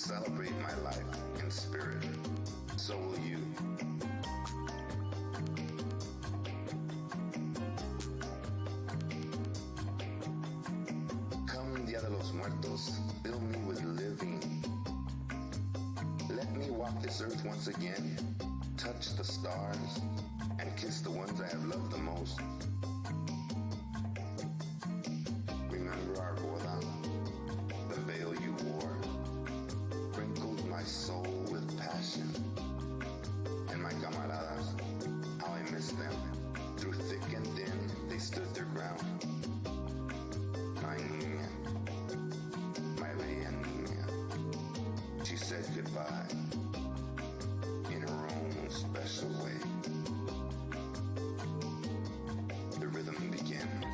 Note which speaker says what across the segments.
Speaker 1: celebrate my life in spirit. So will you. Come, Dia de los Muertos, fill me with living. Let me walk this earth once again, touch the stars, and kiss the ones I have loved the most. Remember our boda, the veil you wore, sprinkled my soul with passion. And my camaradas, how I miss them. Through thick and thin, they stood their ground. My niña, my bella niña, she said goodbye in her own special way. The rhythm begins.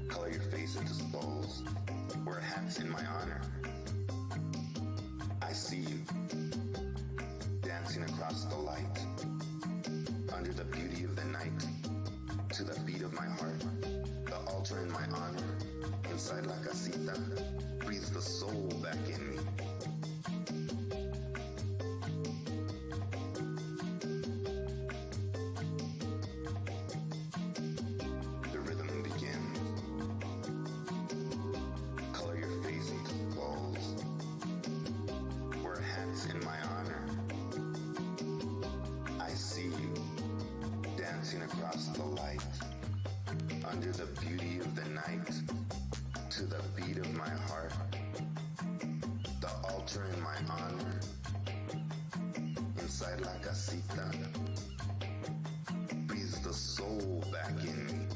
Speaker 1: Color your face into skulls, wear hats in my honor. I see you, dancing across the light, under the beauty of the night, to the beat of my heart. The altar in my honor, inside la casita, breathes the soul back in me. The rhythm begins. Color your face into skulls, wear hats in my honor. I see you, dancing across the light, under the beauty of the night, to the beat of my heart. The altar in my honor, inside la casita, breathes the soul back in me.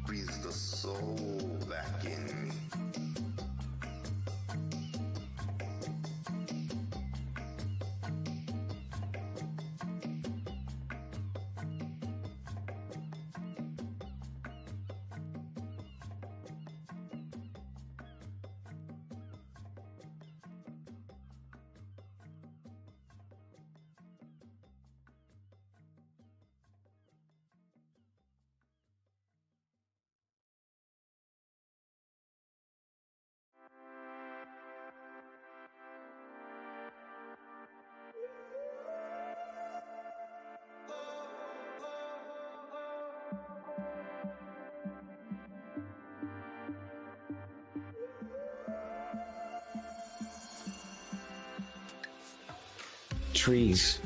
Speaker 1: Breathes the soul back in me.
Speaker 2: Trees.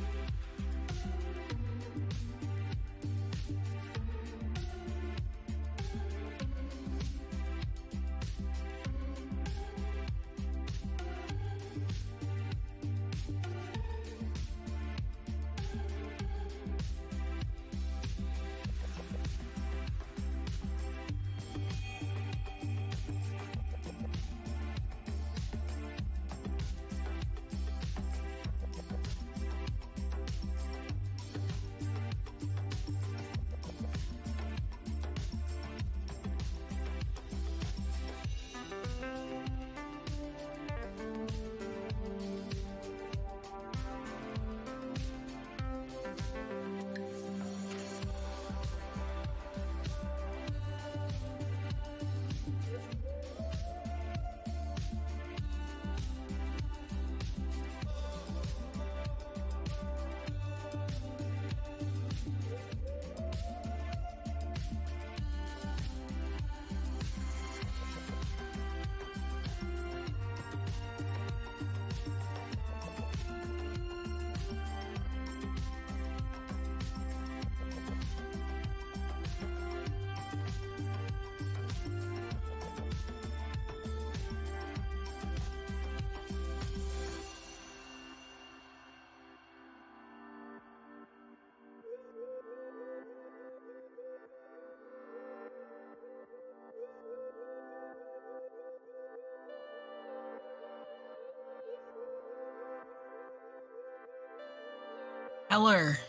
Speaker 3: Eller.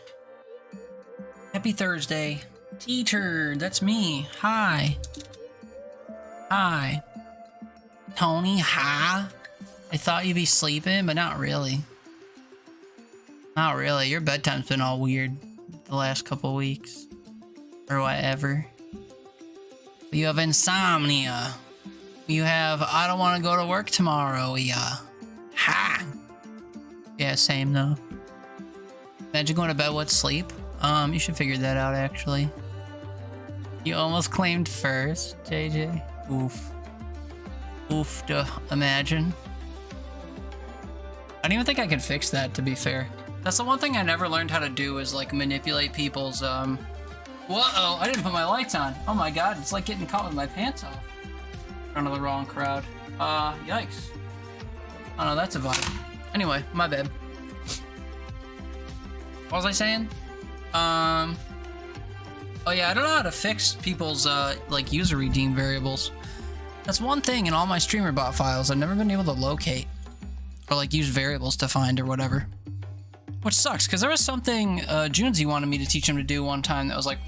Speaker 3: Happy Thursday. Teacher, that's me. Hi. Hi. Tony, hi. I thought you'd be sleeping, but not really. Not really. Your bedtime's been all weird the last couple weeks. Or whatever. You have insomnia. You have, I don't want to go to work tomorrow. Yeah. Ha! Yeah, same though. Imagine going to bed with sleep. You should figure that out actually. You almost claimed first, JJ. Oof. Oof to imagine. I don't even think I could fix that, to be fair. That's the one thing I never learned how to do is like manipulate people's Whoa, I didn't put my lights on. Oh my god, it's like getting caught with my pants off. In front of the wrong crowd. Yikes. Oh no, that's a vibe. Anyway, my bad. What was I saying? Oh yeah, I don't know how to fix people's like user redeem variables. That's one thing in all my streamer bot files I've never been able to locate. Or like use variables to find or whatever. Which sucks, because there was something Junesy wanted me to teach him to do one time that was like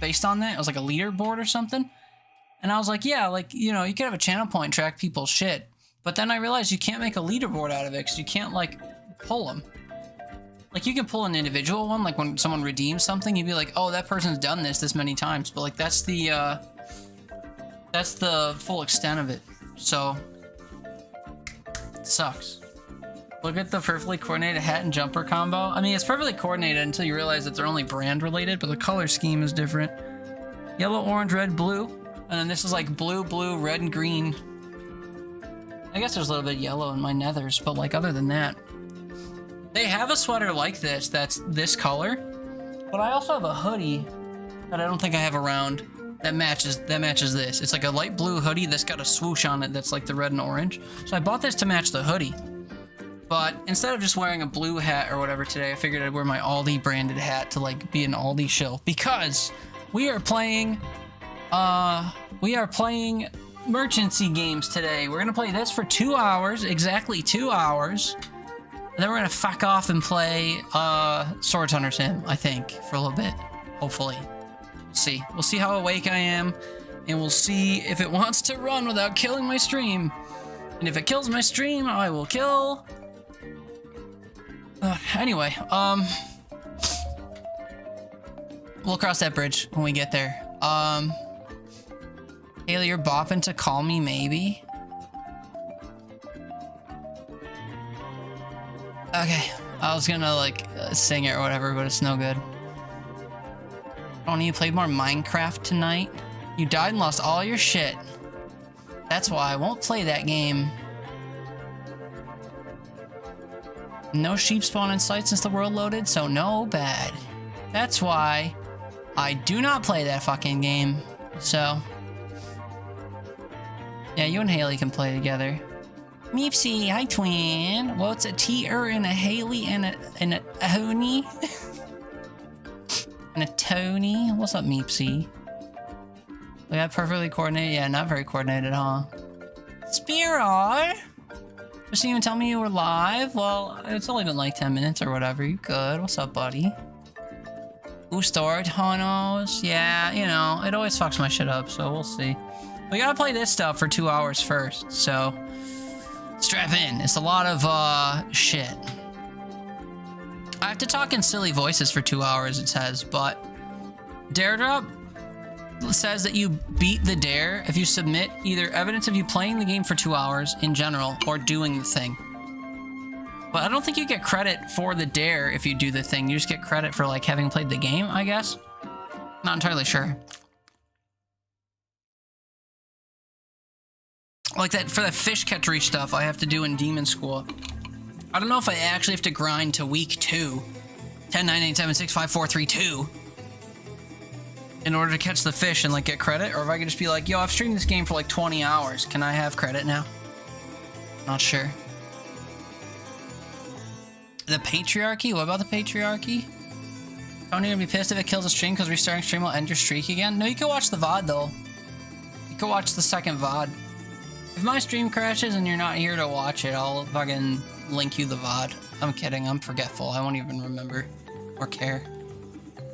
Speaker 3: based on that. It was like a leaderboard or something. And I was like, yeah, like, you know, you could have a channel point and track people's shit. But then I realized you can't make a leaderboard out of it because you can't like pull them. Like you can pull an individual one, like when someone redeems something, you'd be like, oh, that person's done this many times. But like that's the full extent of it. So it sucks. Look at the perfectly coordinated hat and jumper combo. I mean, it's perfectly coordinated until you realize that they're only brand related, but the color scheme is different. Yellow, orange, red, blue. And then this is like blue, blue, red, and green. I guess there's a little bit of yellow in my nethers, but like other than that. They have a sweater like this that's this color, but I also have a hoodie that I don't think I have around that matches this. It's like a light blue hoodie that's got a swoosh on it that's like the red and orange. So I bought this to match the hoodie. But instead of just wearing a blue hat or whatever today, I figured I'd wear my Aldi branded hat to like be an Aldi shill. Because we are playing Merchancy games today. We're gonna play this for 2 hours, exactly 2 hours. And then we're gonna fuck off and play Swords Hunter Sim, I think, for a little bit. Hopefully. We'll see. We'll see how awake I am, and we'll see if it wants to run without killing my stream. And if it kills my stream, I will kill. Anyway, we'll cross that bridge when we get there. Haley, you're bopping to call me maybe? Okay, I was gonna like sing it or whatever, but it's no good. Tony, you played more Minecraft tonight? You died and lost all your shit. That's why I won't play that game. No sheep spawn in sight since the world loaded, so no bad. That's why I do not play that fucking game. So yeah, you and Haley can play together. Meepsy, hi twin. Well, it's a T-er and a Haley and a Honey. And a Tony. What's up, Meepsy? We got perfectly coordinated. Yeah, not very coordinated, huh? Spiro! Just even tell me you were live? Well, it's only been like 10 minutes or whatever. You good? What's up, buddy? Ooh, storage Honos. Yeah, you know, it always fucks my shit up, so we'll see. We gotta play this stuff for 2 hours first, so strap in. It's a lot of shit. I have to talk in silly voices for 2 hours, it says, but Daredrop says that you beat the dare if you submit either evidence of you playing the game for 2 hours in general or doing the thing. But I don't think you get credit for the dare if you do the thing. You just get credit for like having played the game, I guess. Not entirely sure. Like that for the fish catchery stuff I have to do in Demon School. I don't know if I actually have to grind to week 2. 10, 9, 8, 7, 6, 5, 4, 3, 2. In order to catch the fish and like get credit, or if I could just be like, yo, I've streamed this game for like 20 hours. Can I have credit now? Not sure. The patriarchy? What about the patriarchy? Tony gonna be pissed if it kills a stream because restarting stream will end your streak again? No, you can watch the VOD though. You can watch the second VOD. If my stream crashes and you're not here to watch it, I'll fucking link you the VOD. I'm kidding, I'm forgetful. I won't even remember. or care.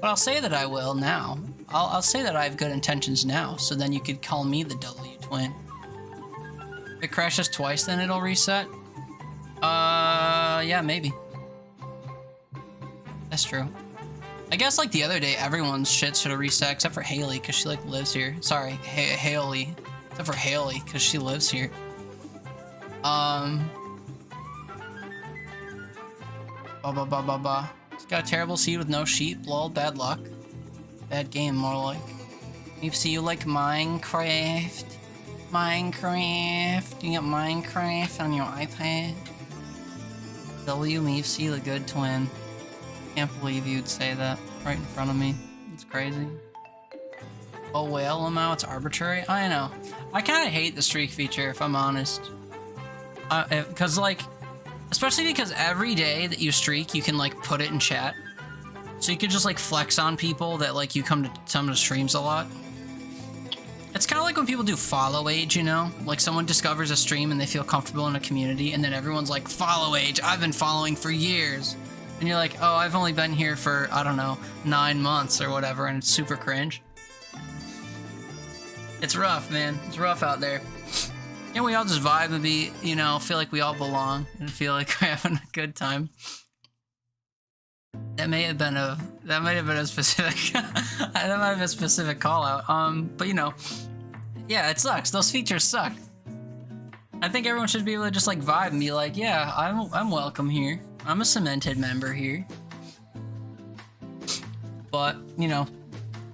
Speaker 3: But I'll say that I will now. I'll say that I have good intentions now, so then you could call me the W twin. If it crashes twice, then it'll reset? Yeah, maybe. That's true. I guess, like, the other day, everyone's shit should have reset, except for Haley, because she, like, lives here. Sorry, Haley. Except for Haley, because she lives here. It's got a terrible seed with no sheep. Lol, bad luck. Bad game, more like. Maybe see you like Minecraft. Minecraft. You got Minecraft on your iPad. W, me, see the good twin. Can't believe you'd say that right in front of me. It's crazy. Oh, whale amount, it's arbitrary? I know. I kind of hate the streak feature, if I'm honest. Because, like, especially because every day that you streak, you can, like, put it in chat. So you could just, like, flex on people that, like, you come to some of the streams a lot. It's kind of like when people do follow age, you know? Like, someone discovers a stream and they feel comfortable in a community, and then everyone's like, follow age, I've been following for years. And you're like, oh, I've only been here for, I don't know, 9 months or whatever, and it's super cringe. It's rough, man. It's rough out there. And we all just vibe and be, you know, feel like we all belong and feel like we're having a good time. That might have been a specific that might have been a specific call out. But you know, yeah, it sucks. Those features suck. I think everyone should be able to just like vibe and be like, yeah, I'm welcome here. I'm a cemented member here. But, you know,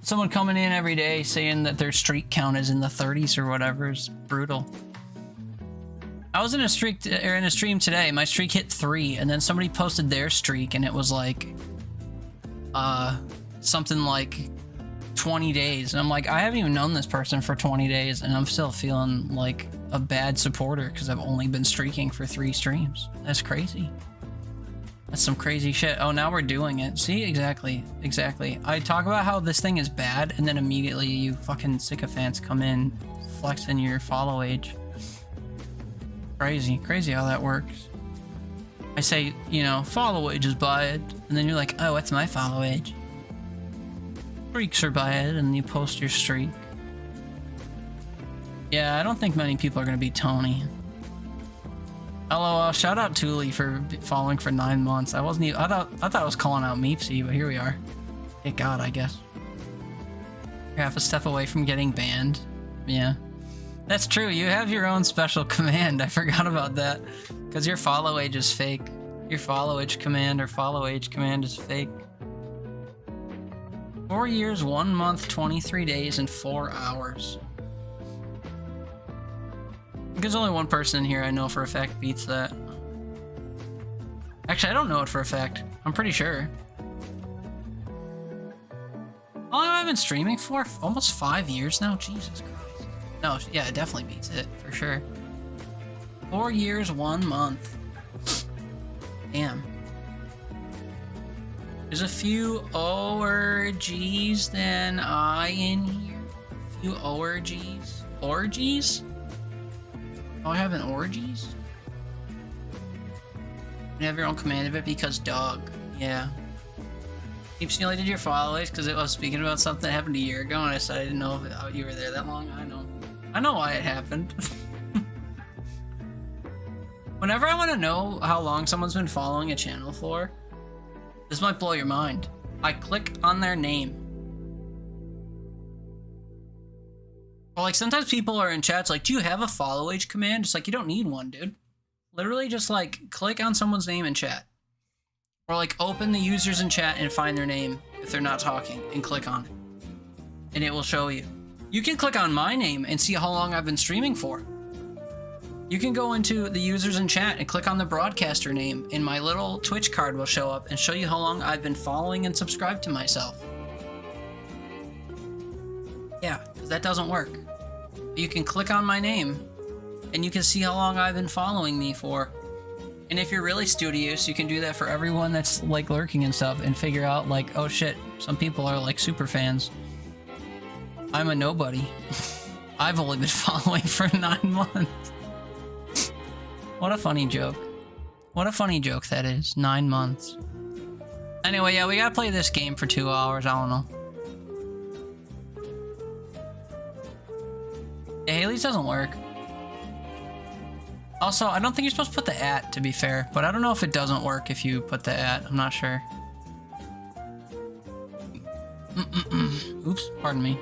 Speaker 3: someone coming in every day saying that their streak count is in the 30s or whatever is brutal. I was in a stream today. My streak hit 3, and then somebody posted their streak, and it was like, something like 20 days. And I'm like, I haven't even known this person for 20 days, and I'm still feeling like a bad supporter because I've only been streaking for 3 streams. That's crazy. That's some crazy shit. Oh, now we're doing it. See, exactly. I talk about how this thing is bad, and then immediately you fucking sycophants come in, flexing your follow age. Crazy how that works. I say, you know, follow age is bad, and then you're like, oh, what's my follow age? Streaks are bad, and you post your streak. Yeah, I don't think many people are gonna beat Tony. LOL, shout out Thule for following for 9 months. I wasn't even, I thought I was calling out Meepsy, but here we are. Thank God, I guess. You're half a step away from getting banned. Yeah. That's true, you have your own special command. I forgot about that. Because your follow age is fake. Your follow age command or follow age command is fake. 4 years, 1 month, 23 days, and 4 hours. There's only one person in here I know for a fact beats that. Actually, I don't know it for a fact. I'm pretty sure. How long have I been streaming for? Almost 5 years now? Jesus Christ. No, yeah, it definitely beats it, for sure. 4 years, 1 month. Damn. There's a few orgies than I in here. A few orgies. Orgies? Oh, I have an orgies? You have your own command of it because dog. Yeah. Keeps you only did your follow-ups because it was speaking about something that happened a year ago, and I said I didn't know if you were there that long. I know why it happened. Whenever I want to know how long someone's been following a channel for, this might blow your mind. I click on their name. Or like sometimes people are in chats like, do you have a follow age command? It's like, you don't need one, dude. Literally just like click on someone's name in chat. Or like open the users in chat and find their name if they're not talking and click on it. And it will show you. You can click on my name and see how long I've been streaming for. You can go into the users in chat and click on the broadcaster name, and my little Twitch card will show up and show you how long I've been following and subscribed to myself. Yeah, because that doesn't work. You can click on my name, and you can see how long I've been following me for. And if you're really studious, you can do that for everyone that's like lurking and stuff, and figure out like, oh shit, some people are like super fans. I'm a nobody. I've only been following for 9 months. What a funny joke. What a funny joke that is. 9 months. Anyway, yeah, we gotta play this game for 2 hours. I don't know. Yeah, Haley's doesn't work. Also, I don't think you're supposed to put the @ to be fair, but I don't know if it doesn't work if you put the @ I'm not sure. Oops, pardon me.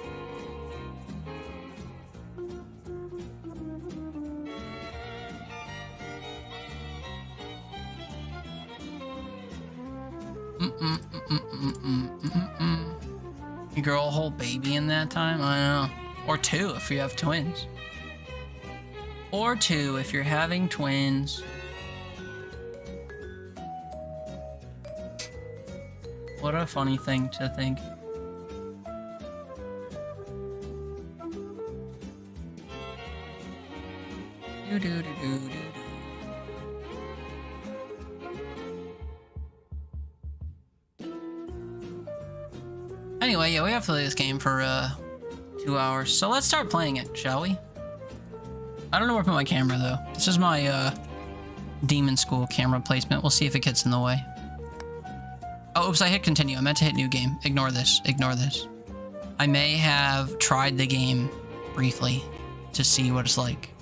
Speaker 3: You grow a whole baby in that time? I don't know. Or 2 if you have twins. Or 2 if you're having twins. What a funny thing to think. Do do do do do. Anyway, yeah, we have to play this game for 2 hours, so let's start playing it, shall we? I don't know where to put my camera though. This is my Demon School camera placement. We'll see if it gets in the way. Oh, oops, I hit continue. I meant to hit new game. Ignore this. Ignore this. I may have tried the game briefly to see what it's like.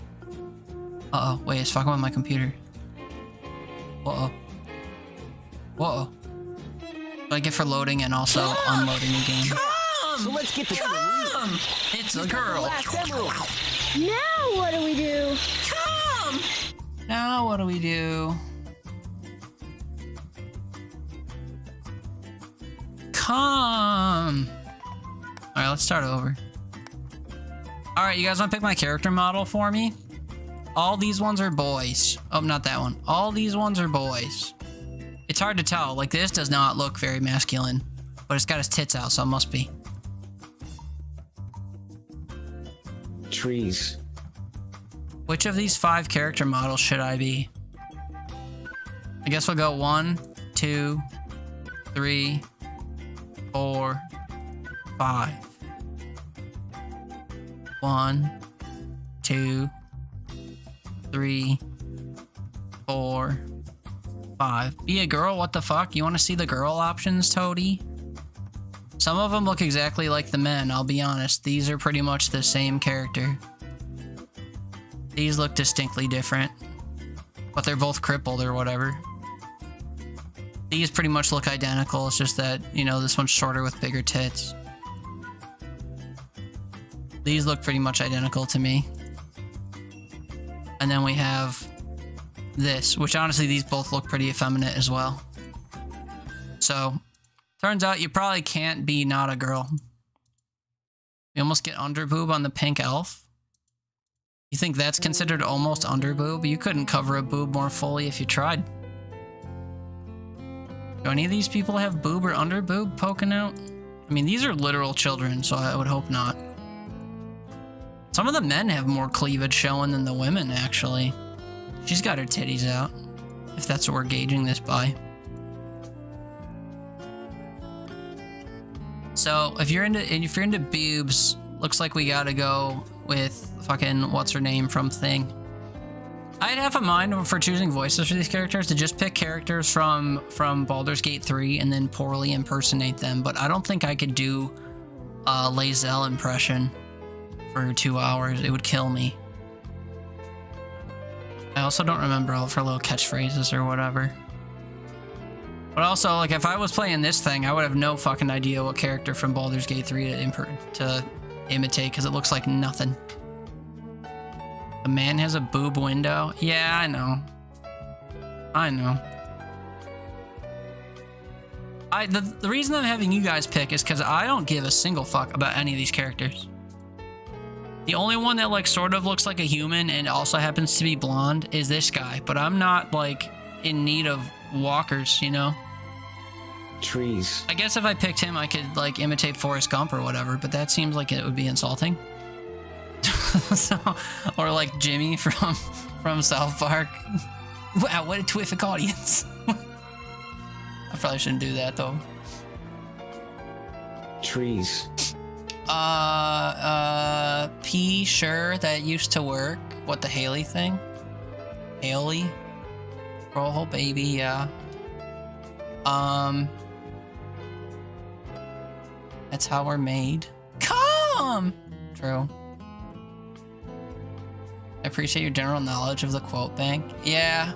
Speaker 3: Uh-oh. Wait, it's fucking with my computer. Uh-oh. Uh-oh. What I get for loading and also unloading the game.
Speaker 2: So let's get the
Speaker 3: Come! It's a girl.
Speaker 4: Now what do we do?
Speaker 3: Come! Now what do we do? Come! Alright, let's start over. Alright, you guys want to pick my character model for me? All these ones are boys. Oh, not that one. All these ones are boys. It's hard to tell. Like, this does not look very masculine. But it's got his tits out, so it must be.
Speaker 2: trees.
Speaker 3: Which of these 5 character models should I be? I guess we'll go 1, 2, 3, 4, 5. 1, 2, 3, 4, 5. Be a girl? What the fuck? You want to see the girl options, Toady? Some of them look exactly like the men, I'll be honest. These are pretty much the same character. These look distinctly different. But they're both crippled or whatever. These pretty much look identical. It's just that, you know, this one's shorter with bigger tits. These look pretty much identical to me. And then we have this, which honestly, these both look pretty effeminate as well. So, turns out you probably can't be not a girl. You almost get underboob on the pink elf. You think that's considered almost underboob? You couldn't cover a boob more fully if you tried. Do any of these people have boob or underboob poking out? I mean, these are literal children, so I would hope not. Some of the men have more cleavage showing than the women, actually. She's got her titties out, if that's what we're gauging this by. So, if you're into boobs, looks like we gotta go with fucking what's her name from Thing. I'd have a mind for choosing voices for these characters to just pick characters from Baldur's Gate 3 and then poorly impersonate them, but I don't think I could do a Lae'zel impression for 2 hours. It would kill me. I also don't remember all of her little catchphrases or whatever. But also, like, if I was playing this thing, I would have no fucking idea what character from Baldur's Gate 3 to imitate, because it looks like nothing. A man has a boob window? Yeah, I know. I know. The reason I'm having you guys pick is because I don't give a single fuck about any of these characters. The only one that, like, sort of looks like a human and also happens to be blonde is this guy, but I'm not, like, in need of walkers, you know?
Speaker 2: Trees.
Speaker 3: I guess if I picked him, I could, like, imitate Forrest Gump or whatever, but that seems like it would be insulting. So, or like Jimmy from South Park. Wow, what a terrific audience. I probably shouldn't do that, though.
Speaker 2: Trees.
Speaker 3: P, sure, that used to work. What, the Haley thing? Haley? Grow a whole baby, yeah. That's how we're made. Come! True. I appreciate your general knowledge of the quote bank. Yeah.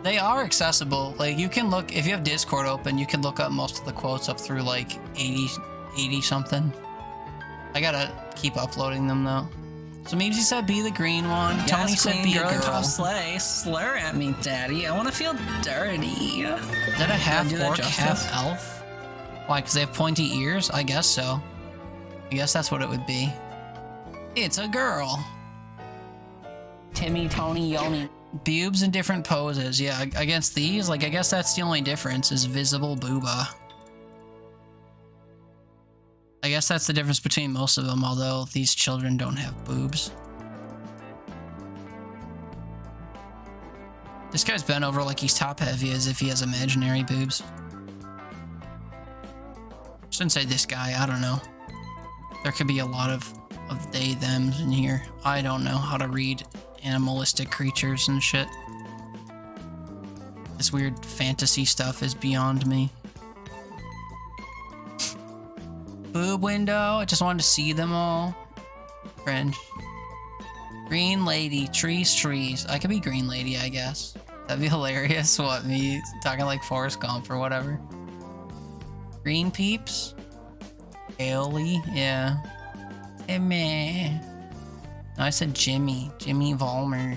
Speaker 3: They are accessible. Like, you can look, if you have Discord open, you can look up most of the quotes up through like 80 something. I gotta keep uploading them though. So Meepsy said be the green one.
Speaker 5: Yes,
Speaker 3: Tony said be a girl.
Speaker 5: Top slay. Slur at me, daddy. I want to feel dirty.
Speaker 3: Is that a half orc, half elf? Why, because they have pointy ears? I guess so. I guess that's what it would be. It's a girl.
Speaker 5: Timmy, Tony, Yoni.
Speaker 3: Boobs in different poses. Yeah, against these, like, I guess that's the only difference, is visible booba. I guess that's the difference between most of them, although these children don't have boobs. This guy's bent over like he's top heavy as if he has imaginary boobs. Shouldn't say this guy, I don't know. There could be a lot of they, thems in here. I don't know how to read animalistic creatures and shit. This weird fantasy stuff is beyond me. Boob window, I just wanted to see them all. Cringe. Green lady, trees. I could be green lady, I guess. That'd be hilarious. What, me talking like Forrest Gump or whatever? Green peeps? Ailey, yeah. Timmy. No, I said Jimmy Vollmer.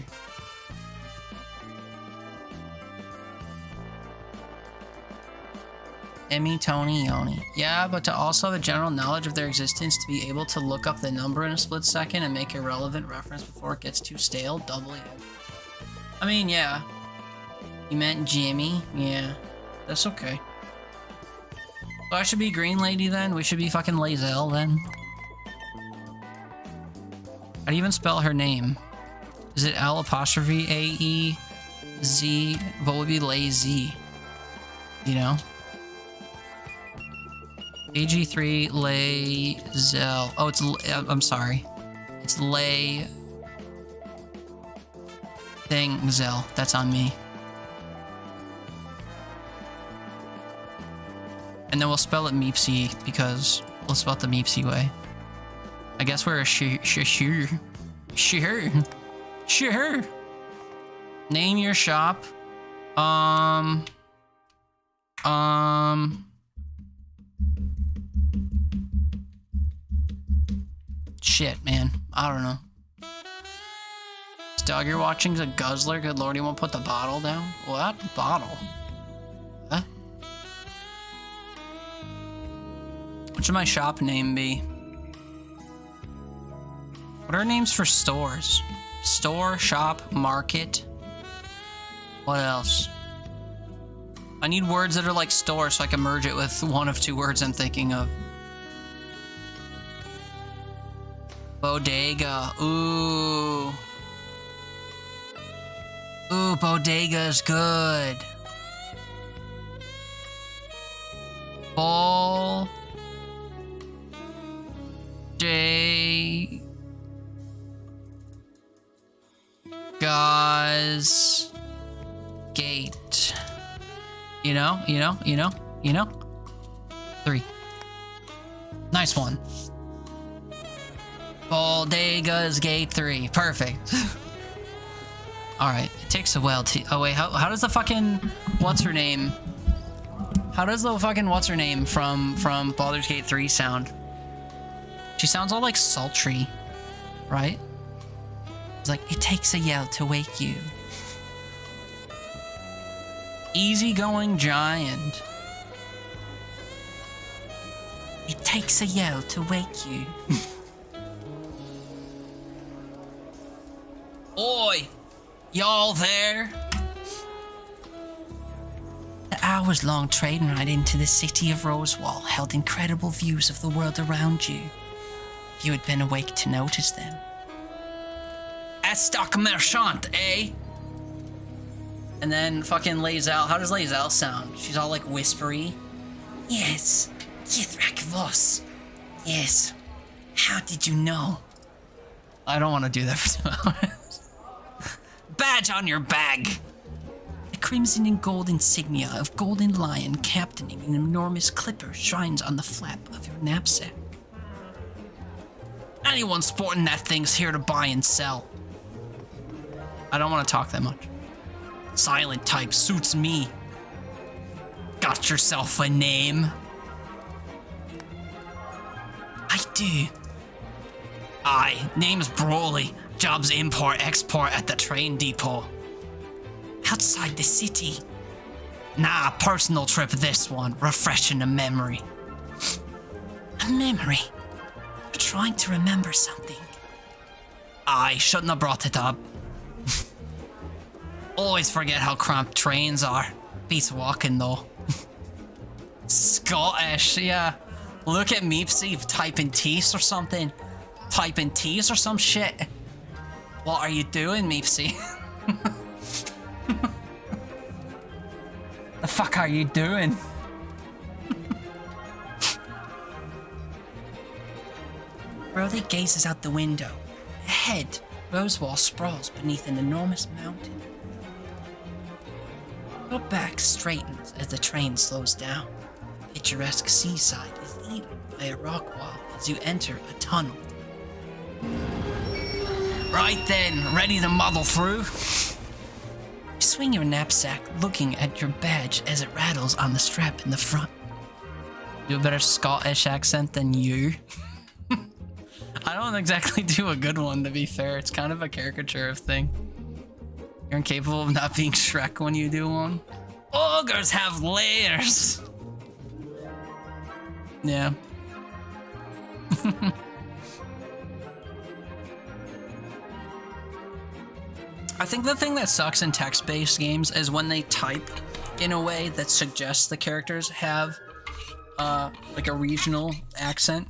Speaker 3: Emmy, Tony, Yoni. Yeah, but to also have a general knowledge of their existence, to be able to look up the number in a split second and make a relevant reference before it gets too stale, doubly. I mean, yeah. You meant Jimmy? Yeah. That's okay. So I should be Green Lady then? We should be fucking Lazelle then? How do you even spell her name? Is it L apostrophe A-E-Z? What would be lazy? You know? AG3 Lazelle. Oh, it's I'm sorry. It's Lay thing Zell. That's on me. And then we'll spell it Meepsy because we'll spell it the Meepsy way. I guess we're a sure. Name your shop. Shit, man. I don't know. This dog you're watching is a guzzler. Good lord, you won't put the bottle down? What? Bottle? Huh? What should my shop name be? What are names for stores? Store, shop, market. What else? I need words that are like store so I can merge it with one of two words I'm thinking of. Bodega. Ooh. Ooh, bodega's good. Ball. J. Guys. Gate. You know? 3. Nice one. Bodega's Gate 3. Perfect. Alright, it takes a while to... Oh wait, how does the fucking... What's her name? How does the fucking what's her name from Baldur's Gate 3 sound? She sounds all like sultry, right? It's like, it takes a yell to wake you. Easygoing giant. It takes a yell to wake you. Oi! Y'all there? The hours-long train ride into the city of Rosewall held incredible views of the world around you. You had been awake to notice them. A stock merchant, eh? And then fucking Lazelle. How does Lazelle sound? She's all like whispery. Yes, Yithrak Voss. Yes. How did you know? I don't want to do that for 2 hours. Badge on your bag. The crimson and gold insignia of Golden Lion captaining an enormous clipper shines on the flap of your knapsack. Anyone sporting that thing's here to buy and sell. I don't want to talk that much. Silent type suits me. Got yourself a name? I do. Aye, name's Broly. Job's import-export at the train depot. Outside the city. Nah, personal trip this one. Refreshing a memory. A memory? You're trying to remember something. I shouldn't have brought it up. Always forget how cramped trains are. Beats walking though. Scottish, yeah. Look at Meepsy typing tease or something. Typing tease or some shit. What are you doing, Meepsy? The fuck are you doing? Broly gazes out the window. Ahead, Rosewall sprawls beneath an enormous mountain. Your back straightens as the train slows down. The picturesque seaside is eaten by a rock wall as you enter a tunnel. Right then, ready to muddle through? You swing your knapsack, looking at your badge as it rattles on the strap in the front. Do a better Scottish accent than you. I don't exactly do a good one, to be fair. It's kind of a caricature of thing. You're incapable of not being Shrek when you do one. Ogres have layers! Yeah. I think the thing that sucks in text-based games is when they type in a way that suggests the characters have like a regional accent.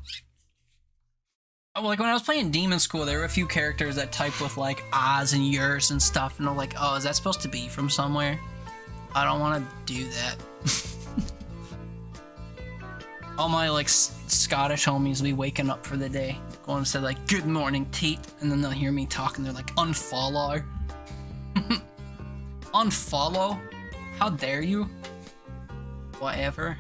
Speaker 3: Like when I was playing Demon School, there were a few characters that typed with like ahs and yours and stuff, and I'm like, oh, is that supposed to be from somewhere? I don't want to do that. All my like Scottish homies will be waking up for the day, going to say like, good morning, Teat, and then they'll hear me talk and they're like, unfollow. Unfollow? How dare you? Whatever.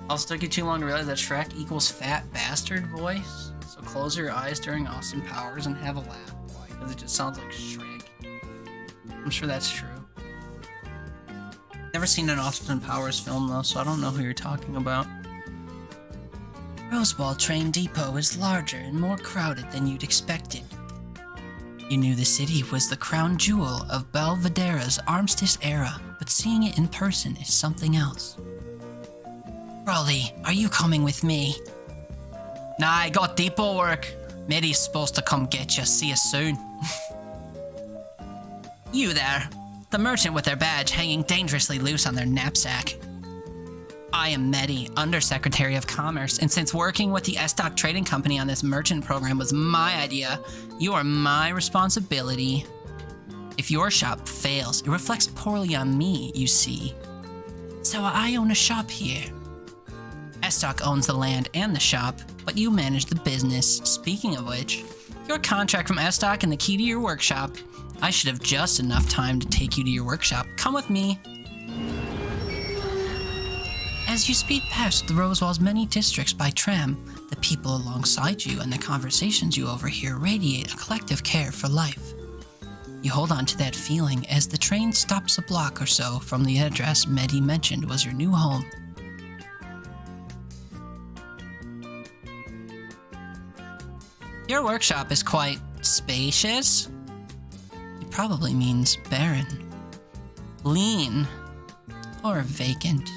Speaker 3: Also took you too long to realize that Shrek equals fat bastard voice. So close your eyes during Austin Powers and have a laugh. Why? Because it just sounds like Shrek. I'm sure that's true. Never seen an Austin Powers film though, so I don't know who you're talking about. Rosewall Train Depot is larger and more crowded than you'd expected. You knew the city was the crown jewel of Belvedere's Armistice era, but seeing it in person is something else. Broly, are you coming with me? Nah, I got depot work. Mary's supposed to come get you. See you soon. You there. The merchant with their badge hanging dangerously loose on their knapsack. I am Medi, Undersecretary of Commerce, and since working with the Stock Trading Company on this merchant program was my idea, you are my responsibility. If your shop fails, it reflects poorly on me, you see. So I own a shop here. Stock owns the land and the shop, but you manage the business. Speaking of which, your contract from Stock and the key to your workshop. I should have just enough time to take you to your workshop. Come with me. As you speed past the Rosewall's many districts by tram, the people alongside you and the conversations you overhear radiate a collective care for life. You hold on to that feeling as the train stops a block or so from the address Medi mentioned was your new home. Your workshop is quite spacious. It probably means barren, lean, or vacant.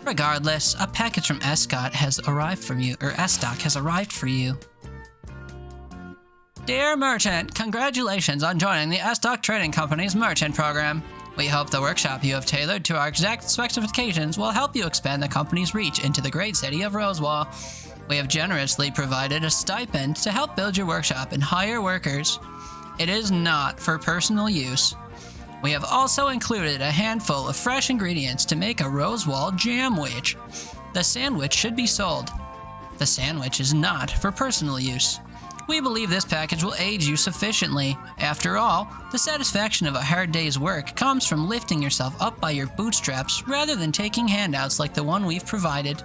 Speaker 3: Regardless, a package from Stock has arrived for you. Dear merchant, congratulations on joining the Stock Trading Company's merchant program. We hope the workshop you have tailored to our exact specifications will help you expand the company's reach into the great city of Rosewall. We have generously provided a stipend to help build your workshop and hire workers. It is not for personal use. We have also included a handful of fresh ingredients to make a Rosewall jamwich. The sandwich should be sold. The sandwich is not for personal use. We believe this package will aid you sufficiently. After all, the satisfaction of a hard day's work comes from lifting yourself up by your bootstraps rather than taking handouts like the one we've provided.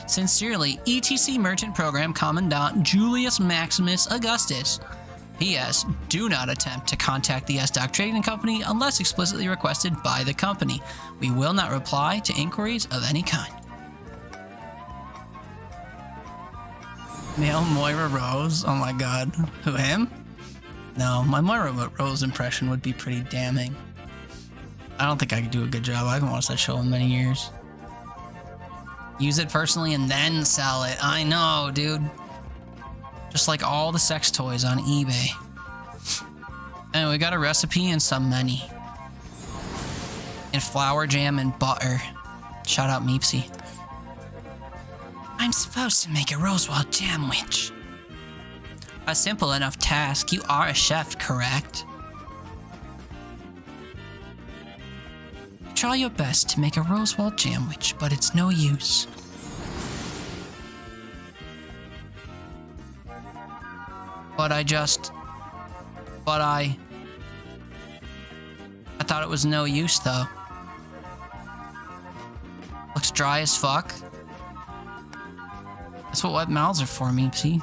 Speaker 3: Sincerely, ETC Merchant Program Commandant Julius Maximus Augustus. P.S. Do not attempt to contact the S-Doc Trading Company unless explicitly requested by the company. We will not reply to inquiries of any kind. Male Moira Rose? Oh my god. Who, him? No, my Moira Rose impression would be pretty damning. I don't think I could do a good job. I haven't watched that show in many years. Use it personally and then sell it. I know, dude. Just like all the sex toys on eBay. And we got a recipe and some many. And flour jam and butter. Shout out Meepsy. I'm supposed to make a Rosewall jamwich. A simple enough task. You are a chef, correct? Try your best to make a Rosewall jamwich, but it's no use. I thought it was no use, though. Looks dry as fuck. That's what wet mouths are for, Meepsy.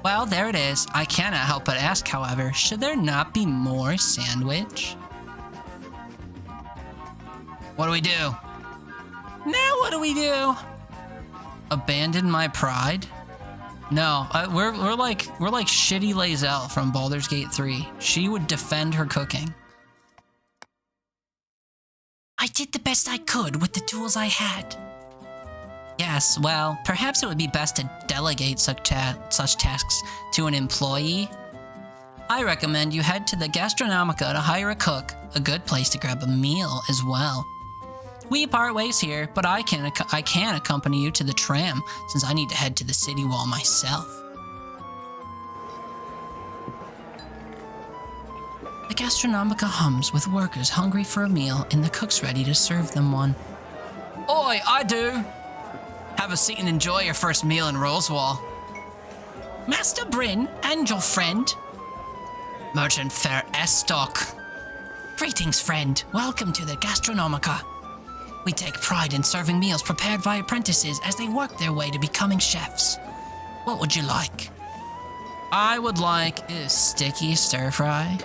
Speaker 3: Well, there it is. I cannot help but ask, however, should there not be more sandwich? What do we do? Now what do we do? Abandon my pride? No, we're like shitty Lae'zel from Baldur's Gate 3. She would defend her cooking. I did the best I could with the tools I had. Yes, well, perhaps it would be best to delegate such tasks to an employee. I recommend you head to the Gastronomica to hire a cook, a good place to grab a meal as well. We part ways here, but I can accompany you to the tram, since I need to head to the city wall myself. The Gastronomica hums with workers hungry for a meal and the cooks ready to serve them one. Oi, I do! Have a seat and enjoy your first meal in Rosewall. Master Bryn and your friend. Merchant Fair S-Stock. Greetings, friend. Welcome to the Gastronomica. We take pride in serving meals prepared by apprentices as they work their way to becoming chefs. What would you like? I would like a sticky stir-fry,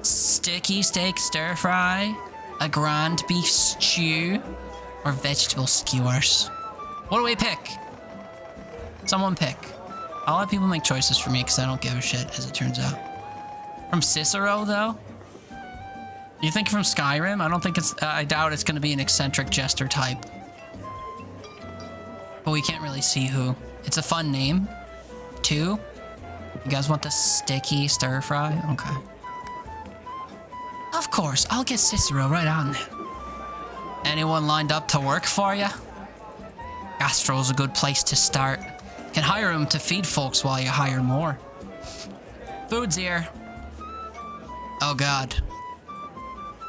Speaker 3: sticky steak stir-fry, a grand beef stew, or vegetable skewers. What do we pick? Someone pick. I'll let people make choices for me because I don't give a shit, as it turns out. From Cicero, though? You think from Skyrim? I don't think it's... I doubt it's going to be an eccentric jester type. But we can't really see who. It's a fun name. 2? You guys want the sticky stir-fry? Okay. Of course, I'll get Cicero right on there. Anyone lined up to work for you? Gastro's a good place to start. Can hire him to feed folks while you hire more. Food's here. Oh god.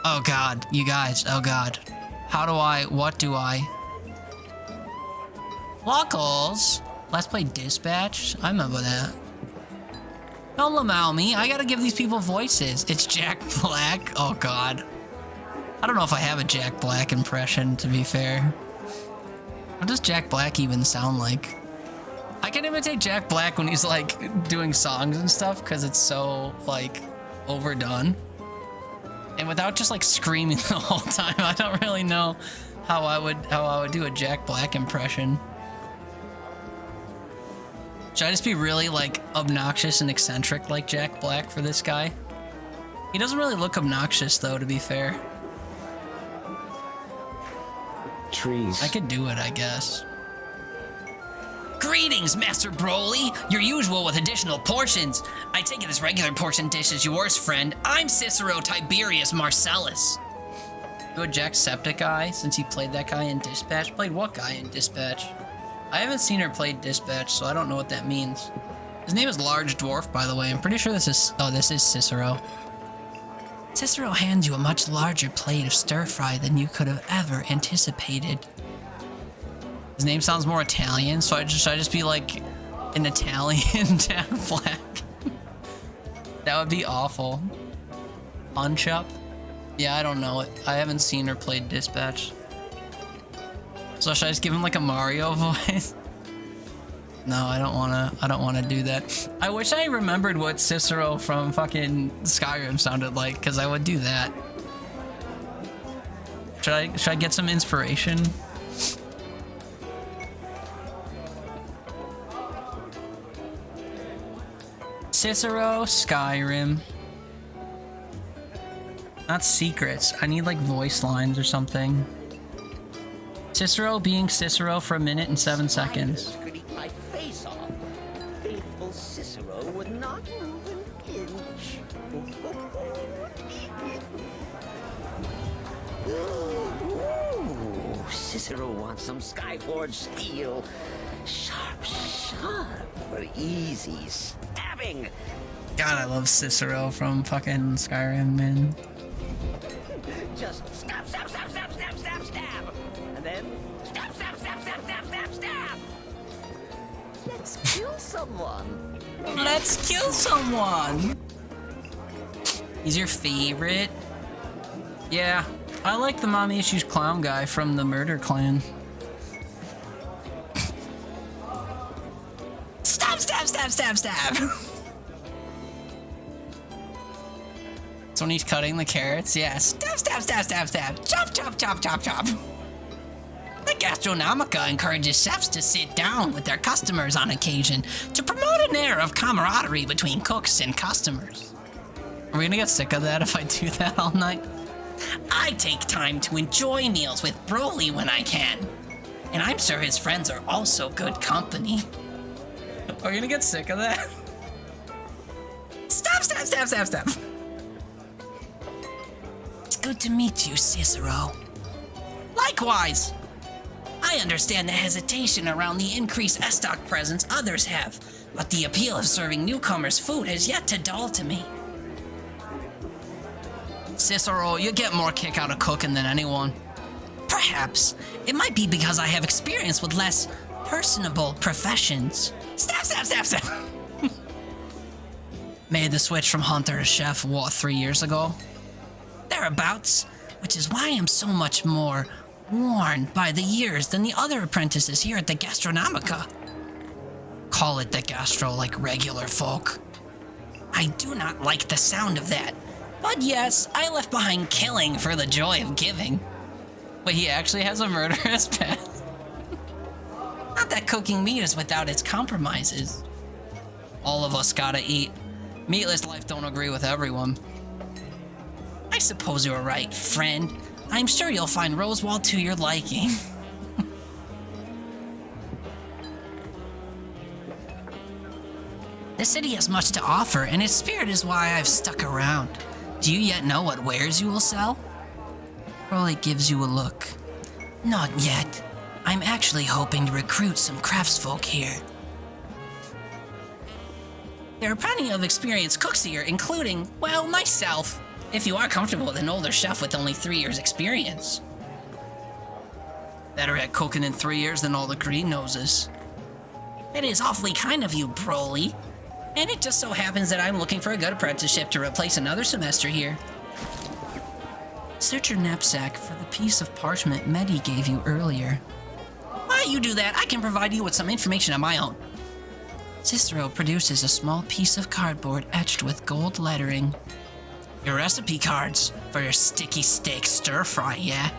Speaker 3: Oh god, you guys, oh god. What do I? Locals? Let's play Dispatch? I remember that. Don't lamau me, I gotta give these people voices. It's Jack Black, oh god. I don't know if I have a Jack Black impression, to be fair. What does Jack Black even sound like? I can imitate Jack Black when he's like doing songs and stuff because it's so like overdone. And without just like screaming the whole time, I don't really know how I would do a Jack Black impression. Should I just be really like obnoxious and eccentric like Jack Black for this guy? He doesn't really look obnoxious though, to be fair.
Speaker 2: Trees.
Speaker 3: I could do it, I guess. Greetings, Master Broly! Your usual with additional portions. I take it as regular portion dish is yours, friend. I'm Cicero Tiberius Marcellus. You a Jacksepticeye, since he played that guy in Dispatch? Played what guy in Dispatch? I haven't seen her play Dispatch, so I don't know what that means. His name is Large Dwarf, by the way. I'm pretty sure this is... Oh, this is Cicero. Cicero hands you a much larger plate of stir-fry than you could have ever anticipated. His name sounds more Italian, so should I just be like an Italian Jack Black. That would be awful. Punch Up? Yeah, I don't know it. I haven't seen or played Dispatch. So should I just give him like a Mario voice? No, I don't wanna do that. I wish I remembered what Cicero from fucking Skyrim sounded like, because I would do that. Should I get some inspiration? Cicero, Skyrim. Not secrets. I need like voice lines or something. Cicero being Cicero for 1 minute and 7 seconds.
Speaker 6: Could eat my face off. Faithful Cicero would not move an inch. Ooh, Cicero wants some Skyforge steel. Sharp, sharp for easy stabbing.
Speaker 3: God, I love Cicero from fucking Skyrim, man.
Speaker 6: Just stab, stab, stab, stab, stab, stab, stab. And then stab, stab, stab, stab, stab, stab, stab. Let's kill someone.
Speaker 3: Let's kill someone! He's your favorite? Yeah, I like the Mommy Issues clown guy from the Murder Clan. Stab, stab, stab, stab, stab! So when he's cutting the carrots, yeah. Stab, stab, stab, stab, stab. Chop, chop, chop, chop, chop. The Gastronomica encourages chefs to sit down with their customers on occasion to promote an air of camaraderie between cooks and customers. Are we gonna get sick of that if I do that all night? I take time to enjoy meals with Broly when I can. And I'm sure his friends are also good company. Are we gonna get sick of that? Stop, stop, stop, stop, stop. It's good to meet you, Cicero. Likewise. I understand the hesitation around the increased Estoc presence others have, but the appeal of serving newcomers food has yet to dawn to me. Cicero, you get more kick out of cooking than anyone. Perhaps. It might be because I have experience with less personable professions. Stab, stab, stab, stab. Made the switch from hunter to chef, what, 3 years ago? Thereabouts, which is why I'm so much more worn by the years than the other apprentices here at the Gastronomica. Call it the gastro like regular folk. I do not like the sound of that. But yes, I left behind killing for the joy of giving. But he actually has a murderous past. Not that cooking meat is without its compromises. All of us gotta eat. Meatless life don't agree with everyone. I suppose you're right, friend. I'm sure you'll find Rosewall to your liking. The city has much to offer, and its spirit is why I've stuck around. Do you yet know what wares you will sell? Broly gives you a look. Not yet. I'm actually hoping to recruit some craftsfolk here. There are plenty of experienced cooks here, including, well, myself. If you are comfortable with an older chef with only 3 years experience. Better at cooking in 3 years than all the green noses. It is awfully kind of you, Broly. And it just so happens that I'm looking for a good apprenticeship to replace another semester here. Search your knapsack for the piece of parchment Medi gave you earlier. While you do that, I can provide you with some information of my own. Cicero produces a small piece of cardboard etched with gold lettering. Your recipe cards for your sticky steak stir fry, yeah?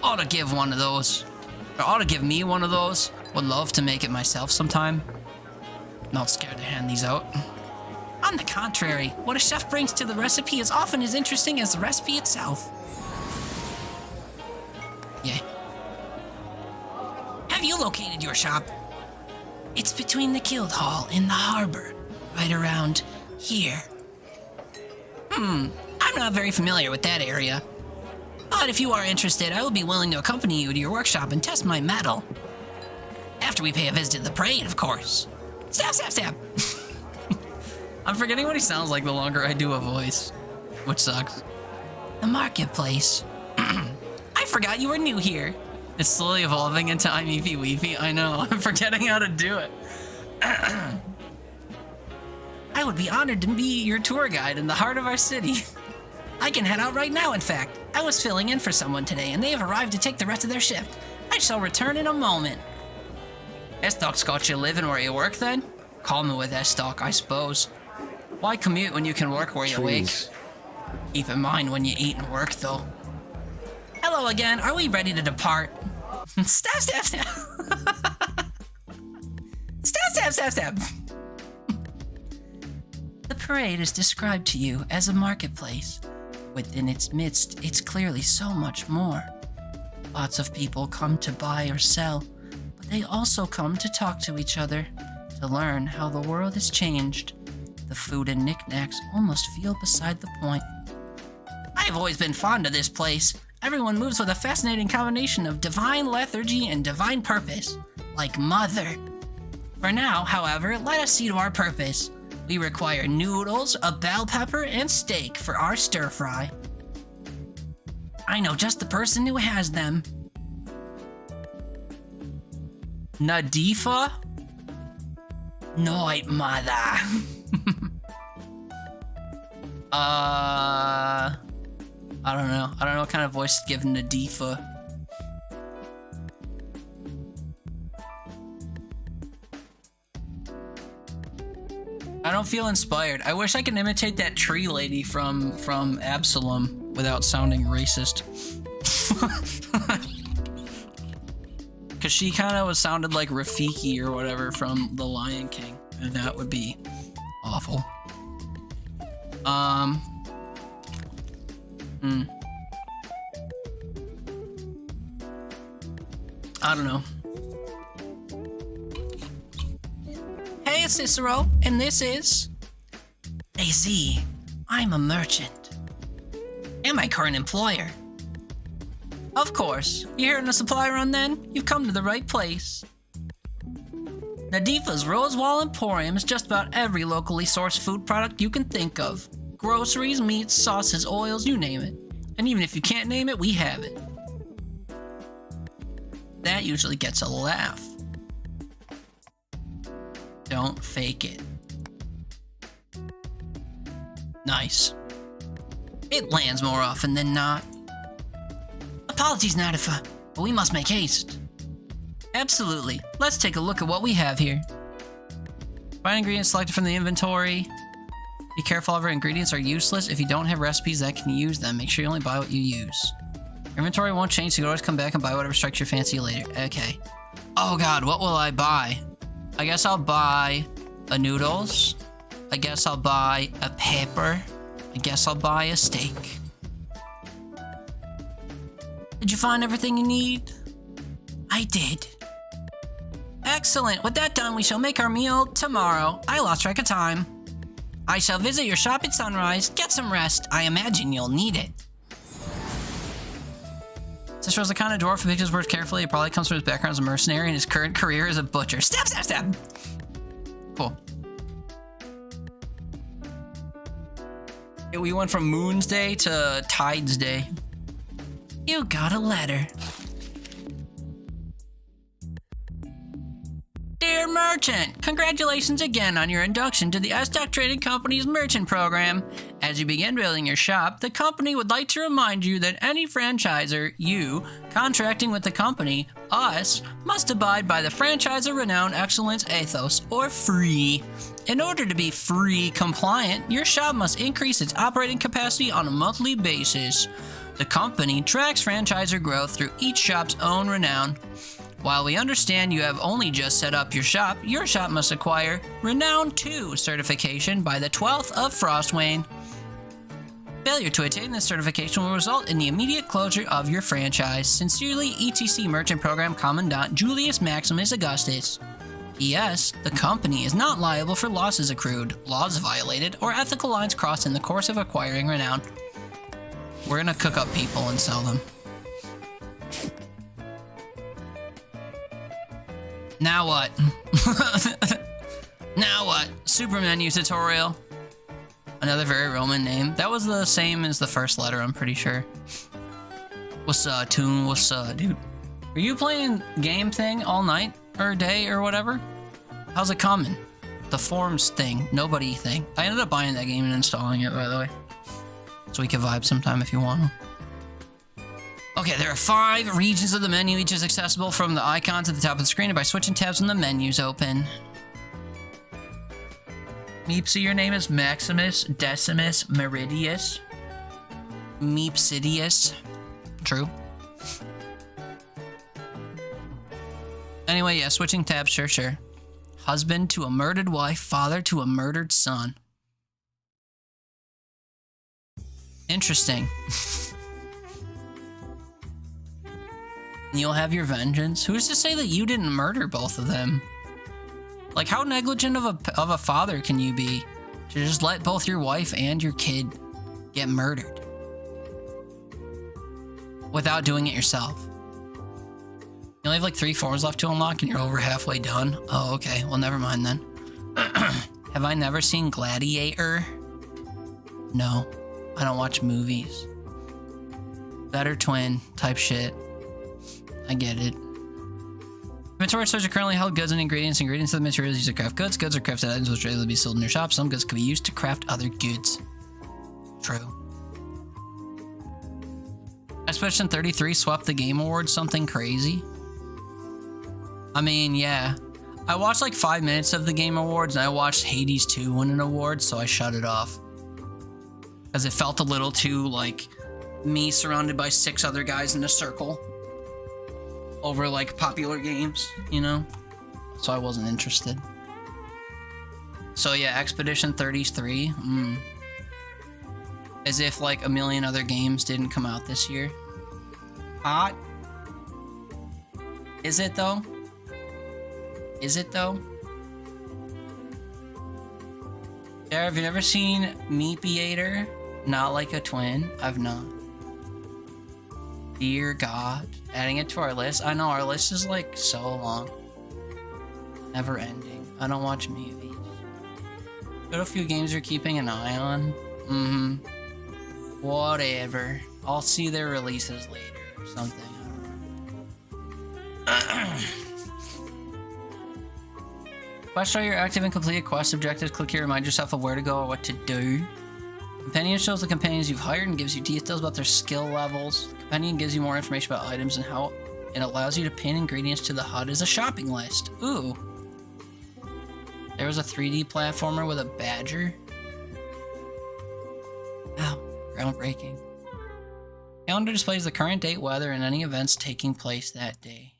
Speaker 3: Ought to give one of those. Or ought to give me one of those. Would love to make it myself sometime. Not scared to hand these out. On the contrary, what a chef brings to the recipe is often as interesting as the recipe itself. Yeah. Have you located your shop? It's between the guild hall and the harbor, right around here. I'm not very familiar with that area. But if you are interested, I will be willing to accompany you to your workshop and test my metal. After we pay a visit to the parade, of course. Stab, stab, stab! I'm forgetting what he sounds like the longer I do a voice, which sucks. The marketplace. I forgot you were new here. It's slowly evolving into I'm Eevee Weevee. I know, I'm forgetting how to do it.
Speaker 5: I would be honored to be your tour guide in the heart of our city. I can head out right now, in fact. I was filling in for someone today, and they have arrived to take the rest of their shift. I shall return in a moment. S-Stock's got you living where you work, then? Call me with S-Stock, I suppose. Why commute when you can work where you wake? Keep in mind when you eat and work, though. Hello again. Are we ready to depart? Stab, stab, stab. Stab, stab, stab, stab. The parade is described to you as a marketplace. Within its midst, it's clearly so much more. Lots of people come to buy or sell, but they also come to talk to each other, to learn how the world has changed. The food and knickknacks almost feel beside the point. I've always been fond of this place. Everyone moves with a fascinating combination of divine lethargy and divine purpose, like Mother. For now, however, let us see to our purpose. We require noodles, a bell pepper, and steak for our stir-fry. I know just the person who has them. Nadifa? Night, Mother. I don't know. I don't know what kind of voice to give Nadifa. I don't feel inspired. I wish I could imitate that tree lady from Absalom without sounding racist. Cause she kind of sounded like Rafiki or whatever from The Lion King, and that would be awful. I don't know. Hey, it's Cicero, and this is... AZ, I'm a merchant. And my current employer. Of course. You're here on a supply run then? You've come to the right place. Nadifa's Rosewall Emporium is just about every locally sourced food product you can think of. Groceries, meats, sauces, oils, you name it. And even if you can't name it, we have it. That usually gets a laugh. Don't fake it. Nice. It lands more often than not. Apologies, Nadifa, but we must make haste. Absolutely. Let's take a look at what we have here. Find ingredients selected from the inventory. Be careful, however, ingredients are useless. If you don't have recipes that can use them, make sure you only buy what you use. Your inventory won't change, so you can always come back and buy whatever strikes your fancy later. Okay. Oh god, what will I buy? I guess I'll buy a noodles. I guess I'll buy a pepper. I guess I'll buy a steak. Did you find everything you need? I did. Excellent. With that done, we shall make our meal tomorrow. I lost track of time. I shall visit your shop at sunrise. Get some rest. I imagine you'll need it. Cicero's the kind of dwarf who picks his words carefully. It probably comes from his background as a mercenary and his current career as a butcher. Stab, stab, stab! Cool. We went from Moon's Day to Tide's Day. You got a letter. Dear Merchant, congratulations again on your induction to the S-Stock Trading Company's Merchant Program. As you begin building your shop, the company would like to remind you that any franchisor, you, contracting with the company, us, must abide by the Franchisor Renowned Excellence Ethos, or FREE. In order to be FREE compliant, your shop must increase its operating capacity on a monthly basis. The company tracks franchisor growth through each shop's own renown. While we understand you have only just set up your shop must acquire Renown 2 certification by the 12th of Frostwane. Failure to attain this certification will result in the immediate closure of your franchise. Sincerely, ETC Merchant Program Commandant Julius Maximus Augustus. P.S. The company is not liable for losses accrued, laws violated, or ethical lines crossed in the course of acquiring Renown. We're gonna cook up people and sell them. Now what? Now what? Super menu tutorial. Another very Roman name. That was the same as the first letter, I'm pretty sure. What's up, Toon? What's up, dude? Are you playing game thing all night or day or whatever? How's it coming? The forms thing, nobody thing. I ended up buying that game and installing it, by the way. So we can vibe sometime if you want to. Okay, there are 5 regions of the menu. Each is accessible from the icons at the top of the screen and by switching tabs when the menu's open. Meepsy, your name is Maximus Decimus Meridius. Meepsidius. True. Anyway, yeah, switching tabs, sure. Husband to a murdered wife, father to a murdered son. Interesting. You'll have your vengeance. Who's to say that you didn't murder both of them? Like, how negligent of a father can you be to just let both your wife and your kid get murdered without doing it yourself? You only have like 3 forms left to unlock and you're over halfway done? Oh, okay. Well, never mind then. Have I never seen Gladiator? No. I don't watch movies. Better twin type shit. I get it. Inventory stores are currently held goods and ingredients. Ingredients of the materials used to craft goods. Goods are crafted items which are able to be sold in your shop. Some goods can be used to craft other goods. True. Expedition 33 swept the Game Awards something crazy. I mean, yeah. I watched like 5 minutes of the Game Awards and I watched Hades 2 win an award, so I shut it off. Because it felt a little too like me surrounded by 6 other guys in a circle over like popular games, you know? So I wasn't interested. So yeah, Expedition 33. As if like a million other games didn't come out this year. Hot? Is it though? Is it though? Sarah, have you ever seen Meepiator? Not like a twin? I've not. Dear God. Adding it to our list. I know our list is like so long. Never ending. I don't watch movies. Got a few games you're keeping an eye on? Whatever. I'll see their releases later or something. I don't know. Quest are your active and completed quest objectives. Click here to remind yourself of where to go or what to do. Companion shows the companions you've hired and gives you details about their skill levels. The companion gives you more information about items and how it allows you to pin ingredients to the HUD as a shopping list. Ooh. There was a 3D platformer with a badger. Wow, groundbreaking. Calendar displays the current date, weather, and any events taking place that day.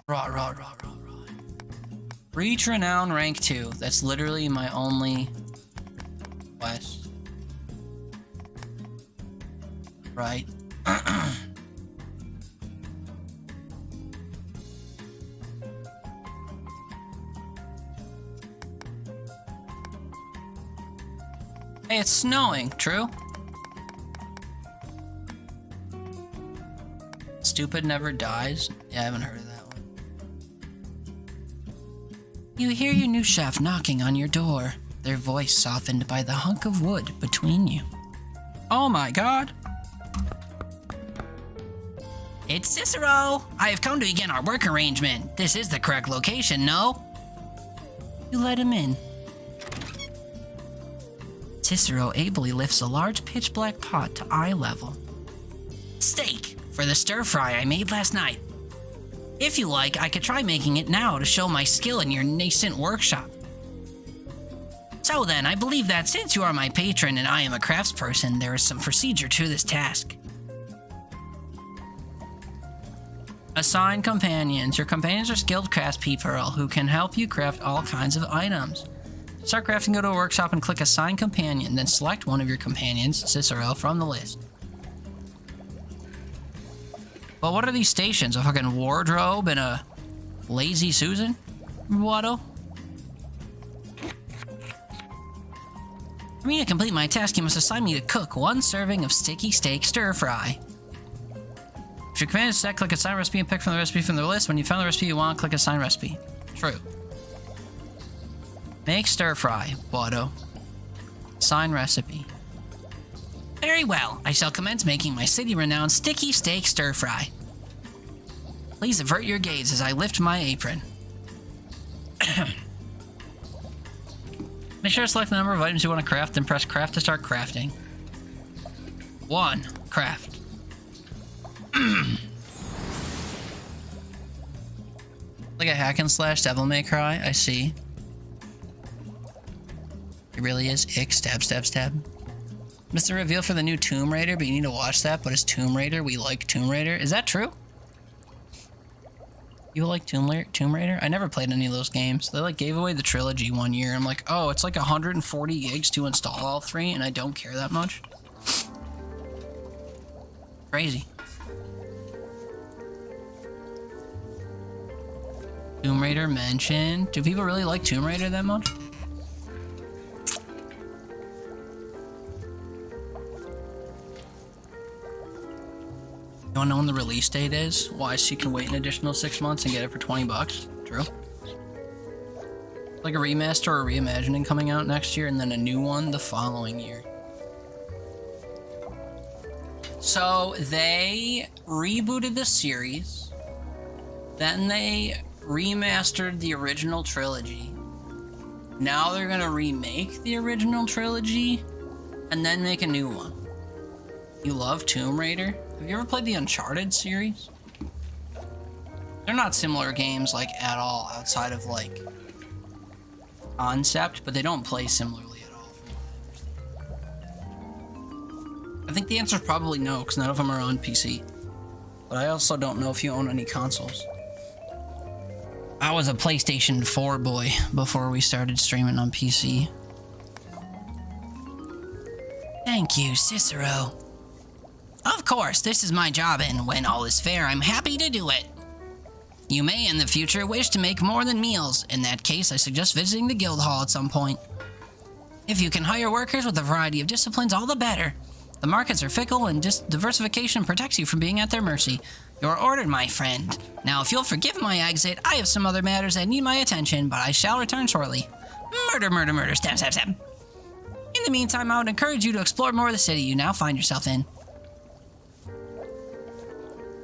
Speaker 5: Raw. Reach Renown rank 2. That's literally my only quest. Right. Hey, it's snowing. True? Stupid never dies? Yeah, I haven't heard of that one. You hear your new chef knocking on your door, their voice softened by the hunk of wood between you. Oh my God. It's Cicero! I have come to begin our work arrangement. This is the correct location, no? You let him in. Cicero ably lifts a large pitch-black pot to eye level. Steak, for the stir-fry I made last night. If you like, I could try making it now to show my skill in your nascent workshop. So then, I believe that since you are my patron and I am a craftsperson, there is some procedure to this task. Assign companions. Your companions are skilled craftspeople who can help you craft all kinds of items. Start crafting, go to a workshop and click Assign Companion, then select one of your companions, Cicero, from the list. Well, what are these stations? A fucking wardrobe and a lazy Susan? Watto? For me to complete my task, you must assign me to cook 1 serving of sticky steak stir-fry. If your command is set, click Assign Recipe and pick from the recipe from the list. When you found the recipe you want, click Assign Recipe. True. Make stir-fry, Watto. Assign Recipe. Very well, I shall commence making my city-renowned sticky steak stir-fry. Please avert your gaze as I lift my apron. Make sure to select the number of items you want to craft, then press craft to start crafting. 1. Craft. Like a hack and slash Devil May Cry, I see. It really is. Ick, stab, stab, stab. Missed the reveal for the new Tomb Raider, but you need to watch that. But it's Tomb Raider. We like Tomb Raider. Is that true? You like Tomb Raider? I never played any of those games. They like gave away the trilogy one year. I'm like, oh, it's like 140 gigs to install all 3, and I don't care that much. Crazy. Tomb Raider mentioned. Do people really like Tomb Raider that much? You wanna know when the release date is? Why, so you can wait an additional 6 months and get it for 20 bucks? True. Like a remaster or a reimagining coming out next year, and then a new one the following year. So they rebooted the series, then they remastered the original trilogy. Now they're gonna remake the original trilogy and then make a new one. You love Tomb Raider? Have you ever played the Uncharted series? They're not similar games like at all outside of like concept, but they don't play similarly at all from what I understand. I think the answer is probably no, because none of them are on PC. But I also don't know if you own any consoles. I was a PlayStation 4 boy before we started streaming on PC. Thank you, Cicero. Of course, this is my job, and when all is fair, I'm happy to do it. You may in the future wish to make more than meals. In that case, I suggest visiting the guild hall at some point. If you can hire workers with a variety of disciplines, all the better. The markets are fickle, and diversification protects you from being at their mercy. You're ordered, my friend. Now, if you'll forgive my exit, I have some other matters that need my attention, but I shall return shortly. Murder, murder, murder, stab, stab, stab. In the meantime, I would encourage you to explore more of the city you now find yourself in.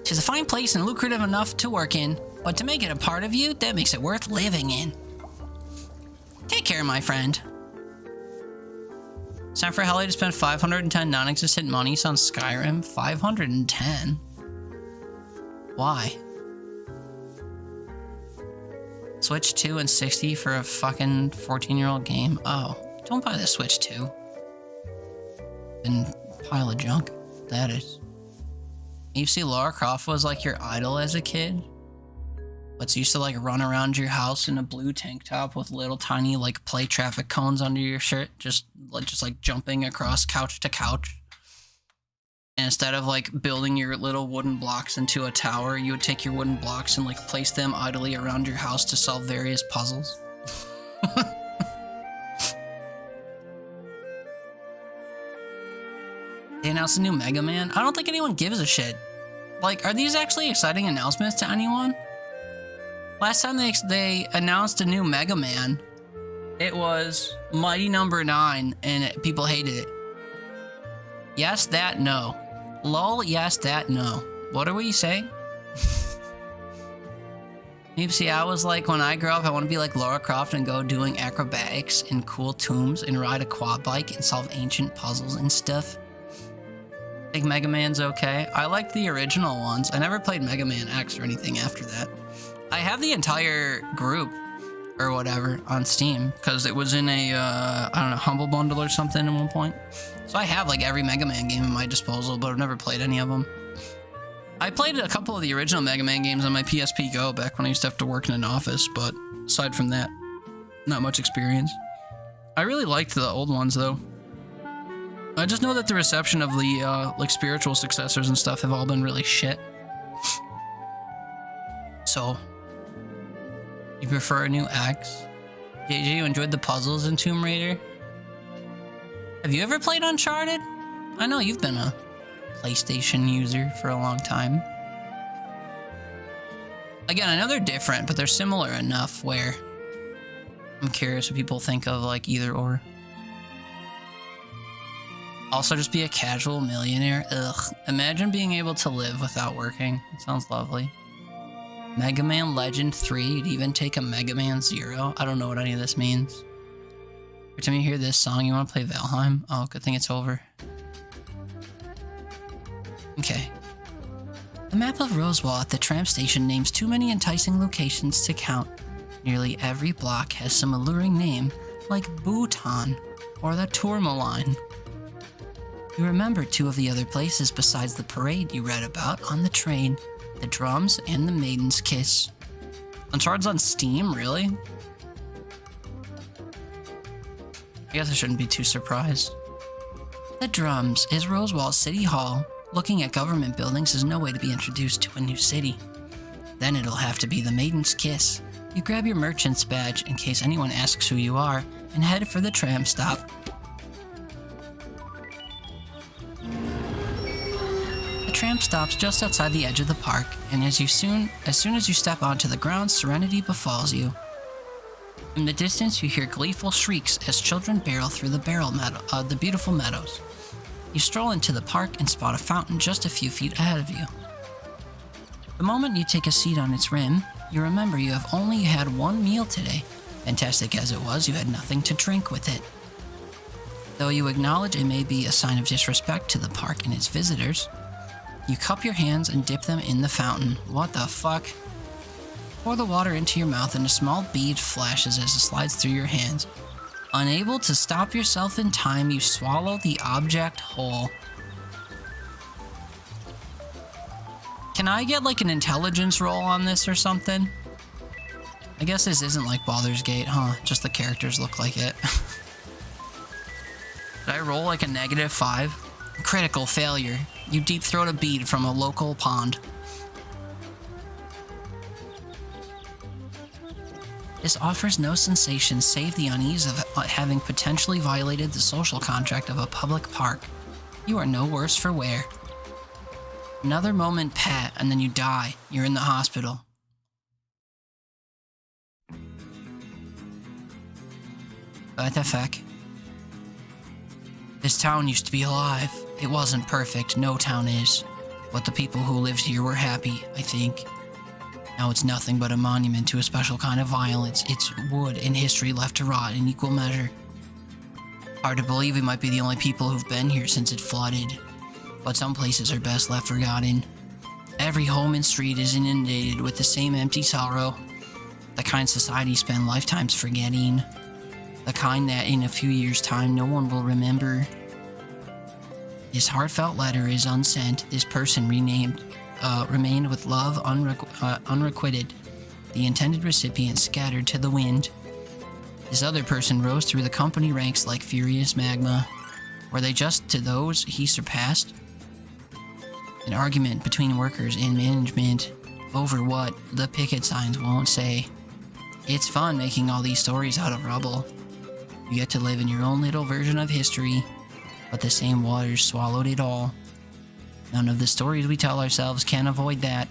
Speaker 5: 'Tis a fine place and lucrative enough to work in, but to make it a part of you, that makes it worth living in. Take care, my friend. It's time for Helly to spend 510 non-existent monies on Skyrim. 510? Why? Switch 2 and 60 for a fucking 14-year-old game? Oh, don't buy the Switch 2. And pile of junk, that is. You see, Lara Croft was like your idol as a kid. But used to like run around your house in a blue tank top with little tiny like play traffic cones under your shirt, just like jumping across couch to couch. And instead of like building your little wooden blocks into a tower, you would take your wooden blocks and like place them idly around your house to solve various puzzles. They announced a new Mega Man. I don't think anyone gives a shit. Like, are these actually exciting announcements to anyone? Last time they announced a new Mega Man, it was Mighty Number 9, and people hated it. Yes, that, no. Lol, yes, that, no. What are we saying? See, I was like, when I grow up, I want to be like Lara Croft and go doing acrobatics in cool tombs and ride a quad bike and solve ancient puzzles and stuff. I think Mega Man's okay. I liked the original ones. I never played Mega Man X or anything after that. I have the entire group or whatever on Steam because it was in a, I don't know, Humble Bundle or something at one point. So I have like every Mega Man game at my disposal, but I've never played any of them. I played a couple of the original Mega Man games on my PSP Go back when I used to have to work in an office, but aside from that, not much experience. I really liked the old ones though. I just know that the reception of the like spiritual successors and stuff have all been really shit. So, you prefer a new X? JJ, you enjoyed the puzzles in Tomb Raider? Have you ever played Uncharted? I know you've been a PlayStation user for a long time. Again, I know they're different, but they're similar enough where I'm curious what people think of like either or. Also, just be a casual millionaire. Ugh. Imagine being able to live without working. It sounds lovely.
Speaker 3: Mega Man Legend 3, you'd even take a Mega Man 0. I don't know what any of this means. Every time you hear this song, you want to play Valheim? Oh, good thing it's over. Okay. The map of Rosewall at the tram station names too many enticing locations to count. Nearly every block has some alluring name, like Bhutan or the Tourmaline. You remember two of the other places besides the parade you read about on the train, the drums and the Maiden's Kiss. Uncharted's on Steam, really? I guess I shouldn't be too surprised. The drums is Rosewall City Hall. Looking at government buildings is no way to be introduced to a new city. Then it'll have to be the Maiden's Kiss. You grab your merchant's badge in case anyone asks who you are, and head for the tram stop. The tram stops just outside the edge of the park, and as soon as you step onto the ground, serenity befalls you. In the distance, you hear gleeful shrieks as children barrel through the beautiful meadows. You stroll into the park and spot a fountain just a few feet ahead of you. The moment you take a seat on its rim, you remember you have only had one meal today. Fantastic as it was, you had nothing to drink with it. Though you acknowledge it may be a sign of disrespect to the park and its visitors, you cup your hands and dip them in the fountain. What the fuck? Pour the water into your mouth and a small bead flashes as it slides through your hands. Unable to stop yourself in time, you swallow the object whole. Can I get like an intelligence roll on this or something? I guess this isn't like Baldur's Gate, huh? Just the characters look like it. Did I roll like a -5? Critical failure. You deep throat a bead from a local pond. This offers no sensation save the unease of having potentially violated the social contract of a public park. You are no worse for wear. Another moment, Pat, and then you die. You're in the hospital. What the fuck? This town used to be alive. It wasn't perfect, no town is. But the people who lived here were happy, I think. Now it's nothing but a monument to a special kind of violence. It's wood and history left to rot in equal measure. Hard to believe we might be the only people who've been here since it flooded. But some places are best left forgotten. Every home and street is inundated with the same empty sorrow. The kind society spend lifetimes forgetting. The kind that in a few years' time no one will remember. This heartfelt letter is unsent. This person remained with love unrequited. The intended recipient scattered to the wind. This other person rose through the company ranks like furious magma. Were they just to those he surpassed? An argument between workers and management over what the picket signs won't say. It's fun making all these stories out of rubble. You get to live in your own little version of history, but the same waters swallowed it all. None of the stories we tell ourselves can avoid that.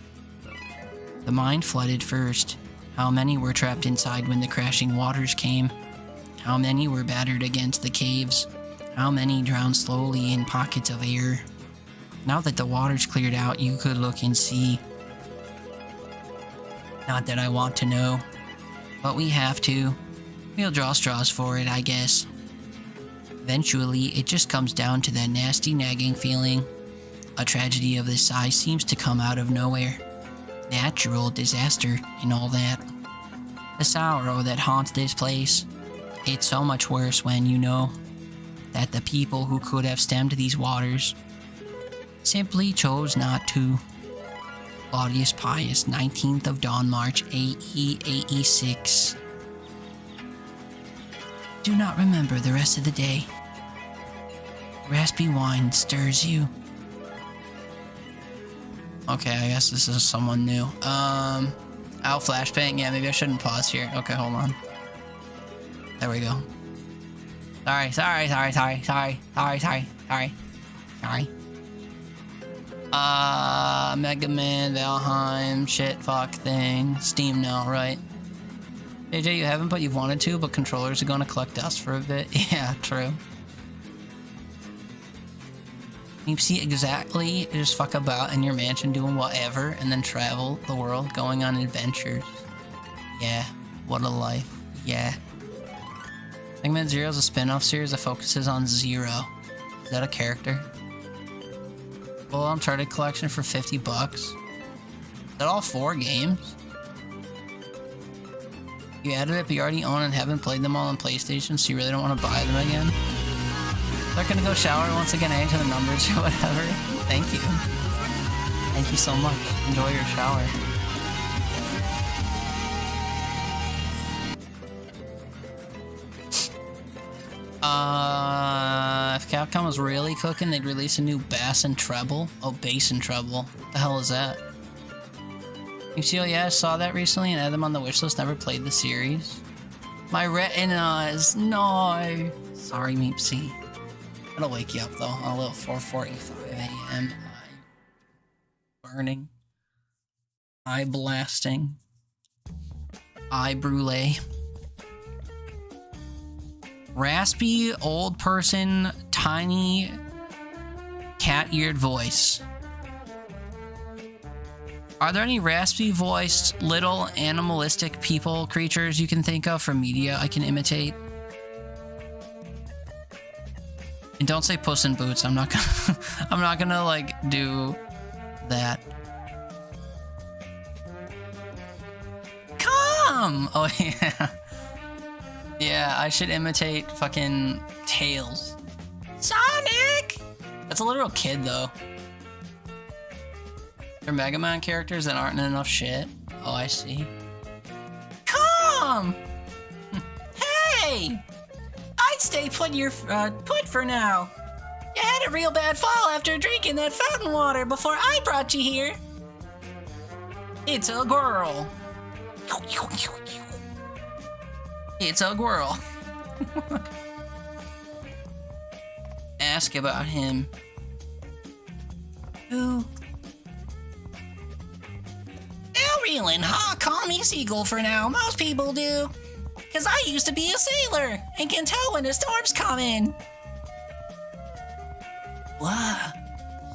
Speaker 3: The mind flooded first. How many were trapped inside when the crashing waters came? How many were battered against the caves? How many drowned slowly in pockets of air? Now that the waters cleared out, you could look and see. Not that I want to know, but we have to. We'll draw straws for it, I guess. Eventually, it just comes down to that nasty nagging feeling. A tragedy of this size seems to come out of nowhere. Natural disaster and all that. The sorrow that haunts this place. It's so much worse when you know that the people who could have stemmed these waters simply chose not to. Claudius Pius, 19th of Dawn March, AE 6. Do not remember the rest of the day. Raspy wine stirs you. Okay, I guess this is someone new. Out flashbang. Yeah, maybe I shouldn't pause here. Okay, hold on. There we go. Sorry. Mega Man, Valheim, shit, fuck thing. Steam now, right? AJ, you haven't, but you've wanted to, but controllers are gonna collect dust for a bit. Yeah, true. see exactly just fuck about in your mansion doing whatever and then travel the world going on adventures. Yeah, what a life. Yeah. Eggman Zero is a spin-off series that focuses on Zero. Is that a character? Full Uncharted collection for $50. Is that all 4 games? You added it, but you already own and haven't played them all on PlayStation, so you really don't want to buy them again? They're gonna go shower once again, add to the numbers or whatever. Thank you. Thank you so much. Enjoy your shower. If Capcom was really cooking, they'd release a new bass and treble. Oh, bass and treble. What the hell is that? Oh yeah, I saw that recently and added them on the wishlist. Never played the series. My retinas. No. Sorry, Meepsy. It'll wake you up though. A little 4:45 a.m. Eye burning. Eye blasting. Eye brulee. Raspy, old person, tiny, cat-eared voice. Are there any raspy-voiced, little, animalistic people, creatures you can think of from media I can imitate? And don't say Puss in Boots. I'm not gonna I'm not gonna like do that. Come! Oh yeah. Yeah, I should imitate fucking Tails. Sonic! That's a literal kid though. They're Mega Man characters that aren't in enough shit. Oh, I see. Come! Hey! I'd stay put for now. You had a real bad fall after drinking that fountain water before I brought you here. It's a girl. It's a girl. Ask about him. Who? Reeling, huh? Call me Seagull for now. Most people do. Because I used to be a sailor and can tell when the storm's coming. What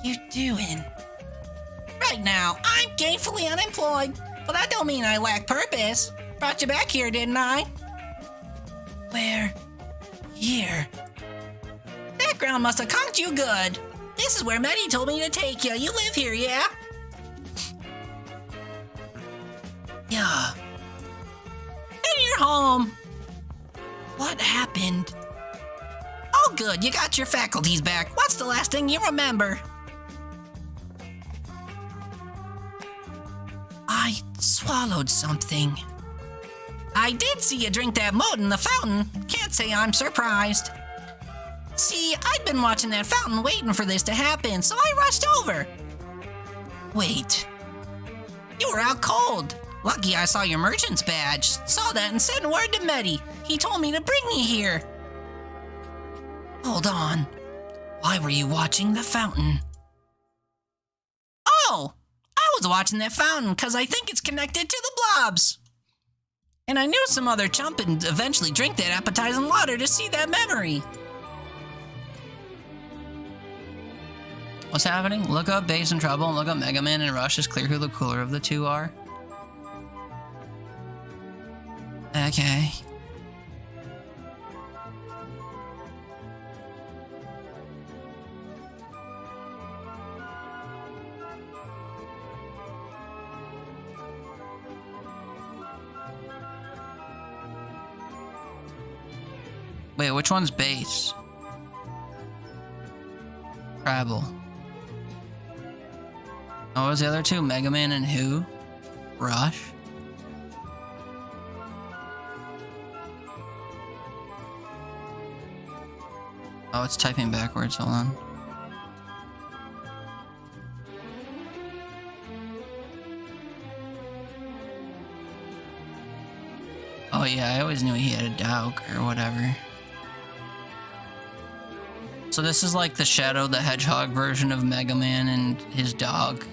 Speaker 3: you doing? Right now, I'm gainfully unemployed, but that don't mean I lack purpose. Brought you back here, didn't I? Where? Here. That ground must have conked you good. This is where Maddie told me to take you. You live here, yeah? Yeah. And you're home. What happened? Oh, good. You got your faculties back. What's the last thing you remember? I swallowed something. I did see you drink that moat in the fountain. Can't say I'm surprised. See, I'd been watching that fountain waiting for this to happen, so I rushed over. Wait. You were out cold. Lucky I saw your merchant's badge. Saw that and sent word to Medi. He told me to bring you here. Hold on. Why were you watching the fountain? Oh! I was watching that fountain because I think it's connected to the blobs. And I knew some other chump would eventually drink that appetizing water to see that memory. What's happening? Look up Bass and Trouble and look up Mega Man and Rush. It's clear who the cooler of the two are. Okay. Wait, which one's Bass? Treble. Oh, what was the other two? Mega Man and who? Rush? Oh, it's typing backwards. Hold on. Oh yeah, I always knew he had a dog or whatever. So this is like the Shadow the Hedgehog version of Mega Man and his dog.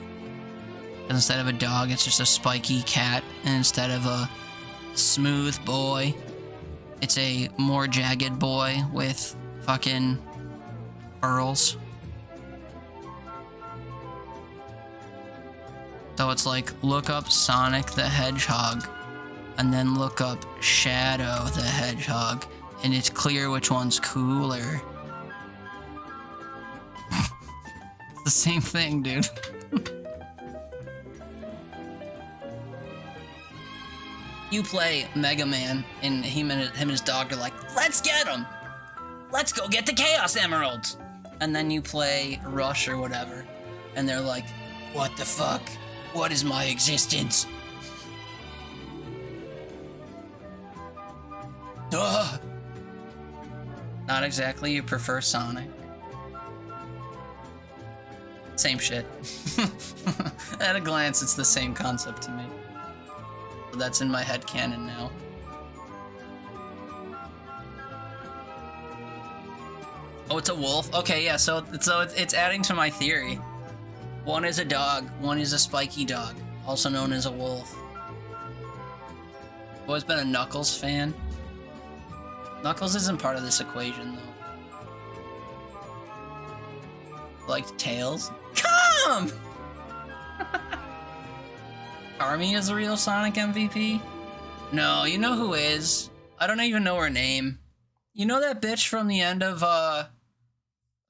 Speaker 3: Instead of a dog, it's just a spiky cat. And instead of a smooth boy, it's a more jagged boy with fucking pearls. So it's like, look up Sonic the Hedgehog, and then look up Shadow the Hedgehog, and it's clear which one's cooler. It's the same thing, dude. You play Mega Man, and him and his dog are like, let's get him! Let's go get the Chaos Emeralds! And then you play Rush or whatever, and they're like, what the fuck? What is my existence? Duh! Not exactly, you prefer Sonic. Same shit. At a glance, it's the same concept to me. So that's in my head canon now. Oh, it's a wolf? Okay, yeah, so it's adding to my theory. One is a dog, one is a spiky dog, also known as a wolf. I've always been a Knuckles fan. Knuckles isn't part of this equation, though. Liked Tails? Come! Army is a real Sonic MVP? No, you know who is? I don't even know her name. You know that bitch from the end of,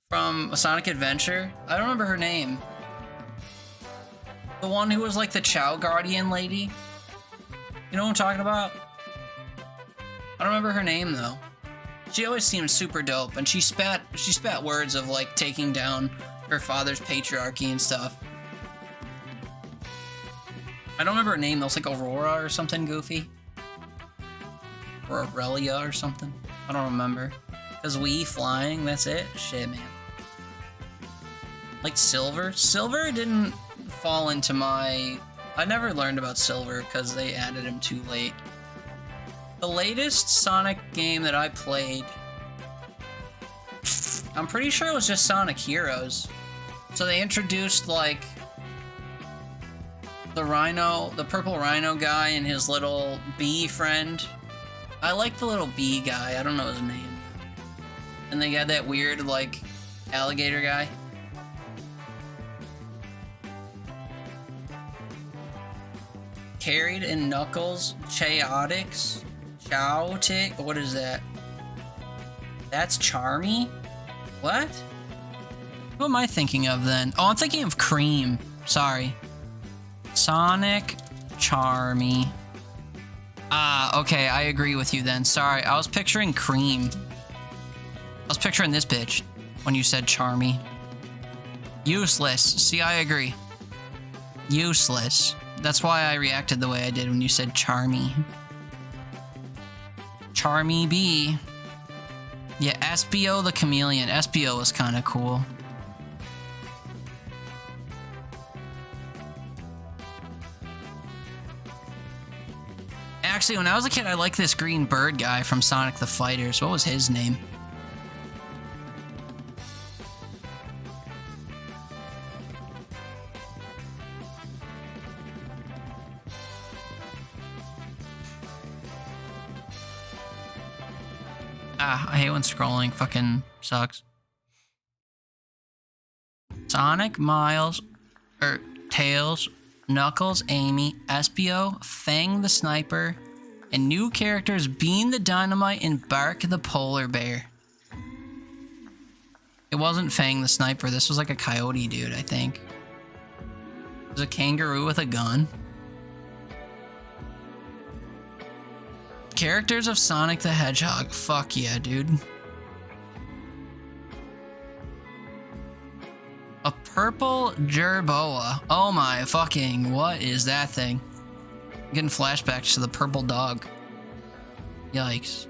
Speaker 3: from Sonic Adventure? I don't remember her name. The one who was like the Chow Guardian lady? You know what I'm talking about? I don't remember her name though. She always seemed super dope, and she spat words of like taking down her father's patriarchy and stuff. I don't remember her name though. It's like Aurora or something goofy. Or Aurelia or something. I don't remember. Cause we flying, that's it? Shit, man. Like Silver? Silver didn't fall into my... I never learned about Silver because they added him too late. The latest Sonic game that I played, I'm pretty sure it was just Sonic Heroes. So they introduced like the Rhino, the purple Rhino guy and his little bee friend. I like the little bee guy, I don't know his name. And they got that weird like alligator guy. Carried in Knuckles, Chaotix, Chowtic, what is that? That's Charmy? What? Who am I thinking of then? Oh, I'm thinking of Cream. Sorry. Sonic Charmy. Ah, okay, I agree with you then. Sorry, I was picturing Cream. I was picturing this bitch when you said Charmy. Useless. See, I agree. Useless. That's why I reacted the way I did when you said Charmy. Charmy B. Yeah, Espio the Chameleon. Espio was kind of cool. Actually, when I was a kid, I liked this green bird guy from Sonic the Fighters. What was his name? I hate when scrolling fucking sucks. Sonic, Miles, Tails, Knuckles, Amy, Espio, Fang the Sniper, and new characters Bean the Dynamite and Bark the Polar Bear. It wasn't Fang the Sniper, this was like a coyote dude, I think. It was a kangaroo with a gun. Characters of Sonic the Hedgehog. Fuck yeah, dude. A purple Jerboa. Oh my fucking, what is that thing? I'm getting flashbacks to the purple dog. Yikes.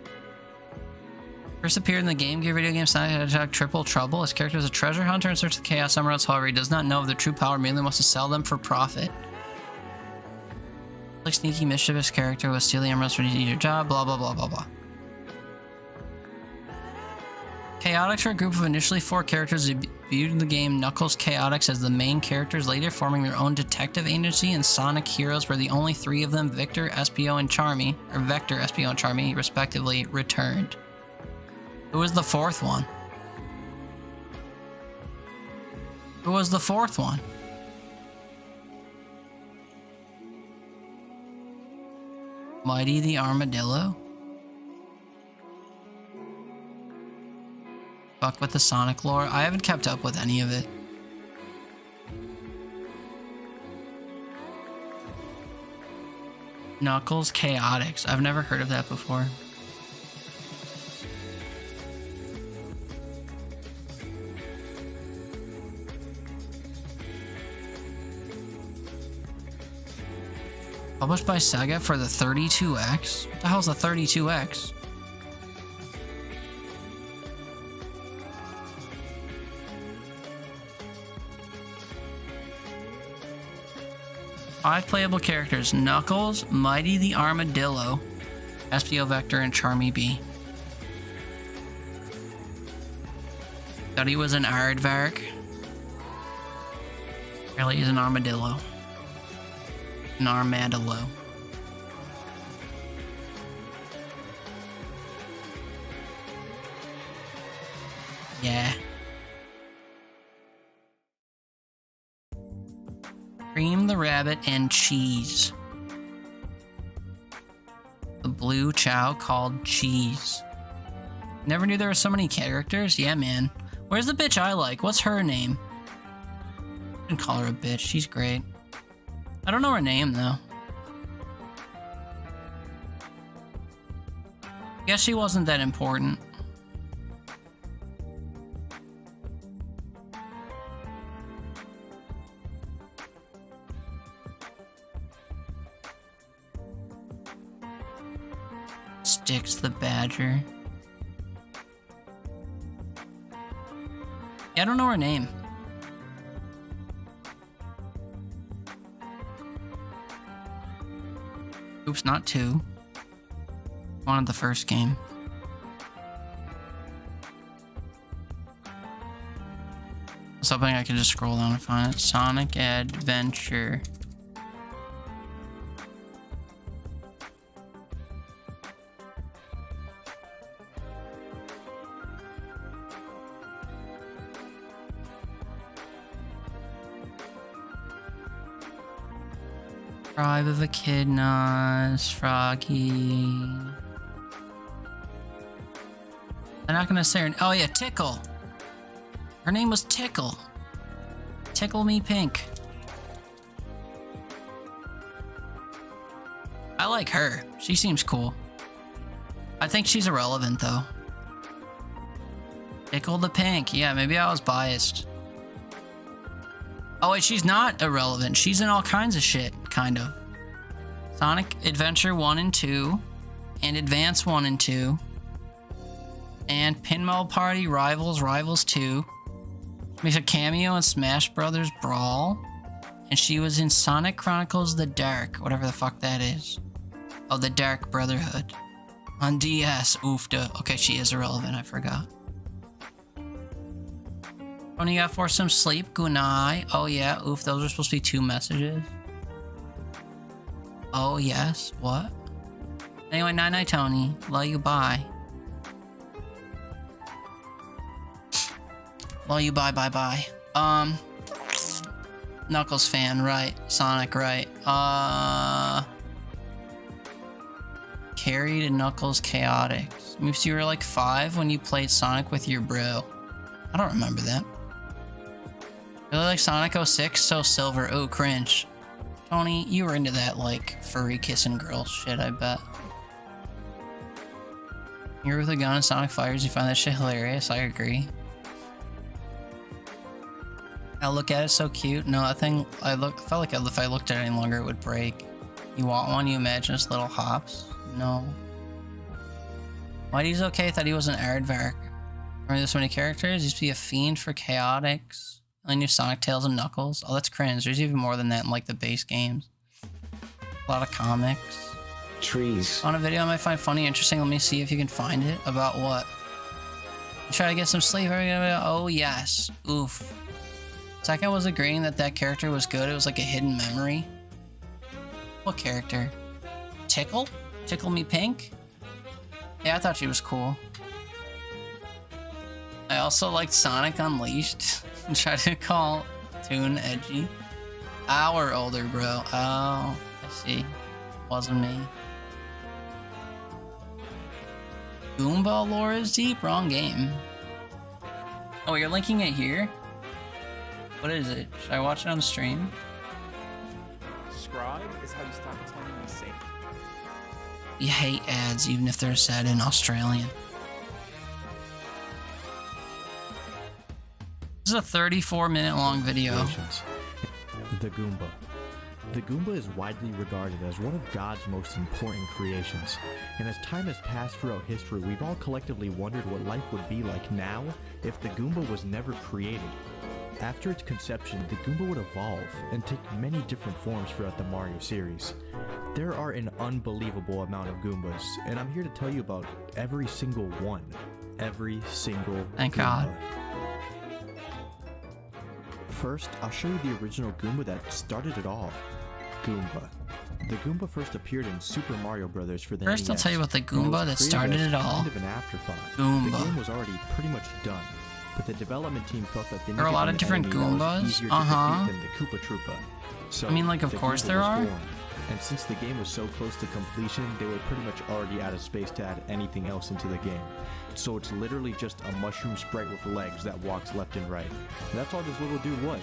Speaker 3: First appeared in the Game Gear video game Sonic the Hedgehog Triple Trouble. His character is a treasure hunter in search of the Chaos Emeralds. However, he does not know of their true power, merely wants to sell them for profit. Like sneaky mischievous character will steal the emeralds for your job, blah blah blah blah blah. Chaotix are a group of initially 4 characters who debuted in the game Knuckles Chaotix as the main characters, later forming their own detective agency, and Sonic Heroes, where the only 3 of them, Victor, Espio, and Charmy, or Vector, Espio, and Charmy, respectively, returned. Who was the 4th one? Who was the 4th one?
Speaker 5: Mighty the Armadillo? Fuck with the Sonic lore. I haven't kept up with any of it. Knuckles Chaotix. I've never heard of that before. Published by Sega for the 32X? What the hell's a 32X? Five playable characters: Knuckles, Mighty the Armadillo, Espio Vector, and Charmy B. Thought he was an aardvark. Apparently he's an armadillo. An armadillo. Yeah. Cream the rabbit and cheese. The blue chow called cheese. Never knew there were so many characters? Yeah, man. Where's the bitch I like? What's her name? I can call her a bitch. She's great. I don't know her name, though. Guess she wasn't that important. Styx the Badger. Yeah, I don't know her name. Oops, not 2. Wanted the first game. I was hoping I could just scroll down and find it. Sonic Adventure. Tribe of Echidnas, Froggy. I'm not gonna say her. Oh yeah, Tickle. Her name was Tickle. Tickle Me Pink. I like her. She seems cool. I think she's irrelevant though. Tickle the Pink. Yeah, maybe I was biased. Oh wait, she's not irrelevant. She's in all kinds of shit, kind of. Sonic Adventure 1 and 2, and Advance 1 and 2, and Pinball Party Rivals 2. She makes a cameo in Smash Brothers Brawl, and she was in Sonic Chronicles The Dark, whatever the fuck that is. Oh, The Dark Brotherhood. On DS, oofda. Okay, she is irrelevant, I forgot. Tony got for some sleep. Good night. Oh yeah, oof, those are supposed to be 2 messages. Oh yes, what? Anyway, night night Tony. Love you, bye. Love you, bye, bye, bye. Knuckles fan, right. Sonic, right. Carried Knuckles Chaotix. Moves you were like 5 when you played Sonic with your bro. I don't remember that. Really like Sonic 06, so silver. Oh, cringe. Tony, you were into that, like, furry kissing girl shit, I bet. You're with a gun and Sonic fires, you find that shit hilarious. I agree. I look at it, so cute. No, that thing, I felt like if I looked at it any longer, it would break. You want one? You imagine its little hops? No. Mighty's okay, thought he was an aardvark. Remember this many characters? Used to be a fiend for Chaotix. I knew Sonic, Tails, and Knuckles. Oh, that's cringe. There's even more than that in, like, the base games. A lot of comics.
Speaker 2: Trees.
Speaker 3: On a video I might find funny, interesting. Let me see if you can find it. About what? Try to get some sleep. Oh, yes. Oof. Second was agreeing that that character was good. It was like a hidden memory. What character? Tickle? Tickle Me Pink? Yeah, I thought she was cool. I also liked Sonic Unleashed. And try to call Toon edgy. Our older bro. Oh, I see. Wasn't me. Goomba lore is deep? Wrong game. Oh, you're linking it here? What is it? Should I watch it on stream?
Speaker 7: Subscribe is how you stop attending the same.
Speaker 3: You hate ads even if they're said in Australian. This is a 34-minute long video.
Speaker 8: The Goomba. The Goomba is widely regarded as one of God's most important creations, and as time has passed throughout history, we've all collectively wondered what life would be like now if the Goomba was never created. After its conception, the Goomba would evolve and take many different forms throughout the Mario series. There are an unbelievable amount of Goombas, and I'm here to tell you about every single one. Every single
Speaker 3: Thank
Speaker 8: Goomba.
Speaker 3: God.
Speaker 8: First, I'll show you the original Goomba that started it all. Goomba. The Goomba first appeared in Super Mario Bros. For the
Speaker 3: First, I'll
Speaker 8: NES,
Speaker 3: tell you about the
Speaker 8: and
Speaker 3: Goomba
Speaker 8: was
Speaker 3: that
Speaker 8: created
Speaker 3: started
Speaker 8: as
Speaker 3: it all.
Speaker 8: Kind of an afterthought.
Speaker 3: Goomba.
Speaker 8: The game was already pretty much done, but the development team felt that they
Speaker 3: There are a
Speaker 8: needed
Speaker 3: lot
Speaker 8: an
Speaker 3: of different
Speaker 8: enemy that was
Speaker 3: Goombas.
Speaker 8: easier to defeat than the Koopa Troopa. So
Speaker 3: I mean, like, of
Speaker 8: the
Speaker 3: course
Speaker 8: Goomba
Speaker 3: there
Speaker 8: was
Speaker 3: are.
Speaker 8: born. And since the game was so close to completion, they were pretty much already out of space to add anything else into the game. So it's literally just a mushroom sprite with legs that walks left and right. And that's all this little dude was.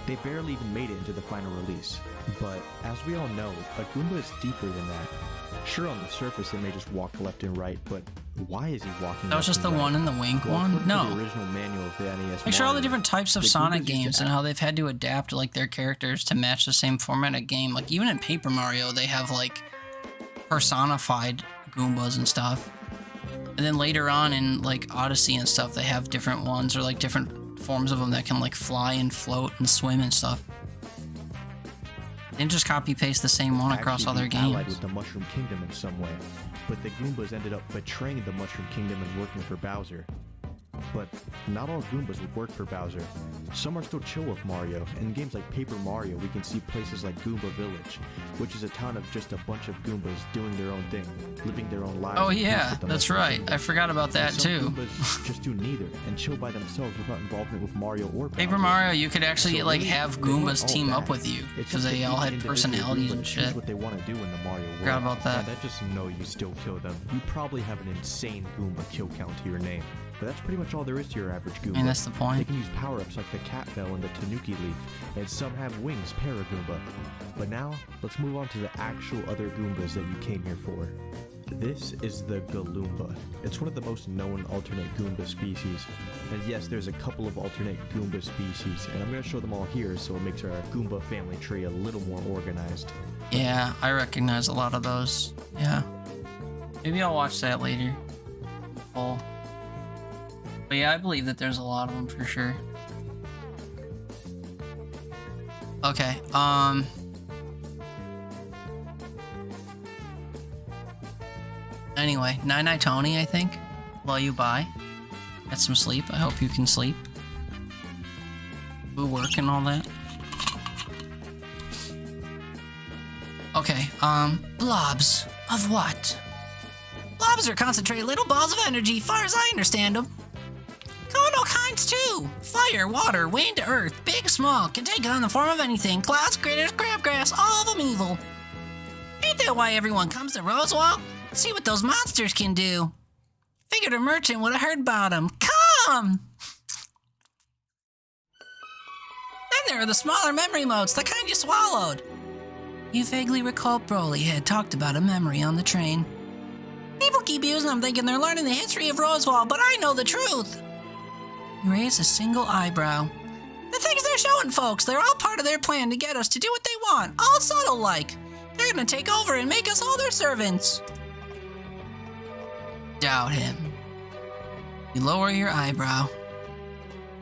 Speaker 8: They barely even made it into the final release. But as we all know, a Goomba is deeper than that. Sure, on the surface it may just walk left and right, but why is he walking
Speaker 3: That was
Speaker 8: left
Speaker 3: just
Speaker 8: and
Speaker 3: the
Speaker 8: right?
Speaker 3: one in the Wink
Speaker 8: Well,
Speaker 3: one?
Speaker 8: according to the
Speaker 3: No.
Speaker 8: original manual of the NES
Speaker 3: Picture all the
Speaker 8: Mario,
Speaker 3: different types of
Speaker 8: the
Speaker 3: Sonic
Speaker 8: Goombas used
Speaker 3: games
Speaker 8: to
Speaker 3: and how they've had to adapt like their characters to match the same format of game. Like even in Paper Mario, they have like personified Goombas and stuff. And then later on in like Odyssey and stuff, they have different ones or like different forms of them that can like fly and float and swim and stuff. They didn't just copy paste the same one across all
Speaker 8: actually
Speaker 3: their
Speaker 8: be allied
Speaker 3: games.
Speaker 8: with the Mushroom Kingdom in some way, but the Goombas ended up betraying the Mushroom Kingdom and working for Bowser. But not all Goombas would work for Bowser. Some are still chill with Mario, and in games like Paper Mario we can see places like Goomba Village, which is a town of just a bunch of Goombas doing their own thing, living their own lives.
Speaker 3: Oh
Speaker 8: in peace
Speaker 3: yeah,
Speaker 8: with the
Speaker 3: that's
Speaker 8: Mushroom
Speaker 3: right.
Speaker 8: Kingdom.
Speaker 3: I forgot about that
Speaker 8: And some
Speaker 3: too.
Speaker 8: Goombas just do neither, and chill by themselves without involvement with Mario or Bowser.
Speaker 3: Paper Mario, you could actually
Speaker 8: So
Speaker 3: like
Speaker 8: really,
Speaker 3: have
Speaker 8: they weren't
Speaker 3: Goombas
Speaker 8: all
Speaker 3: team up
Speaker 8: bad.
Speaker 3: with you
Speaker 8: It's
Speaker 3: because
Speaker 8: just
Speaker 3: they
Speaker 8: that
Speaker 3: all
Speaker 8: each
Speaker 3: had
Speaker 8: individual
Speaker 3: personalities
Speaker 8: Goomba
Speaker 3: and
Speaker 8: choose
Speaker 3: shit.
Speaker 8: what they want to do in the Mario world.
Speaker 3: Forgot about that.
Speaker 8: And that just know you still kill them. You probably have an insane Goomba kill count to your name. But that's pretty much all there is to your average Goomba.
Speaker 3: I mean, that's the point.
Speaker 8: They can use power-ups like the Cat Bell and the Tanuki Leaf, and some have wings, Paragoomba. But now, let's move on to the actual other Goombas that you came here for. This is the Galoomba. It's one of the most known alternate Goomba species. And yes, there's a couple of alternate Goomba species, and I'm going to show them all here so it makes our Goomba family tree a little more organized.
Speaker 3: Yeah, I recognize a lot of those. Yeah. Maybe I'll watch that later. Full. But yeah, I believe that there's a lot of them for sure. Okay, anyway, night-night Tony, I think. While you bye. Get some sleep. I hope you can sleep. We work and all that. Okay, blobs. Of what? Blobs are concentrated little balls of energy, far as I understand them. Come in all kinds too. Fire, water, wind, earth, big, small, can take on the form of anything. Clouds, critters, crabgrass, all of them evil. Ain't that why everyone comes to Rosewall? See what those monsters can do. Figured a merchant would have heard about them. Come! Then there are the smaller memory motes, the kind you swallowed. You vaguely recall Broly had talked about a memory on the train. People keep using them thinking they're learning the history of Rosewall, but I know the truth. You raise a single eyebrow. The things they're showing folks, they're all part of their plan to get us to do what they want, all subtle like. They're gonna take over and make us all their servants. Doubt him. You lower your eyebrow.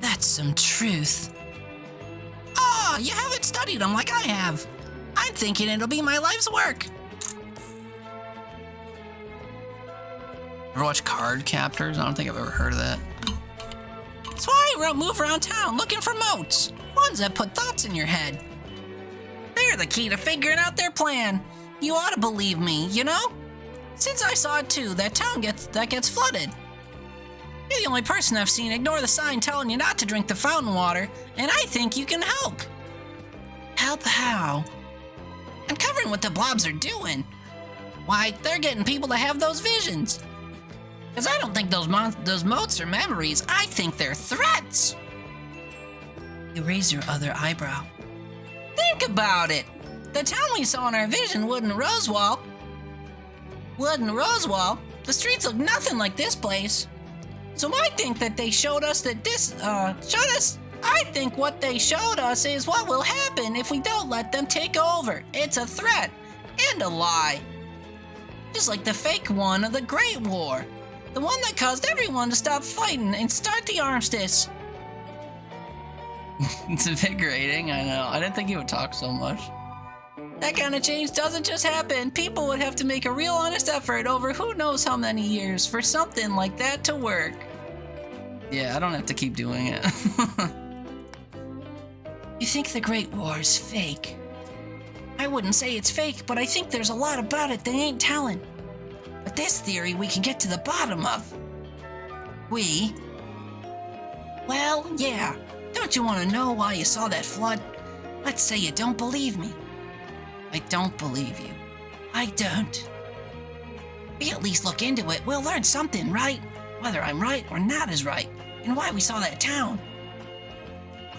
Speaker 3: That's some truth. Ah, you haven't studied them like I have. I'm thinking it'll be my life's work. Ever watch Card Captors? I don't think I've ever heard of that. That's why I move around town looking for motes. Ones that put thoughts in your head. They're the key to figuring out their plan. You ought to believe me, you know? Since I saw it too, that town gets flooded. You're the only person I've seen ignore the sign telling you not to drink the fountain water, and I think you can help. Help how? Uncovering what the blobs are doing. Why, they're getting people to have those visions.
Speaker 5: Because I don't think those motes are memories. I think they're threats. You raise your other eyebrow. Think about it. The town we saw in our vision wouldn't Rosewall. The streets look nothing like this place. So I think that they showed us that I think what they showed us is what will happen if we don't let them take over. It's a threat and a lie. Just like the fake one of the Great War. The one that caused everyone to stop fighting and start the armistice. It's invigorating, I know. I didn't think he would talk so much. That kind of change doesn't just happen. People would have to make a real honest effort over who knows how many years for something like that to work. Yeah, I don't have to keep doing it. You think the Great War is fake? I wouldn't say it's fake, but I think there's a lot about it they ain't telling. But this theory we can get to the bottom of. We? Well, yeah. Don't you want to know why you saw that flood? Let's say you don't believe me. I don't believe you. I don't. We at least look into it. We'll learn something, right? Whether I'm right or not is right, and why we saw that town.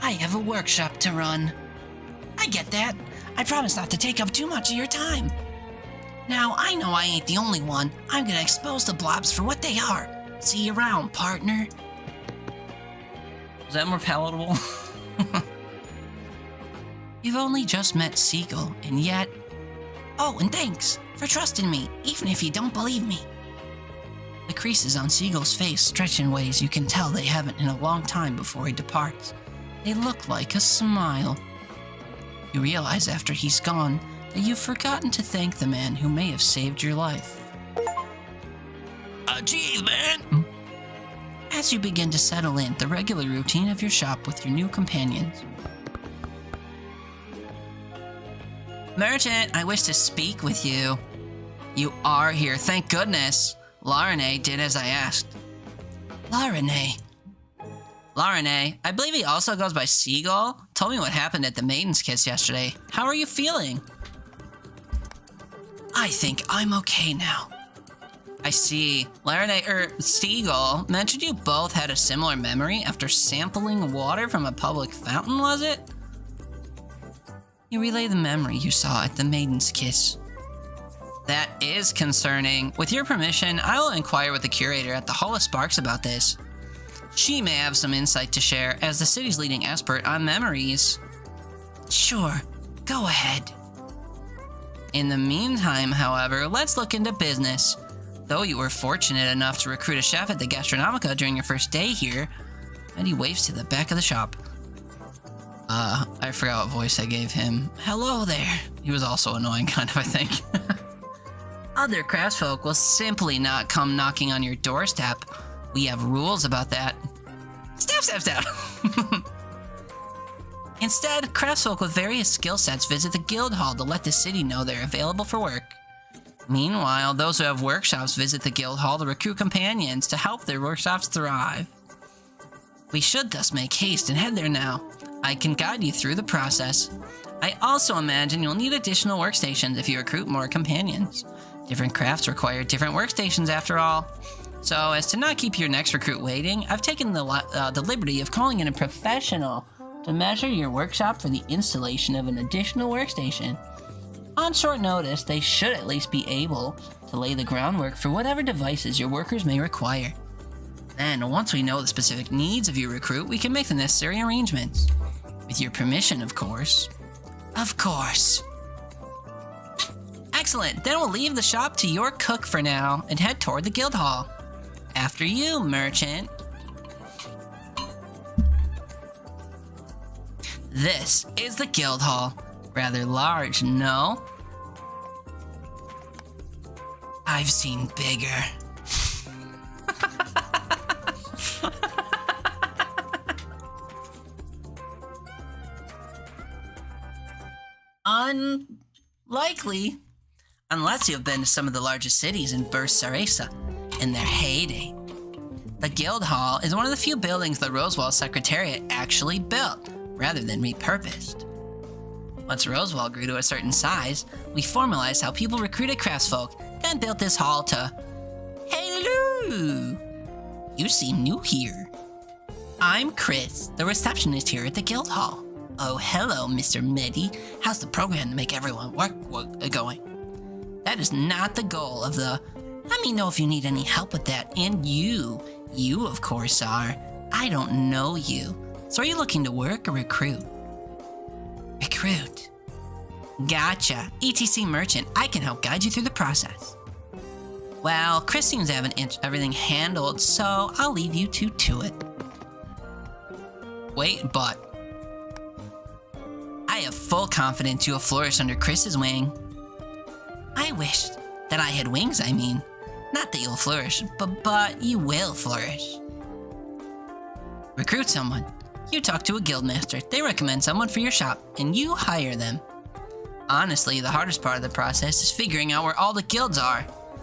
Speaker 5: I have a workshop to run. I get that. I promise not to take up too much of your time. Now, I know I ain't the only one. I'm gonna expose the blobs for what they are. See you around, partner.
Speaker 3: Is that more palatable?
Speaker 5: You've only just met Seagull, and yet... Oh, and thanks for trusting me, even if you don't believe me. The creases on Seagull's face stretch in ways you can tell they haven't in a long time before he departs. They look like a smile. You realize after he's gone that you've forgotten to thank the man who may have saved your life.
Speaker 3: Geez, man!
Speaker 5: As you begin to settle in the regular routine of your shop with your new companions.
Speaker 3: Merchant, I wish to speak with you. You are here, thank goodness. Larene did as I asked.
Speaker 5: Larene,
Speaker 3: I believe he also goes by Seagull, told me what happened at the Maiden's Kiss yesterday. How are you feeling?
Speaker 5: I think I'm okay now.
Speaker 3: I see. Seagull mentioned you both had a similar memory after sampling water from a public fountain, was it?
Speaker 5: You relay the memory you saw at the Maiden's Kiss.
Speaker 3: That is concerning. With your permission, I will inquire with the curator at the Hall of Sparks about this. She may have some insight to share as the city's leading expert on memories.
Speaker 5: Sure, go ahead.
Speaker 3: In the meantime, however, let's look into business. Though you were fortunate enough to recruit a chef at the Gastronomica during your first day here, and he waves to the back of the shop. I forgot what voice I gave him. Hello there. He was also annoying, kind of, I think. Other craftsfolk will simply not come knocking on your doorstep. We have rules about that. Step. Instead, craftsfolk with various skill sets visit the guild hall to let the city know they're available for work. Meanwhile, those who have workshops visit the guild hall to recruit companions to help their workshops thrive. We should thus make haste and head there now. I can guide you through the process. I also imagine you'll need additional workstations if you recruit more companions. Different crafts require different workstations after all. So, as to not keep your next recruit waiting, I've taken the liberty of calling in a professional to measure your workshop for the installation of an additional workstation. On short notice, they should at least be able to lay the groundwork for whatever devices your workers may require. Then, once we know the specific needs of your recruit, we can make the necessary arrangements. With your permission, of course.
Speaker 5: Of course.
Speaker 3: Excellent, then we'll leave the shop to your cook for now and head toward the guild hall. After you, merchant. This is the guild hall. Rather large, no?
Speaker 5: I've seen bigger.
Speaker 3: Unlikely. Unless you have been to some of the largest cities in Burst Sarasa in their heyday. The guild hall is one of the few buildings the Rosewall Secretariat actually built, rather than repurposed. Once Rosewall grew to a certain size, we formalized how people recruited craftsfolk, then built this hall to... Hello
Speaker 5: Ooh, you seem new here. I'm Chris, the receptionist here at the guild hall. Oh, hello, Mr. Medi. How's the program to make everyone work going? That is not the goal of the... Let me know if you need any help with that. And you of course are. I don't know you. So are you looking to work or recruit? Recruit. Gotcha. ETC merchant. I can help guide you through the process. Well, Chris seems to have everything handled, so I'll leave you two to it. Wait, but... I have full confidence you'll flourish under Chris's wing. I wished that I had wings, I mean. Not that you'll flourish, but you will flourish. Recruit someone. You talk to a guildmaster, they recommend someone for your shop, and you hire them. Honestly, the hardest part of the process is figuring out where all the guilds are,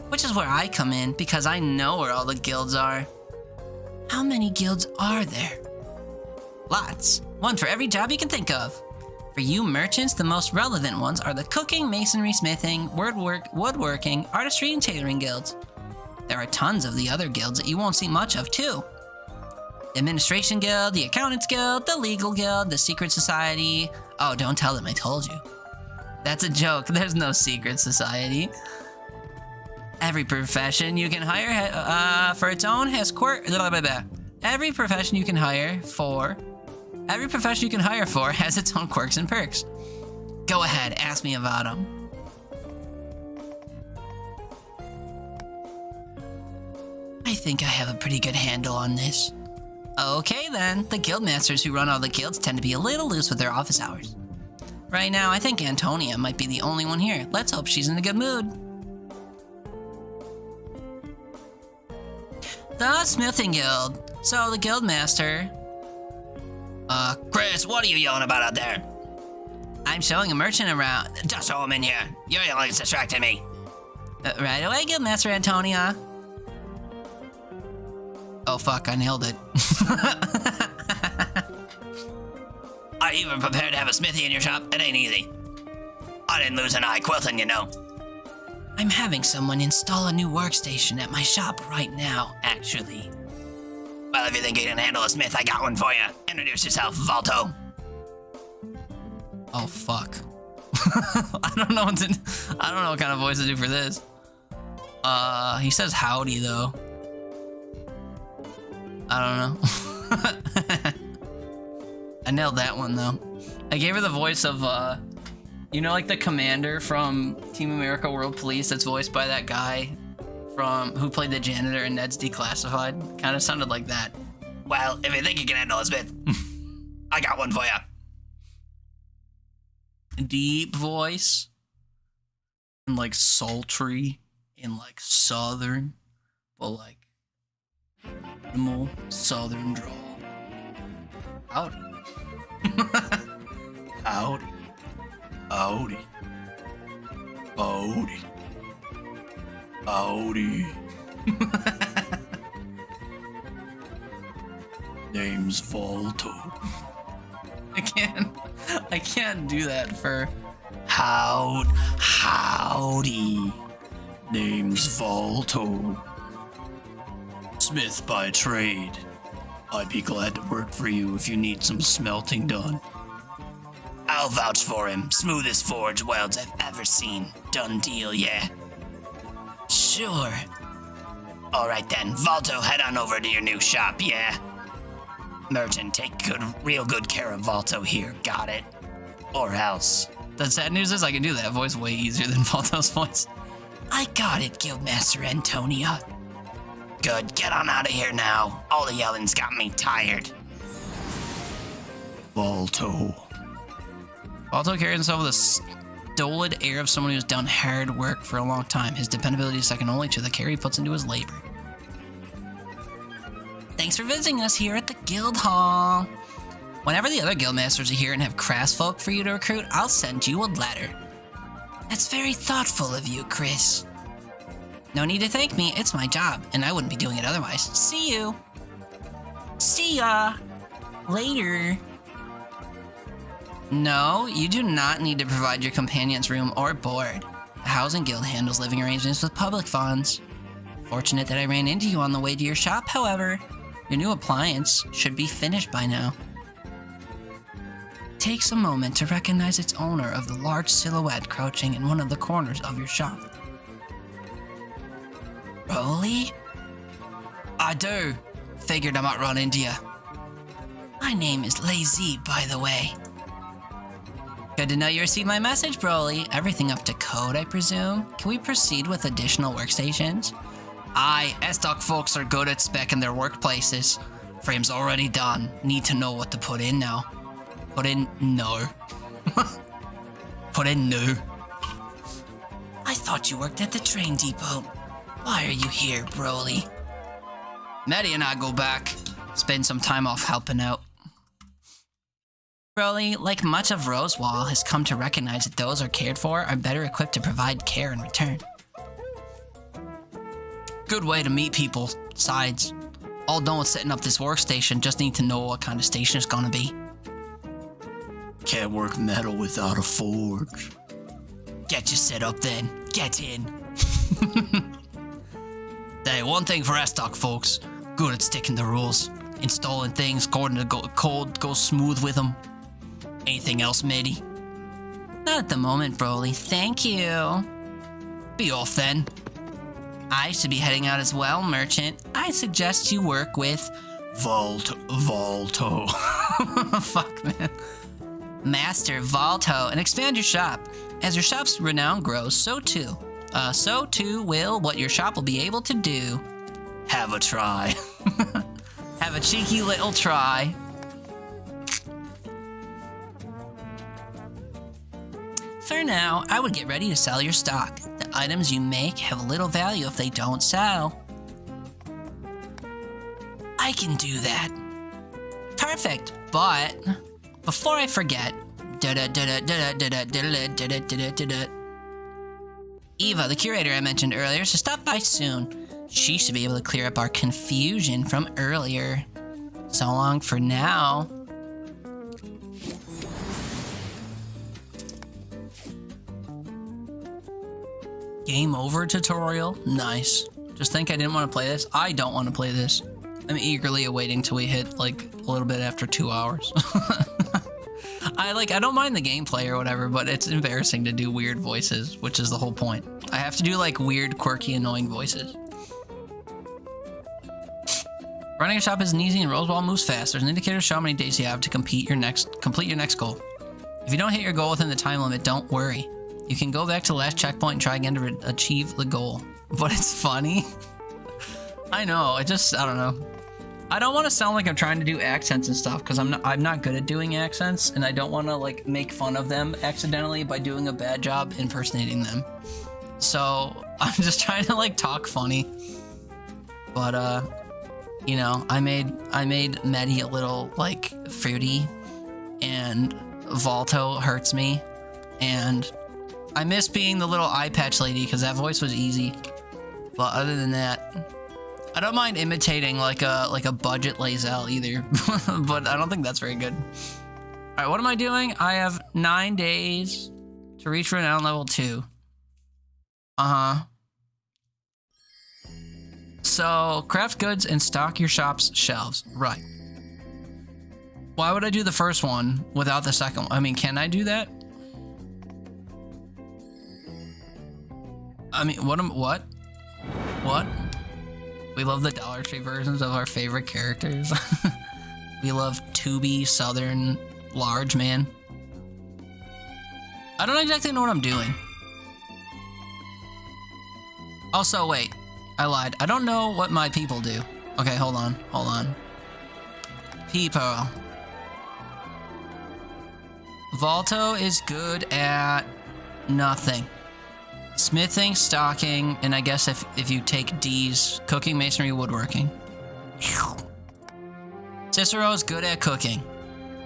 Speaker 5: which is where I come in, because I know where all the guilds are. How many guilds are there? Lots. One for every job you can think of. For you merchants, the most relevant ones are the cooking, masonry, smithing, woodworking, artistry, and tailoring guilds. There are tons of the other guilds that you won't see much of, too. The Administration Guild, the Accountants Guild, the Legal Guild, the Secret Society. Oh, don't tell them I told you. That's a joke. There's no secret society. Every profession you can hire for its own has Every profession you can hire for has its own quirks and perks. Go ahead, ask me about them. I think I have a pretty good handle on this. Okay then, the guildmasters who run all the guilds tend to be a little loose with their office hours. Right now, I think Antonia might be the only one here. Let's hope she's in a good mood. The Smithing Guild. So, the guildmaster...
Speaker 9: Chris, what are you yelling about out there?
Speaker 5: I'm showing a merchant around.
Speaker 9: Just show him in here. You're yelling, it's distracting me.
Speaker 5: Right away, Guildmaster Antonia. Oh fuck, I nailed it.
Speaker 9: Are you even prepared to have a smithy in your shop? It ain't easy. I didn't lose an eye quilting, you know.
Speaker 5: I'm having someone install a new workstation at my shop right now, actually.
Speaker 9: Well, if you think you can handle a smith, I got one for you. Introduce yourself, Valto.
Speaker 5: Oh fuck. I don't know what kind of voice to do for this. He says howdy though. I don't know. I nailed that one though. I gave her the voice of you know, like the commander from Team America World Police that's voiced by that guy who played the janitor in Ned's Declassified. Kind of sounded like that.
Speaker 9: Well, if you think you can handle a smith, I got one for you.
Speaker 5: Deep voice. And like sultry. And like southern. But like minimal southern drawl. Howdy. Howdy. Howdy. Howdy. Howdy. Name's Volto. I can't do that for howdy. Name's Volto. Smith by trade. I'd be glad to work for you if you need some smelting done.
Speaker 9: I'll vouch for him. Smoothest forge welds I've ever seen. Done deal, yeah.
Speaker 5: Sure.
Speaker 9: Alright then, Valto, head on over to your new shop, yeah? Merchant, take real good care of Valto here, got it? Or else.
Speaker 5: The sad news is I can do that voice way easier than Valto's voice.
Speaker 9: I got it, Guildmaster Antonia. Good, get on out of here now. All the yelling's got me tired.
Speaker 5: Valto carries himself with a stolid air of someone who's done hard work for a long time. His dependability is second only to the care he puts into his labor. Thanks for visiting us here at the guild hall. Whenever the other guildmasters are here and have crass folk for you to recruit, I'll send you a letter. That's very thoughtful of you, Chris. No need to thank me, it's my job, and I wouldn't be doing it otherwise. See you. See ya. Later. No, you do not need to provide your companions room or board. The Housing Guild handles living arrangements with public funds. Fortunate that I ran into you on the way to your shop, however. Your new appliance should be finished by now. Takes a moment to recognize its owner of the large silhouette crouching in one of the corners of your shop. Broly? I do. Figured I might run into you. My name is Lazy, by the way. Good to know you received my message, Broly. Everything up to code, I presume? Can we proceed with additional workstations? Aye, S-Doc folks are good at speccing their workplaces. Frame's already done. Need to know what to put in now. Put in no. Put in no. I thought you worked at the train depot. Why are you here, Broly? Maddie and I go back. Spend some time off helping out. Broly, like much of Rosewall, has come to recognize that those are cared for are better equipped to provide care in return. Good way to meet people. Sides. All done with setting up this workstation, just need to know what kind of station it's gonna be. Can't work metal without a forge. Get you set up then. Get in. Hey, one thing for S-Doc folks. Good at sticking to rules. Installing things according to code goes smooth with them. Anything else, Mitty? Not at the moment, Broly. Thank you. Be off then. I should be heading out as well, Merchant. I suggest you work with Volto. Fuck, man. Master Volto, and expand your shop. As your shop's renown grows, so too will what your shop will be able to do. Have a try. Have a cheeky little try. For now, I would get ready to sell your stock. The items you make have little value if they don't sell. I can do that. Perfect, but before I forget, Eva, the curator I mentioned earlier, should stop by soon. She should be able to clear up our confusion from earlier. So long for now. Game over tutorial? Nice. Just think I didn't want to play this? I don't want to play this. I'm eagerly awaiting till we hit like a little bit after 2 hours. I don't mind the gameplay or whatever, but it's embarrassing to do weird voices, which is the whole point. I have to do like weird, quirky, annoying voices. Running a shop isn't easy and Rosewall moves fast. There's an indicator to show how many days you have to complete your next goal. If you don't hit your goal within the time limit, don't worry. You can go back to the last checkpoint and try again to achieve the goal. But it's funny. I know, I don't know. I don't want to sound like I'm trying to do accents and stuff because I'm not good at doing accents, and I don't want to like make fun of them accidentally by doing a bad job impersonating them. So I'm just trying to like talk funny. But you know, I made Maddie a little like fruity, and Volto hurts me, and I miss being the little eye patch lady because that voice was easy. But other than that, I don't mind imitating like a budget Lazel either, but I don't think that's very good. All right, what am I doing? I have 9 days to reach renown level 2. So craft goods and stock your shop's shelves. Right. Why would I do the first one without the second one? I mean, can I do that? I mean, what? We love the Dollar Tree versions of our favorite characters. We love Tubi, Southern, Large Man. I don't exactly know what I'm doing. Also, wait. I lied. I don't know what my people do. Okay, hold on. People. Volto is good at nothing. Smithing, stocking, and I guess if you take D's, cooking, masonry, woodworking. Cicero is good at cooking.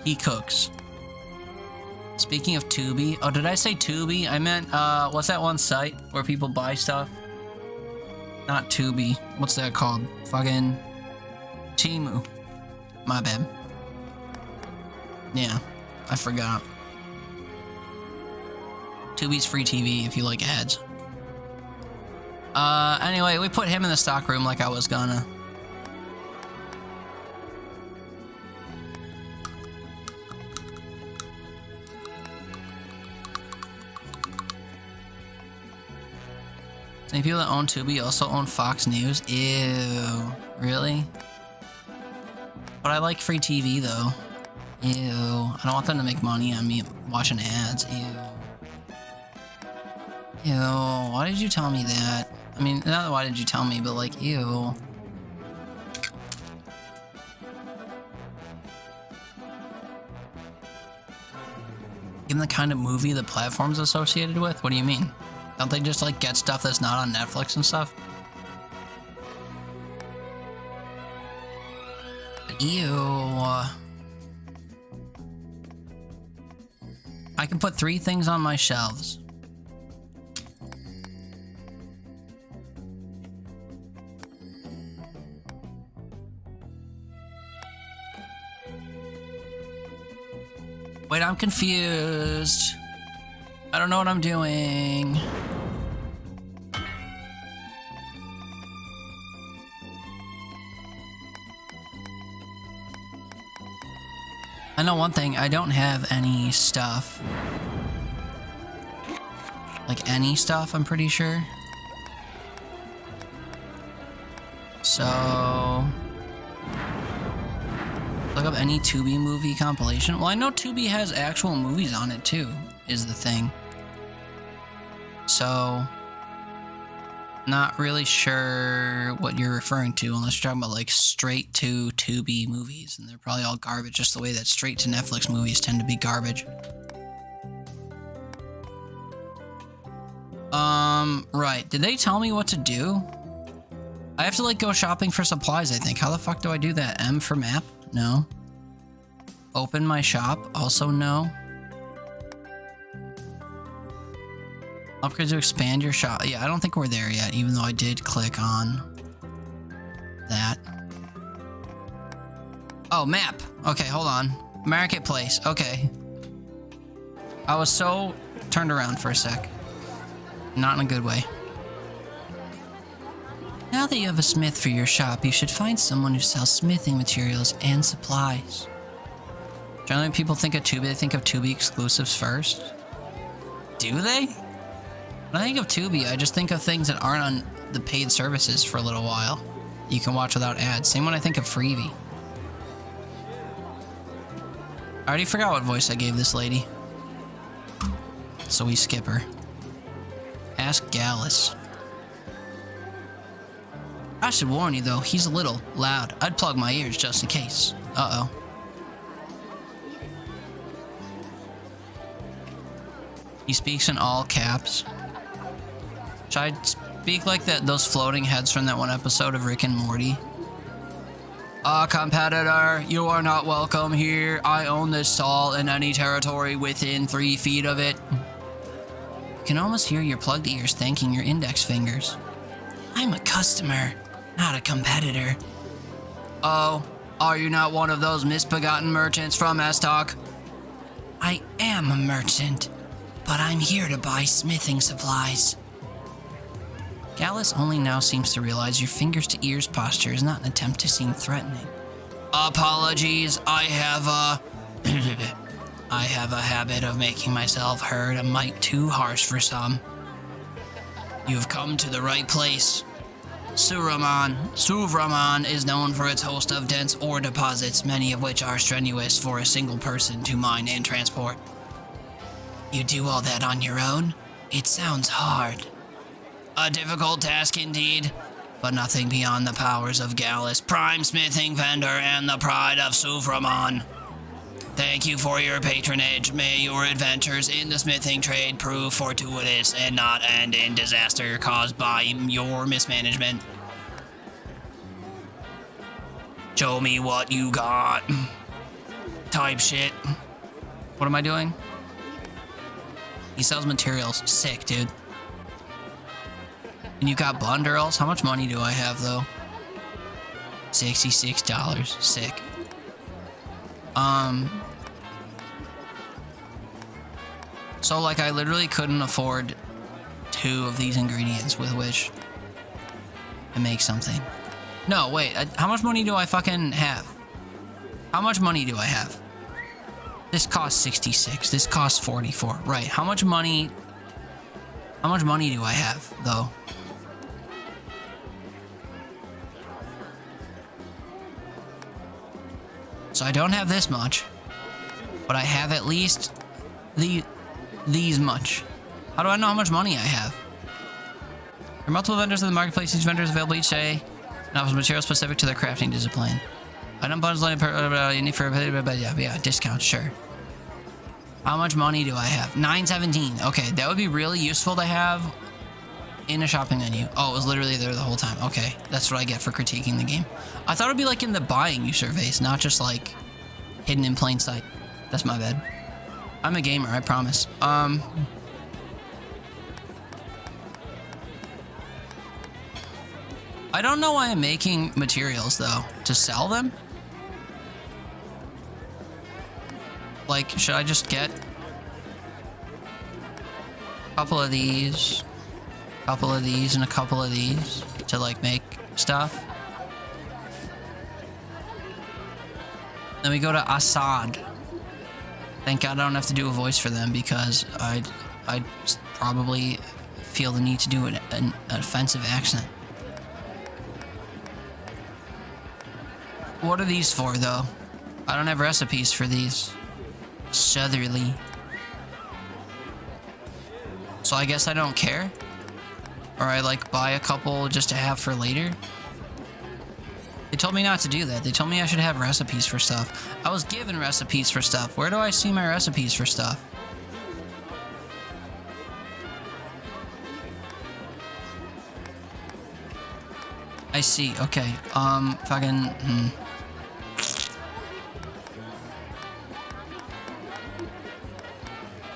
Speaker 5: He cooks. Speaking of Tubi, oh, did I say Tubi? I meant, what's that one site where people buy stuff? Not Tubi. What's that called? Fucking Temu. My bad. Yeah, I forgot. Tubi's free TV if you like ads. Anyway, we put him in the stock room like I was gonna. Any people that own Tubi also own Fox News? Ew. Really? But I like free TV though. Ew. I don't want them to make money on me watching ads. Ew. Ew. Why did you tell me that? I mean, not why did you tell me, but like, ew. Given the kind of movie the platform's associated with? What do you mean? Don't they just like get stuff that's not on Netflix and stuff? Ew. I can put 3 things on my shelves. Wait, I'm confused. I don't know what I'm doing. I know one thing, I don't have any stuff. Like any stuff, I'm pretty sure. So... look up any Tubi movie compilation. Well, I know Tubi has actual movies on it too, is the thing. So... not really sure what you're referring to unless you're talking about like straight to Tubi movies, and they're probably all garbage just the way that straight to Netflix movies tend to be garbage. Right. Did they tell me what to do? I have to like go shopping for supplies, I think. How the fuck do I do that? M for map? No. Open my shop? Also no. Upgrades to expand your shop. Yeah, I don't think we're there yet, even though I did click on that. Oh, map. Okay, hold on. Marketplace. Okay. I was so turned around for a sec. Not in a good way. Now that you have a smith for your shop, you should find someone who sells smithing materials and supplies. Generally, when people think of Tubi, they think of Tubi exclusives first. Do they? When I think of Tubi, I just think of things that aren't on the paid services for a little while. You can watch without ads. Same when I think of Freevee. I already forgot what voice I gave this lady. So we skip her. Ask Gallus. I should warn you though, he's a little loud. I'd plug my ears just in case. Uh-oh. He speaks in all caps. Should I speak like that? Those floating heads from that one episode of Rick and Morty? Competitor, you are not welcome here. I own this stall in any territory within 3 feet of it. You can almost hear your plugged ears thanking your index fingers. I'm a customer, not a competitor. Oh, are you not one of those misbegotten merchants from Estok? I am a merchant, but I'm here to buy smithing supplies. Gallus only now seems to realize your fingers to ears posture is not an attempt to seem threatening. Apologies, I have a habit of making myself heard a mite too harsh for some. You've come to the right place. Suvraman is known for its host of dense ore deposits, many of which are strenuous for a single person to mine and transport. You do all that on your own? It sounds hard. A difficult task indeed, but nothing beyond the powers of Gallus, prime smithing vendor, and the pride of Suvraman. Thank you for your patronage. May your adventures in the smithing trade prove fortuitous and not end in disaster caused by your mismanagement. Show me what you got. Type shit. What am I doing? He sells materials. Sick, dude. And you got bundles? How much money do I have, though? $66. Sick. So, like, I literally couldn't afford 2 of these ingredients with which
Speaker 3: and make something. No, wait. How much money do I fucking have? How much money do I have? This costs 66. This costs 44. Right. How much money do I have, though? So I don't have this much, but I have at least these much. How do I know how much money I have? There are multiple vendors in the marketplace. Each vendor is available each day and offers materials specific to their crafting discipline. Item bundles you need for yeah, discount, sure. How much money do I have? 917. Okay, that would be really useful to have in a shopping menu. Oh, it was literally there the whole time. Okay, that's what I get for critiquing the game. I thought it'd be like in the buying user base, not just like hidden in plain sight. That's my bad. I'm a gamer, I promise. I don't know why I'm making materials though. To sell them? Like, should I just get a couple of these, and a couple of these to like make stuff? Then we go to Assad. Thank God I don't have to do a voice for them because I'd probably feel the need to do an offensive accent. What are these for, though? I don't have recipes for these. Southerly. So I guess I don't care? Or I, like, buy a couple just to have for later? They told me not to do that. They told me I should have recipes for stuff. I was given recipes for stuff. Where do I see my recipes for stuff? I see. Okay.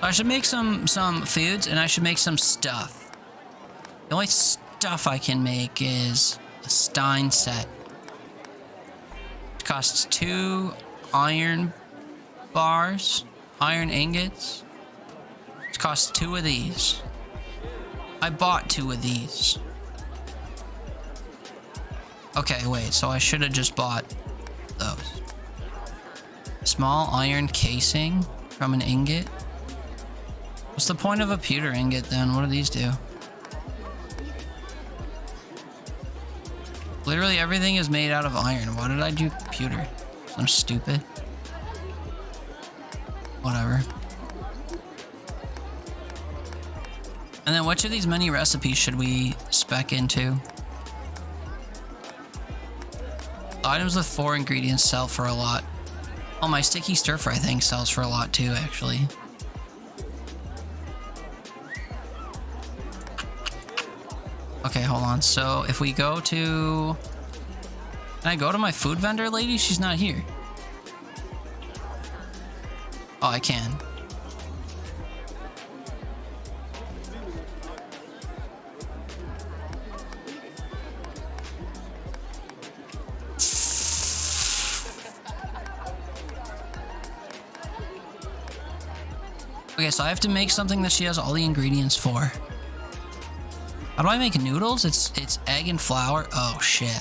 Speaker 3: I should make some foods and I should make some stuff. The only stuff I can make is a Stein set. It costs 2 iron bars, iron ingots. It costs 2 of these. I bought 2 of these. Okay, wait, so I should have just bought those. Small iron casing from an ingot. What's the point of a pewter ingot then? What do these do? Literally everything is made out of iron. Why did I do pewter? I'm stupid. Whatever. And then which of these many recipes should we spec into? Items with 4 ingredients sell for a lot. Oh, my sticky stir fry thing sells for a lot too, actually. Okay, hold on. So if we go to... Can I go to my food vendor lady? She's not here. Oh, I can. Okay, so I have to make something that she has all the ingredients for. How do I make noodles? It's egg and flour. Oh shit.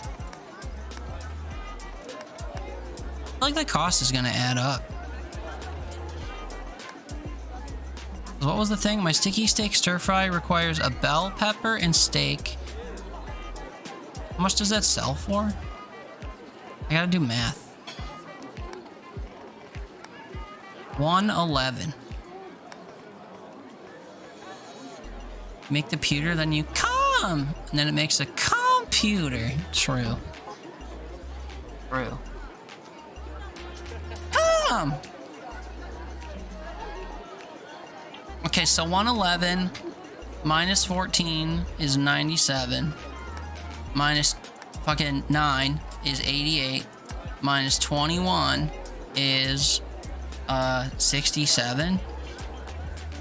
Speaker 3: I feel like the cost is gonna add up. What was the thing? My sticky steak stir fry requires a bell pepper and steak. How much does that sell for? I gotta do math. 111. Make the pewter, then you come, and then it makes a computer. True. True. Come. Okay, so 111 minus 14 is 97. Minus fucking 9 is 88. Minus 21 is 67.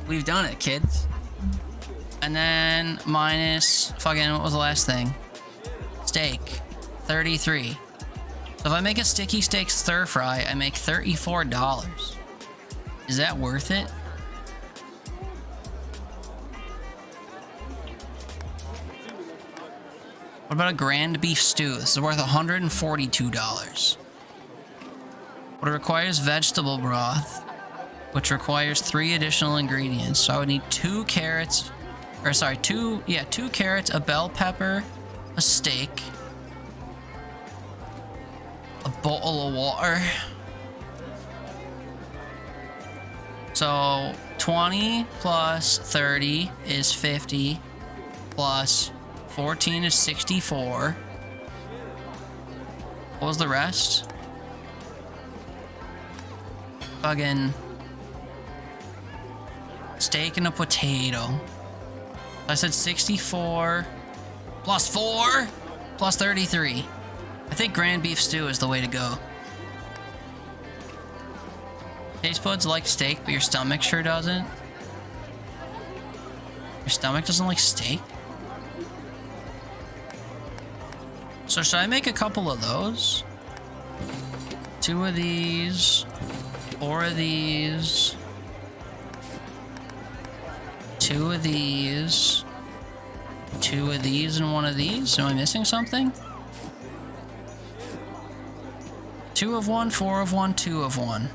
Speaker 3: We've done it, kids. And then minus fucking, what was the last thing? Steak, 33. So if I make a sticky steak stir fry, I make $34. Is that worth it? What about a grand beef stew? This is worth $142. What it requires vegetable broth, which requires 3 additional ingredients. So I would need 2 carrots, or sorry, 2 carrots, a bell pepper, a steak, a bottle of water. So 20 plus 30 is 50, plus 14 is 64. What was the rest? Fucking steak and a potato. I said 64 plus 4 plus 33. I think grand beef stew is the way to go. Taste buds like steak, but your stomach sure doesn't. Your stomach doesn't like steak? So should I make a couple of those? 2 of these, 4 of these, 2 of these, 2 of these, and 1 of these? Am I missing something? 2 of 1, 4 of 1, 2 of 1.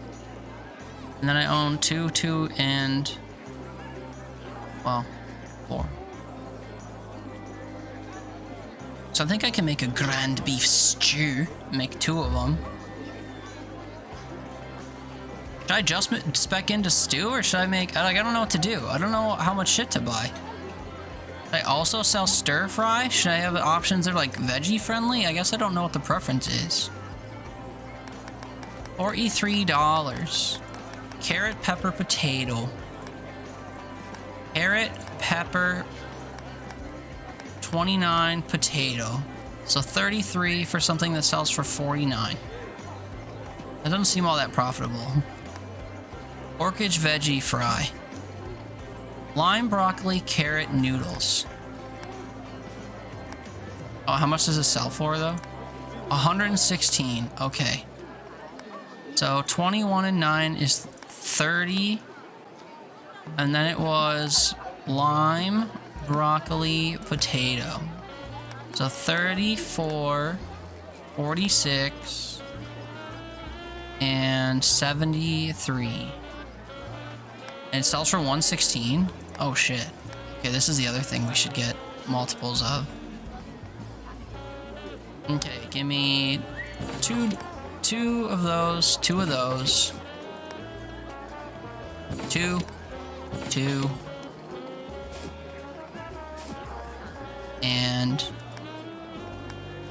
Speaker 3: And then I own 2, 2, and... well, 4. So I think I can make a grand beef stew. Make 2 of them. Should I just spec into stew, or should I make... like, I don't know what to do. I don't know how much shit to buy. Should I also sell stir fry? Should I have options that are like veggie friendly? I guess I don't know what the preference is. $43. Carrot, pepper, potato. Carrot, pepper, 29, potato. So 33 for something that sells for 49. That doesn't seem all that profitable. Orchid veggie fry. Lime, broccoli, carrot, noodles. Oh, how much does it sell for though? 116. Okay. So 21 and 9 is 30. And then it was lime, broccoli, potato. So 34, 46, and 73. And it sells for 116. Oh shit. Okay, this is the other thing we should get multiples of. Okay, give me two of those, 2 of those. 2. And...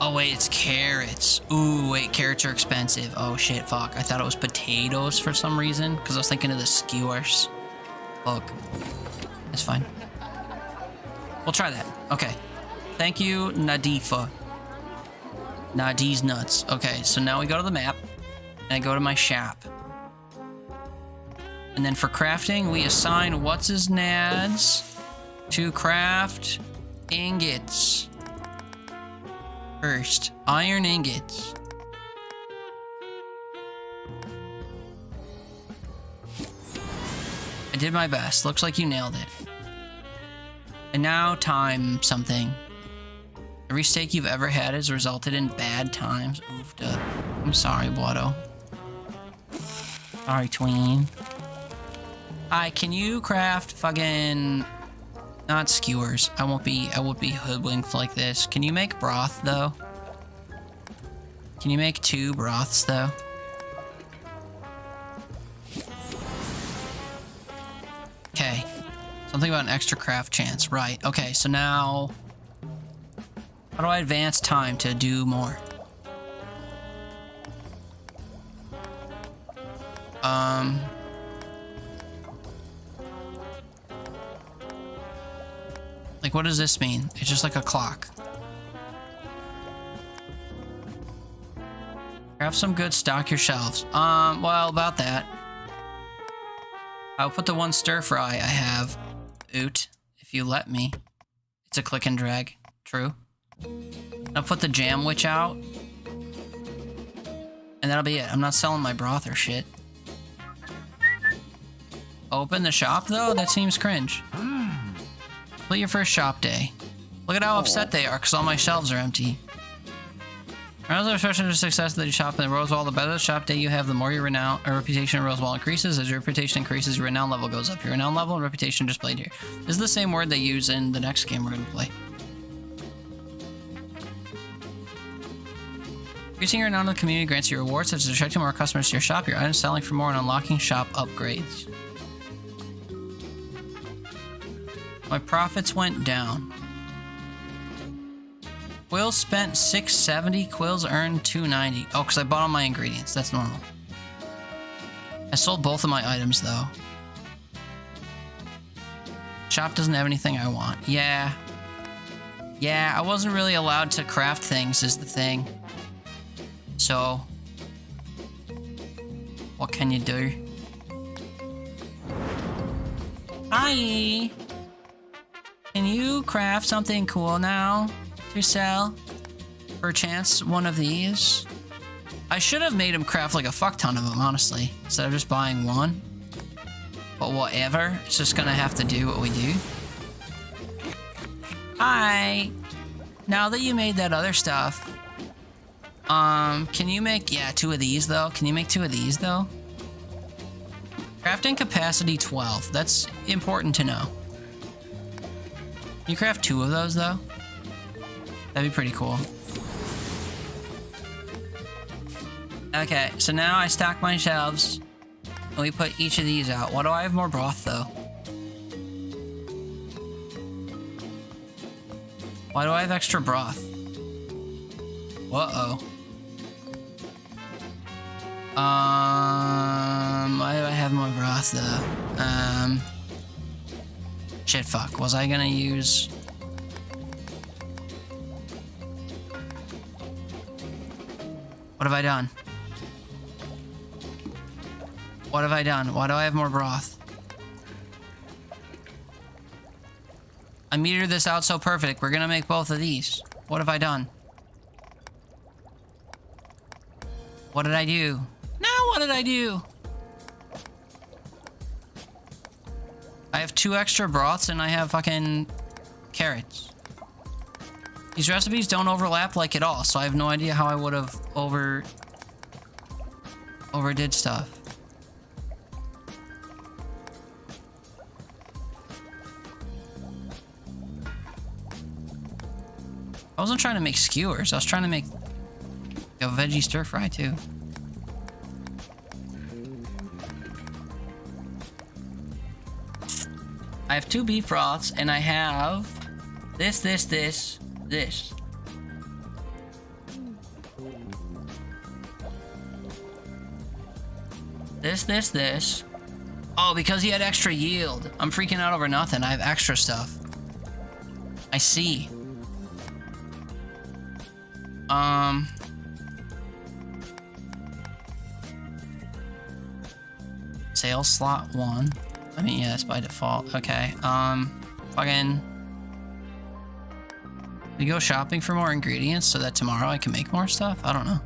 Speaker 3: oh wait, it's carrots. Ooh, wait, carrots are expensive. Oh shit, fuck. I thought it was potatoes for some reason, because I was thinking of the skewers. Fuck. It's fine. We'll try that. Okay. Thank you, Nadifa. Nadi's nuts. Okay, so now we go to the map, and I go to my shop. And then for crafting, we assign what's his nads to craft ingots. First, iron ingots. I did my best. Looks like you nailed it. And now time something. Every steak you've ever had has resulted in bad times. Oofda. I'm sorry, Watto. Sorry, tween. Hi, can you craft fucking... not skewers. I won't be hoodwinked like this. Can you make broth, though? Can you make 2 broths, though? Okay. Something about an extra craft chance. Right. Okay, so now... how do I advance time to do more? Like, what does this mean? It's just like a clock. Craft some goods, stock your shelves. Well, about that. I'll put the 1 stir fry I have. Oot, if you let me. It's a click and drag. True. I'll put the jam witch out. And that'll be it. I'm not selling my broth or shit. Open the shop, though? That seems cringe. Complete your first shop day. Look at how upset they are, because all my shelves are empty. As a reflection of the success that you shop in the Rosewall, the better the shop day you have, the more your renown or reputation in Rosewall increases. As your reputation increases, your renown level goes up. Your renown level and reputation displayed here. This is the same word they use in the next game we're going to play. Increasing your renown in the community grants you rewards, such as attracting more customers to your shop, your items selling for more, and unlocking shop upgrades. My profits went down. Quills spent 670, quills earned 290. Oh, because I bought all my ingredients. That's normal. I sold both of my items, though. Shop doesn't have anything I want. Yeah. Yeah, I wasn't really allowed to craft things is the thing. So, what can you do? Hi! Can you craft something cool now? To sell? Perchance one of these? I should have made him craft like a fuck ton of them, honestly, instead of just buying one. But whatever, it's just gonna have to do what we do. Hi! Now that you made that other stuff, can you make, yeah, 2 of these though? Can you make 2 of these though? Crafting capacity 12, that's important to know. Can you craft 2 of those though? That'd be pretty cool. Okay, so now I stock my shelves. And we put each of these out. Why do I have more broth, though? Why do I have extra broth? Uh-oh. Why do I have more broth, though? Shit, fuck. Was I gonna use... What have I done? What have I done? Why do I have more broth? I metered this out so perfect. We're gonna make both of these. What have I done? What did I do? No, what did I do? I have 2 extra broths and I have fucking carrots. These recipes don't overlap like at all, so I have no idea how I would have overdid stuff. I wasn't trying to make skewers, I was trying to make a veggie stir fry too. I have 2 beef broths and I have this. This. Oh, because he had extra yield. I'm freaking out over nothing. I have extra stuff. I see. Sales slot 1. I mean, yeah, that's by default. Okay. Fucking... We go shopping for more ingredients so that tomorrow I can make more stuff? I don't know.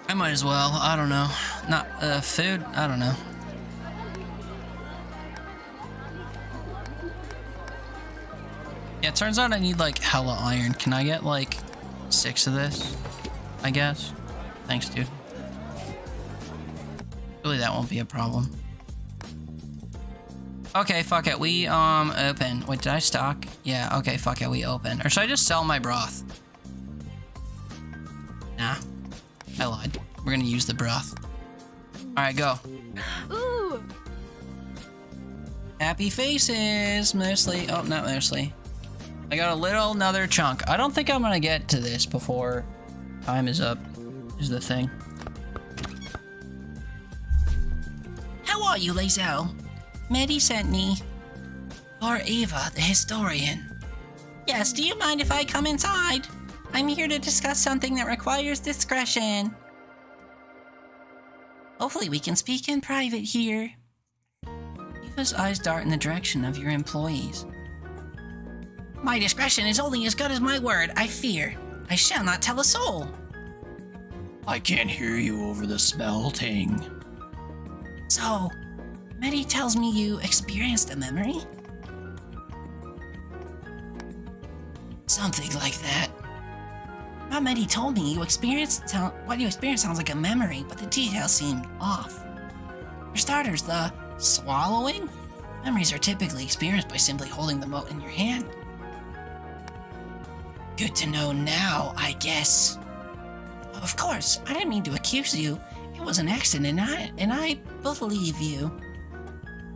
Speaker 3: I might as well. I don't know. Not, food? I don't know. Yeah, it turns out I need, like, hella iron. Can I get, like, 6 of this? I guess. Thanks, dude. Really, that won't be a problem. Okay, fuck it. We, open. Wait, did I stock? Yeah, okay, fuck it. We open. Or should I just sell my broth? Nah. I lied. We're gonna use the broth. Alright, go.
Speaker 4: Ooh.
Speaker 3: Happy faces, mostly. Oh, not mostly. I got a little another chunk. I don't think I'm gonna get to this before time is up, is the thing.
Speaker 9: How are you, Lazel? Maddie sent me. Or Ava, the historian. Yes, do you mind if I come inside? I'm here to discuss something that requires discretion. Hopefully we can speak in private here. Eva's eyes dart in the direction of your employees. My discretion is only as good as my word, I fear. I shall not tell a soul.
Speaker 5: I can't hear you over the smelting.
Speaker 9: So, Medi tells me you experienced a memory? Something like that. My Medi told me what you experienced sounds like a memory, but the details seemed off. For starters, the swallowing? Memories are typically experienced by simply holding the mote in your hand. Good to know now, I guess. Of course, I didn't mean to accuse you. It was an accident, and I believe you.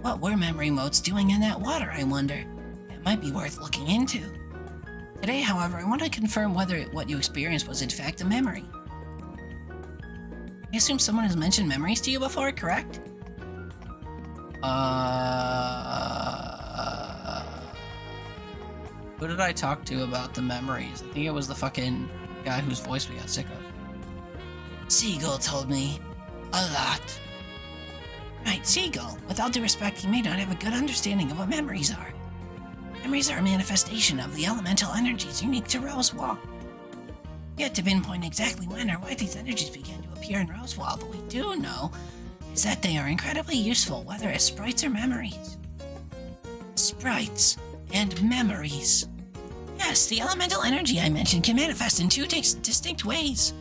Speaker 9: What were memory motes doing in that water, I wonder? It might be worth looking into. Today, however, I want to confirm whether what you experienced was in fact a memory. I assume someone has mentioned memories to you before, correct?
Speaker 3: Who did I talk to about the memories? I think it was the fucking guy whose voice we got sick of.
Speaker 9: Seagull told me a lot. Right, Seagull. With all due respect, he may not have a good understanding of what memories are. Memories are a manifestation of the elemental energies unique to Rosewall. Yet to pinpoint exactly when or why these energies began to appear in Rosewall, but we do know is that they are incredibly useful, whether as sprites or memories. Sprites and memories. Yes, the elemental energy I mentioned can manifest in two distinct ways.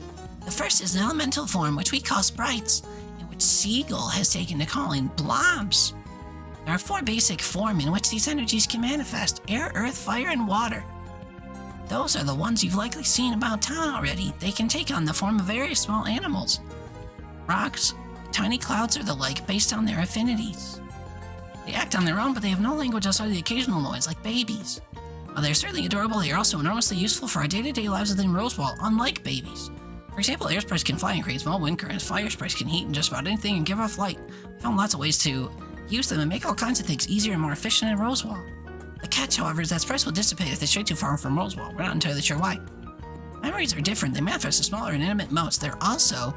Speaker 9: The first is an elemental form, which we call sprites, and which Seagull has taken to calling blobs. There are four basic forms in which these energies can manifest: air, earth, fire, and water. Those are the ones you've likely seen about town already. They can take on the form of various small animals, rocks, tiny clouds, or the like, based on their affinities. They act on their own, but they have no language outside of the occasional noise, like babies. While they're certainly adorable, they are also enormously useful for our day-to-day lives within Rosewall, unlike babies. For example, air sprites can fly and create small wind currents. Fire sprites can heat in just about anything and give off light. We found lots of ways to use them and make all kinds of things easier and more efficient in Rosewall. The catch, however, is that sprites will dissipate if they stray too far from Rosewall. We're not entirely sure why. Memories are different. They manifest as smaller inanimate motes. They're also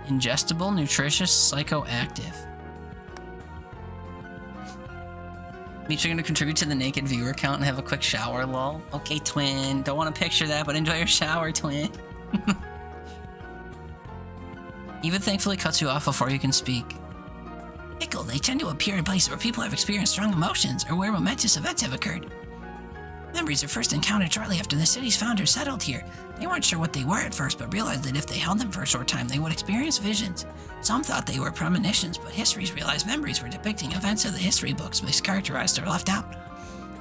Speaker 3: ingestible, nutritious, psychoactive. Meeps are going to contribute to the naked viewer count and have a quick shower, lol. Okay, twin. Don't want to picture that, but enjoy your shower, twin. Eva thankfully cuts you off before you can speak.
Speaker 9: Pickle, they tend to appear in places where people have experienced strong emotions or where momentous events have occurred. Memories are first encountered shortly after the city's founders settled here. They weren't sure what they were at first, but realized that if they held them for a short time, they would experience visions. Some thought they were premonitions, but histories realized memories were depicting events of the history books mischaracterized or left out.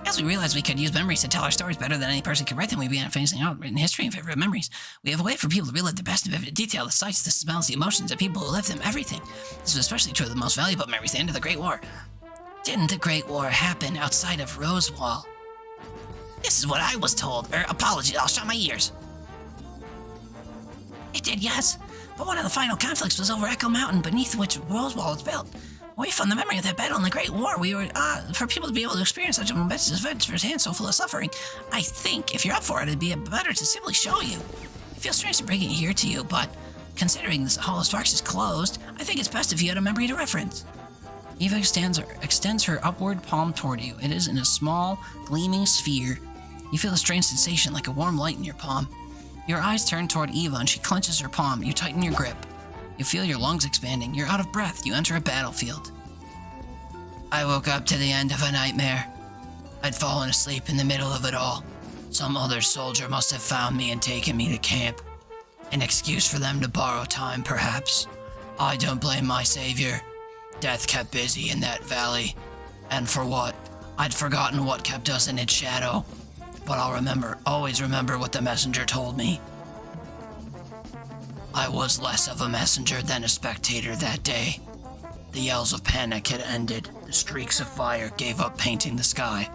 Speaker 9: As we realized we could use memories to tell our stories better than any person could write them, we began phasing out written history in favor of memories. We have a way for people to relive the best and vivid detail, the sights, the smells, the emotions, the people who lived them, everything. This was especially true of the most valuable memories, the end of the Great War. Didn't the Great War happen outside of Rosewall? This is what I was told. Apologies, I'll shut my ears. It did, yes. But one of the final conflicts was over Echo Mountain, beneath which Rosewall was built. We found the memory of that battle in the Great War. We were, for people to be able to experience such a momentous event firsthand, so full of suffering. I think, if you're up for it, it'd be better to simply show you. It feels strange to bring it here to you, but considering this Hall of Sparks is closed, I think it's best if you had a memory to reference.
Speaker 3: Eva extends her upward palm toward you. It is in a small, gleaming sphere. You feel a strange sensation like a warm light in your palm. Your eyes turn toward Eva and she clenches her palm. You tighten your grip. You feel your lungs expanding. You're out of breath. You enter a battlefield. I woke up to the end of a nightmare. I'd fallen asleep in the middle of it all. Some other soldier must have found me and taken me to camp. An excuse for them to borrow time, perhaps. I don't blame my savior. Death kept busy in that valley. And for what? I'd forgotten what kept us in its shadow. But I'll always remember what the messenger told me. I was less of a messenger than a spectator that day. The yells of panic had ended. The streaks of fire gave up painting the sky.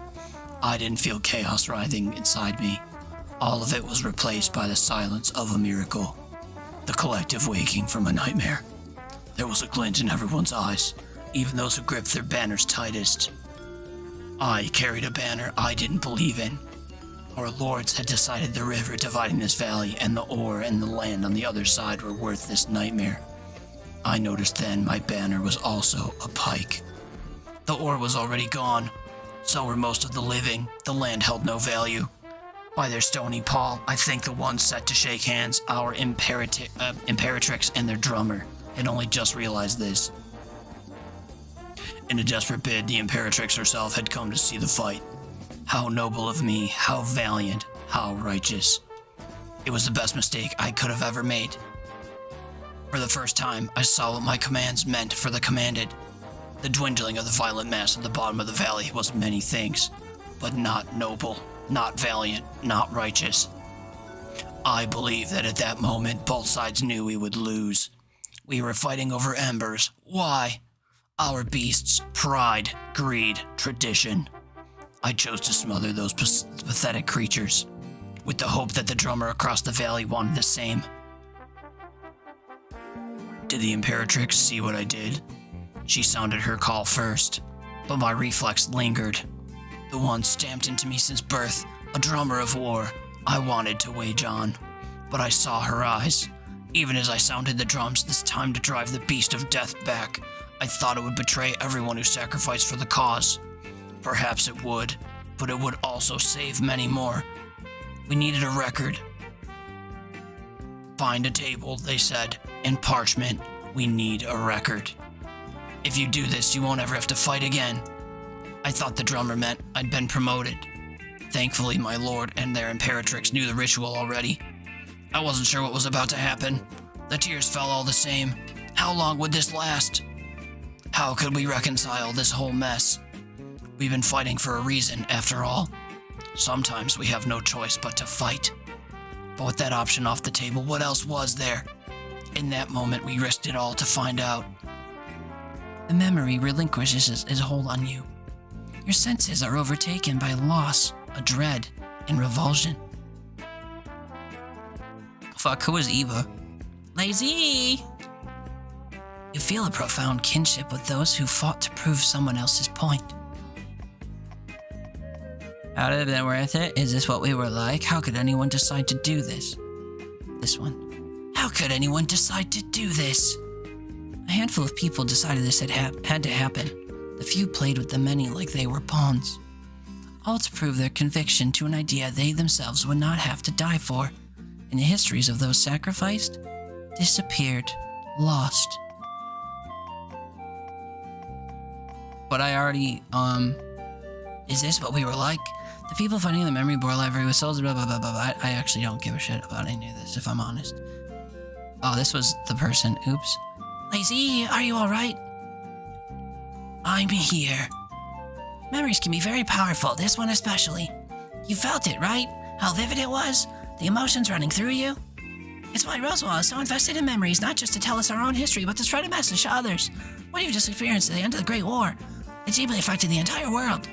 Speaker 3: I didn't feel chaos writhing inside me. All of it was replaced by the silence of a miracle. The collective waking from a nightmare. There was a glint in everyone's eyes, even those who gripped their banners tightest. I carried a banner I didn't believe in. Our lords had decided the river dividing this valley and the ore and the land on the other side were worth this nightmare. I noticed then my banner was also a pike. The ore was already gone. So were most of the living. The land held no value. By their stony pall, I think the ones set to shake hands, our imperatrix and their drummer, had only just realized this.
Speaker 5: In a desperate bid, the Imperatrix herself had come to see the fight. How noble of me, how valiant, how righteous. It was the best mistake I could have ever made. For the first time, I saw what my commands meant for the commanded. The dwindling of the violent mass at the bottom of the valley was many things, but not noble, not valiant, not righteous. I believe that at that moment, both sides knew we would lose. We were fighting over embers. Why? Our beasts, pride, greed, tradition. I chose to smother those pathetic creatures, with the hope that the drummer across the valley wanted the same. Did the Imperatrix see what I did? She sounded her call first, but my reflex lingered. The one stamped into me since birth, a drummer of war, I wanted to wage on. But I saw her eyes. Even as I sounded the drums, this time to drive the beast of death back, I thought it would betray everyone who sacrificed for the cause. Perhaps it would, but it would also save many more. We needed a record. Find a table, they said, and parchment. We need a record. If you do this, you won't ever have to fight again. I thought the drummer meant I'd been promoted. Thankfully, my lord and their Imperatrix knew the ritual already. I wasn't sure what was about to happen. The tears fell all the same. How long would this last? How could we reconcile this whole mess? We've been fighting for a reason, after all. Sometimes we have no choice but to fight. But with that option off the table, what else was there? In that moment, we risked it all to find out.
Speaker 9: The memory relinquishes its hold on you. Your senses are overtaken by loss, a dread, and revulsion.
Speaker 3: Fuck, who is Eva?
Speaker 9: Lazy! You feel a profound kinship with those who fought to prove someone else's point.
Speaker 3: How did it been worth it? Is this what we were like? How could anyone decide to do this? This one.
Speaker 9: How could anyone decide to do this?
Speaker 3: A handful of people decided this had to happen. The few played with the many like they were pawns. All to prove their conviction to an idea they themselves would not have to die for. And the histories of those sacrificed disappeared, lost. But I already, is this what we were like? The people finding the memory board library with souls, blah, blah, blah, blah. I actually don't give a shit about any of this, if I'm honest. Oh, this was the person. Oops.
Speaker 9: Lazy, are you alright? I'm here. Memories can be very powerful, this one especially. You felt it, right? How vivid it was? The emotions running through you? It's why Rosewall is so invested in memories, not just to tell us our own history, but to spread a message to others. What you've just experienced at the end of the Great War, it deeply affected the entire world.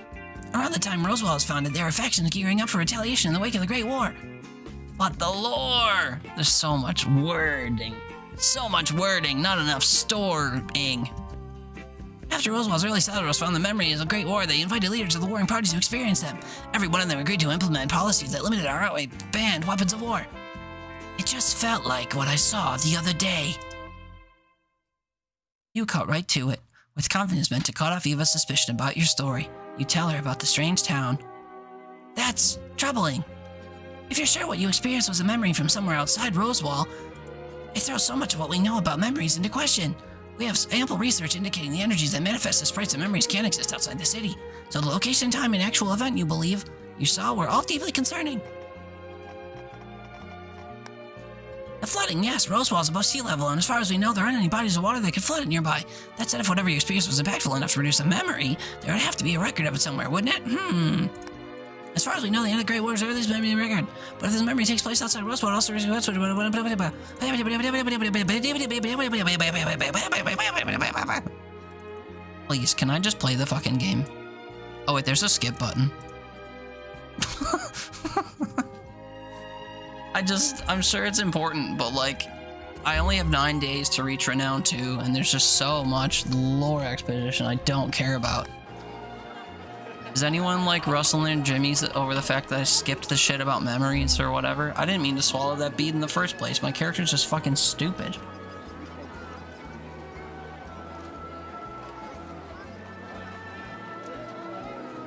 Speaker 9: Around the time Rosewall was founded, there were factions gearing up for retaliation in the wake of the Great War.
Speaker 3: But the lore! There's so much wording. So much wording, not enough storing.
Speaker 9: After Rosewall's early settlers found the memories of the Great War, they invited leaders of the warring parties to experience them. Every one of them agreed to implement policies that limited or outright banned weapons of war. It just felt like what I saw the other day.
Speaker 3: You cut right to it, with confidence meant to cut off Eva's suspicion about your story. You tell her about the strange town.
Speaker 9: That's troubling. If you're sure what you experienced was a memory from somewhere outside Rosewall, it throws so much of what we know about memories into question. We have ample research indicating the energies that manifest as sprites of memories can exist outside the city. So the location, time, and actual event you believe you saw were all deeply concerning. The flooding, yes, Rosewall is above sea level, and as far as we know, there aren't any bodies of water that could flood it nearby. That said, if whatever you experienced was impactful enough to produce a memory, there would have to be a record of it somewhere, wouldn't it? As far as we know, the end of the Great War is earliest memory record. But if this memory takes place outside Rosewall, it also risks...
Speaker 3: Please, can I just play the fucking game? Oh wait, there's a skip button. I'm sure it's important, but like, I only have 9 days to reach Renown 2, and there's just so much lore exposition I don't care about. Is anyone like rustling their jimmies over the fact that I skipped the shit about memories or whatever? I didn't mean to swallow that bead in the first place. My character's just fucking stupid.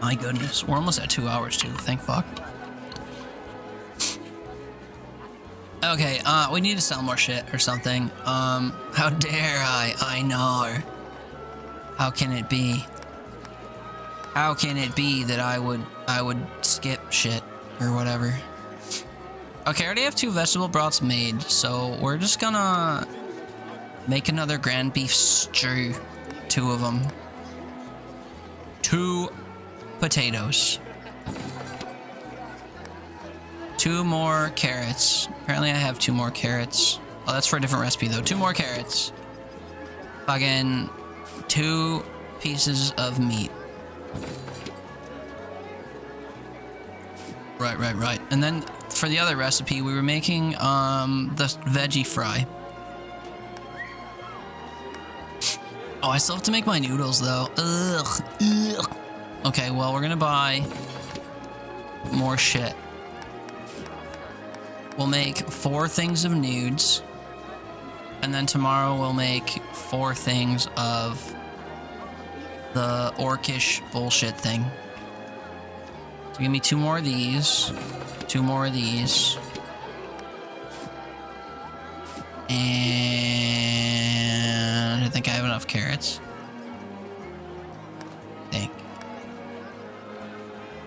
Speaker 3: My goodness, we're almost at 2 hours too, thank fuck. Okay, we need to sell more shit or something. How dare I know.
Speaker 5: How can it be? How can it be that I would skip shit or whatever? Okay, I already have 2 vegetable broths made, so we're just gonna make another ground beef stew. 2 of them. 2 potatoes. 2 more carrots. Apparently I have 2 more carrots. Oh, that's for a different recipe though. 2 more carrots. Fucking 2 pieces of meat. Right. And then for the other recipe, we were making the veggie fry. Oh, I still have to make my noodles though. Ugh. Okay, well, we're gonna buy more shit. We'll make 4 things of nudes. And then tomorrow we'll make 4 things of the orcish bullshit thing. So give me 2 more of these. 2 more of these. And I think I have enough carrots. I think.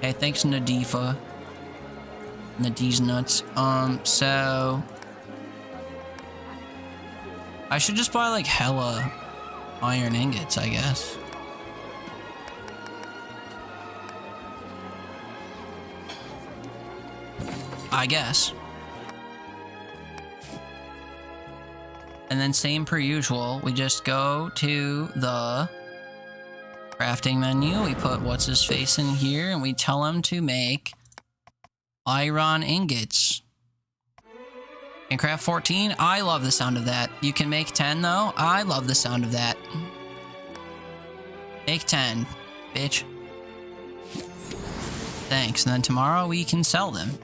Speaker 5: Hey, thanks Nadifa. Nadi's nuts. So I should just buy like hella iron ingots, I guess. And then same per usual, we just go to the crafting menu, we put what's his face in here, and we tell him to make iron ingots. And craft 14, I love the sound of that. You can make 10 though, I love the sound of that. Make 10, bitch. Thanks, and then tomorrow we can sell them.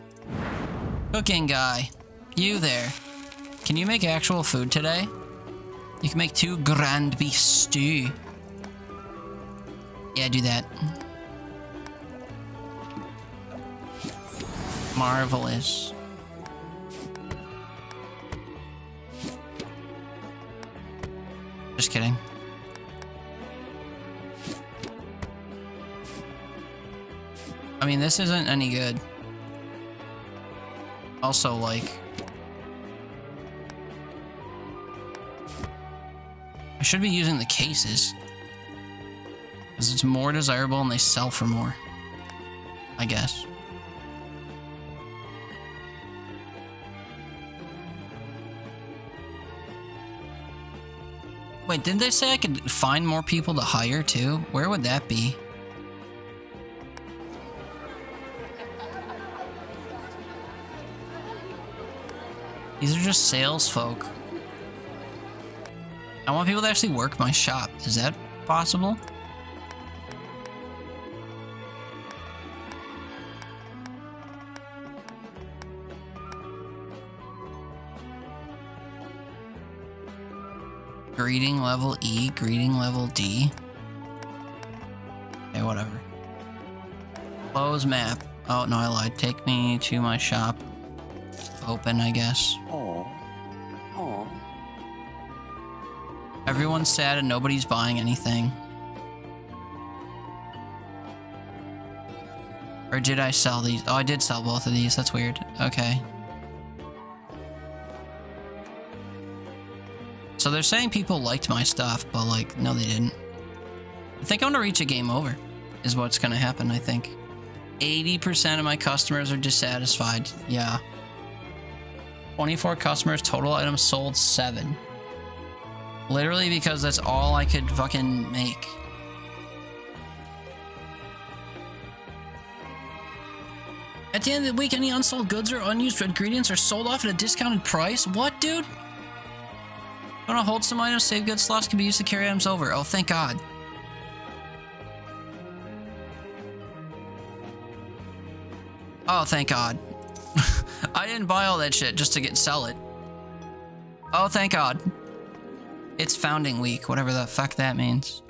Speaker 5: Cooking guy, you there. Can you make actual food today? You can make 2 grand beef stew. Yeah, do that. Marvelous. Just kidding. I mean, this isn't any good. Also, like, I should be using the cases because it's more desirable and they sell for more, I guess. Wait, didn't they say I could find more people to hire too? Where would that be? These are just sales folk. I want people to actually work my shop. Is that possible? Greeting level E, greeting level D. Okay, whatever. Close map. Oh, no, I lied. Take me to my shop. Open, I guess. Everyone's sad and nobody's buying anything. Or did I sell these? Oh, I did sell both of these. That's weird. Okay. So they're saying people liked my stuff, but like, no, they didn't. I think I'm gonna reach a game over, is what's gonna happen, I think. 80% of my customers are dissatisfied. Yeah. 24 customers, total items sold 7. Literally because that's all I could fucking make. At the end of the week, any unsold goods or unused ingredients are sold off at a discounted price? What, dude? I'm gonna hold some items, save goods slots can be used to carry items over. Oh, thank God. Oh, thank God. I didn't buy all that shit just to sell it. Oh, thank God. It's founding week, whatever the fuck that means.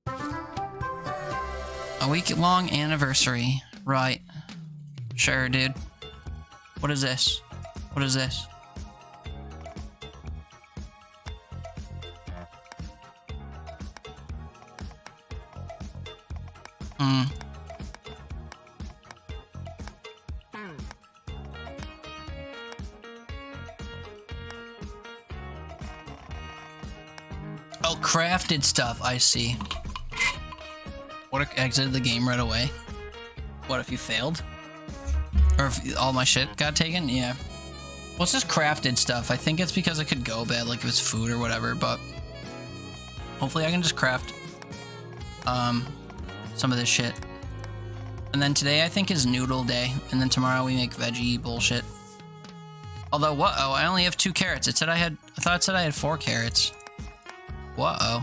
Speaker 5: A week-long anniversary. Right. Sure, dude. What is this? What is this?
Speaker 3: Hmm. Oh, crafted stuff, I see. What if I exited the game right away? What if you failed? Or if all my shit got taken? Yeah. What's this crafted stuff? I think it's because it could go bad, like if it's food or whatever, but hopefully I can just craft some of this shit. And then today I think is noodle day, and then tomorrow we make veggie bullshit. Although, whoa, I only have 2 carrots. I thought it said I had 4 carrots. Whoa.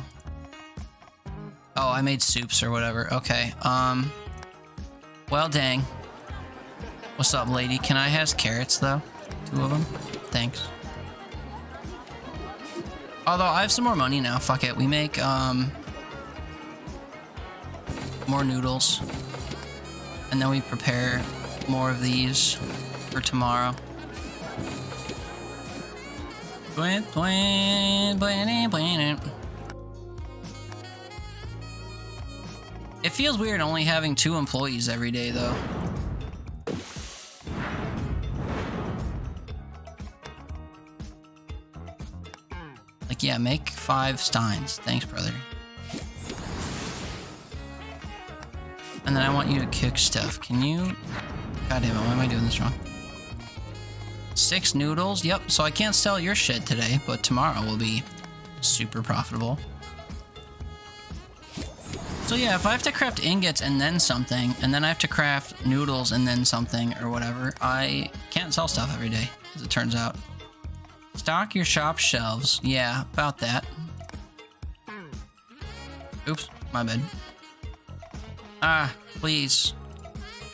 Speaker 3: Oh, I made soups or whatever. Okay, well, dang. What's up, lady? Can I have carrots, though? 2 of them? Thanks. Although, I have some more money now. Fuck it. We make, more noodles. And then we prepare more of these for tomorrow. It feels weird only having 2 employees every day, though. Like, yeah, make 5 steins. Thanks, brother. And then I want you to cook stuff. Can you... God damn it, why am I doing this wrong? 6 noodles? Yep, so I can't sell your shit today, but tomorrow will be super profitable. So yeah, if I have to craft ingots and then something, and then I have to craft noodles and then something or whatever, I can't sell stuff every day, as it turns out. Stock your shop shelves. Yeah, about that. Oops, my bad. Ah, please.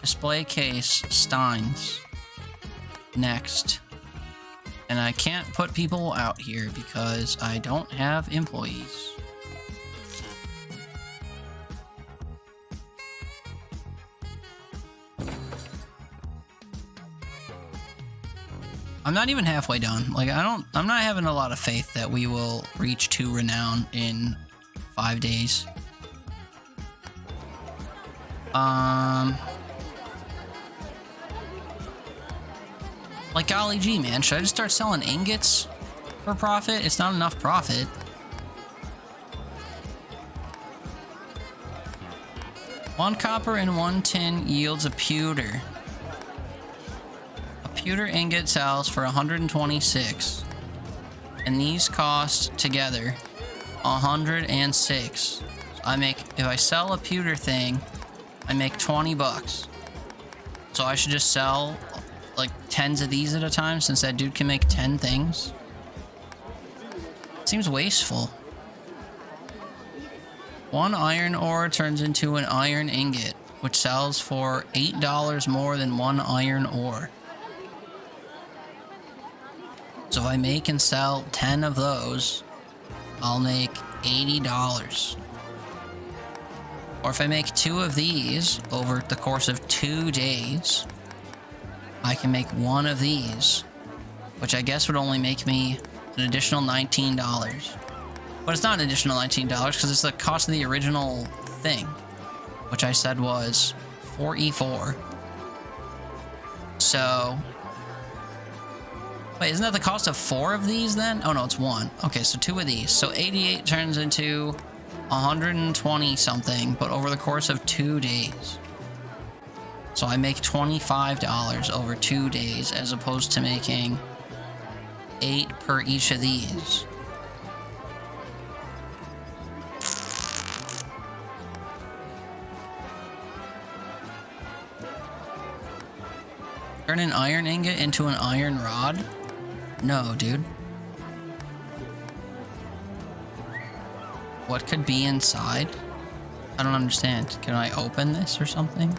Speaker 3: Display case, steins. Next. And I can't put people out here because I don't have employees. I'm not even halfway done. Like, I'm not having a lot of faith that we will reach 2 renown in 5 days. Like, golly gee, man, should I just start selling ingots for profit? It's not enough profit. One copper and 1 tin yields a pewter. A pewter ingot sells for 126. And these cost together 106. So if I sell a pewter thing, I make 20 bucks. So I should just sell like 10s of these at a time since that dude can make 10 things. Seems wasteful. 1 iron ore turns into an iron ingot, which sells for $8 more than 1 iron ore. So if I make and sell 10 of those, I'll make $80. Or if I make 2 of these over the course of 2 days, I can make 1 of these, which I guess would only make me an additional $19. But it's not an additional $19 because it's the cost of the original thing, which I said was 4E4. So, wait, isn't that the cost of 4 of these then? Oh no, it's 1. Okay, so 2 of these. So 88 turns into 120 something, but over the course of 2 days. So I make $25 over 2 days as opposed to making 8 per each of these. Turn an iron ingot into an iron rod? No, dude. What could be inside? I don't understand. Can I open this or something?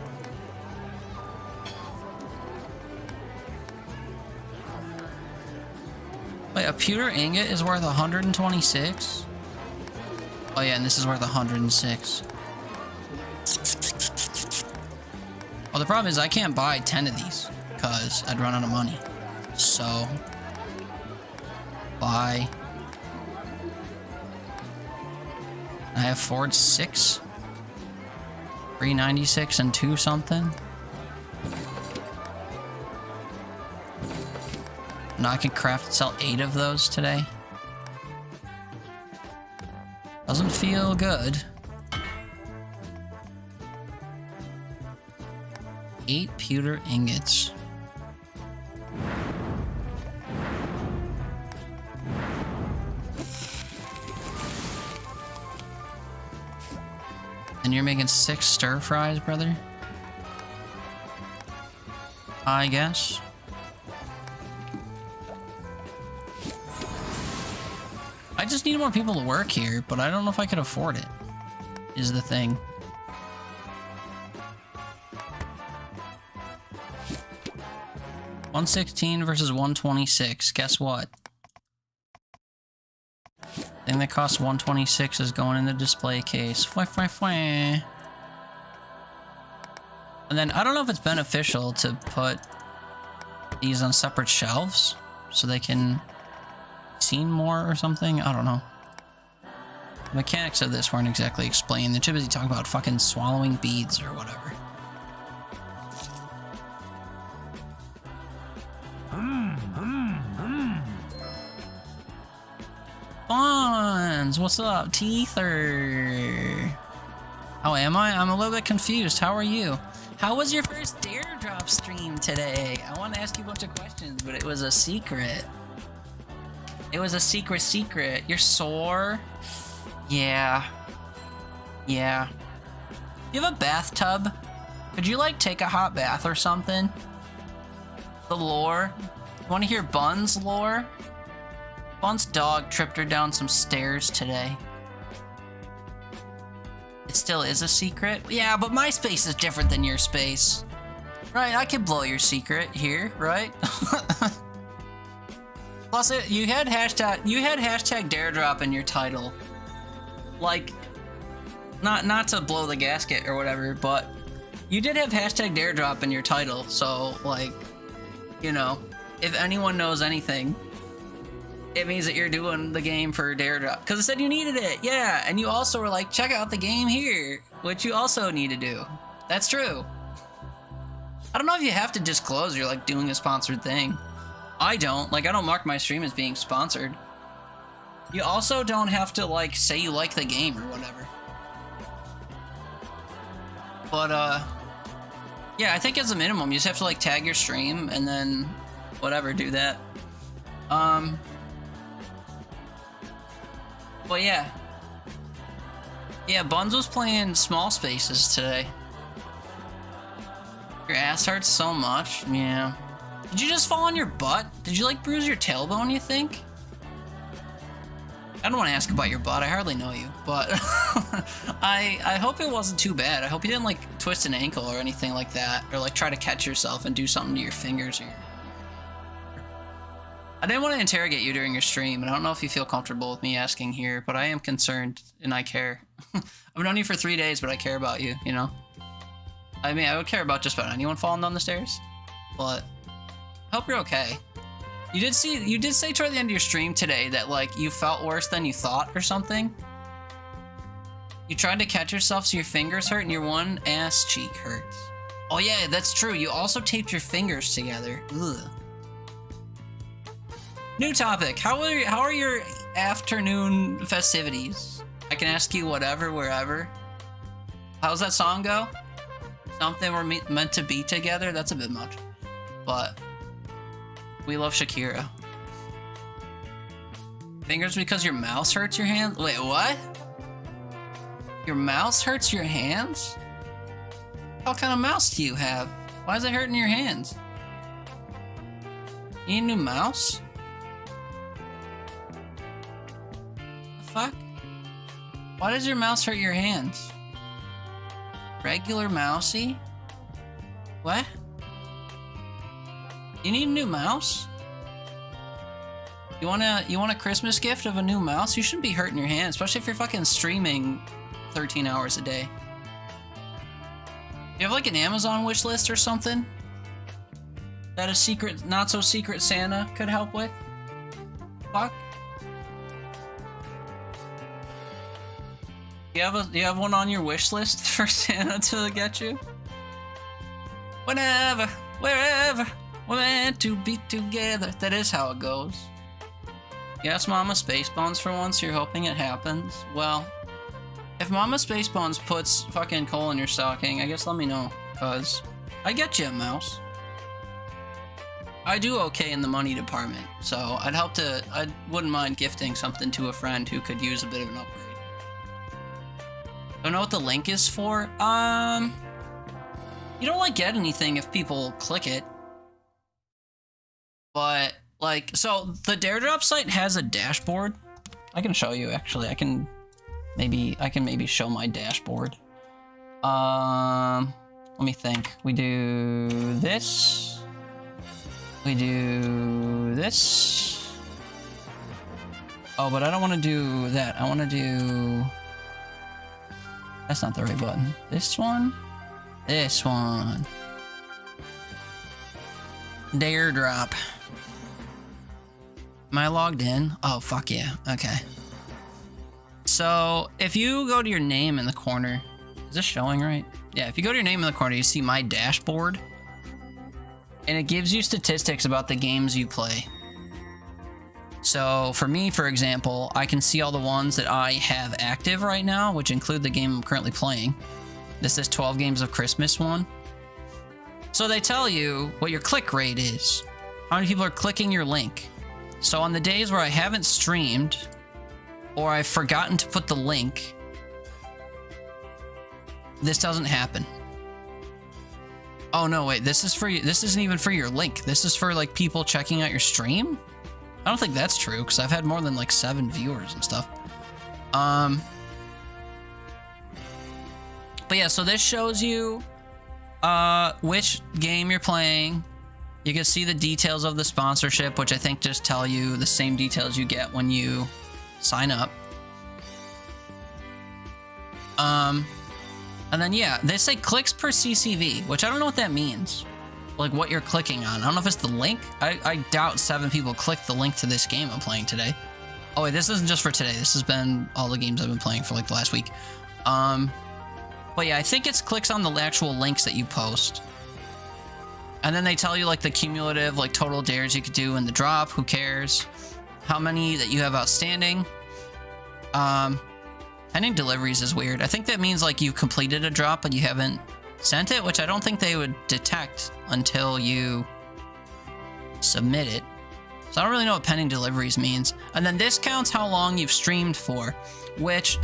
Speaker 3: Wait, a pewter ingot is worth 126? Oh yeah, and this is worth 106. Well, the problem is I can't buy 10 of these because I'd run out of money. So, buy. I have forged 6 396 and 2 something. Now I can craft and sell 8 of those today. Doesn't feel good. 8 pewter ingots. And you're making 6 stir fries, brother? I guess. I just need more people to work here, but I don't know if I could afford it, is the thing. $116 versus $126. Guess what? Thing that costs $126 is going in the display case. Fwah, fwah, fwah. And then I don't know if it's beneficial to put these on separate shelves so they can be seen more or something. I don't know. The mechanics of this weren't exactly explained. They're too busy talking about fucking swallowing beads or whatever. Bonds, what's up, Teether? How am I? I'm a little bit confused. How are you? How was your first Dare Drop stream today? I want to ask you a bunch of questions, but it was a secret. It was a secret. You're sore? Yeah. Yeah. You have a bathtub? Could you, like, take a hot bath or something? The lore? You want to hear Bun's lore? Bun's dog tripped her down some stairs today. It still is a secret? Yeah, but my space is different than your space. Right, I could blow your secret here, right? Plus, you had hashtag dare drop in your title. Like, not to blow the gasket or whatever, but you did have hashtag dare drop in your title, so, like, you know, if anyone knows anything, it means that you're doing the game for Dare Drop. Because it said you needed it, yeah. And you also were like, check out the game here, which you also need to do. That's true. I don't know if you have to disclose you're, like, doing a sponsored thing. I don't. Like, I don't mark my stream as being sponsored. You also don't have to, like, say you like the game or whatever. But, yeah, I think as a minimum, you just have to, like, tag your stream and then whatever, do that. But yeah. Yeah, Buns was playing Small Spaces today. Your ass hurts so much? Yeah. Did you just fall on your butt? Did you, like, bruise your tailbone, you think? I don't want to ask about your butt. I hardly know you. But I hope it wasn't too bad. I hope you didn't, like, twist an ankle or anything like that. Or, like, try to catch yourself and do something to your fingers or your... I didn't want to interrogate you during your stream, and I don't know if you feel comfortable with me asking here, but I am concerned, and I care. I've known you for 3 days, but I care about you, you know? I mean, I would care about just about anyone falling down the stairs, but I hope you're okay. You did say toward the end of your stream today that, like, you felt worse than you thought or something. You tried to catch yourself so your fingers hurt and your one ass cheek hurts. Oh yeah, that's true. You also taped your fingers together. Ugh. New topic. How are your afternoon festivities? I can ask you whatever, wherever. How's that song go? Something we're meant to be together? That's a bit much. But we love Shakira. Fingers because your mouse hurts your hands? Wait, what? Your mouse hurts your hands? What kind of mouse do you have? Why is it hurting your hands? You need a new mouse? Fuck? Why does your mouse hurt your hands? Regular mousey? What? You need a new mouse? You want a Christmas gift of a new mouse? You shouldn't be hurting your hands, especially if you're fucking streaming 13 hours a day. Do you have like an Amazon wish list or something that a secret, not so secret Santa could help with? Fuck.
Speaker 5: You have one on your wish list for Santa to get you? Whenever, wherever, we're meant to be together. That is how it goes. Yes, Mama Spacebuns for once, you're hoping it happens? Well, if Mama Spacebuns puts fucking coal in your stocking, I guess let me know, cause I get you, Mouse. I do okay in the money department, so I wouldn't mind gifting something to a friend who could use a bit of an upgrade. Don't know what the link is for? You don't like get anything if people click it. But like, so the Daredrop site has a dashboard. I can show you actually. I can maybe show my dashboard. Let me think. We do this. We do this. Oh, but I don't want to do that. I want to do... That's not the right button. This one. This one. Daredrop. Am I logged in? Oh, fuck yeah. Okay. So, if you go to your name in the corner... Is this showing right? Yeah, if you go to your name in the corner, you see my dashboard. And it gives you statistics about the games you play. So for me, for example, I can see all the ones that I have active right now, which include the game I'm currently playing. This is 12 Games of Christmas one. So they tell you what your click rate is. How many people are clicking your link. So on the days where I haven't streamed, or I've forgotten to put the link, this doesn't happen. Oh no, wait, this isn't even for your link. This is for like people checking out your stream? I don't think that's true, because I've had more than like 7 viewers and stuff. But yeah, so this shows you which game you're playing. You can see the details of the sponsorship, which I think just tell you the same details you get when you sign up. And then yeah, they say clicks per CCV, which I don't know what that means. Like what you're clicking on. I don't know if it's the link. I doubt 7 people clicked the link to this game I'm playing today. Oh wait, this isn't just for today. This has been all the games I've been playing for like the last week. But yeah, I think it's clicks on the actual links that you post. And then they tell you like the cumulative like total dares you could do in the drop. Who cares? How many that you have outstanding. Pending deliveries is weird. I think that means like you completed a drop but you haven't sent it, which I don't think they would detect until you submit it. So I don't really know what pending deliveries means. And then this counts how long you've streamed for, which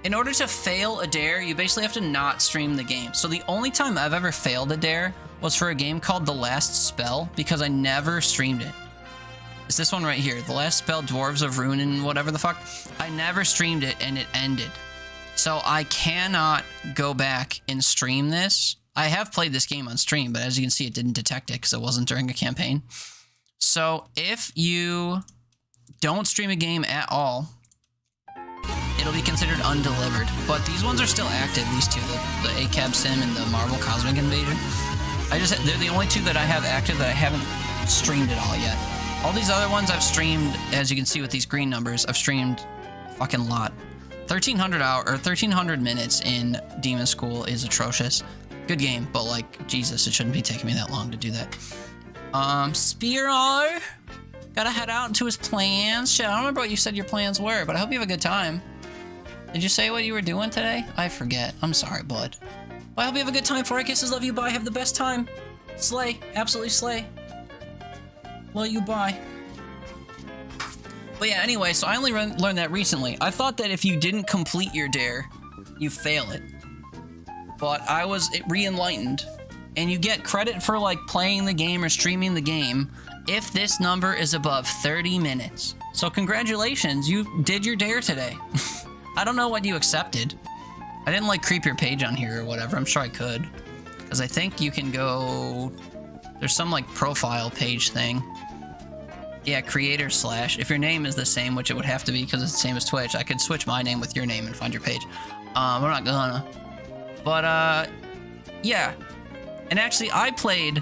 Speaker 5: in order to fail a dare, you basically have to not stream the game. So the only time I've ever failed a dare was for a game called The Last Spell, because I never streamed it. It's this one right here, The Last Spell, Dwarves of Ruin and whatever the fuck. I never streamed it and it ended. So I cannot go back and stream this. I have played this game on stream, but as you can see, it didn't detect it because it wasn't during a campaign. So if you don't stream a game at all, it'll be considered undelivered. But these ones are still active, these two, the ACAB Sim and the Marvel Cosmic Invasion. They're the only 2 that I have active that I haven't streamed at all yet. All these other ones I've streamed, as you can see with these green numbers, I've streamed a fucking lot. 1,300 minutes in Demon School is atrocious. Good game, but like, Jesus, it shouldn't be taking me that long to do that. Spiro, gotta head out into his plans. Shit, I don't remember what you said your plans were, but I hope you have a good time. Did you say what you were doing today? I forget. I'm sorry, bud. Well, I hope you have a good time. 4 kisses, love you, bye. Have the best time. Slay, absolutely slay. Love you, bye. But yeah, anyway, so I only learned that recently. I thought that if you didn't complete your dare, you fail it. But I was re-enlightened. And you get credit for like playing the game or streaming the game if this number is above 30 minutes. So congratulations, you did your dare today. I don't know what you accepted. I didn't like creep your page on here or whatever. I'm sure I could. Because I think you can go... There's some like profile page thing. Yeah, creator / if your name is the same, which it would have to be because it's the same as Twitch, I could switch my name with your name and find your page. We're not gonna. But, yeah. And actually, I played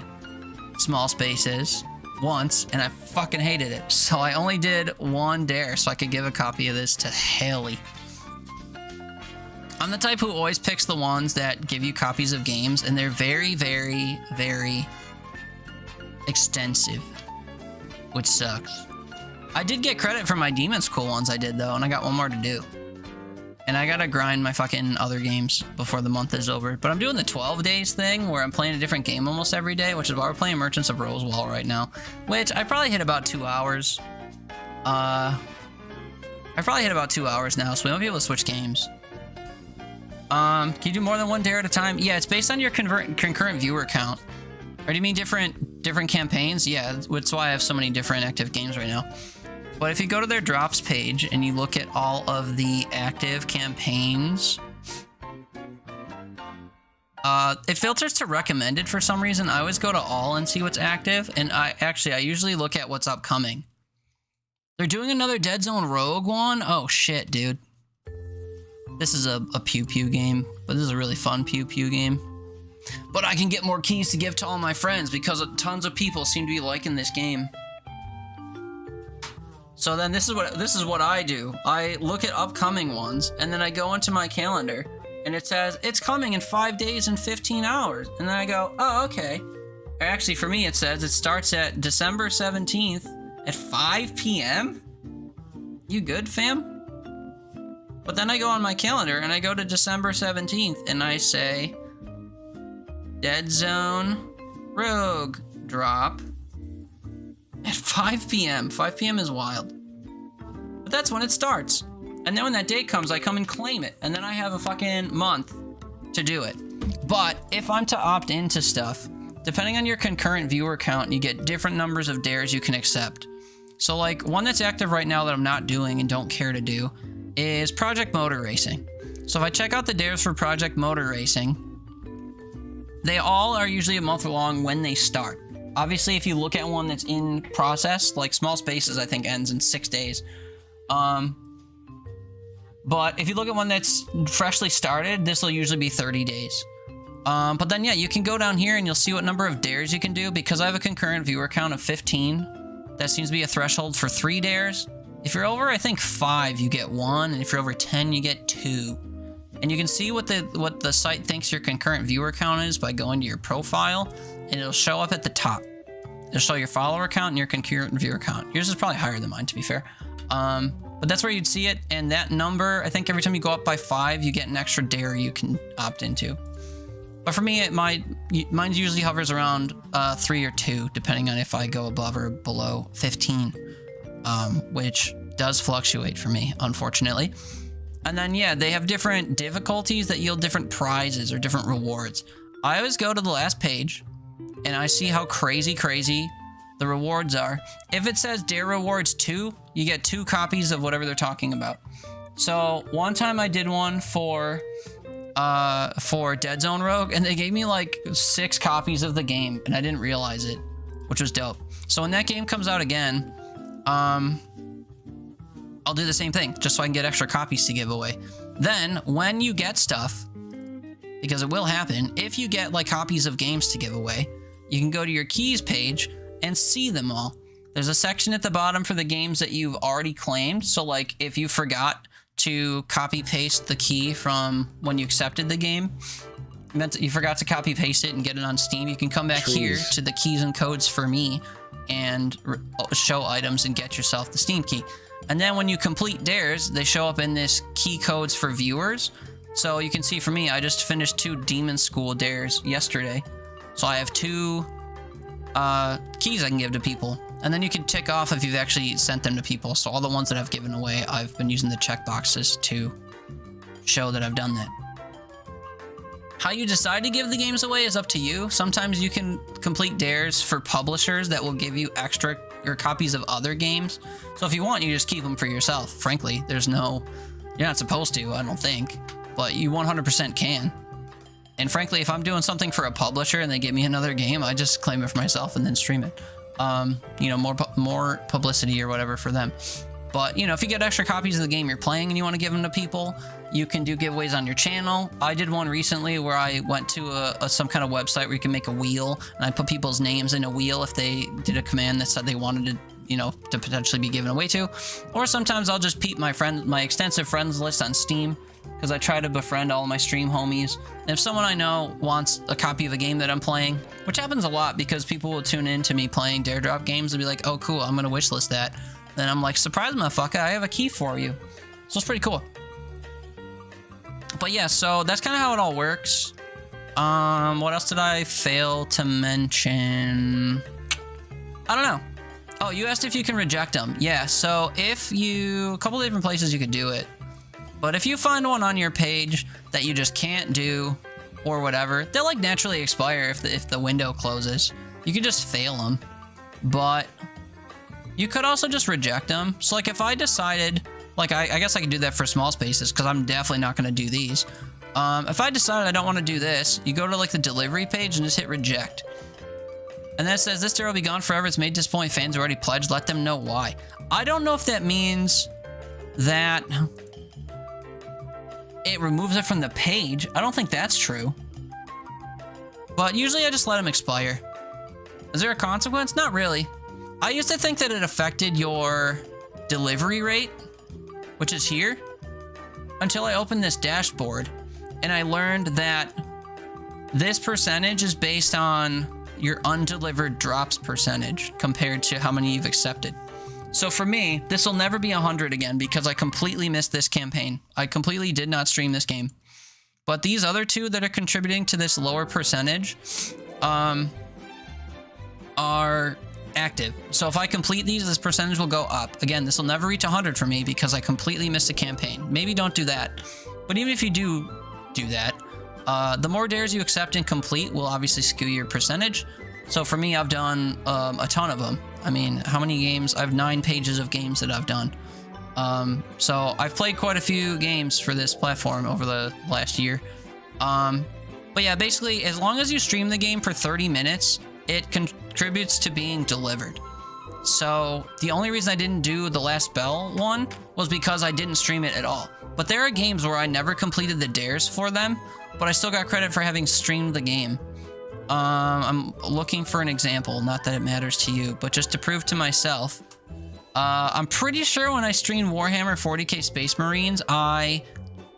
Speaker 5: Small Spaces once, and I fucking hated it. So I only did 1 dare, so I could give a copy of this to Haley. I'm the type who always picks the ones that give you copies of games, and they're very, very, very extensive, which sucks. I did get credit for my Demon School ones I did, though, and I got one more to do. And I gotta grind my fucking other games before the month is over. But I'm doing the 12 days thing, where I'm playing a different game almost every day, which is why we're playing Merchants of Rosewall right now, which I probably hit about 2 hours. I probably hit about 2 hours now, so we might be able to switch games. Can you do more than one dare at a time? Yeah, it's based on your concurrent viewer count. Or do you mean different campaigns? Yeah, that's why I have so many different active games right now. But if you go to their drops page and you look at all of the active campaigns, it filters to recommended for some reason. I always go to all and see what's active, and I usually look at what's upcoming. They're doing another Dead Zone Rogue one? Oh shit, dude. This is a pew pew game, but this is a really fun pew pew game. But I can get more keys to give to all my friends because tons of people seem to be liking this game. So then this is what I do. I look at upcoming ones, and then I go into my calendar, and it says it's coming in 5 days and 15 hours. And then I go, oh, okay. Or actually, for me, it says it starts at December 17th at 5 p.m. You good, fam? But then I go on my calendar, and I go to December 17th, and I say, Dead Zone Rogue drop at 5 p.m. 5 p.m. is wild. But that's when it starts. And then when that date comes, I come and claim it. And then I have a fucking month to do it. But if I'm to opt into stuff, depending on your concurrent viewer count, you get different numbers of dares you can accept. So like one that's active right now that I'm not doing and don't care to do is Project Motor Racing. So if I check out the dares for Project Motor Racing, they all are usually a month long when they start. Obviously, if you look at one that's in process, like Small Spaces, I think ends in 6 days. But if you look at one that's freshly started, this will usually be 30 days. But then, yeah, you can go down here and you'll see what number of dares you can do. Because I have a concurrent viewer count of 15, that seems to be a threshold for 3 dares. If you're over, I think 5, you get 1. And if you're over 10, you get 2. And you can see what the site thinks your concurrent viewer count is by going to your profile, and it'll show up at the top. It'll show your follower count and your concurrent viewer count. Yours is probably higher than mine, to be fair. But that's where you'd see it, and that number, I think every time you go up by 5, you get an extra dare you can opt into. But for me, mine usually hovers around 3 or 2, depending on if I go above or below 15, which does fluctuate for me, unfortunately. And then, yeah, they have different difficulties that yield different prizes or different rewards. I always go to the last page, and I see how crazy the rewards are. If it says Dare Rewards 2, you get 2 copies of whatever they're talking about. So, one time I did one for Dead Zone Rogue, and they gave me like 6 copies of the game, and I didn't realize it, which was dope. So when that game comes out again, I'll do the same thing, just so I can get extra copies to give away. Then, when you get stuff, because it will happen, if you get like copies of games to give away, you can go to your keys page and see them all. There's a section at the bottom for the games that you've already claimed. So like if you forgot to copy paste the key from when you accepted the game, you forgot to copy paste it and get it on Steam, you can come back here to the keys and codes for me and show items and get yourself the Steam key. And then when you complete dares, they show up in this key codes for viewers. So you can see for me, I just finished 2 Demon School dares yesterday. So I have 2 keys I can give to people. And then you can tick off if you've actually sent them to people. So all the ones that I've given away, I've been using the checkboxes to show that I've done that. How you decide to give the games away is up to you. Sometimes you can complete dares for publishers that will give you extra or copies of other games. So if you want, you just keep them for yourself. Frankly, you're not supposed to, I don't think, but you 100% can. And frankly, if I'm doing something for a publisher and they give me another game, I just claim it for myself and then stream it. More publicity or whatever for them. But, if you get extra copies of the game you're playing and you want to give them to people, you can do giveaways on your channel. I did one recently where I went to some kind of website where you can make a wheel, and I put people's names in a wheel if they did a command that said they wanted to potentially be given away to. Or sometimes I'll just peep my extensive friends list on Steam
Speaker 3: because I try to befriend all my stream homies. And if someone I know wants a copy of a game that I'm playing, which happens a lot because people will tune in to me playing Dare Drop games and be like, oh, cool, I'm going to wishlist that. Then I'm like, surprise, motherfucker, I have a key for you. So it's pretty cool. But yeah, so that's kind of how it all works. What else did I fail to mention? I don't know. Oh, you asked if you can reject them. Yeah, so if you... A couple of different places you could do it. But if you find one on your page that you just can't do or whatever, they'll like naturally expire if the window closes. You can just fail them. But you could also just reject them. So like if I decided... Like I guess I could do that for small spaces because I'm definitely not going to do these. If I decided I don't want to do this, you go to like the delivery page and just hit reject. And then it says, this dare will be gone forever. It's made disappoint fans who already pledged. Let them know why. I don't know if that means that it removes it from the page. I don't think that's true. But usually I just let them expire. Is there a consequence? Not really. I used to think that it affected your delivery rate, which is here, until I opened this dashboard. And I learned that this percentage is based on your undelivered drops percentage compared to how many you've accepted. So for me, this will never be 100 again because I completely missed this campaign. I completely did not stream this game. But these other two that are contributing to this lower percentage are active. So if I complete these, this percentage will go up. Again, this will never reach 100 for me because I completely missed a campaign. Maybe don't do that. But even if you do that, the more dares you accept and complete will obviously skew your percentage. So for me, I've done a ton of them. I mean, how many games? I have 9 pages of games that I've done. So I've played quite a few games for this platform over the last year. But yeah, basically, as long as you stream the game for 30 minutes, it contributes to being delivered. So the only reason I didn't do the Last Bell one was because I didn't stream it at all. But there are games where I never completed the dares for them, but I still got credit for having streamed the game. I'm looking for an example, not that it matters to you, but just to prove to myself. I'm pretty sure when I streamed Warhammer 40k Space Marines, oh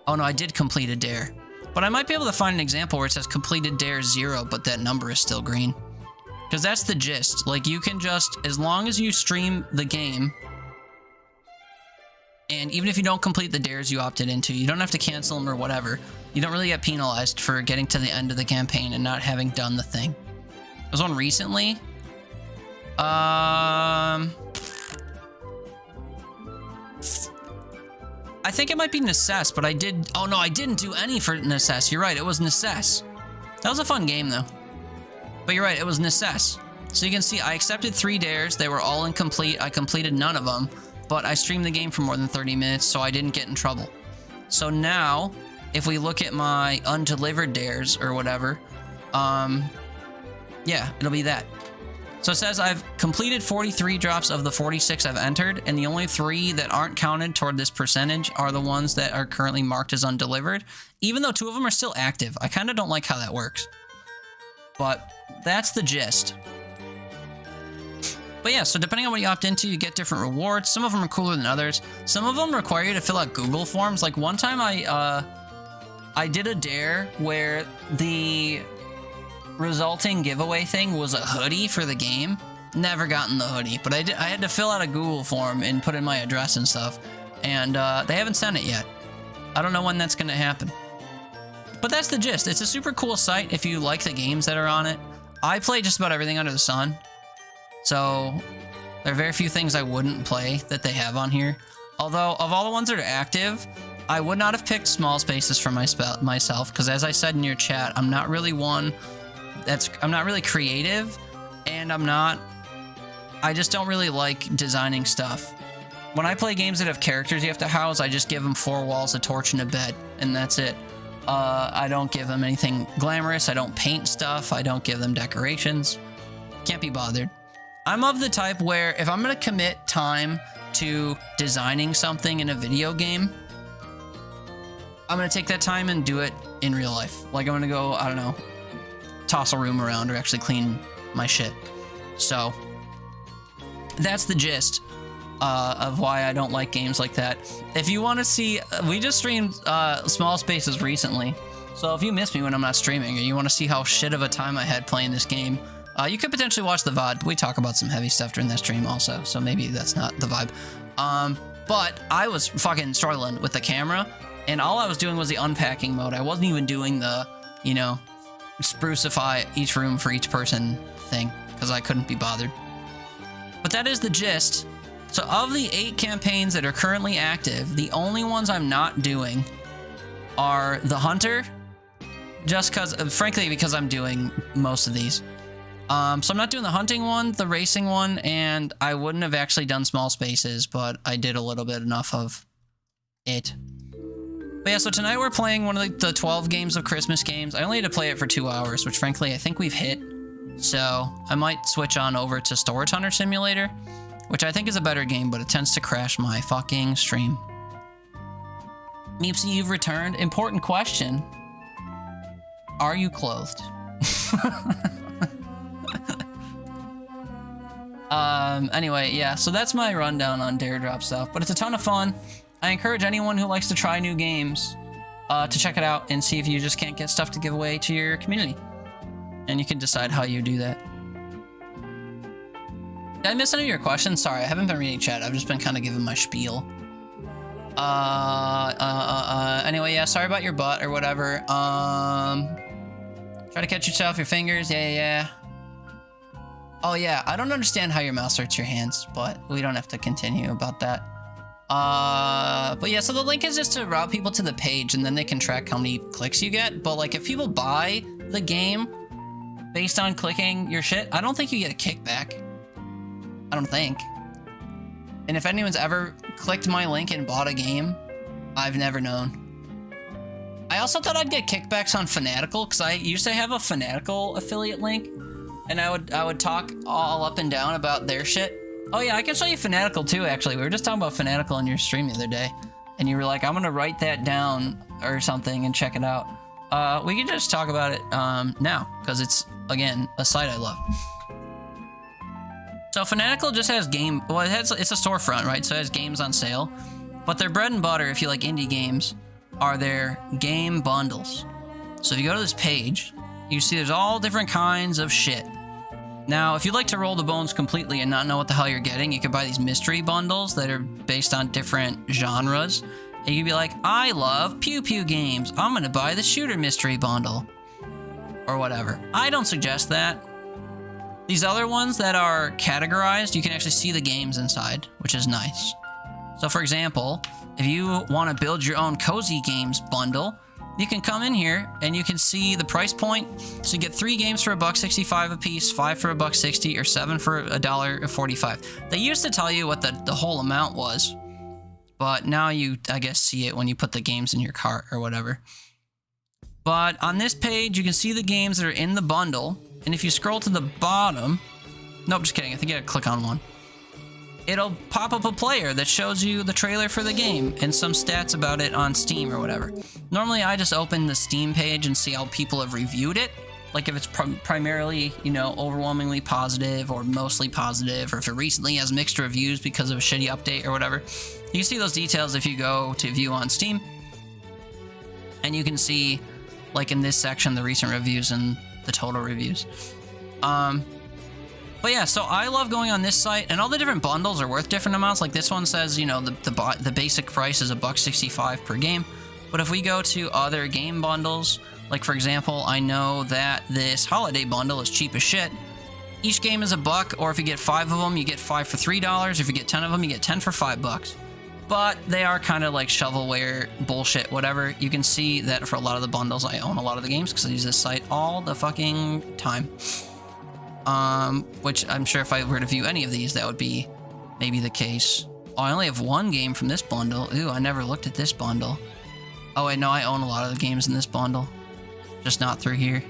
Speaker 3: no, I did complete a dare. But I might be able to find an example where it says completed dare 0, but that number is still green. Because that's the gist. Like, you can just, as long as you stream the game, and even if you don't complete the dares you opted into, you don't have to cancel them or whatever. You don't really get penalized for getting to the end of the campaign and not having done the thing. There was one recently. I think it might be Necess, but I did... Oh, no, I didn't do any for Necess. You're right, it was Necess. That was a fun game, though. But you're right, it was Necess. So you can see I accepted 3 dares. They were all incomplete. I completed none of them. But I streamed the game for more than 30 minutes, so I didn't get in trouble. So now, if we look at my undelivered dares or whatever, yeah, it'll be that. So it says I've completed 43 drops of the 46 I've entered, and the only 3 that aren't counted toward this percentage are the ones that are currently marked as undelivered, even though 2 of them are still active. I kind of don't like how that works. But that's the gist. But yeah, so depending on what you opt into, you get different rewards. Some of them are cooler than others. Some of them require you to fill out Google forms. Like one time I did a dare where the resulting giveaway thing was a hoodie for the game. Never gotten the hoodie, but I had to fill out a Google form and put in my address and stuff. And they haven't sent it yet. I don't know when that's going to happen. But that's the gist. It's a super cool site if you like the games that are on it. I play just about everything under the sun. So there are very few things I wouldn't play that they have on here. Although, of all the ones that are active, I would not have picked small spaces for myself, because as I said in your chat, I'm not really I'm not really creative, and I just don't really like designing stuff. When I play games that have characters you have to house, I just give them 4 walls, a torch, and a bed, and that's it. I don't give them anything glamorous, I don't paint stuff, I don't give them decorations. Can't be bothered. I'm of the type where if I'm going to commit time to designing something in a video game, I'm going to take that time and do it in real life. Like I'm going to go, I don't know, toss a room around or actually clean my shit. So that's the gist. of why I don't like games like that. If you want to see, we just streamed Small Spaces recently. So if you miss me when I'm not streaming, or you want to see how shit of a time I had playing this game, you could potentially watch the VOD. We talk about some heavy stuff during that stream also, so maybe that's not the vibe. But I was fucking struggling with the camera, and all I was doing was the unpacking mode. I wasn't even doing the, you know, sprucify each room for each person thing, because I couldn't be bothered. But that is the gist. So of the 8 campaigns that are currently active, the only ones I'm not doing are the Hunter, just because, frankly, because I'm doing most of these. So I'm not doing the hunting one, the racing one, and I wouldn't have actually done Small Spaces, but I did a little bit enough of it. But yeah, so tonight we're playing one of the 12 games of Christmas games. I only had to play it for 2 hours, which frankly I think we've hit. So I might switch on over to Storage Hunter Simulator, which I think is a better game, but it tends to crash my fucking stream. Meepsy, you've returned. Important question. Are you clothed? Anyway, yeah, so that's my rundown on Dare Drop stuff, but it's a ton of fun. I encourage anyone who likes to try new games to check it out and see if you just can't get stuff to give away to your community. And you can decide how you do that. Did I miss any of your questions? Sorry, I haven't been reading chat. I've just been kind of giving my spiel. Anyway, yeah, sorry about your butt or whatever. Try to catch yourself, your fingers. Yeah. Oh, yeah, I don't understand how your mouse hurts your hands, but we don't have to continue about that. But yeah, so the link is just to route people to the page, and then they can track how many clicks you get. But, like, if people buy the game based on clicking your shit, I don't think you get a kickback. I don't think. And if anyone's ever clicked my link and bought a game, I've never known. I also thought I'd get kickbacks on Fanatical, because I used to have a Fanatical affiliate link, and I would talk all up and down about their shit. Oh yeah, I can show you Fanatical too, actually. We were just talking about Fanatical on your stream the other day, and you were like, I'm gonna write that down or something and check it out. We can just talk about it now, because it's, again, a site I love. So Fanatical just has it's a storefront, right? So it has games on sale, but their bread and butter, if you like indie games, are their game bundles. So if you go to this page, you see there's all different kinds of shit. Now, if you'd like to roll the bones completely and not know what the hell you're getting, you can buy these mystery bundles that are based on different genres. And you'd be like, I love pew pew games. I'm going to buy the shooter mystery bundle. Or whatever. I don't suggest that. These other ones that are categorized, you can actually see the games inside, which is nice. So for example, if you want to build your own cozy games bundle, you can come in here and you can see the price point. So you get 3 games for $1.65 a piece, 5 for $1.60, or 7 for $1.45. They used to tell you what the whole amount was, but now you, I guess, see it when you put the games in your cart or whatever. But on this page, you can see the games that are in the bundle, and if you scroll to the bottom, nope, just kidding, I think you gotta click on one. It'll pop up a player that shows you the trailer for the game and some stats about it on Steam or whatever. Normally, I just open the Steam page and see how people have reviewed it. Like if it's primarily, you know, overwhelmingly positive or mostly positive, or if it recently has mixed reviews because of a shitty update or whatever. You can see those details if you go to view on Steam. And you can see, like in this section, the recent reviews and the total reviews. But yeah, so I love going on this site, and all the different bundles are worth different amounts. Like this one says, you know, the basic price is $1.65 per game. But if we go to other game bundles, like for example, I know that this holiday bundle is cheap as shit. Each game is $1, or if you get 5 of them, you get 5 for $3. If you get 10 of them, you get 10 for $5. But they are kind of like shovelware bullshit, whatever. You can see that for a lot of the bundles, I own a lot of the games because I use this site all the fucking time. Which I'm sure if I were to view any of these, that would be maybe the case. Oh, I only have 1 game from this bundle. Ooh, I never looked at this bundle. Oh, wait, no, I own a lot of the games in this bundle. Just not through here.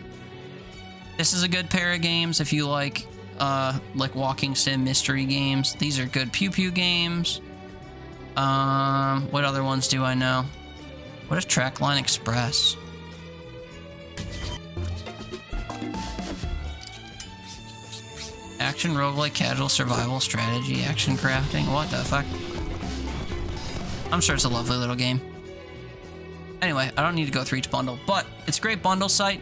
Speaker 3: This is a good pair of games if you like walking sim mystery games. These are good pew pew games. What other ones do I know? What is Trackline Express? action, roguelike, casual, survival, strategy, action, crafting. What the fuck? I'm sure it's a lovely little game. Anyway, I don't need to go through each bundle, but it's a great bundle site.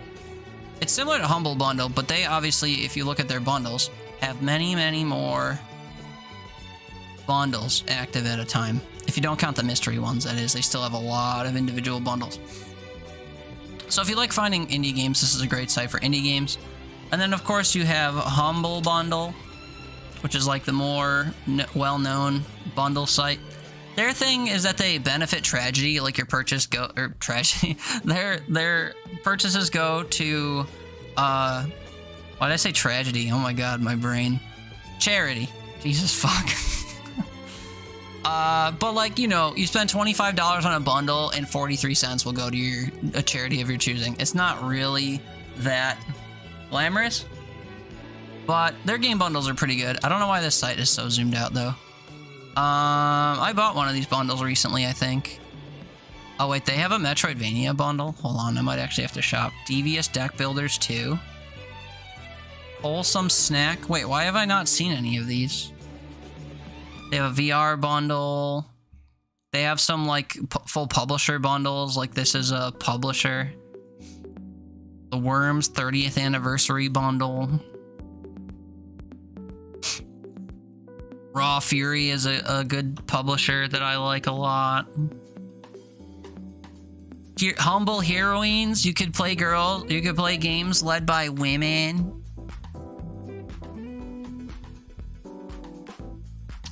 Speaker 3: It's similar to Humble Bundle, but they obviously, if you look at their bundles, have many, many more bundles active at a time. If you don't count the mystery ones, that is. They still have a lot of individual bundles. So if you like finding indie games, this is a great site for indie games. And then, of course, you have Humble Bundle, which is like the more well-known bundle site. Their thing is that they benefit tragedy, like your purchase go, or tragedy. Their purchases go to, why did I say tragedy? Oh my god, my brain. Charity. Jesus fuck. But like, you know, you spend $25 on a bundle and 43 cents will go to a charity of your choosing. It's not really that glamorous, but their game bundles are pretty good. I don't know why this site is so zoomed out though. I bought one of these bundles recently, I think. Oh wait, they have a Metroidvania bundle. Hold on, I might actually have to shop. Devious Deck Builders 2. Wholesome Snack. Wait, why have I not seen any of these? They have a VR bundle. They have some like full publisher bundles. Like this is a publisher. The Worms 30th anniversary bundle. Raw Fury is a good publisher that I like a lot. Humble Heroines. You could play games led by women.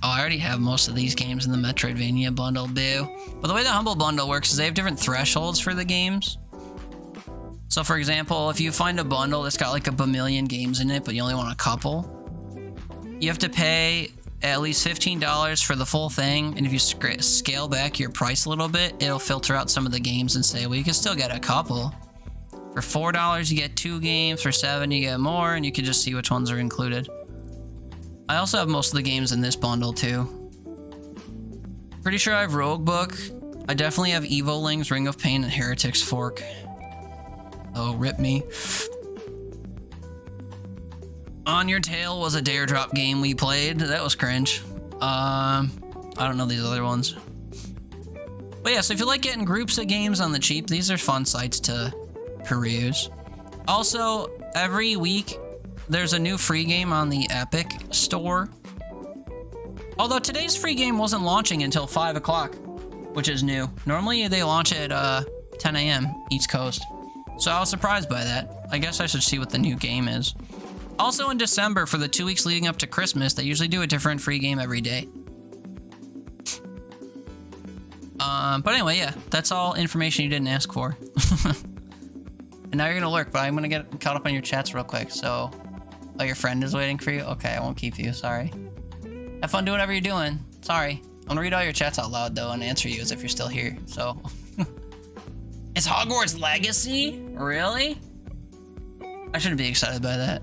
Speaker 3: Oh, I already have most of these games in the Metroidvania bundle, boo. But the way the Humble Bundle works is they have different thresholds for the games. So for example, if you find a bundle that's got like a bamillion games in it, but you only want a couple, you have to pay at least $15 for the full thing. And if you scale back your price a little bit, it'll filter out some of the games and say, well, you can still get a couple. For $4, you get 2 games. For $7, you get more, and you can just see which ones are included. I also have most of the games in this bundle too. Pretty sure I have Rogue Book. I definitely have Evolings, Ring of Pain, and Heretic's Fork. Oh, rip me. On Your Tail was a Dare Drop game we played. That was cringe. I don't know these other ones. But yeah, so if you like getting groups of games on the cheap, these are fun sites to peruse. Also, every week, there's a new free game on the Epic Store. Although today's free game wasn't launching until 5 o'clock, which is new. Normally they launch at 10 a.m. East Coast. So I was surprised by that. I guess I should see what the new game is. Also in December, for the 2 weeks leading up to Christmas, they usually do a different free game every day. But anyway, yeah, that's all information you didn't ask for. And now you're gonna lurk, but I'm gonna get caught up on your chats real quick, so... Oh, your friend is waiting for you? Okay, I won't keep you, sorry. Have fun doing whatever you're doing. Sorry. I'm gonna read all your chats out loud, though, and answer you as if you're still here, so... It's Hogwarts Legacy? Really? I shouldn't be excited by that.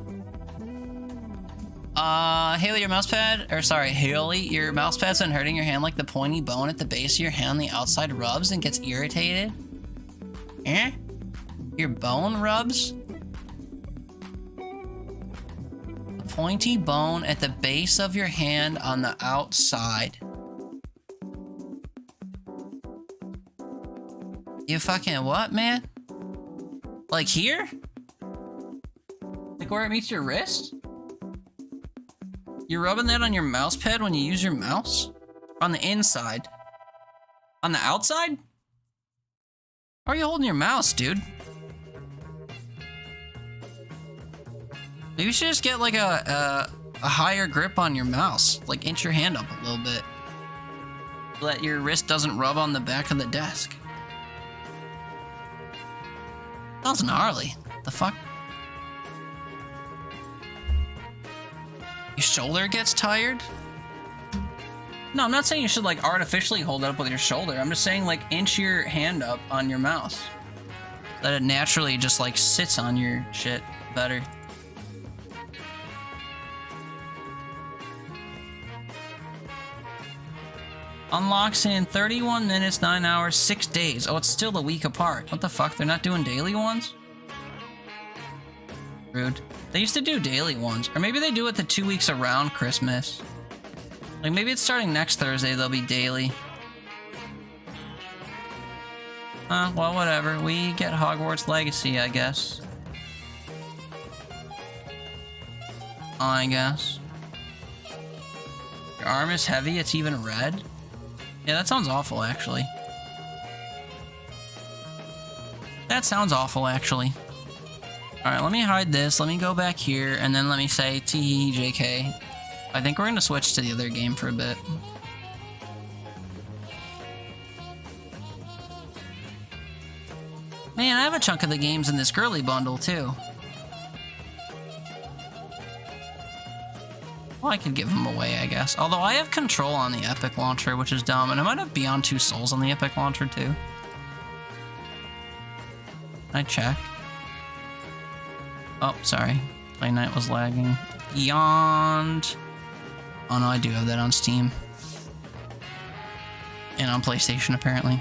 Speaker 3: Haley, your mousepad, or sorry, Haley, your mousepad's been hurting your hand like the pointy bone at the base of your hand on the outside rubs and gets irritated? Eh? Your bone rubs? The pointy bone at the base of your hand on the outside. You fucking what, man? Like here? Like where it meets your wrist? You're rubbing that on your mouse pad when you use your mouse? On the inside? On the outside? How are you holding your mouse, dude? Maybe you should just get like a higher grip on your mouse. Like inch your hand up a little bit. So that your wrist doesn't rub on the back of the desk. Sounds gnarly. The fuck? Your shoulder gets tired? No, I'm not saying you should like artificially hold it up with your shoulder. I'm just saying like inch your hand up on your mouse. So that it naturally just like sits on your shit better. Unlocks in 31 minutes, 9 hours, 6 days. Oh, it's still a week apart. What the fuck? They're not doing daily ones? Rude. They used to do daily ones. Or maybe they do it the 2 weeks around Christmas. Like, maybe it's starting next Thursday, they'll be daily. Well, whatever. We get Hogwarts Legacy, I guess. I guess. Your arm is heavy, it's even red? Yeah, that sounds awful, actually. That sounds awful, actually. Alright, let me hide this, let me go back here, and then let me say TJK. I think we're gonna switch to the other game for a bit. Man, I have a chunk of the games in this girly bundle, too. Well, I could give them away, I guess. Although I have control on the Epic Launcher, which is dumb, and I might have Beyond Two Souls on the Epic Launcher, too. Can I check? Oh, sorry. Play Night was lagging. Beyond... Oh no, I do have that on Steam. And on PlayStation, apparently.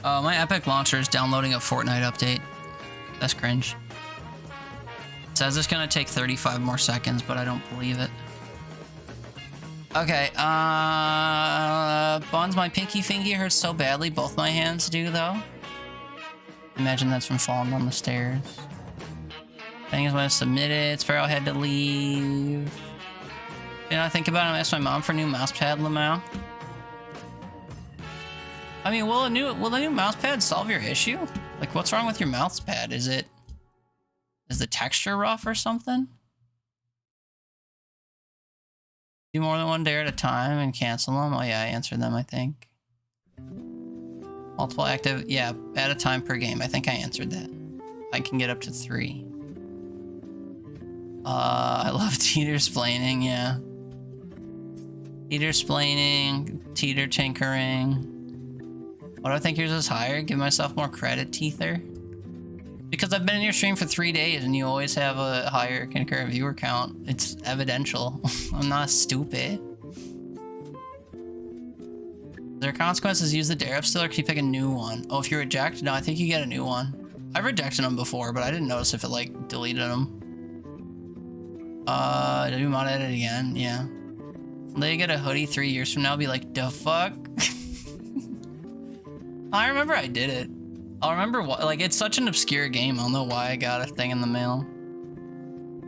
Speaker 3: My Epic Launcher is downloading a Fortnite update. That's cringe. It says it's gonna take 35 more seconds, but I don't believe it. Okay, Buns, my pinky fingy hurts so badly, both my hands do, though. Imagine that's from falling down the stairs. Thing is when I submitted, Sparrow had to leave. You know, I think about it, I asked my mom for a new mouse pad, Lamau. I mean, will the new mouse pad solve your issue? Like, what's wrong with your mouse pad? Is the texture rough or something? Do more than one dare at a time and cancel them? Oh yeah, I answered them, I think. Multiple active, yeah, at a time per game. I think I answered that. I can get up to 3. I love teeter-splaining, yeah. Teeter-splaining, teeter-tinkering. Why do I think yours is higher? Give myself more credit, Teether. Because I've been in your stream for 3 days and you always have a higher concurrent viewer count. It's evidential. I'm not stupid. Is there consequences? Use the dare up still or can you pick a new one? Oh, if you reject? No, I think you get a new one. I've rejected them before, but I didn't notice if it like deleted them. Did we mod edit again? Yeah. Will you get a hoodie 3 years from now? Be like, the fuck? I remember I did it. I'll remember what, like, it's such an obscure game. I don't know why I got a thing in the mail.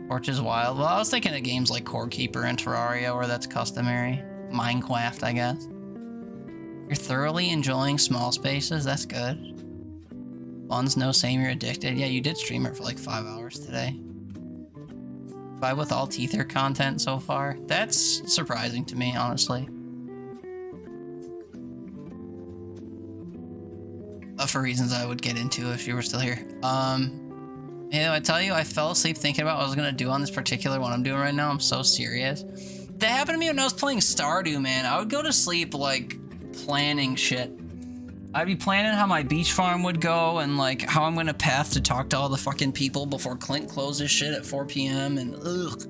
Speaker 3: Torch is wild. Well, I was thinking of games like Core Keeper and Terraria where that's customary. Minecraft, I guess. You're thoroughly enjoying small spaces? That's good. Buns, no same, you're addicted. Yeah, you did stream it for like 5 hours today. Vibe with all Teether content so far? That's surprising to me, honestly. For reasons I would get into if you were still here. Yeah, I tell you, I fell asleep thinking about what I was gonna do on this particular one I'm doing right now. I'm so serious. That happened to me when I was playing Stardew, man. I would go to sleep, like, planning shit. I'd be planning how my beach farm would go and, like, how I'm gonna path to talk to all the fucking people before Clint closes shit at 4 p.m. and ugh.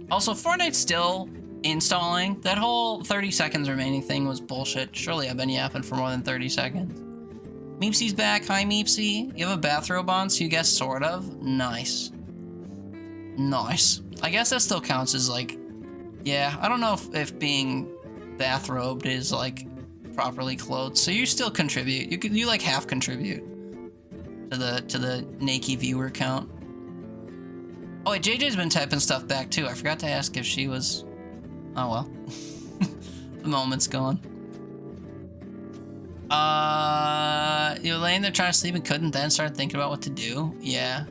Speaker 3: Also, Fortnite's still installing. That whole 30 seconds remaining thing was bullshit. Surely I've been yapping for more than 30 seconds. Meepsy's back. Hi, Meepsy. You have a bathrobe on, so you guess sort of? Nice. Nice. I guess that still counts as, like... Yeah, I don't know if being bathrobed is, like, properly clothed. So you still contribute. You like, half contribute to the naked viewer count. Oh, wait, JJ's been typing stuff back, too. I forgot to ask if she was... Oh, well. The moment's gone. You were laying there trying to sleep and couldn't then start thinking about what to do? Yeah.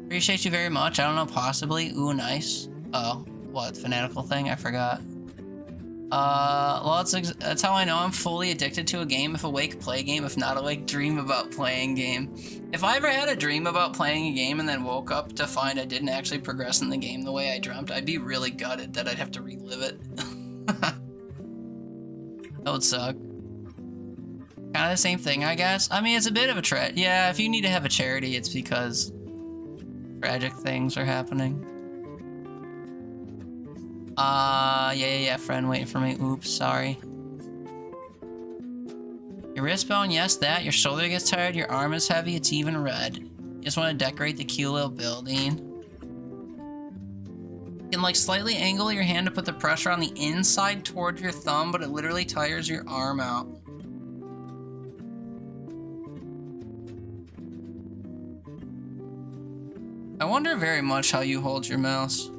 Speaker 3: Appreciate you very much. I don't know, possibly. Ooh, nice. Oh, what? Fanatical thing? I forgot. Well, that's how I know I'm fully addicted to a game. If awake, play game. If not awake, dream about playing game. If I ever had a dream about playing a game and then woke up to find I didn't actually progress in the game the way I dreamt, I'd be really gutted that I'd have to relive it. That would suck. Kind of the same thing, I guess. I mean, it's a bit of a yeah, if you need to have a charity, it's because tragic things are happening. Yeah, friend waiting for me. Oops, sorry. Your wrist bone, yes, that. Your shoulder gets tired. Your arm is heavy. It's even red. You just want to decorate the cute little building. You can like slightly angle your hand to put the pressure on the inside towards your thumb, but it literally tires your arm out. I wonder very much how you hold your mouse.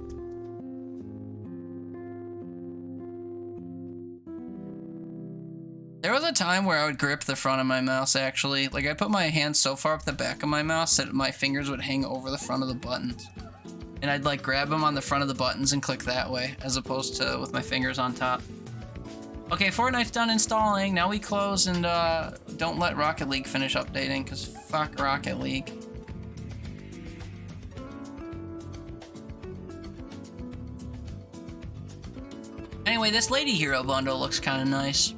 Speaker 3: There was a time where I would grip the front of my mouse, actually. Like, I put my hand so far up the back of my mouse that my fingers would hang over the front of the buttons. And I'd, like, grab them on the front of the buttons and click that way, as opposed to with my fingers on top. Okay, Fortnite's done installing. Now we close and, don't let Rocket League finish updating, because fuck Rocket League. Anyway, this Lady Hero bundle looks kind of nice.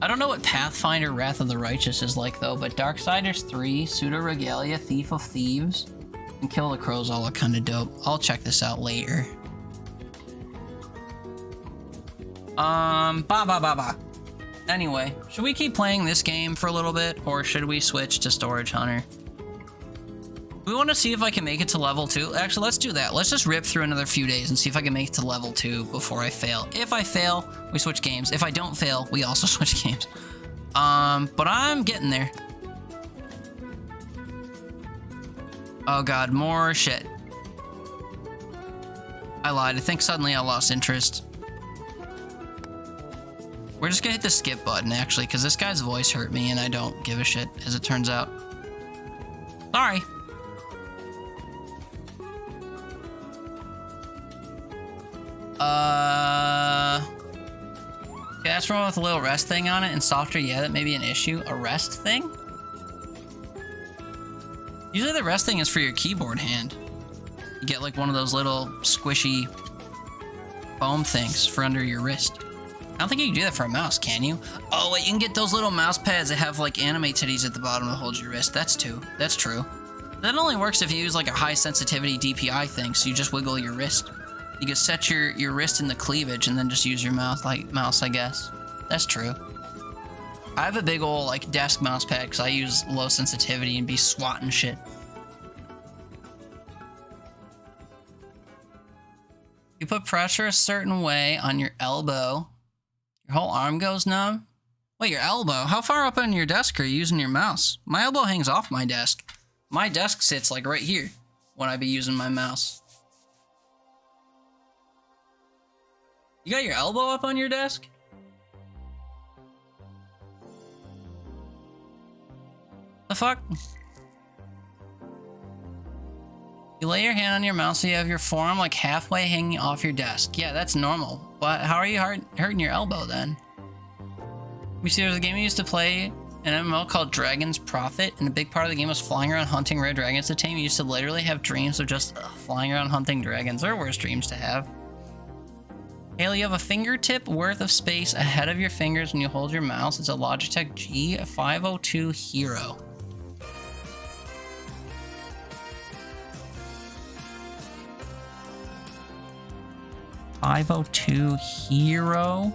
Speaker 3: I don't know what Pathfinder Wrath of the Righteous is like, though, but Darksiders 3, Pseudo Regalia, Thief of Thieves, and Kill the Crows all look kind of dope. I'll check this out later. Anyway, should we keep playing this game for a little bit, or should we switch to Storage Hunter? We want to see if I can make it to level 2. Actually, let's do that. Let's just rip through another few days and see if I can make it to level 2 before I fail. If I fail, we switch games. If I don't fail, we also switch games. But I'm getting there. Oh god, more shit. I lied. I think suddenly I lost interest. We're just gonna hit the skip button, actually, because this guy's voice hurt me and I don't give a shit, as it turns out. Sorry. Okay, that's wrong with a little rest thing on it, and softer, yeah, that may be an issue. A rest thing? Usually the rest thing is for your keyboard hand. You get like one of those little squishy foam things for under your wrist. I don't think you can do that for a mouse, can you? Oh wait, you can get those little mouse pads that have like anime titties at the bottom to hold your wrist. That's true. That only works if you use like a high sensitivity DPI thing, so you just wiggle your wrist. You can set your wrist in the cleavage and then just use your mouse, I guess. That's true. I have a big old like desk mouse pad because I use low sensitivity and be swatting shit. You put pressure a certain way on your elbow. Your whole arm goes numb. Wait, your elbow? How far up on your desk are you using your mouse? My elbow hangs off my desk. My desk sits like right here when I be using my mouse. You got your elbow up on your desk? The fuck? You lay your hand on your mouse so you have your forearm like halfway hanging off your desk. Yeah, that's normal. But how are you hurting your elbow then? We see there's a game we used to play, an MMO called Dragon's Prophet, and a big part of the game was flying around hunting rare dragons to tame. You used to literally have dreams of just flying around hunting dragons. They're worse dreams to have. Haley, you have a fingertip worth of space ahead of your fingers when you hold your mouse. It's a Logitech G502 Hero. .502 Hero.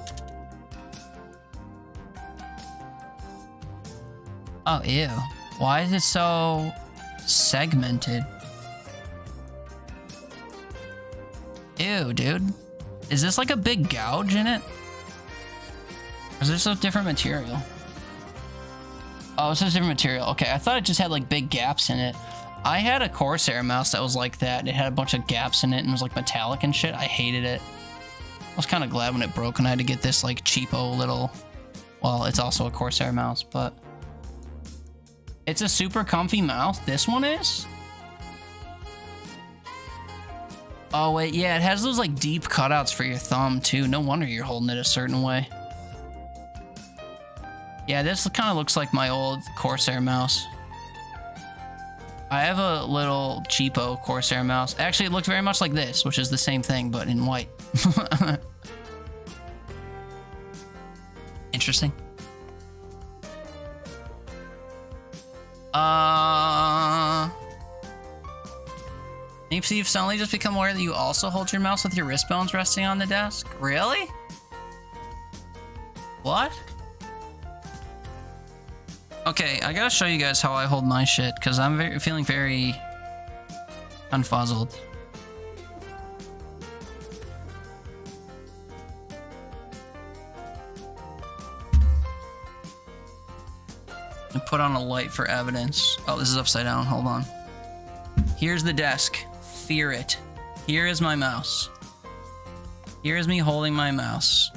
Speaker 3: Oh, ew. Why is it so segmented? Ew, dude. Is this like a big gouge in it? Or is this a different material? Oh, it's a different material. Okay, I thought it just had like big gaps in it. I had a Corsair mouse that was like that. It had a bunch of gaps in it and was like metallic and shit. I hated it. I was kind of glad when it broke and I had to get this like cheapo little... Well, it's also a Corsair mouse, but... It's a super comfy mouse. This one is? Oh, wait, yeah, it has those, like, deep cutouts for your thumb, too. No wonder you're holding it a certain way. Yeah, this kind of looks like my old Corsair mouse. I have a little cheapo Corsair mouse. Actually, it looked very much like this, which is the same thing, but in white. Interesting. Maybe you've suddenly just become aware that you also hold your mouse with your wrist bones resting on the desk? Really? What? Okay, I gotta show you guys how I hold my shit, because I'm feeling very unfuzzled. And put on a light for evidence. Oh, this is upside down. Hold on. Here's the desk. Fear it. Here is my mouse. Here is me holding my mouse.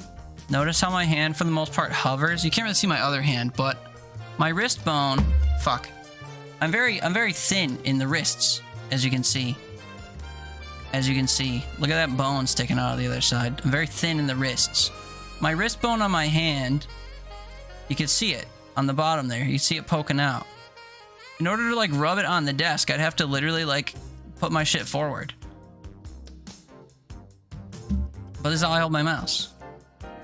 Speaker 3: Notice how my hand, for the most part, hovers. You can't really see my other hand, but my wrist bone. Fuck. I'm very thin in the wrists, as you can see. As you can see, look at that bone sticking out of the other side. I'm very thin in the wrists. My wrist bone on my hand, you can see it on the bottom there. You see it poking out. In order to like rub it on the desk, I'd have to literally like put my shit forward. But this is how I hold my mouse.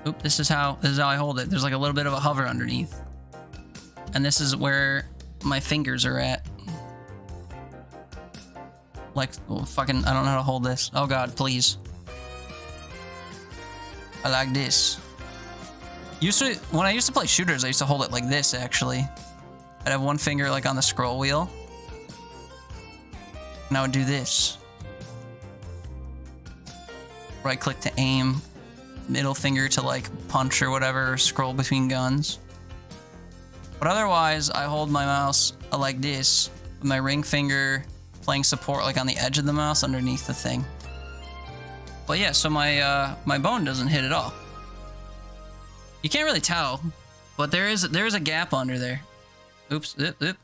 Speaker 3: Oop, this is how I hold it. There's like a little bit of a hover underneath. And this is where my fingers are at. Like, oh, fucking, I don't know how to hold this. Oh god, please. I like this. When I used to play shooters, I used to hold it like this, actually. I'd have one finger like on the scroll wheel. And I would do this. Right click to aim. Middle finger to like punch or whatever, or scroll between guns. But otherwise, I hold my mouse like this, with my ring finger playing support like on the edge of the mouse underneath the thing. But yeah, so my bone doesn't hit at all. You can't really tell, but there is a gap under there. Oops, zip.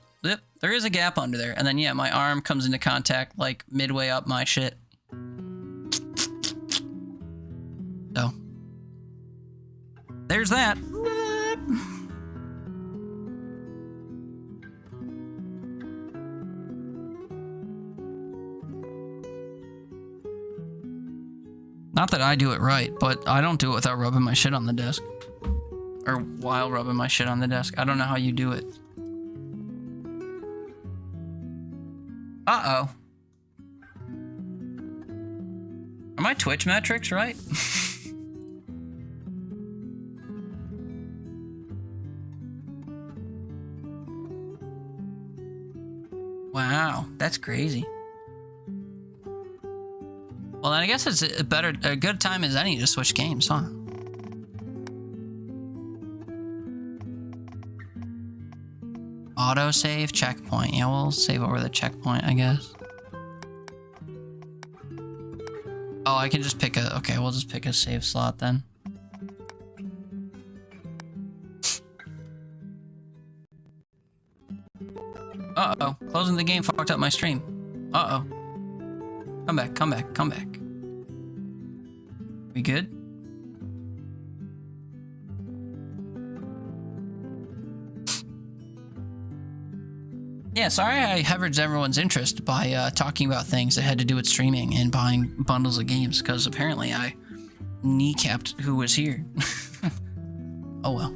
Speaker 3: There is a gap under there, and then yeah, my arm comes into contact like midway up my shit. So there's that. Not that I do it right, but I don't do it without rubbing my shit on the desk. Or while rubbing my shit on the desk. I don't know how you do it. Uh-oh. Are my Twitch metrics right? Wow, that's crazy. Well, then I guess it's a good time as any to switch games, huh? Autosave, checkpoint. Yeah, we'll save over the checkpoint, I guess. Oh, I can just pick a... Okay, we'll just pick a save slot then. Uh-oh. Closing the game fucked up my stream. Uh-oh. Come back. We good? Yeah, sorry I averaged everyone's interest by talking about things that had to do with streaming and buying bundles of games, because apparently I kneecapped who was here. Oh well.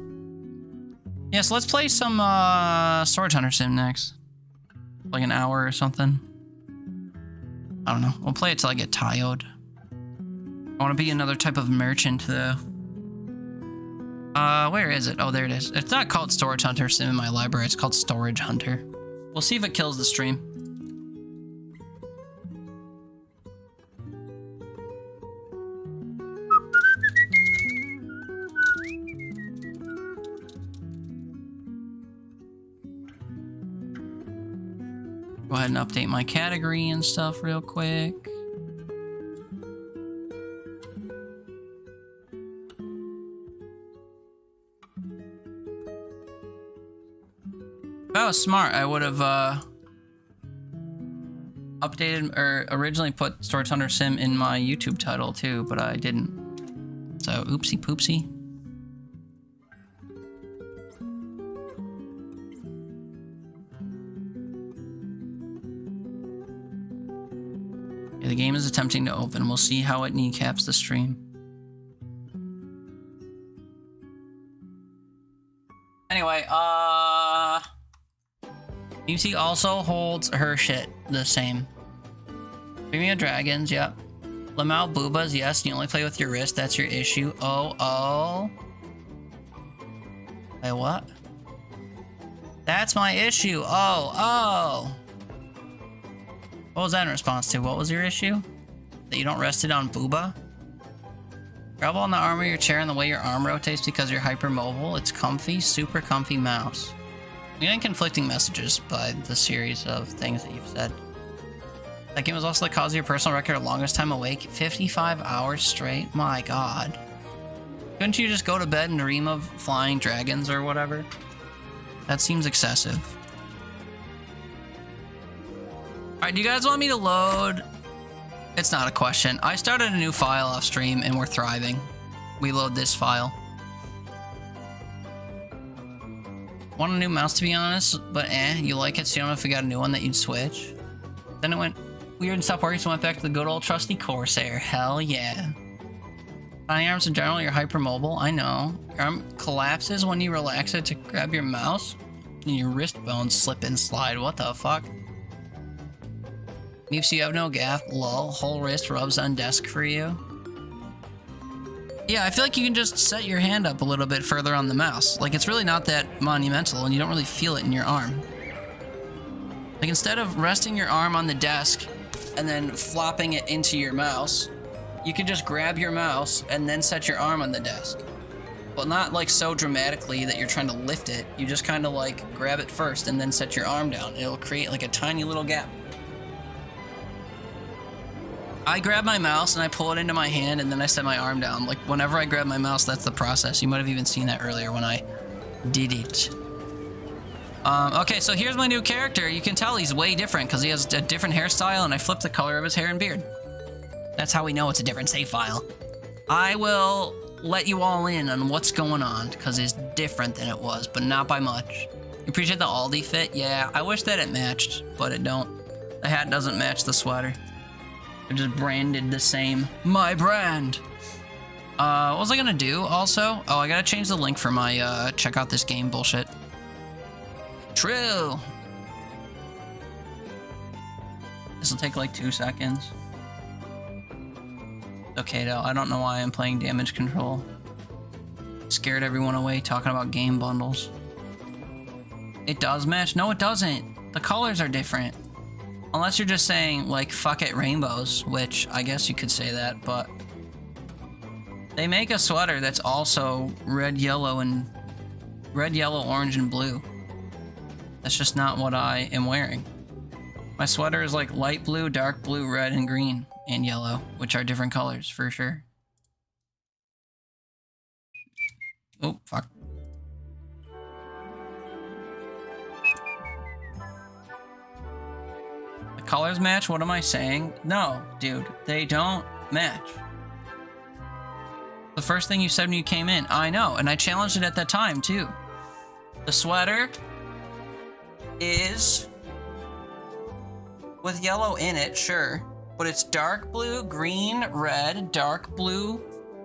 Speaker 3: Yeah, so let's play some Storage Hunter Sim next. Like an hour or something. I don't know. We'll play it till I get tired. I want to be another type of merchant, though. Where is it? Oh, there it is. It's not called Storage Hunter Sim in my library. It's called Storage Hunter. We'll see if it kills the stream. Go ahead and update my category and stuff real quick. If I was smart, I would have updated or originally put Storage Hunter Sim in my YouTube title too, but I didn't. So oopsie poopsie. The game is attempting to open. We'll see how it kneecaps the stream. Anyway, UT also holds her shit the same. Premium Dragons, yep. Lamau Boobas, yes, you only play with your wrist, that's your issue. Oh. Wait, what? That's my issue. Oh. What was that in response to? What was your issue? That you don't rest it on booba? Grab on the arm of your chair and the way your arm rotates because you're hypermobile. It's comfy, super comfy mouse. I'm getting conflicting messages by the series of things that you've said. That game was also the cause of your personal record of longest time awake. 55 hours straight? My god. Couldn't you just go to bed and dream of flying dragons or whatever? That seems excessive. Alright, do you guys want me to load? It's not a question. I started a new file off stream and we're thriving. We load this file. Want a new mouse to be honest, but you like it, so you don't know if we got a new one that you'd switch. Then it went weird and stopped working, so I went back to the good old trusty Corsair. Hell yeah. Tiny arms in general, you're hypermobile. I know. Your arm collapses when you relax it to grab your mouse, and your wrist bones slip and slide. What the fuck? Meeps, you have no gap. Lol. Whole wrist rubs on desk for you. Yeah, I feel like you can just set your hand up a little bit further on the mouse. Like, it's really not that monumental, and you don't really feel it in your arm. Like, instead of resting your arm on the desk and then flopping it into your mouse, you could just grab your mouse and then set your arm on the desk. But not, like, so dramatically that you're trying to lift it. You just kind of, like, grab it first and then set your arm down. It'll create, like, a tiny little gap. I grab my mouse and I pull it into my hand and then I set my arm down. Like, whenever I grab my mouse, that's the process. You might have even seen that earlier when I did it. Okay, so here's my new character. You can tell he's way different because he has a different hairstyle and I flipped the color of his hair and beard. That's how we know it's a different save file. I will let you all in on what's going on because it's different than it was, but not by much. You appreciate the Aldi fit? Yeah, I wish that it matched, but it don't. The hat doesn't match the sweater. They're just branded the same. My brand! What was I gonna do also? Oh, I gotta change the link for my, check out this game bullshit. True! This'll take like 2 seconds. Okay, though, I don't know why I'm playing damage control. Scared everyone away talking about game bundles. It does match? No, it doesn't. The colors are different. Unless you're just saying, like, fuck it, rainbows, which I guess you could say that, but they make a sweater that's also red, yellow, orange, and blue. That's just not what I am wearing. My sweater is like light blue, dark blue, red, and green, and yellow, which are different colors for sure. Oh, fuck. Colors match? What am I saying? No, dude, they don't match. The first thing you said when you came in, I know, and I challenged it at that time too. The sweater is with yellow in it, sure, but it's dark blue, green, red, dark blue,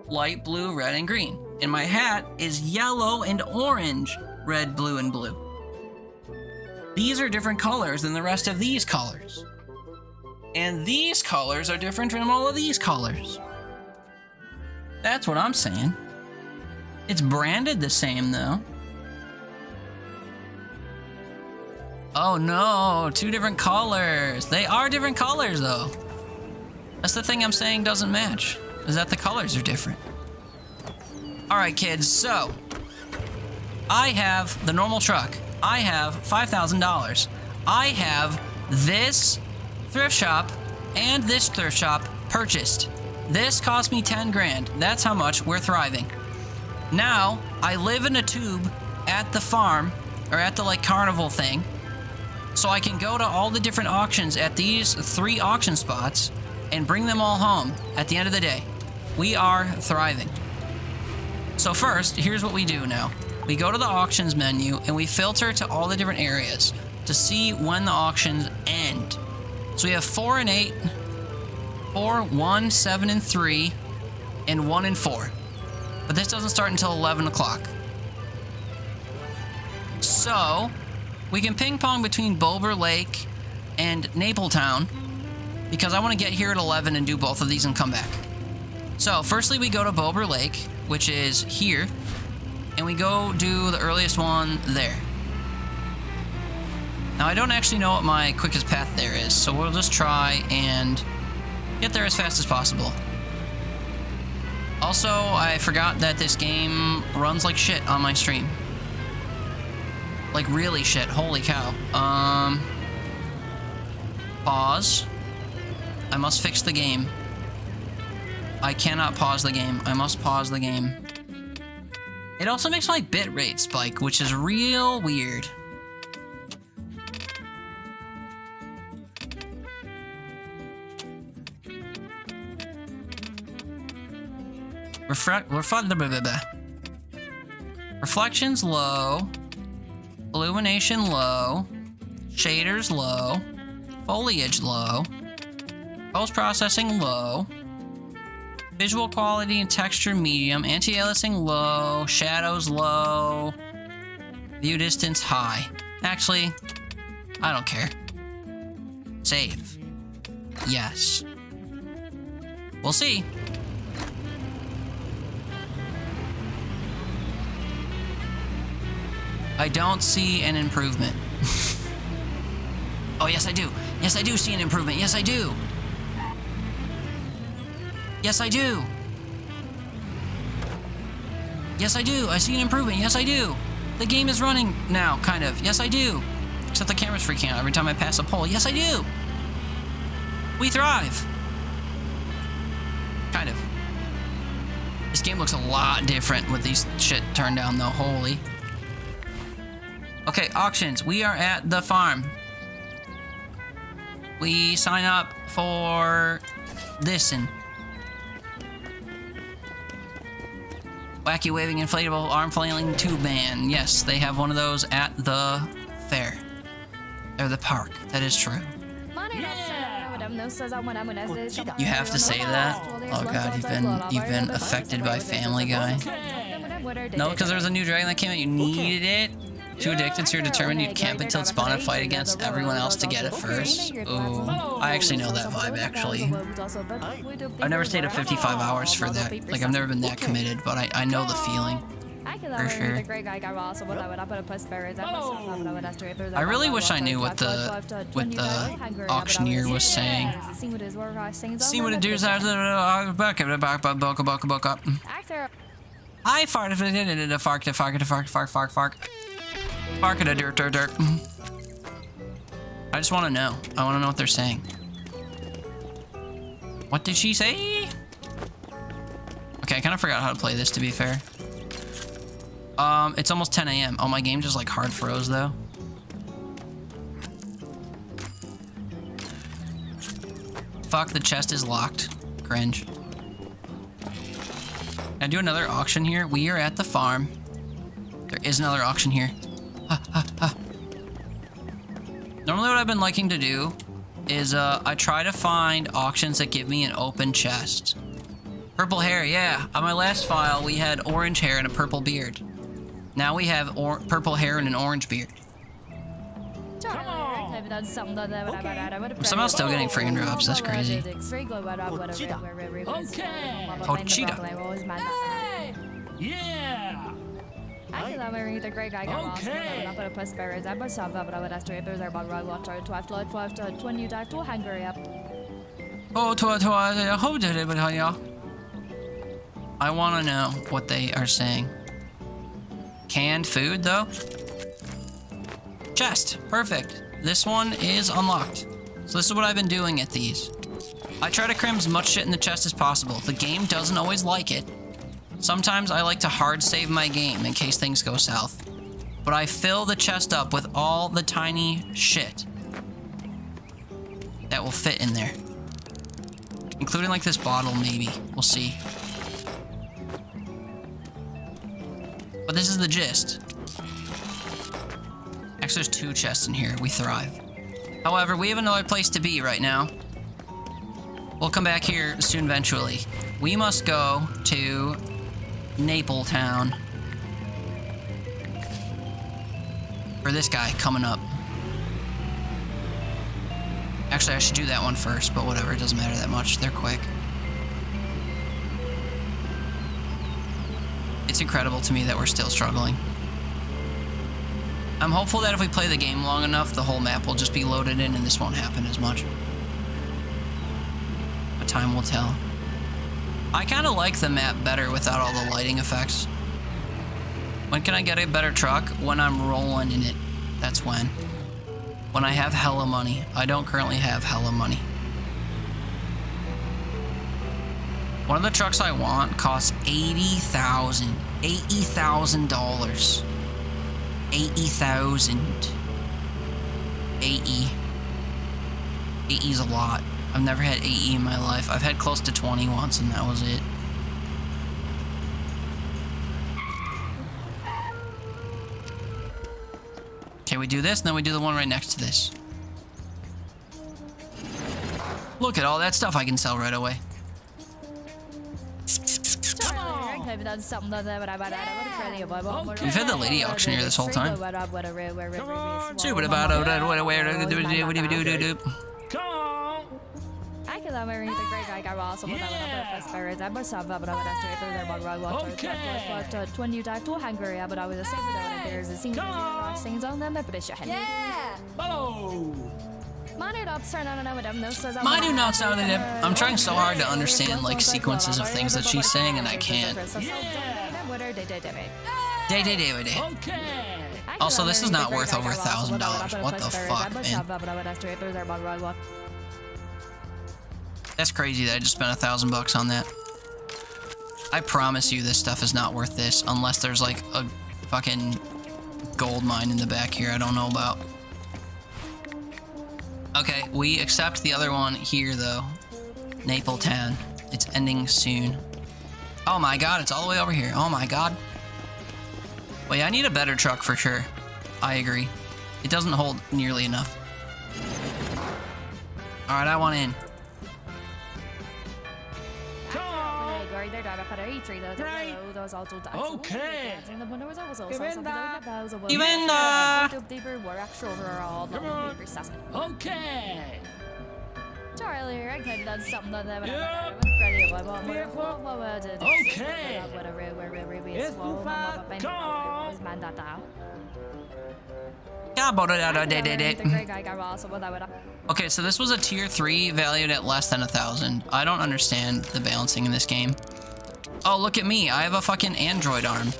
Speaker 3: light blue, red, and green. And my hat is yellow and orange, red, blue, and blue. These are different colors than the rest of these colors. And these colors are different from all of these colors. That's what I'm saying. It's branded the same, though. Oh no, 2 different colors. They are different colors, though. That's the thing I'm saying doesn't match, is that the colors are different. Alright, kids, so I have the normal truck. I have $5,000. I have this thrift shop and this thrift shop purchased. This cost me 10 grand. That's how much we're thriving. Now, I live in a tube at the farm, or at the, like, carnival thing, so I can go to all the different auctions at these 3 auction spots and bring them all home at the end of the day. We are thriving. So first, here's what we do now. We go to the auctions menu and we filter to all the different areas to see when the auctions end. So we have 4 and 8, 4, 1, 7, and 3, and 1 and 4. But this doesn't start until 11 o'clock. So we can ping pong between Boulder Lake and Napletown because I want to get here at 11 and do both of these and come back. So firstly we go to Boulder Lake, which is here, and we go do the earliest one there. Now, I don't actually know what my quickest path there is, so we'll just try and get there as fast as possible. Also, I forgot that this game runs like shit on my stream. Like, really shit. Holy cow. Pause. I must fix the game. I cannot pause the game. I must pause the game. It also makes my bitrate spike, which is real weird. Reflections low. Illumination low. Shaders low. Foliage low. Post-processing low. Visual quality and texture medium. Anti-aliasing low. Shadows low. View distance high. Actually, I don't care. Save. Yes. We'll see. I don't see an improvement. Oh, yes, I do. Yes, I do see an improvement. Yes, I do. Yes, I do. Yes, I do. I see an improvement. Yes, I do. The game is running now, kind of. Yes, I do. Except the camera's freaking out every time I pass a pole. Yes, I do. We thrive. Kind of. This game looks a lot different with these shit turned down, though. Holy. Okay, auctions. We are at the farm. We sign up for this and wacky waving inflatable arm flailing tube man. Yes, they have one of those at the fair. Or the park. That is true. You have to say that? Oh god, you've been affected by Family Guy. No, because there was a new dragon that came out. You needed it. Too addicted, so you're determined you'd camp until it spawned and fight against everyone else to get it first. Ooh, I actually know that vibe, actually. I've never stayed up 55 hours for that. Like, I've never been that committed, but I know the feeling. For sure. I really wish I knew what the auctioneer was saying. See what it does. I fark. Dirt. I just want to know. I want to know what they're saying. What did she say? Okay, I kind of forgot how to play this, to be fair. It's almost 10 a.m. Oh, my game just like hard froze though. Fuck, the chest is locked. Cringe. Can I do another auction here? We are at the farm. There is another auction here. Normally what I've been liking to do is I try to find auctions that give me an open chest. Purple hair, yeah. On my last file we had orange hair and a purple beard. Now we have purple hair and an orange beard. I'm somehow still getting friggin' drops, that's crazy. Oh, cheetah.
Speaker 10: Yeah!
Speaker 3: I want to know what they are saying. Canned food, though? Chest. Perfect. This one is unlocked. So this is what I've been doing at these. I try to cram as much shit in the chest as possible. The game doesn't always like it. Sometimes I like to hard save my game in case things go south. But I fill the chest up with all the tiny shit that will fit in there. Including like this bottle, maybe. We'll see. But this is the gist. Actually, there's 2 chests in here. We thrive. However, we have another place to be right now. We'll come back here soon eventually. We must go to Napletown. For this guy coming up. Actually, I should do that one first, but whatever. It doesn't matter that much. They're quick. It's incredible to me that we're still struggling. I'm hopeful that if we play the game long enough, the whole map will just be loaded in and this won't happen as much. But time will tell. I kind of like the map better without all the lighting effects. When can I get a better truck? When I'm rolling in it. That's when. When I have hella money. I don't currently have hella money. One of the trucks I want costs $80,000. $80,000. 80,000. 80. 80 is a lot. I've never had 80 in my life. I've had close to 20 once and that was it. Okay, we do this and then we do the one right next to this. Look at all that stuff I can sell right away. We've had the lady auctioneer this whole time. I'm trying so hard to understand like sequences of things that she's saying and I can't. Also, this is not worth over $1,000. What the fuck, man? That's crazy that I just spent $1,000 on that. I promise you this stuff is not worth this unless there's like a fucking gold mine in the back here I don't know about. Okay, we accept the other one here though. Napletown. It's ending soon. Oh my god, it's all the way over here. Oh my god. Well, yeah, I need a better truck for sure. I agree. It doesn't hold nearly enough. Alright, I want in.
Speaker 7: Okay. Okay.
Speaker 10: Charlie, I could have done something that would have
Speaker 3: Okay, so this was a tier 3 valued at less than 1,000. I don't understand the balancing in this game. Oh, look at me. I have a fucking Android arm.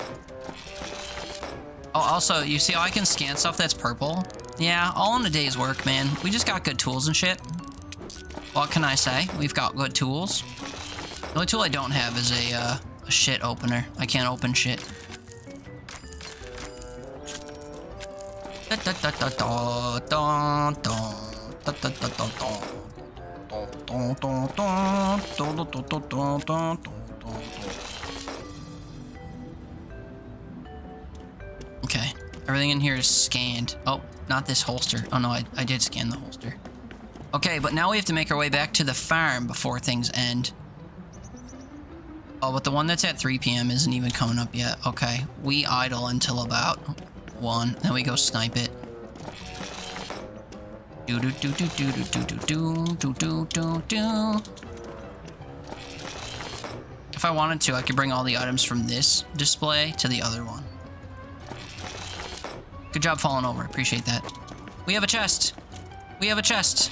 Speaker 3: Oh, also, you see how I can scan stuff that's purple? Yeah, all in a day's work, man. We just got good tools and shit. What can I say? We've got good tools. The only tool I don't have is a shit opener. I can't open shit. Okay, everything in here is scanned. Oh, not this holster. Oh no, I did scan the holster. Okay, but now we have to make our way back to the farm before things end. Oh, but the one that's at 3 p.m. isn't even coming up yet. Okay, we idle until about 1, then we go snipe it. Do do do do do do do do do do do do. If I wanted to, I could bring all the items from this display to the other one. Good job falling over. Appreciate that. We have a chest. We have a chest.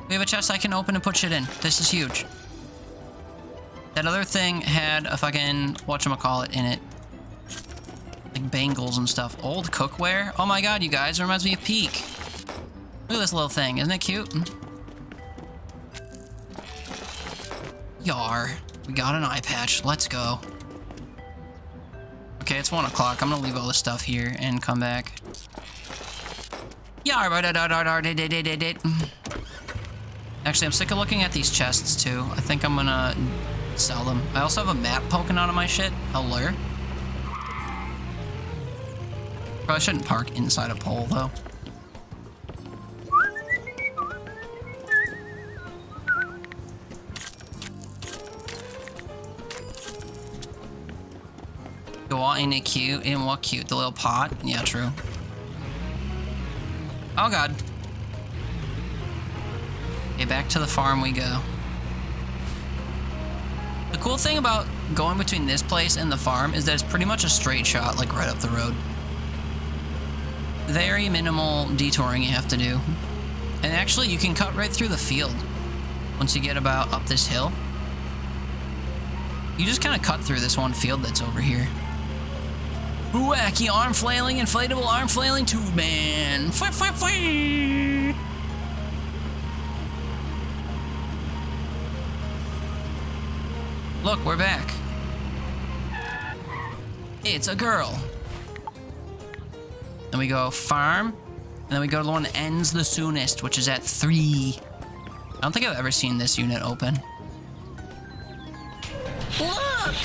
Speaker 3: We have a chest I can open and put shit in. This is huge. That other thing had a fucking whatchamacallit in it. Like bangles and stuff. Old cookware. Oh my god, you guys. It reminds me of Peak. Look at this little thing. Isn't it cute? Yar. We got an eye patch. Let's go. Okay, it's 1 o'clock. I'm gonna leave all this stuff here and come back. Yar. Actually, I'm sick of looking at these chests too. I think I'm gonna sell them. I also have a map poking out of my shit. Hello. Probably shouldn't park inside a pole though. Oh, ain't it cute? Ain't what cute? The little pot? Yeah, true. Oh god. Okay, back to the farm we go. The cool thing about going between this place and the farm is that it's pretty much a straight shot, like right up the road. very minimal detouring you have to do. And actually, you can cut right through the field once you get about up this hill. You just kind of cut through this one field that's over here. Wacky arm flailing, inflatable arm flailing tube man. Fwah, fwah, fwah. Look, we're back. It's a girl. Then we go farm, and then we go to the one that ends the soonest, which is at 3. I don't think I've ever seen this unit open. Look!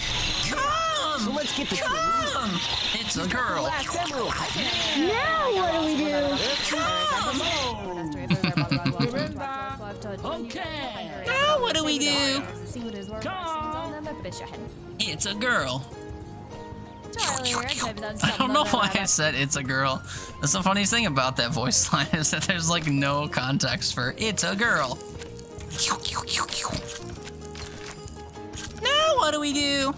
Speaker 3: Come!
Speaker 2: So let's get the
Speaker 3: Come! It's a girl.
Speaker 4: Now what do we do?
Speaker 10: Okay.
Speaker 3: Now what do we do? It's a girl. I don't know why I said it's a girl. That's the funniest thing about that voice line is that there's like no context for it's a girl. Now what do we do?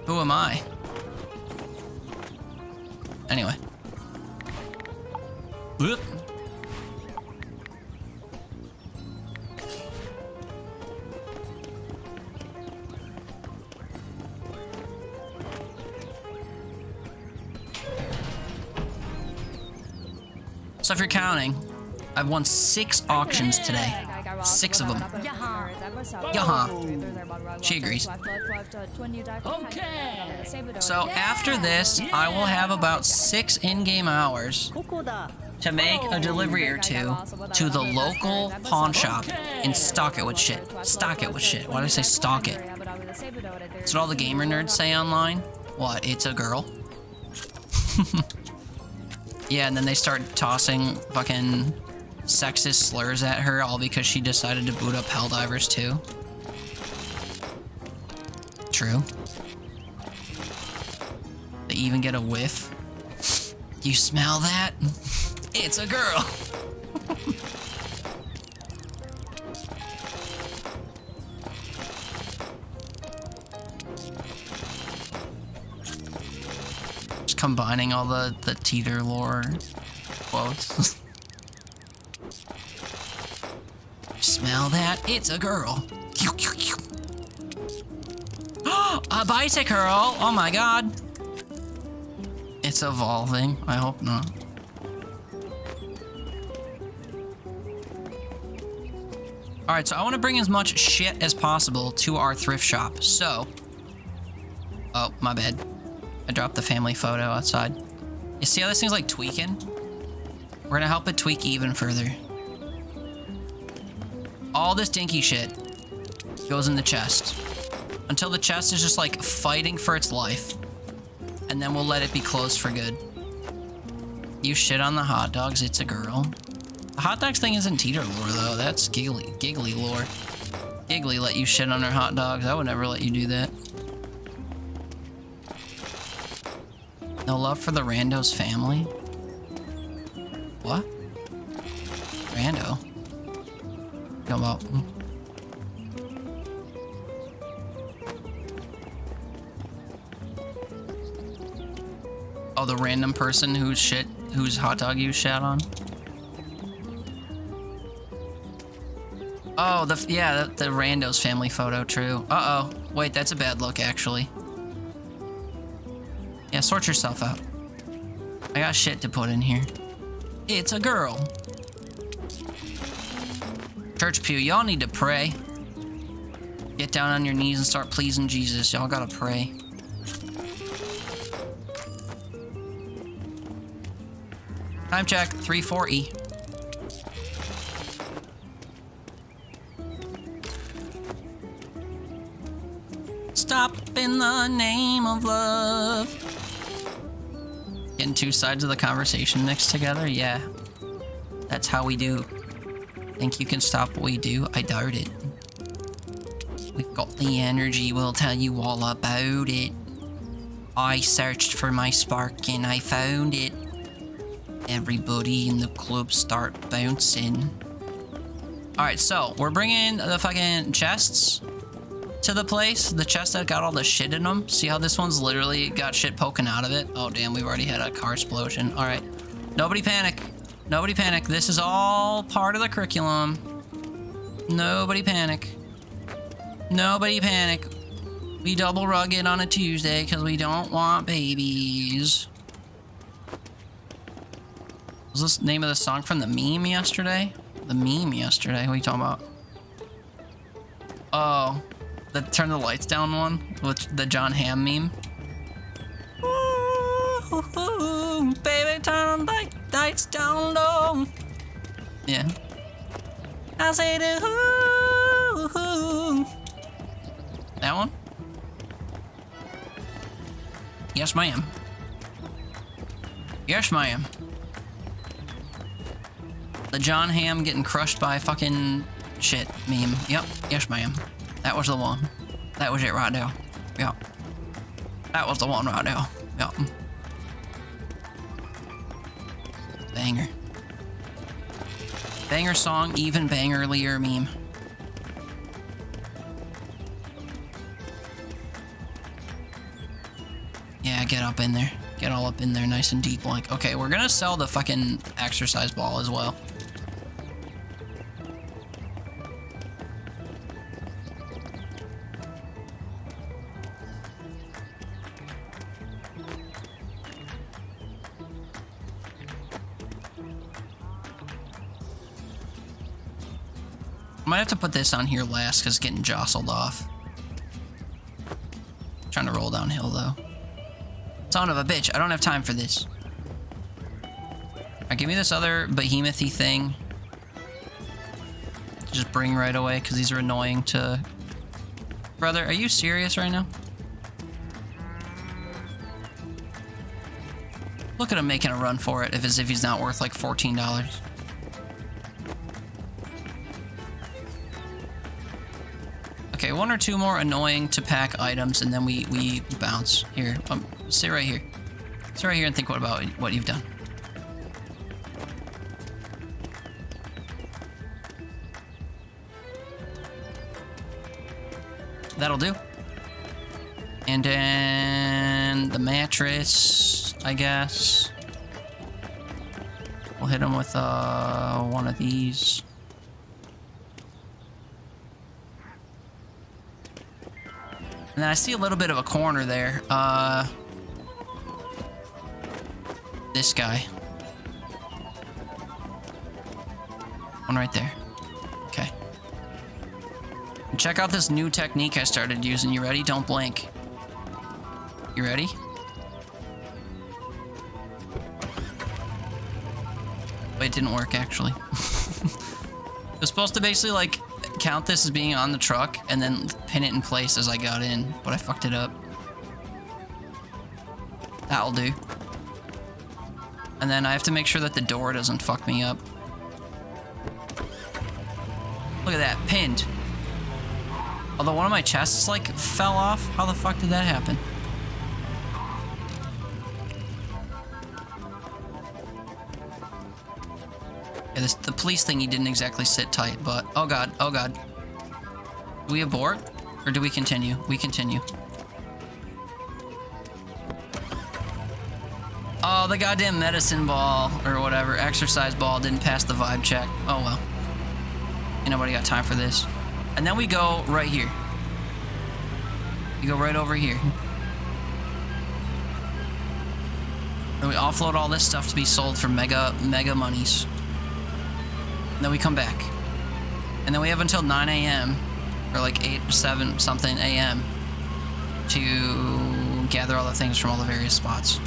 Speaker 3: Who am I? Anyway. Whoop. So if you're counting, I've won 6 auctions today. 6 of them. Yaha. She agrees. So after this, I will have about 6 in-game hours to make a delivery or 2 to the local pawn shop and stock it with shit. Stock it with shit. Why did I say stock it? That's what all the gamer nerds say online. What? It's a girl? Yeah, and then they start tossing fucking sexist slurs at her all because she decided to boot up Helldivers 2. True. They even get a whiff. You smell that? It's a girl. Just combining all the teeter lore quotes. Smell that? It's a girl. A bicycle! Oh my god. It's evolving. I hope not. Alright, so I want to bring as much shit as possible to our thrift shop. So... Oh, my bad. I dropped the family photo outside. You see how this thing's like tweaking? We're gonna help it tweak even further. All this dinky shit goes in the chest. Until the chest is just like fighting for its life. And then we'll let it be closed for good. You shit on the hot dogs, it's a girl. The hot dogs thing isn't teeter lore though, that's giggly lore. Giggly let you shit on her hot dogs, I would never let you do that. No love for the rando's family? What? Rando? Come up. Oh, the random person whose hot dog you shat on? Oh, the rando's family photo, true. Uh-oh. Wait, that's a bad look, actually. Yeah, sort yourself out. I got shit to put in here. It's a girl. Church pew, y'all need to pray. Get down on your knees and start pleasing Jesus. Y'all gotta pray. Time check, 3:40. Stop in the name of love. Getting 2 sides of the conversation mixed together? Yeah. That's how we do. Think you can stop what we do? I doubt it. We've got the energy, we'll tell you all about it. I searched for my spark and I found it.
Speaker 5: Everybody in the club start bouncing. Alright, so we're bringing the fucking chests to the place. The chest that got all the shit in them. See how this one's literally got shit poking out of it? Oh, damn, we've already had a car explosion. Alright. Nobody panic. Nobody panic. This is all part of the curriculum. Nobody panic. Nobody panic. We double rugged on a Tuesday because we don't want babies. Was this the name of the song from the meme yesterday? The meme yesterday? What are you talking about? Oh, the turn the lights down one with the John Hamm meme. Ooh, baby, turn the lights down low. Yeah. I say that one? Yes, ma'am. Yes, ma'am. The John Hamm getting crushed by fucking shit meme. Yep. Yes, ma'am. That was the one. That was it right there. Yep. That was the one right there. Yep. Banger. Banger song, even bangerlier meme. Yeah, get up in there. Get all up in there nice and deep like. Okay, we're gonna sell the fucking exercise ball as well. I might have to put this on here last because it's getting jostled off. Trying to roll downhill though. Son of a bitch, I don't have time for this. Alright, give me this other behemoth-y thing. Just bring right away because these are annoying to... Brother, are you serious right now? Look at him making a run for it as if he's not worth like $14. Okay, one or two more annoying to pack items, and then we bounce. Here, sit right here. Sit right here and think about what you've done. That'll do. And then the mattress, I guess. We'll hit him with one of these. And then I see a little bit of a corner there. This guy. One right there. Okay. And check out this new technique I started using. You ready? Don't blink. You ready? Wait, it didn't work actually. It was supposed to basically like count this as being on the truck and then pin it in place as I got in, but I fucked it up. That'll do. And then I have to make sure that the door doesn't fuck me up. Look at that, pinned. Although one of my chests like fell off. How the fuck did that happen? Yeah, the police thingy didn't exactly sit tight, but oh god, oh god. Do we abort? Or do we continue? We continue. Oh, the goddamn medicine ball, or whatever, exercise ball didn't pass the vibe check. Oh well. Ain't nobody got time for this. And then we go right here. You go right over here. And we offload all this stuff to be sold for mega monies. And then we come back. And then we have until 9 a.m. or like 8, 7 something a.m. to gather all the things from all the various spots.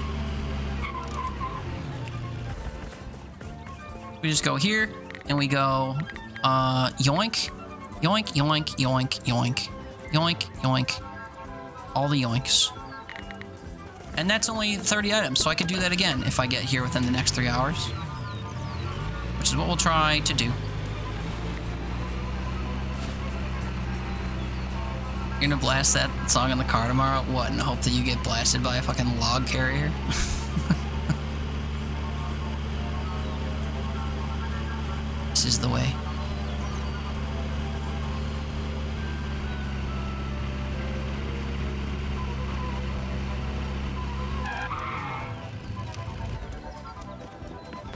Speaker 5: We just go here and we go yoink, yoink, yoink, yoink, yoink, yoink, yoink. All the yoinks. And that's only 30 items, so I could do that again if I get here within the next 3 hours. Which is what we'll try to do. You're gonna blast that song in the car tomorrow? What, in the hope that you get blasted by a fucking log carrier? is the way.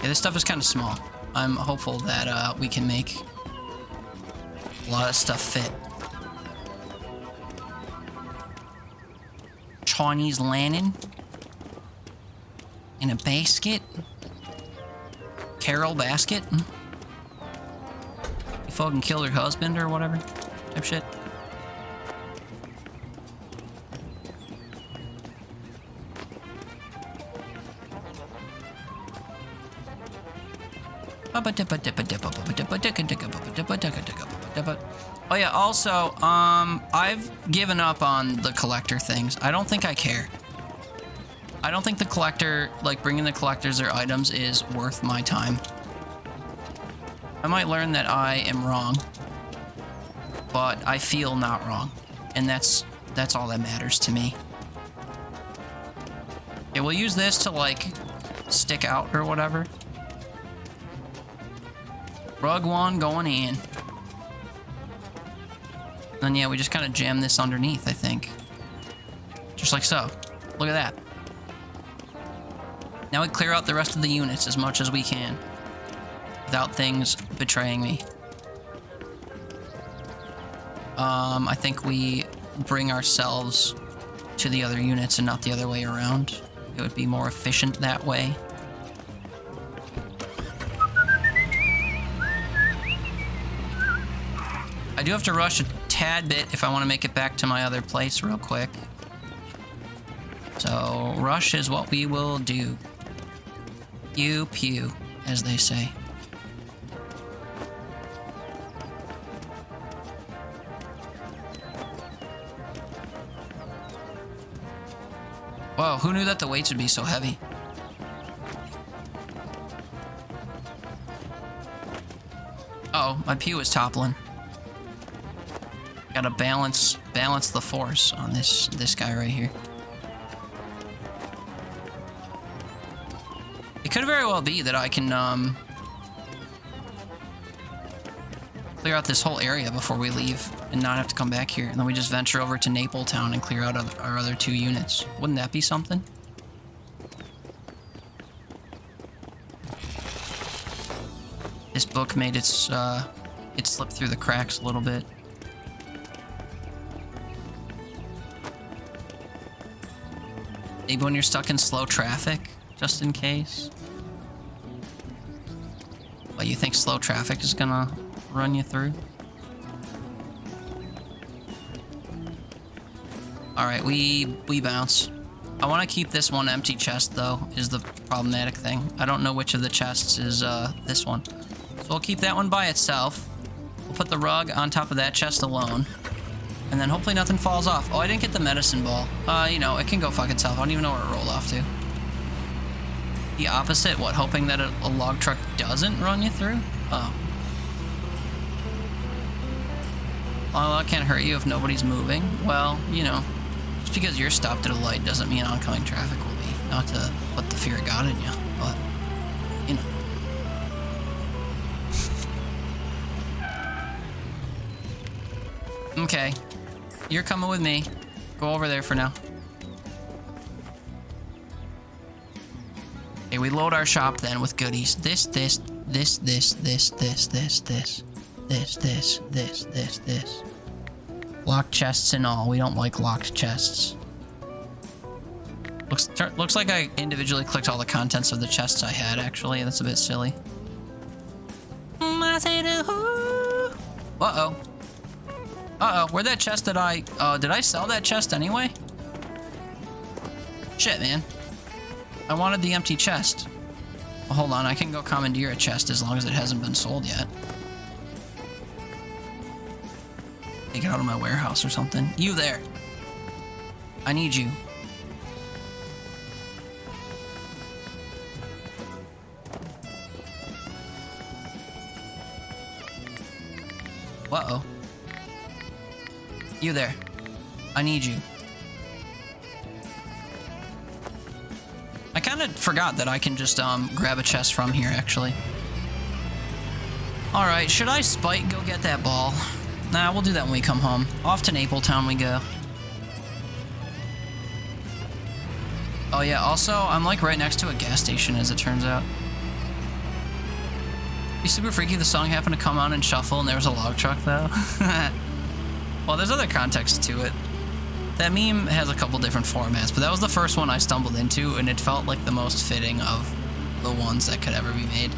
Speaker 5: Yeah, this stuff is kind of small. I'm hopeful that we can make a lot of stuff fit. Chinese lantern in a basket. Carol basket. You fucking killed her husband or whatever type shit. Oh yeah, also, I've given up on the collector things. I don't think I care. I don't think the collector, like bringing the collectors their items is worth my time. I might learn that I am wrong, but I feel not wrong. And that's all that matters to me. Yeah, we'll use this to like stick out or whatever. Rug one going in. Then yeah, we just kind of jam this underneath, I think. Just like so. Look at that. Now we clear out the rest of the units as much as we can without things betraying me. I think we bring ourselves to the other units and not the other way around. It would be more efficient that way. I do have to rush a tad bit if I want to make it back to my other place real quick. So, rush is what we will do. Pew pew, as they say. Whoa, who knew that the weights would be so heavy? Uh oh, my pew is toppling. Gotta balance the force on this guy right here. It could very well be that I can clear out this whole area before we leave and not have to come back here, and then we just venture over to Napletown and clear out our other 2 units. Wouldn't that be something? This book made it slip through the cracks a little bit. Maybe when you're stuck in slow traffic, just in case. Well, you think slow traffic is gonna run you through? Alright, we bounce. I want to keep this one empty chest, though, is the problematic thing. I don't know which of the chests is this one. So we'll keep that one by itself. We'll put the rug on top of that chest alone. And then hopefully nothing falls off. Oh, I didn't get the medicine ball. You know, it can go fuck itself. I don't even know where it rolled off to. The opposite? What, hoping that a log truck doesn't run you through? Oh. Well, that can't hurt you if nobody's moving. Well, you know, just because you're stopped at a light doesn't mean oncoming traffic will be. Not to put the fear of God in you, but, you know. Okay. You're coming with me. Go over there for now. Okay, we load our shop then with goodies. This. Locked chests and all. We don't like locked chests. Looks like I individually clicked all the contents of the chests I had, actually. That's a bit silly. Uh-oh. Uh-oh, where'd that chest did I sell that chest anyway? Shit, man. I wanted the empty chest. Well, hold on, I can go commandeer a chest as long as it hasn't been sold yet. Take it out of my warehouse or something. You there. I need you. Uh-oh. You there. I need you. I kind of forgot that I can just grab a chest from here, actually. Alright, should I spike go get that ball? Nah, we'll do that when we come home. Off to Napletown we go. Oh yeah, also, I'm like right next to a gas station as it turns out. It'd be super freaky if the song happened to come on and shuffle and there was a log truck though. Well, there's other context to it. That meme has a couple different formats, but that was the first one I stumbled into and it felt like the most fitting of the ones that could ever be made.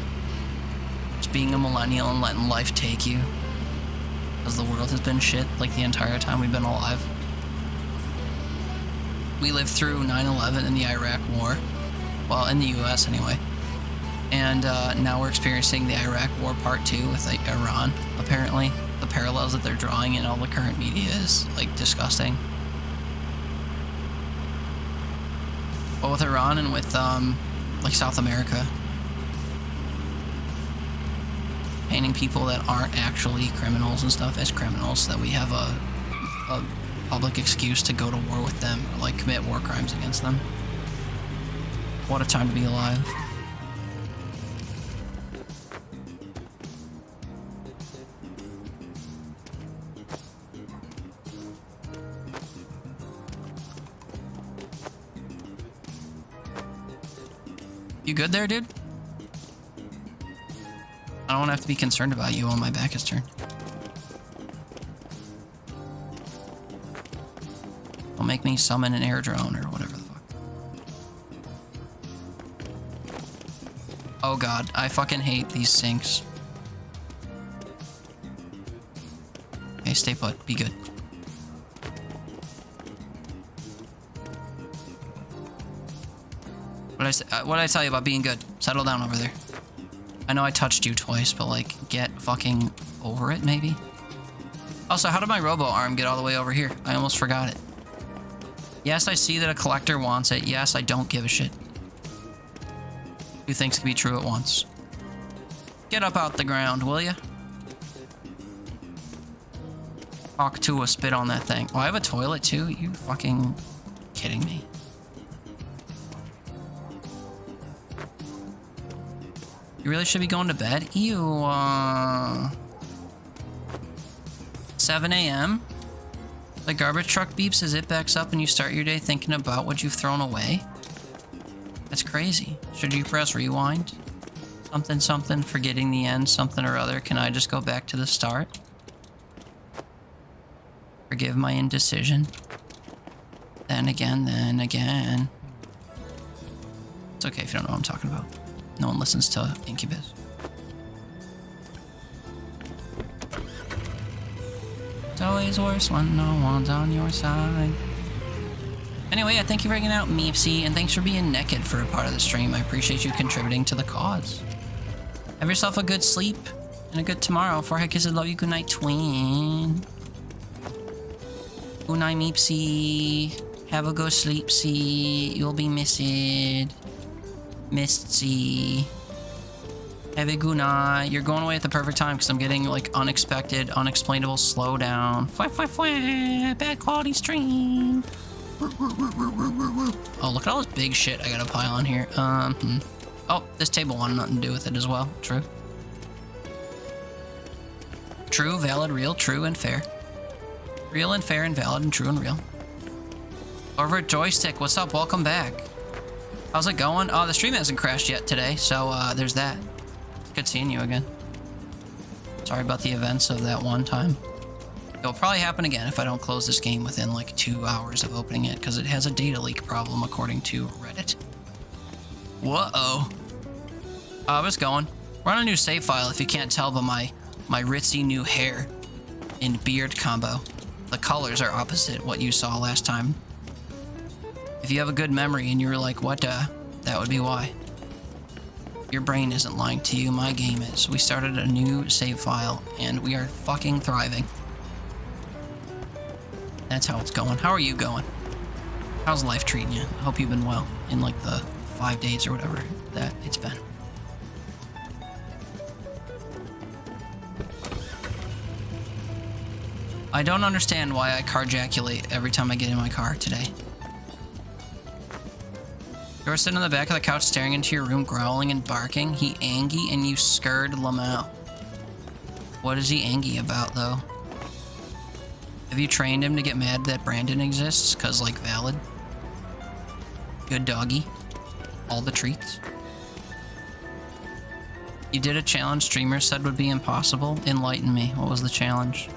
Speaker 5: Just being a millennial and letting life take you. Because the world has been shit like the entire time we've been alive. We lived through 9/11 and the Iraq War. Well, in the US anyway. And now we're experiencing the Iraq War Part 2 with like, Iran, apparently. The parallels that they're drawing in all the current media is like disgusting. But with Iran and with like South America. Painting people that aren't actually criminals and stuff as criminals so that we have a public excuse to go to war with them or like commit war crimes against them. What a time to be alive. You good there, dude? I don't have to be concerned about you while my back is turned. Don't make me summon an air drone or whatever the fuck. Oh god, I fucking hate these sinks. Okay, stay put. Be good. What did I tell you about being good? Settle down over there. I know I touched you twice, but like, get fucking over it, maybe? Also, how did my robo arm get all the way over here? I almost forgot it. Yes, I see that a collector wants it. Yes, I don't give a shit. Two things can be true at once. Get up out the ground, will ya? Talk to a spit on that thing. Oh, I have a toilet too? You fucking kidding me? You really should be going to bed? Ew, 7 a.m. The garbage truck beeps as it backs up and you start your day thinking about what you've thrown away? That's crazy. Should you press rewind? Something, something, forgetting the end, something or other. Can I just go back to the start? Forgive my indecision. Then again, then again. It's okay if you don't know what I'm talking about. No one listens to Incubus. It's always worse when no one's on your side. Anyway, thank you for hanging out, Meepsy, and thanks for being naked for a part of the stream. I appreciate you contributing to the cause. Have yourself a good sleep and a good tomorrow. For heck kisses, love you. Good night, twin. Good night, Meepsy. Have a good sleep-see. You'll be missed. Misty. Have a good night. You're going away at the perfect time because I'm getting like unexpected, unexplainable slowdown. Bad quality stream. Oh, look at all this big shit I gotta pile on here. Oh, this table wanted nothing to do with it as well. True. True, valid, real, true, and fair. Real and fair and valid and true and real. Over at Joystick, what's up? Welcome back. How's it going? Oh, the stream hasn't crashed yet today, so there's that. Good seeing you again. Sorry about the events of that one time. It'll probably happen again if I don't close this game within like 2 hours of opening it, because it has a data leak problem according to Reddit. Whoa. How's it going? We're on a new save file if you can't tell by my ritzy new hair and beard combo. The colors are opposite what you saw last time. If you have a good memory and you were like, what that would be why. Your brain isn't lying to you, my game is. We started a new save file and we are fucking thriving. That's how it's going. How are you going? How's life treating you? I hope you've been well in like the 5 days or whatever that it's been. I don't understand why I carjaculate every time I get in my car today. You were sitting on the back of the couch staring into your room, growling and barking. He angy and you scared Lamau. What is he angry about, though? Have you trained him to get mad that Brandon exists? Cause, like, valid. Good doggy. All the treats. You did a challenge streamers said would be impossible. Enlighten me. What was the challenge?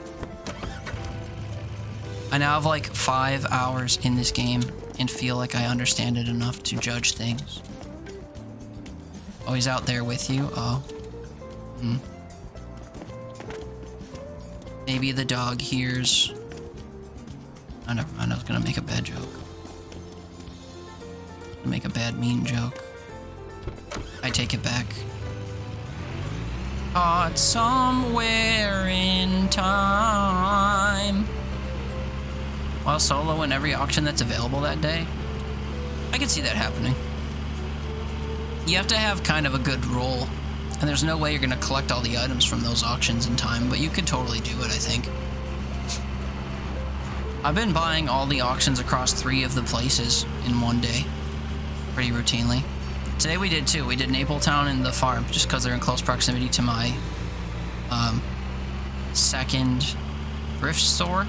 Speaker 5: I now have like 5 hours in this game and feel like I understand it enough to judge things. Oh, he's out there with you? Oh. Maybe the dog hears... Oh, never mind. I was gonna make a bad joke. Make a bad, mean joke. I take it back. Caught somewhere in time. While solo in every auction that's available that day. I can see that happening. You have to have kind of a good roll. And there's no way you're going to collect all the items from those auctions in time, but you could totally do it, I think. I've been buying all the auctions across 3 of the places in one day. Pretty routinely. Today we did 2. We did Napletown and the farm, just because they're in close proximity to my second thrift store.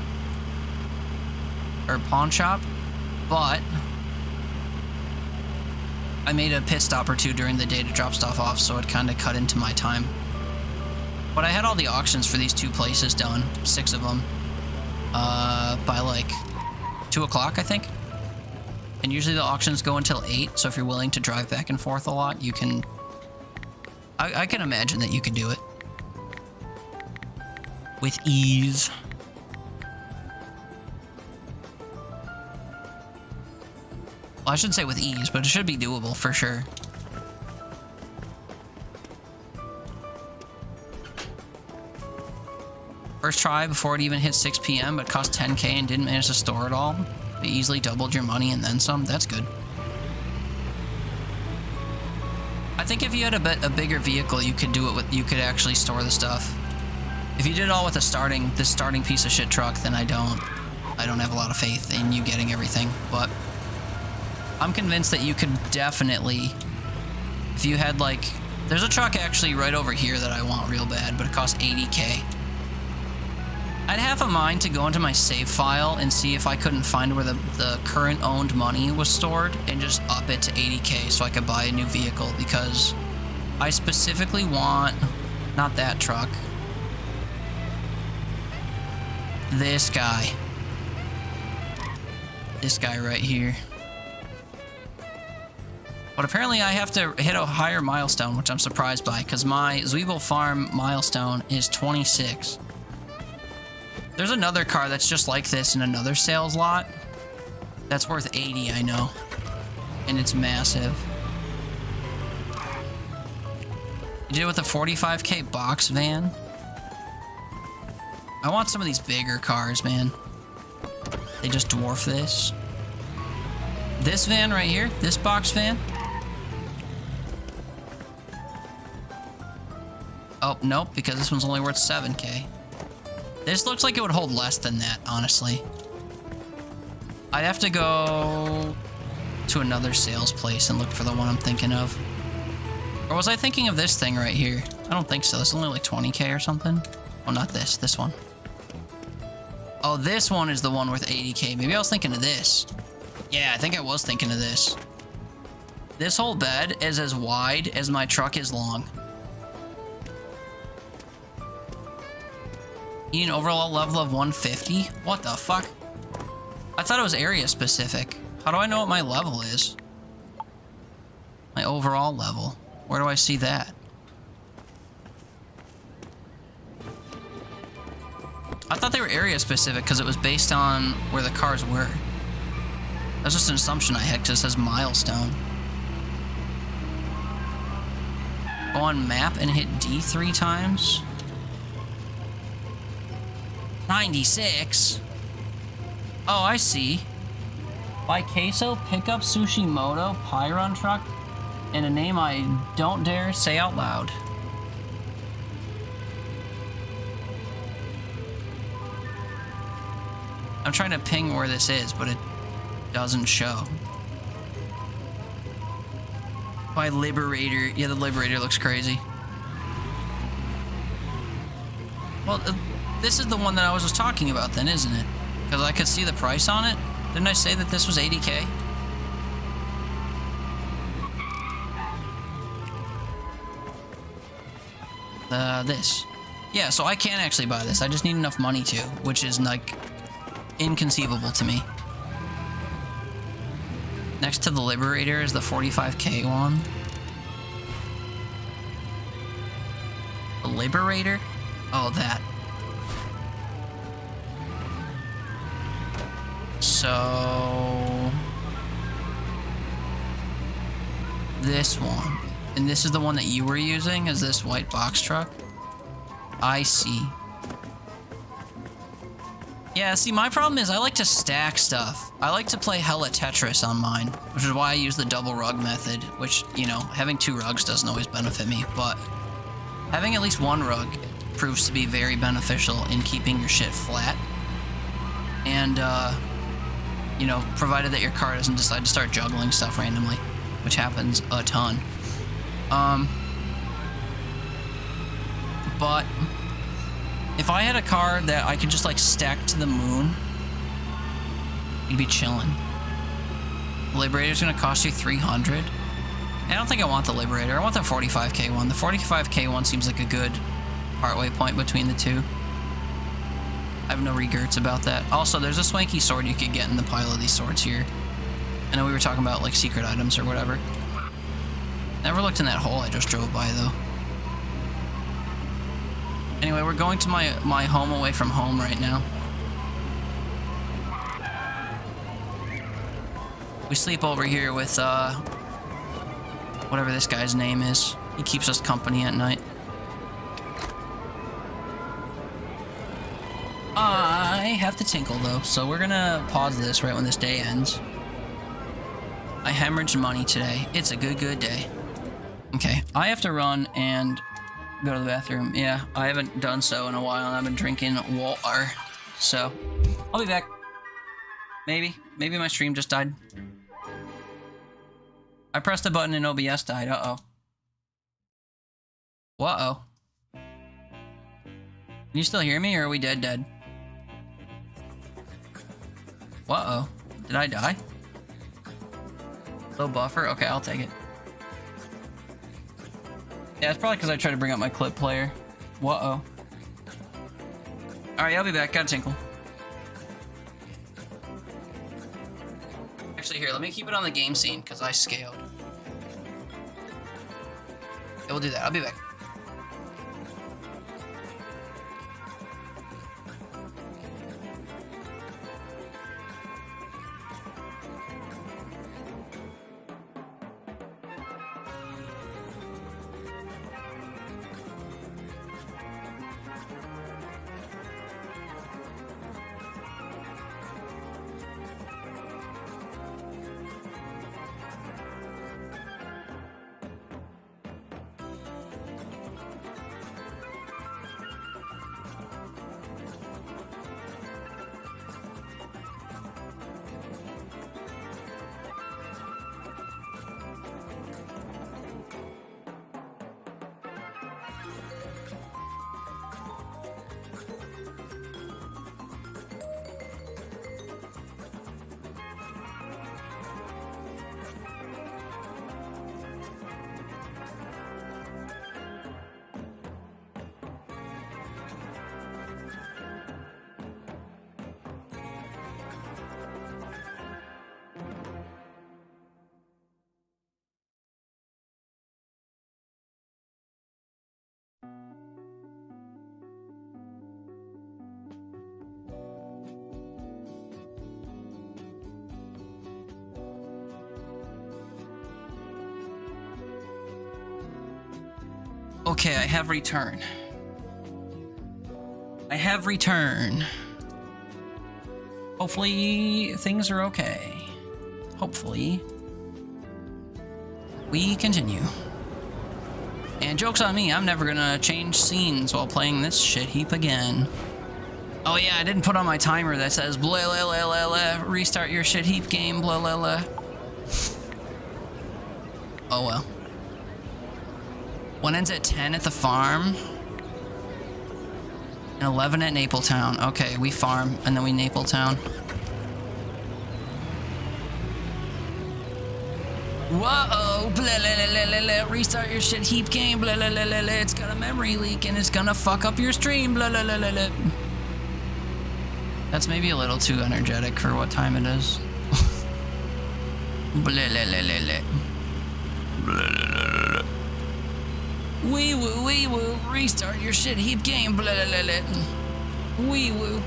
Speaker 5: Or pawn shop. But I made a pit stop or 2 during the day to drop stuff off, so it kind of cut into my time. But I had all the auctions for these 2 places done, 6 of them, by like 2 o'clock, I think. And usually the auctions go until 8, so if you're willing to drive back and forth a lot, you can... I can imagine that you could do it. With ease. Well, I shouldn't say with ease, but it should be doable for sure. First try before it even hit 6 p.m., but cost 10k and didn't manage to store it all. You easily doubled your money and then some. That's good. I think if you had a bigger vehicle, you could do it with. You could actually store the stuff. If you did it all with this starting piece of shit truck, then I don't have a lot of faith in you getting everything. But I'm convinced that you could definitely, if you had like, there's a truck actually right over here that I want real bad, but it costs 80k. I'd have a mind to go into my save file and see if I couldn't find where the current owned money was stored and just up it to 80k so I could buy a new vehicle, because I specifically want, not that truck, this guy. This guy right here. But apparently I have to hit a higher milestone, which I'm surprised by, because my Rosewall farm milestone is 26. There's another car that's just like this in another sales lot. That's worth 80, I know. And it's massive. You did it with a 45k box van. I want some of these bigger cars, man. They just dwarf this. This van right here, this box van. Oh, nope, because this one's only worth 7k. This looks like it would hold less than that, honestly. I'd have to go to another sales place and look for the one I'm thinking of. Or was I thinking of this thing right here? I don't think so. It's only like 20k or something. Oh, not this. This one. Oh, this one is the one worth 80k. Maybe I was thinking of this. Yeah, I think I was thinking of this. This whole bed is as wide as my truck is long. You need an overall level of 150? What the fuck? I thought it was area specific. How do I know what my level is? My overall level. Where do I see that? I thought they were area specific because it was based on where the cars were. That's just an assumption I had because it says milestone. Go on map and hit D 3 times. 96. Oh, I see. Buy queso, pick up Sushimoto, Pyron truck, and a name I don't dare say out loud. I'm trying to ping where this is, but it doesn't show. Buy Liberator. Yeah, the Liberator looks crazy. Well, this is the one that I was just talking about then, isn't it? Because I could see the price on it. Didn't I say that this was 80K? This. Yeah, so I can actually buy this. I just need enough money to, which is, like, inconceivable to me. Next to the Liberator is the 45K one. The Liberator? Oh, that. So... this one. And this is the one that you were using, is this white box truck? I see. Yeah, see, my problem is I like to stack stuff. I like to play hella Tetris on mine, which is why I use the double rug method, which, you know, having 2 rugs doesn't always benefit me, but having at least 1 rug proves to be very beneficial in keeping your shit flat. And, you know, provided that your car doesn't decide to start juggling stuff randomly, which happens a ton. But if I had a car that I could just like stack to the moon, you'd be chilling. The Liberator's gonna cost you 300. I don't think I want the Liberator. I want the 45K one. The 45K one seems like a good partway point between the two. I have no regrets about that. Also, there's a swanky sword you could get in the pile of these swords here. I know we were talking about like secret items or whatever. Never looked in that hole I just drove by though. Anyway, we're going to my home away from home right now. We sleep over here with, whatever this guy's name is. He keeps us company at night. I have to tinkle, though, so we're gonna pause this right when this day ends. I hemorrhaged money today. It's a good day. Okay, I have to run and go to the bathroom. Yeah, I haven't done so in a while, and I've been drinking water. So, I'll be back. Maybe my stream just died. I pressed a button and OBS died. Uh-oh. Uh-oh. Can you still hear me, or are we dead? Uh-oh. Did I die? Low buffer? Okay, I'll take it. Yeah, it's probably because I tried to bring up my clip player. Uh-oh. Alright, I'll be back. Gotta tinkle. Actually, here, let me keep it on the game scene, because I scaled. Yeah, we'll do that. I'll be back. Okay, I have returned. Hopefully, things are okay. Hopefully. We continue. And joke's on me, I'm never gonna change scenes while playing this shit heap again. Oh yeah, I didn't put on my timer that says blah blah blah blah blah, restart your shit heap game, blah blah blah. Oh well. One ends at 10 at the farm. And 11 at Napletown. Okay, we farm, and then we Napletown. Whoa! Blah, blah, blah, blah, blah. Restart your shit heap game. Blah, blah, blah, blah, blah. It's got a memory leak, and it's gonna fuck up your stream. Blah, blah, blah, blah, blah. That's maybe a little too energetic for what time it is. Blah, blah, blah, blah, blah. Blah, blah, blah, blah. Wee woo, restart your shit heap game, blah blah blah blah. Wee woo.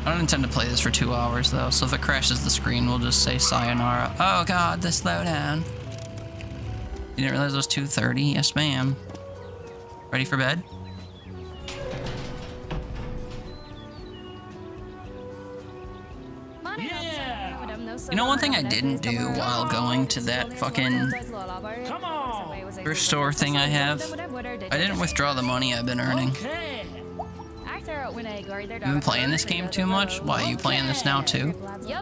Speaker 5: I don't intend to play this for 2 hours though, so if it crashes the screen, we'll just say sayonara. Oh god, the slowdown. You didn't realize it was 2:30? Yes, ma'am. Ready for bed? You know, one thing I didn't do while going to that fucking thrift store thing I have? I didn't withdraw the money I've been earning. You've been playing this game too much? Why, are you playing this now too?
Speaker 6: Yeah.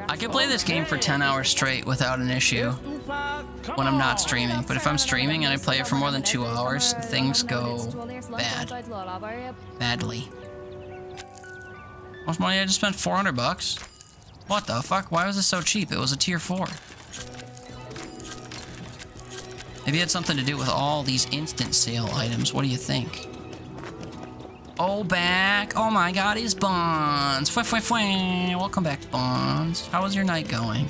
Speaker 5: I can play this game for 10 hours straight without an issue when I'm not streaming, but if I'm streaming and I play it for more than 2 hours, things go bad. Badly. How much money I just spent? 400 bucks? What the fuck? Why was it so cheap? It was a tier 4. Maybe it had something to do with all these instant sale items. What do you think? Oh, back. Oh my god, he's Bonds. Welcome back, Bonds. How was your night going?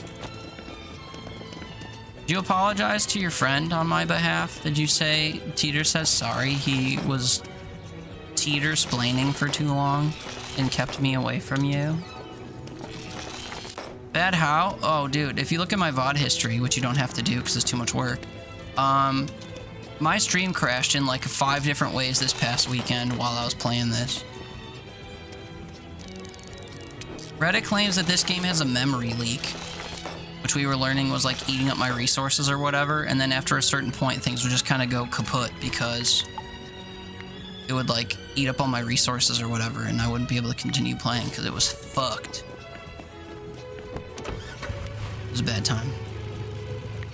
Speaker 5: Did you apologize to your friend on my behalf? Did you say Teeter says sorry? He was Teeter-splaining for too long and kept me away from you. Bad how? Oh, dude, if you look at my VOD history, which you don't have to do because it's too much work, my stream crashed in like 5 different ways this past weekend while I was playing this. Reddit claims that this game has a memory leak, which we were learning was like eating up my resources or whatever, and then after a certain point things would just kind of go kaput because it would like eat up all my resources or whatever, and I wouldn't be able to continue playing because it was fucked. It was a bad time.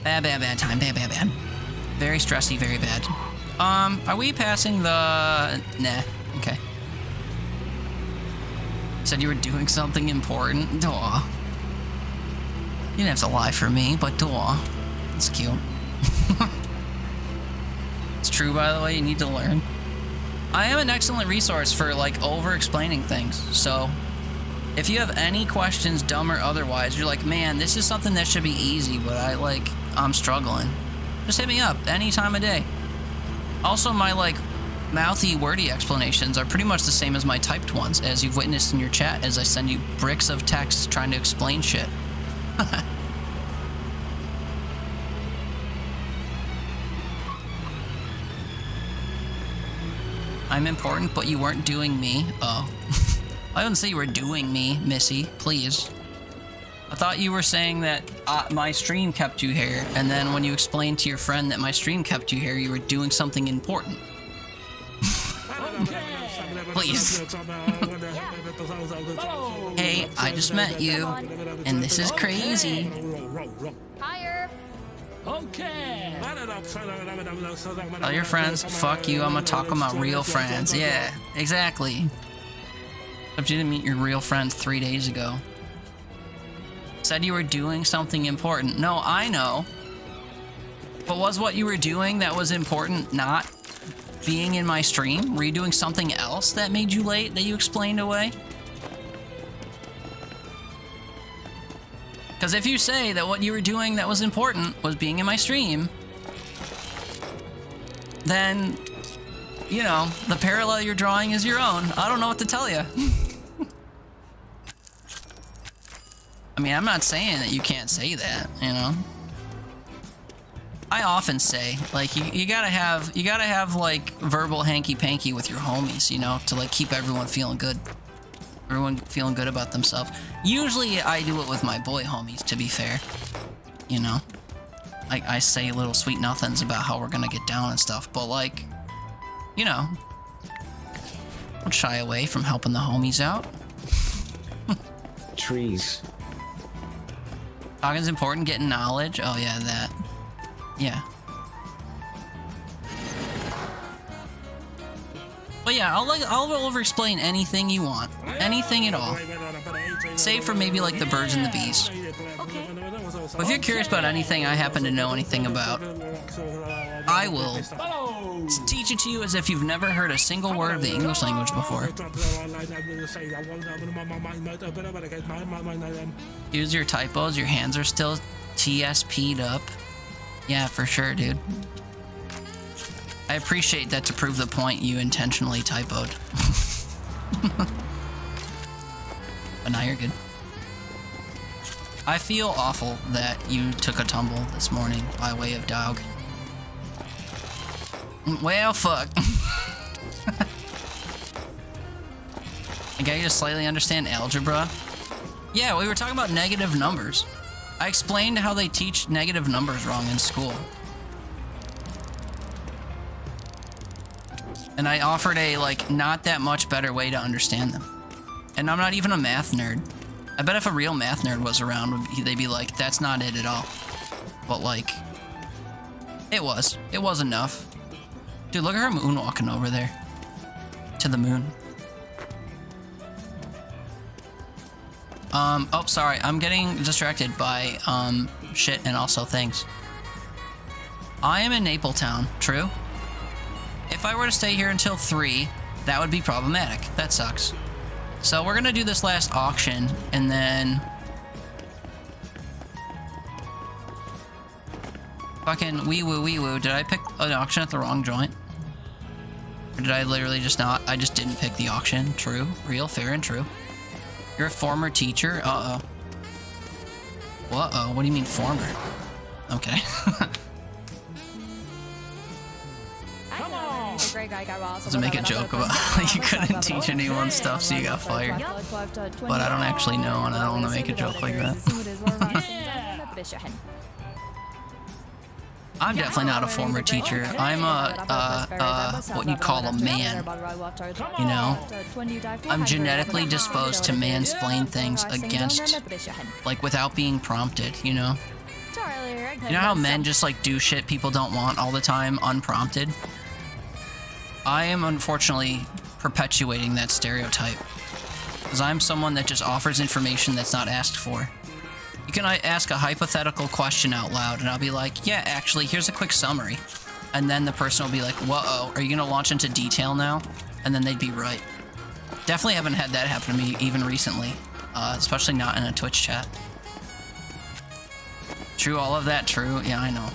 Speaker 5: Bad time. Bad. Very stressy, very bad. Are we passing the... Nah, okay. Said you were doing something important? Duh. You didn't have to lie for me, but duh. It's cute. It's true, by the way, you need to learn. I am an excellent resource for, like, over-explaining things, so... If you have any questions, dumb or otherwise, you're like, man, this is something that should be easy, but I'm struggling. Just hit me up any time of day. Also, my, like, mouthy, wordy explanations are pretty much the same as my typed ones, as you've witnessed in your chat as I send you bricks of text trying to explain shit. I'm important, but you weren't doing me. Oh. I wouldn't say you were doing me, Missy. Please. I thought you were saying that my stream kept you here, and then when you explained to your friend that my stream kept you here, you were doing something important. Please. Hey, I just met you, and this is crazy.
Speaker 10: Higher.
Speaker 6: Okay.
Speaker 5: Tell your friends, fuck you, I'm gonna talk with my real friends. Yeah, exactly. Except you didn't meet your real friends 3 days ago. Said you were doing something important. No, I know. But was what you were doing that was important not being in my stream? Were you doing something else that made you late that you explained away? Because if you say that what you were doing that was important was being in my stream, then, you know, the parallel you're drawing is your own. I don't know what to tell you. I mean, I'm not saying that you can't say that, you know? I often say, like, you gotta have, like, verbal hanky-panky with your homies, you know, to, like, keep everyone feeling good. Everyone feeling good about themselves. Usually I do it with my boy homies, to be fair. You know? I say little sweet nothings about how we're gonna get down and stuff, but, like, you know, don't shy away from helping the homies out.
Speaker 2: Trees.
Speaker 5: Talking's important, getting knowledge. Oh yeah, that. Yeah. But yeah, I'll over-explain anything you want. Anything at all. Save for maybe like the birds and the bees.
Speaker 10: Okay.
Speaker 5: But if you're curious about anything I happen to know anything about, I will teach it to you as if you've never heard a single word of the English language before. Use your typos, your hands are still TSP'd up. Yeah, for sure, dude. I appreciate that to prove the point you intentionally typoed. But now you're good. I feel awful that you took a tumble this morning by way of dog. Well, fuck. Okay, you just slightly understand algebra. Yeah, we were talking about negative numbers. I explained how they teach negative numbers wrong in school. And I offered a, like, not that much better way to understand them. And I'm not even a math nerd. I bet if a real math nerd was around, they'd be like, that's not it at all. But, like, it was. It was enough. Dude, look at her moonwalking over there. To the moon. Oh, sorry. I'm getting distracted by, shit and also things. I am in Napletown, true? If I were to stay here until 3, that would be problematic. That sucks. So we're gonna do this last auction, and then... Fucking wee-woo. Did I pick an auction at the wrong joint? Or did I literally just not? I just didn't pick the auction. True. Real, fair, and true. You're a former teacher? Uh-oh. Uh-oh. What do you mean former? Okay. To make a joke about how you couldn't teach anyone stuff, so you got fired. But I don't actually know, and I don't want to make a joke like that. I'm definitely not a former teacher. I'm what you'd call a man. You know? I'm genetically disposed to mansplain things against, like, without being prompted, you know? You know how men just, like, do shit people don't want all the time, unprompted? I am unfortunately perpetuating that stereotype. Because I'm someone that just offers information that's not asked for. You can ask a hypothetical question out loud, and I'll be like, yeah, actually, here's a quick summary. And then the person will be like, whoa, are you going to launch into detail now? And then they'd be right. Definitely haven't had that happen to me even recently. Especially not in a Twitch chat. True, all of that true? Yeah, I know.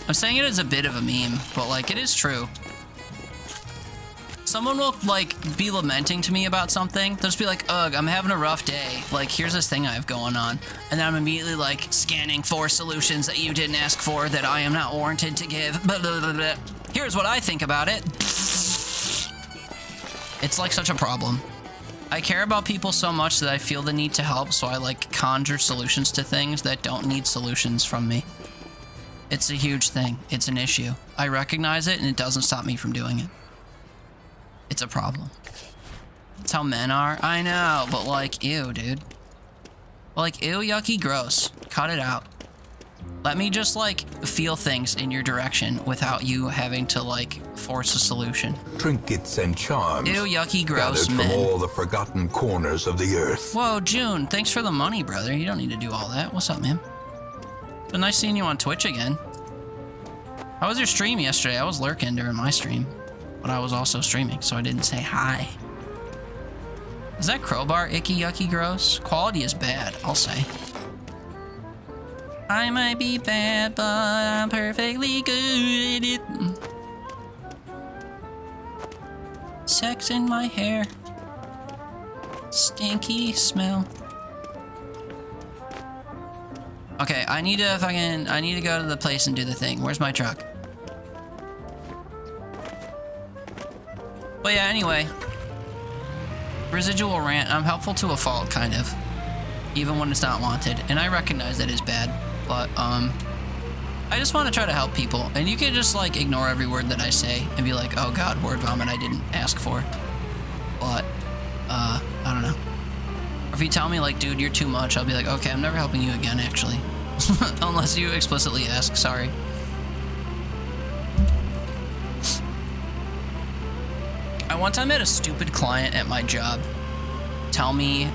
Speaker 5: I'm saying it as a bit of a meme, but, like, it is true. Someone will, like, be lamenting to me about something. They'll just be like, ugh, I'm having a rough day. Like, here's this thing I have going on. And then I'm immediately, like, scanning for solutions that you didn't ask for that I am not warranted to give. Blah, blah, blah, blah. Here's what I think about it. It's, like, such a problem. I care about people so much that I feel the need to help, so I, like, conjure solutions to things that don't need solutions from me. It's a huge thing. It's an issue. I recognize it, and it doesn't stop me from doing it. It's a problem. That's how men are. I know, but like, ew, dude. Like, ew, yucky, gross. Cut it out. Let me just, like, feel things in your direction without you having to, like, force a solution.
Speaker 11: Trinkets and charms.
Speaker 5: Ew, yucky, gross,
Speaker 11: gathered
Speaker 5: men.
Speaker 11: from all the forgotten corners of the earth.
Speaker 5: Whoa, June, thanks for the money, brother. You don't need to do all that. What's up, man? Been nice seeing you on Twitch again. How was your stream yesterday? I was lurking during my stream. But I was also streaming, so I didn't say hi. Is that crowbar icky, yucky, gross? Quality is bad, I'll say. I might be bad, but I'm perfectly good at it. Sex in my hair. Stinky smell. Okay, I need to go to the place and do the thing. Where's my truck? But yeah, anyway. Residual rant. I'm helpful to a fault, kind of. Even when it's not wanted. And I recognize that is bad. But, I just want to try to help people. And you can just, like, ignore every word that I say and be like, oh god, word vomit I didn't ask for. But, I don't know. Or if you tell me, like, dude, you're too much, I'll be like, okay, I'm never helping you again, actually. Unless you explicitly ask, sorry. I
Speaker 3: one time I had a stupid client at my job tell me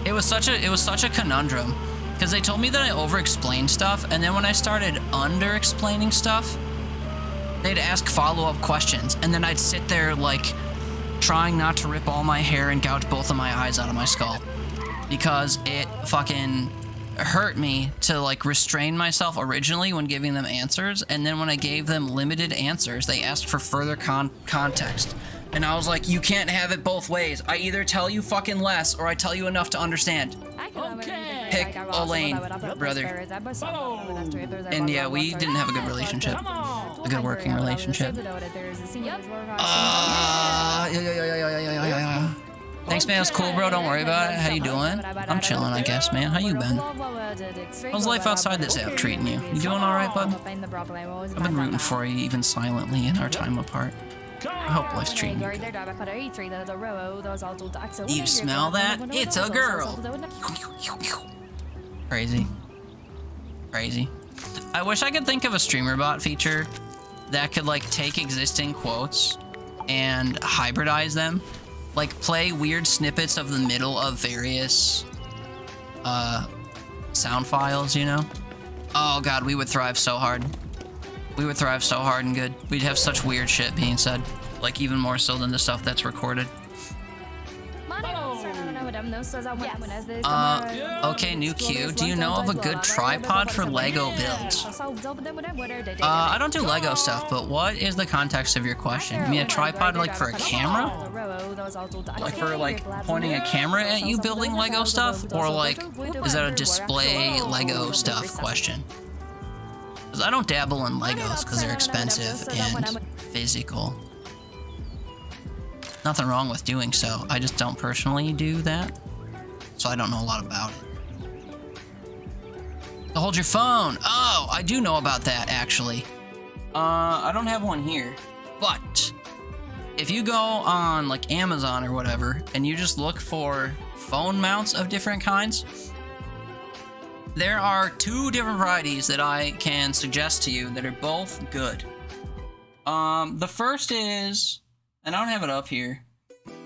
Speaker 3: it was such a conundrum because they told me that I over-explained stuff, and then when I started under-explaining stuff, they'd ask follow-up questions, and then I'd sit there like trying not to rip all my hair and gouge both of my eyes out of my skull because it fucking hurt me to like restrain myself originally when giving them answers, and then when I gave them limited answers, they asked for further context. And I was like, you can't have it both ways. I either tell you fucking less or I tell you enough to understand. Pick a lane, brother. And yeah, we didn't have a good relationship. A good working relationship. Thanks, man. It's cool, bro. Don't worry about it. How you doing? I'm chilling, I guess, man. How you been? How's life outside this app treating you? You doing all right, bud? I've been rooting for you, even silently, in our time apart. I hope life's treating you good. You smell that? It's a girl. Crazy. Crazy. I wish I could think of a streamer bot feature that could like take existing quotes and hybridize them. Like play weird snippets of the middle of various sound files, you know? Oh god, we would thrive so hard. We would thrive so hard and good. We'd have such weird shit being said. Like even more so than the stuff that's recorded. Okay, new Q. Do you know of a good tripod for Lego builds? I don't do Lego stuff, but what is the context of your question? You mean a tripod like for a camera? Like for like pointing a camera at you building Lego stuff? Or like, is that a display Lego stuff question? Because I don't dabble in Legos because they're expensive and physical. Nothing wrong with doing so. I just don't personally do that. So I don't know a lot about it. To hold your phone. Oh, I do know about that actually. I don't have one here. But if you go on like Amazon or whatever and you just look for phone mounts of different kinds, there are 2 different varieties that I can suggest to you that are both good. The first is, and I don't have it up here,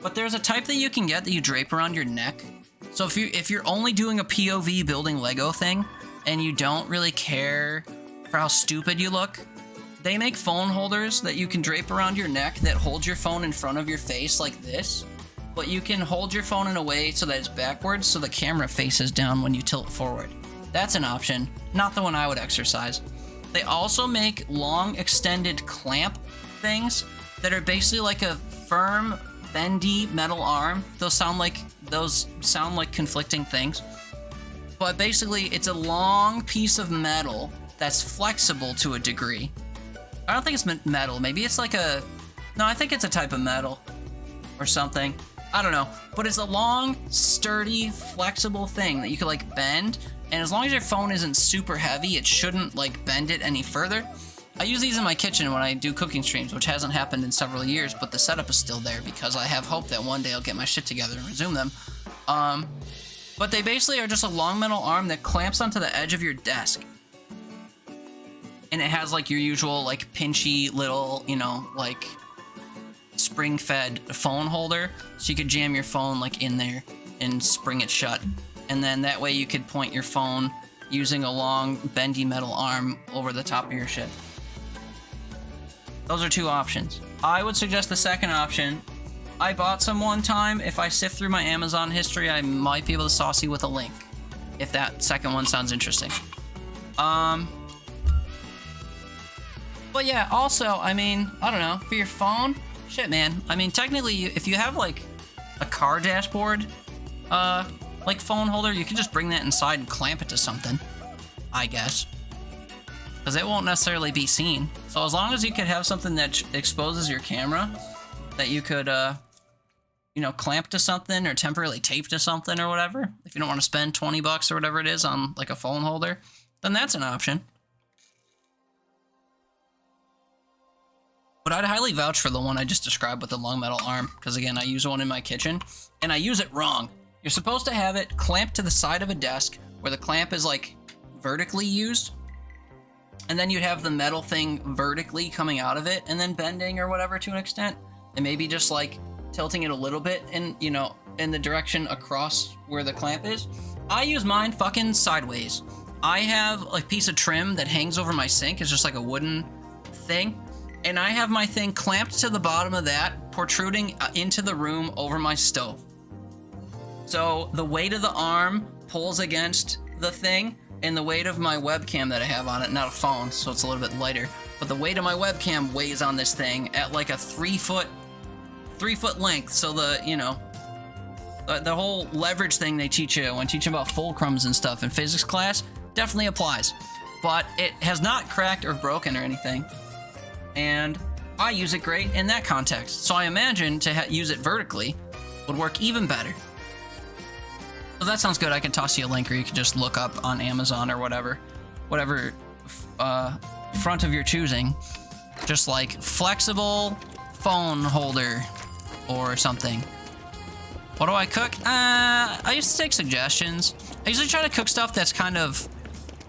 Speaker 3: but there's a type that you can get that you drape around your neck. So if you're only doing a POV building Lego thing and you don't really care for how stupid you look, they make phone holders that you can drape around your neck that hold your phone in front of your face like this, but you can hold your phone in a way so that it's backwards so the camera faces down when you tilt forward. That's an option, not the one I would exercise. They also make long extended clamp things that are basically like a firm, bendy metal arm. Those sound like conflicting things. But basically, it's a long piece of metal that's flexible to a degree. I don't think it's metal. Maybe it's like a... No, I think it's a type of metal or something. I don't know. But it's a long, sturdy, flexible thing that you could like bend. And as long as your phone isn't super heavy, it shouldn't like bend it any further. I use these in my kitchen when I do cooking streams, which hasn't happened in several years, but the setup is still there because I have hope that one day I'll get my shit together and resume them. But they basically are just a long metal arm that clamps onto the edge of your desk. And it has like your usual like pinchy little, you know, like spring-fed phone holder. So you could jam your phone like in there and spring it shut. And then that way you could point your phone using a long bendy metal arm over the top of your shit. Those are 2 options. I would suggest the second option. I bought some one time. If I sift through my Amazon history, I might be able to sauce you with a link. If that second one sounds interesting. But yeah, also, I mean, I don't know, for your phone, shit, man. I mean, technically, if you have like a car dashboard, like phone holder, you can just bring that inside and clamp it to something, I guess. Because it won't necessarily be seen. So as long as you could have something that exposes your camera, that you could, you know, clamp to something or temporarily tape to something or whatever, if you don't want to spend 20 bucks or whatever it is on like a phone holder, then that's an option. But I'd highly vouch for the one I just described with the long metal arm, because again, I use one in my kitchen, and I use it wrong. You're supposed to have it clamped to the side of a desk, where the clamp is like vertically used, and then you'd have the metal thing vertically coming out of it, and then bending or whatever to an extent, and maybe just like
Speaker 5: tilting it a little bit in, you know, in the direction across where the clamp is. I use mine fucking sideways. I have a piece of trim that hangs over my sink. It's just like a wooden thing. And I have my thing clamped to the bottom of that, protruding into the room over my stove. So the weight of the arm pulls against the thing, and the weight of my webcam that I have on it, not a phone, so it's a little bit lighter, but the weight of my webcam weighs on this thing at like a 3 foot length. So the, you know, the whole leverage thing they teach you when teaching about fulcrums and stuff in physics class definitely applies. But it has not cracked or broken or anything. And I use it great in that context. So I imagine to use it vertically would work even better. So that sounds good. I can toss you a link, or you can just look up on Amazon or whatever front of your choosing. Just like flexible phone holder or something. What do I cook? I used to take suggestions. I usually try to cook stuff that's kind of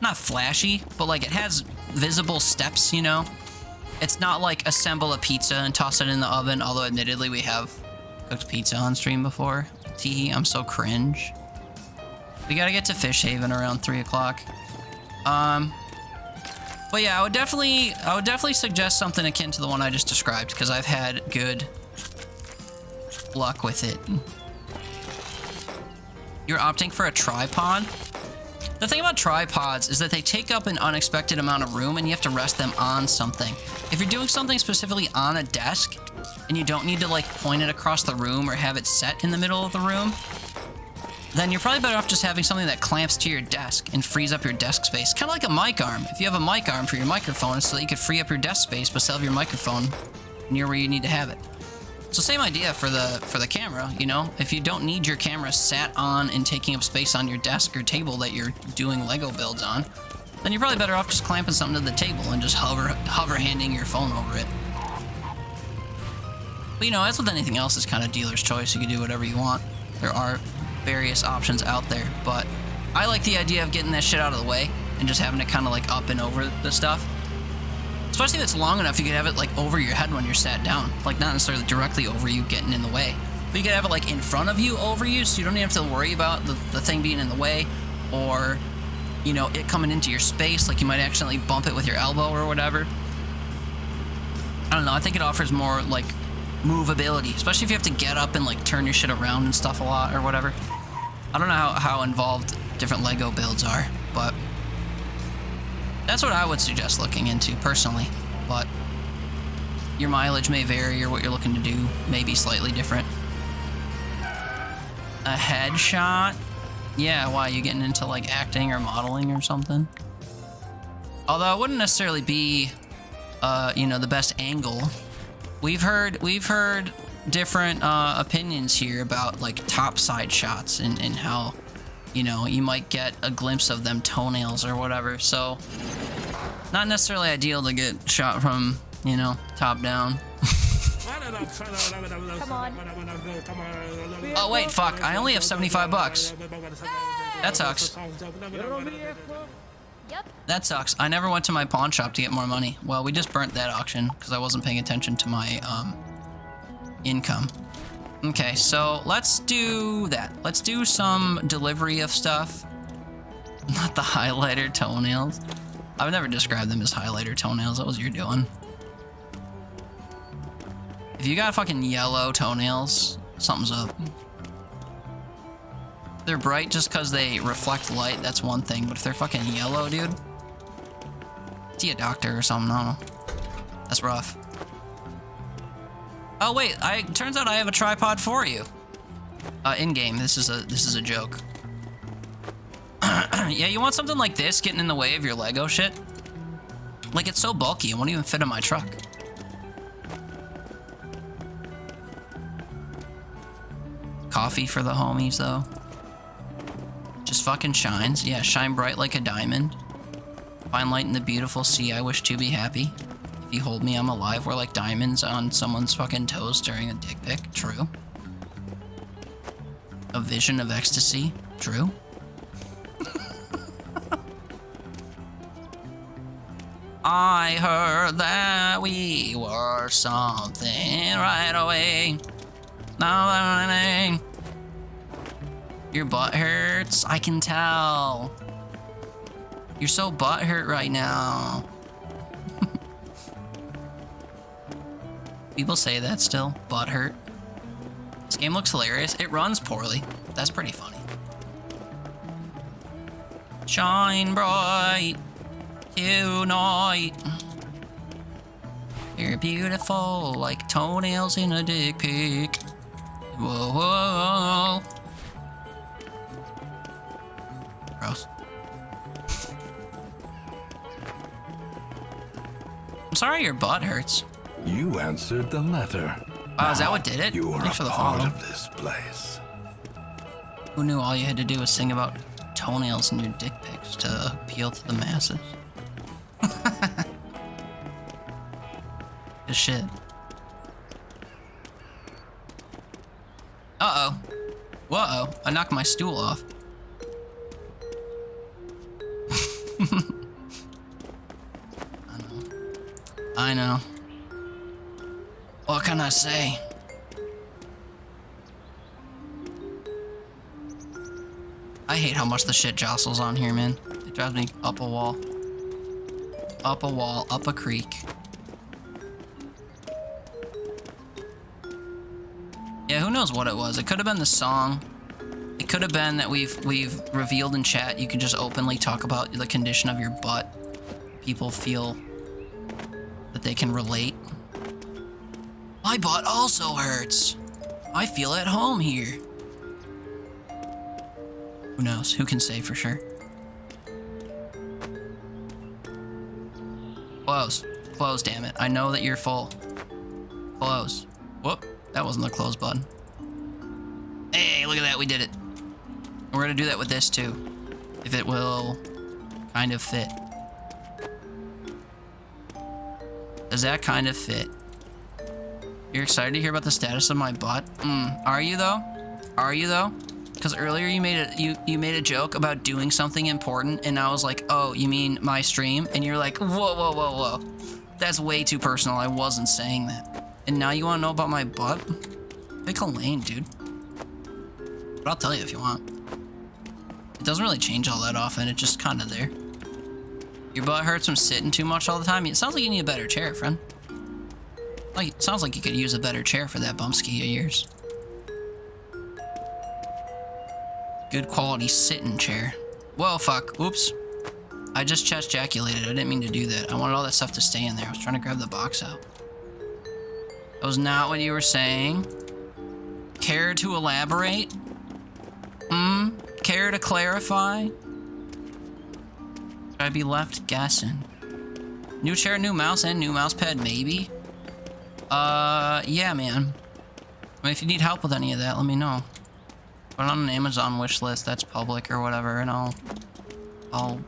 Speaker 5: not flashy, but like it has visible steps, you know? It's not like assemble a pizza and toss it in the oven, although admittedly we have cooked pizza on stream before. Teehee, I'm so cringe. We gotta get to Fish Haven around 3 o'clock. But yeah, I would definitely suggest something akin to the one I just described, because I've had good luck with it. You're opting for a tripod? The thing about tripods is that they take up an unexpected amount of room and you have to rest them on something. If you're doing something specifically on a desk and you don't need to like point it across the room or have it set in the middle of the room, then you're probably better off just having something that clamps to your desk and frees up your desk space. Kind of like a mic arm. If you have a mic arm for your microphone, it's so that you could free up your desk space but still have your microphone near where you need to have it. So same idea for the camera, you know? If you don't need your camera sat on and taking up space on your desk or table that you're doing Lego builds on, then you're probably better off just clamping something to the table and just hover handing your phone over it. But you know, as with anything else, it's kind of dealer's choice. You can do whatever you want. There are various options out there, but I like the idea of getting that shit out of the way and just having it kind of like up and over the stuff. Especially if it's long enough, you could have it like over your head when you're sat down. Like not necessarily directly over you getting in the way, but you could have it like in front of you over you, so you don't even have to worry about the thing being in the way, or, you know, it coming into your space, like you might accidentally bump it with your elbow or whatever. I don't know, I think it offers more like movability, especially if you have to get up and like turn your shit around and stuff a lot or whatever. I don't know how involved different Lego builds are, but that's what I would suggest looking into personally. But your mileage may vary, or what you're looking to do may be slightly different. A headshot? Yeah, why, you getting into like acting or modeling or something? Although it wouldn't necessarily be you know, the best angle. We've heard different opinions here about like top side shots and how, you know, you might get a glimpse of them toenails or whatever. So not necessarily ideal to get shot from, you know, top down.
Speaker 10: Come on.
Speaker 5: Oh wait, fuck, I only have 75 bucks. That sucks.
Speaker 10: Yep.
Speaker 5: That sucks. I never went to my pawn shop to get more money. Well, we just burnt that auction because I wasn't paying attention to my income. Okay, so let's do that. Let's do some delivery of stuff. Not the highlighter toenails. I've never described them as highlighter toenails. That was you're doing. If you got fucking yellow toenails, something's up. They're bright just because they reflect light, that's one thing, but if they're fucking yellow, dude, see a doctor or something, I don't know. That's rough. Oh wait, turns out I have a tripod for you. In-game, this is a joke. Yeah, you want something like this getting in the way of your Lego shit? Like, it's so bulky, it won't even fit in my truck. Coffee for the homies, though. Just fucking shines. Yeah, shine bright like a diamond. Find light in the beautiful sea, I wish to be happy. If you hold me, I'm alive. We're like diamonds on someone's fucking toes during a dick pic. True. A vision of ecstasy. True. I heard that we were something right away. Your butt hurts. I can tell. You're so butt hurt right now. People say that still. Butt hurt. This game looks hilarious. It runs poorly. That's pretty funny. Shine bright tonight. You're beautiful like toenails in a dick pic. Whoa, whoa, whoa. Gross. I'm sorry your butt hurts.
Speaker 11: You answered the letter.
Speaker 5: Oh, is that what did it?
Speaker 11: You are
Speaker 5: Thanks for
Speaker 11: a
Speaker 5: the
Speaker 11: part
Speaker 5: follow.
Speaker 11: of this place.
Speaker 5: Who knew all you had to do was sing about toenails in your dick pics to appeal to the masses? Good shit. Uh-oh. Whoa-oh. I knocked my stool off. I know. What can I say? I hate how much the shit jostles on here, man. It drives me up a wall. Up a wall, up a creek. Yeah, who knows what it was? It could have been the song. It could have been that we've revealed in chat you can just openly talk about the condition of your butt. People feel that they can relate. My butt also hurts. I feel at home here. Who knows? Who can say for sure? Close. Close, damn it. I know that you're full. Close. Whoop. That wasn't the close button. Hey, look at that. We did it. We're gonna do that with this too. If it will kind of fit. Does that kind of fit? You're excited to hear about the status of my butt? Are you though? Are you though? Because earlier you made a joke about doing something important, and I was like, oh, you mean my stream? And you're like, whoa, whoa, whoa, whoa. That's way too personal. I wasn't saying that. And now you want to know about my butt? Pick a lane, dude. But I'll tell you if you want. It doesn't really change all that often. It's just kind of there. Your butt hurts from sitting too much all the time? It sounds like you need a better chair, friend. Like, it sounds like you could use a better chair for that bumpski of yours. Good quality sitting chair. Whoa, fuck. Oops. I just chest ejaculated. I didn't mean to do that. I wanted all that stuff to stay in there. I was trying to grab the box out. That was not what you were saying. Care to elaborate? Care to clarify? Should I be left guessing? New chair, new mouse, and new mouse pad, maybe? Yeah, man. I mean, if you need help with any of that, let me know. Put it on an Amazon wish list that's public or whatever, and I'll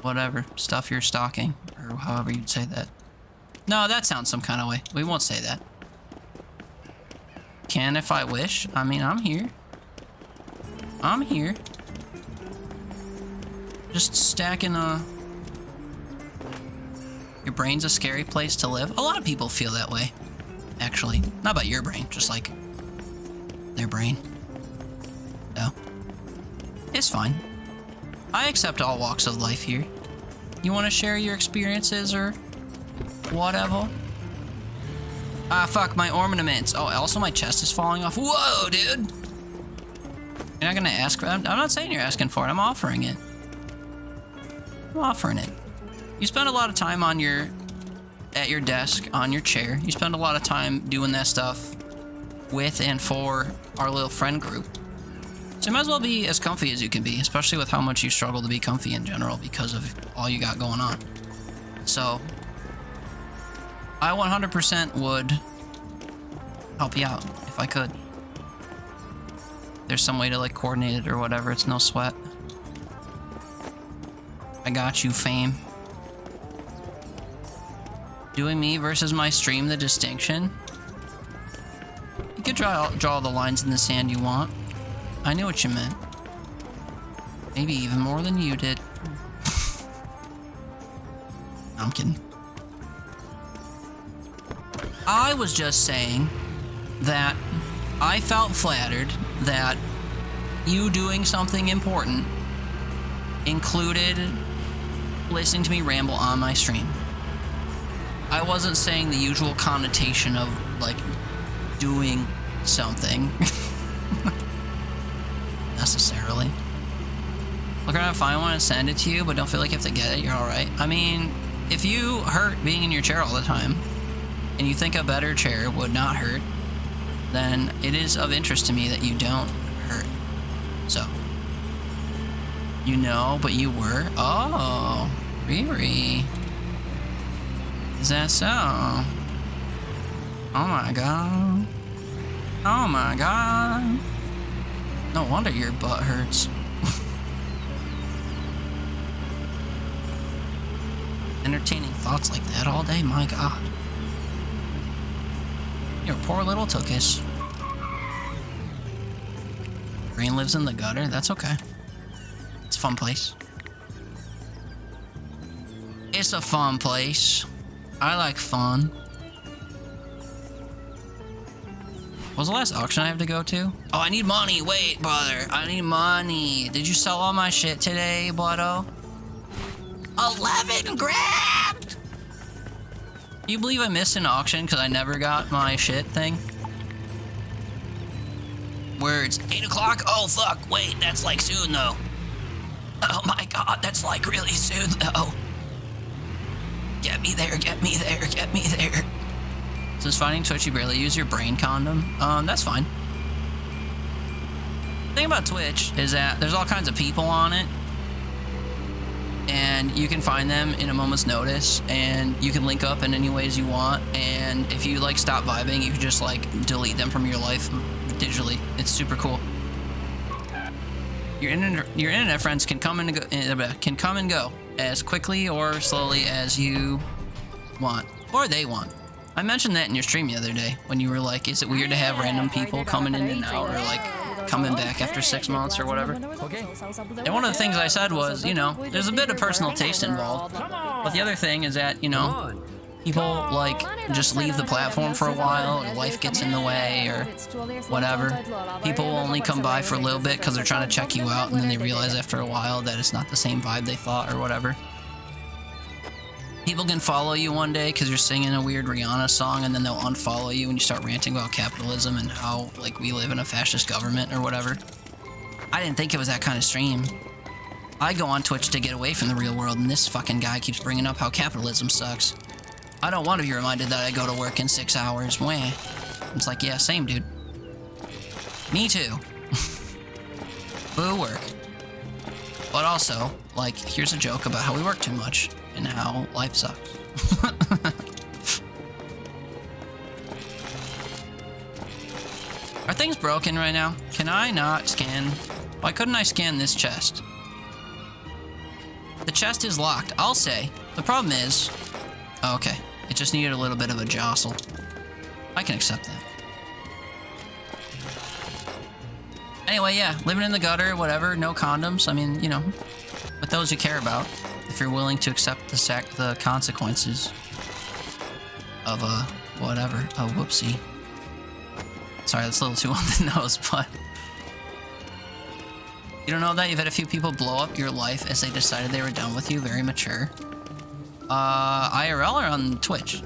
Speaker 5: whatever, stuff your stocking, or however you'd say that. No, that sounds some kind of way. We won't say that. Can if I wish. I mean, I'm here. I'm here. Just stacking Your brain's a scary place to live. A lot of people feel that way, actually. Not about your brain, just like their brain. No. It's fine. I accept all walks of life here. You want to share your experiences or whatever? Ah, fuck, my ornaments. Oh, also my chest is falling off. Whoa, dude! You're not gonna ask for it? I'm not saying you're asking for it. I'm offering it. I'm offering it. You spend a lot of time at your desk, on your chair. You spend a lot of time doing that stuff with and for our little friend group. So you might as well be as comfy as you can be, especially with how much you struggle to be comfy in general because of all you got going on. So, I 100% would help you out if I could. There's some way to like coordinate it or whatever, it's no sweat. I got you, fame. Doing me versus my stream the distinction? You could draw the lines in the sand you want. I knew what you meant. Maybe even more than you did. I'm kidding. I was just saying that I felt flattered that you doing something important included listening to me ramble on my stream. I wasn't saying the usual connotation of, like, doing something. Necessarily. Look around, find one and send it to you, but don't feel like you have to get it. You're alright. I mean, if you hurt being in your chair all the time, and you think a better chair would not hurt, then it is of interest to me that you don't hurt. So, you know, but you were. Oh, Riri. Is that so? Oh my god. Oh my god. No wonder your butt hurts. Entertaining thoughts like that all day? My god. You're a poor little tookus. Green lives in the gutter? That's okay. It's a fun place. It's a fun place. I like fun. What was the last auction I have to go to? Oh, I need money. Wait, brother. I need money. Did you sell all my shit today, Butto? 11 grand! Do you believe I missed an auction because I never got my shit thing? Words. 8 o'clock? Oh, fuck. Wait, that's like soon, though. Oh my god, that's like really soon, though. Get me there, get me there, get me there. Since finding Twitch, you barely use your brain condom. That's fine. The thing about Twitch is that there's all kinds of people on it. And you can find them in a moment's notice, and you can link up in any ways you want. And if you like stop vibing, you can just like delete them from your life digitally. It's super cool. Your internet friends can come and go as quickly or slowly as you want, or they want. I mentioned that in your stream the other day when you were like, "Is it weird to have random people coming in and out, or like coming back after 6 months or whatever?" And one of the things I said was, you know, there's a bit of personal taste involved. But the other thing is that, you know, people like just leave the platform for a while, or life gets in the way, or whatever. People will only come by for a little bit because they're trying to check you out, and then they realize after a while that it's not the same vibe they thought, or whatever. People can follow you one day because you're singing a weird Rihanna song, and then they'll unfollow you when you start ranting about capitalism and how, like, we live in a fascist government or whatever. I didn't think it was that kind of stream. I go on Twitch to get away from the real world, and this fucking guy keeps bringing up how capitalism sucks. I don't want to be reminded that I go to work in 6 hours. Wah. It's like, yeah, same, dude. Me too. Boo work. But also, like, here's a joke about how we work too much and how life sucks. Are things broken right now? Can I not scan? Why couldn't I scan this chest? The chest is locked, I'll say. The problem is... Oh, okay. It just needed a little bit of a jostle. I can accept that. Anyway, yeah, living in the gutter, whatever, no condoms. I mean, you know, with those you care about, if you're willing to accept the consequences of whatever. Oh, whoopsie. Sorry, that's a little too on the nose, but... You don't know that? You've had a few people blow up your life as they decided they were done with you. Very mature. IRL or on Twitch?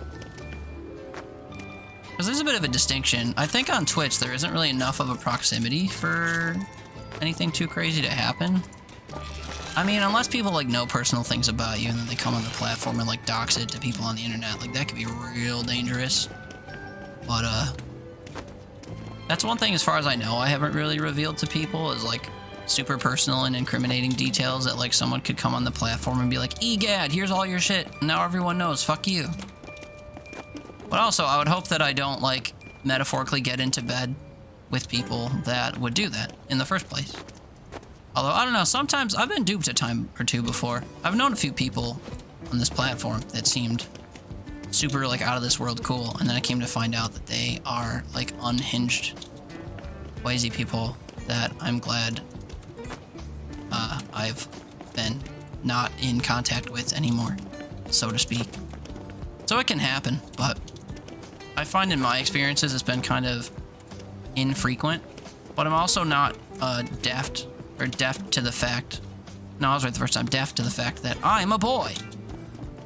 Speaker 5: Because there's a bit of a distinction. I think on Twitch there isn't really enough of a proximity for anything too crazy to happen. I mean, unless people like know personal things about you and then they come on the platform and like dox it to people on the internet, like that could be real dangerous. But that's one thing as far as I know I haven't really revealed to people is like super personal and incriminating details that like someone could come on the platform and be like, "Egad, here's all your shit. Now everyone knows. Fuck you." But also, I would hope that I don't like metaphorically get into bed with people that would do that in the first place. Although, I don't know, sometimes I've been duped a time or two before. I've known a few people on this platform that seemed super like out of this world cool, and then I came to find out that they are like unhinged, lazy people that I'm glad I've been not in contact with anymore, so to speak. So it can happen, but I find in my experiences it's been kind of infrequent, but I'm also not deaf to the fact. No, I was right the first time. Deaf to the fact that I'm a boy,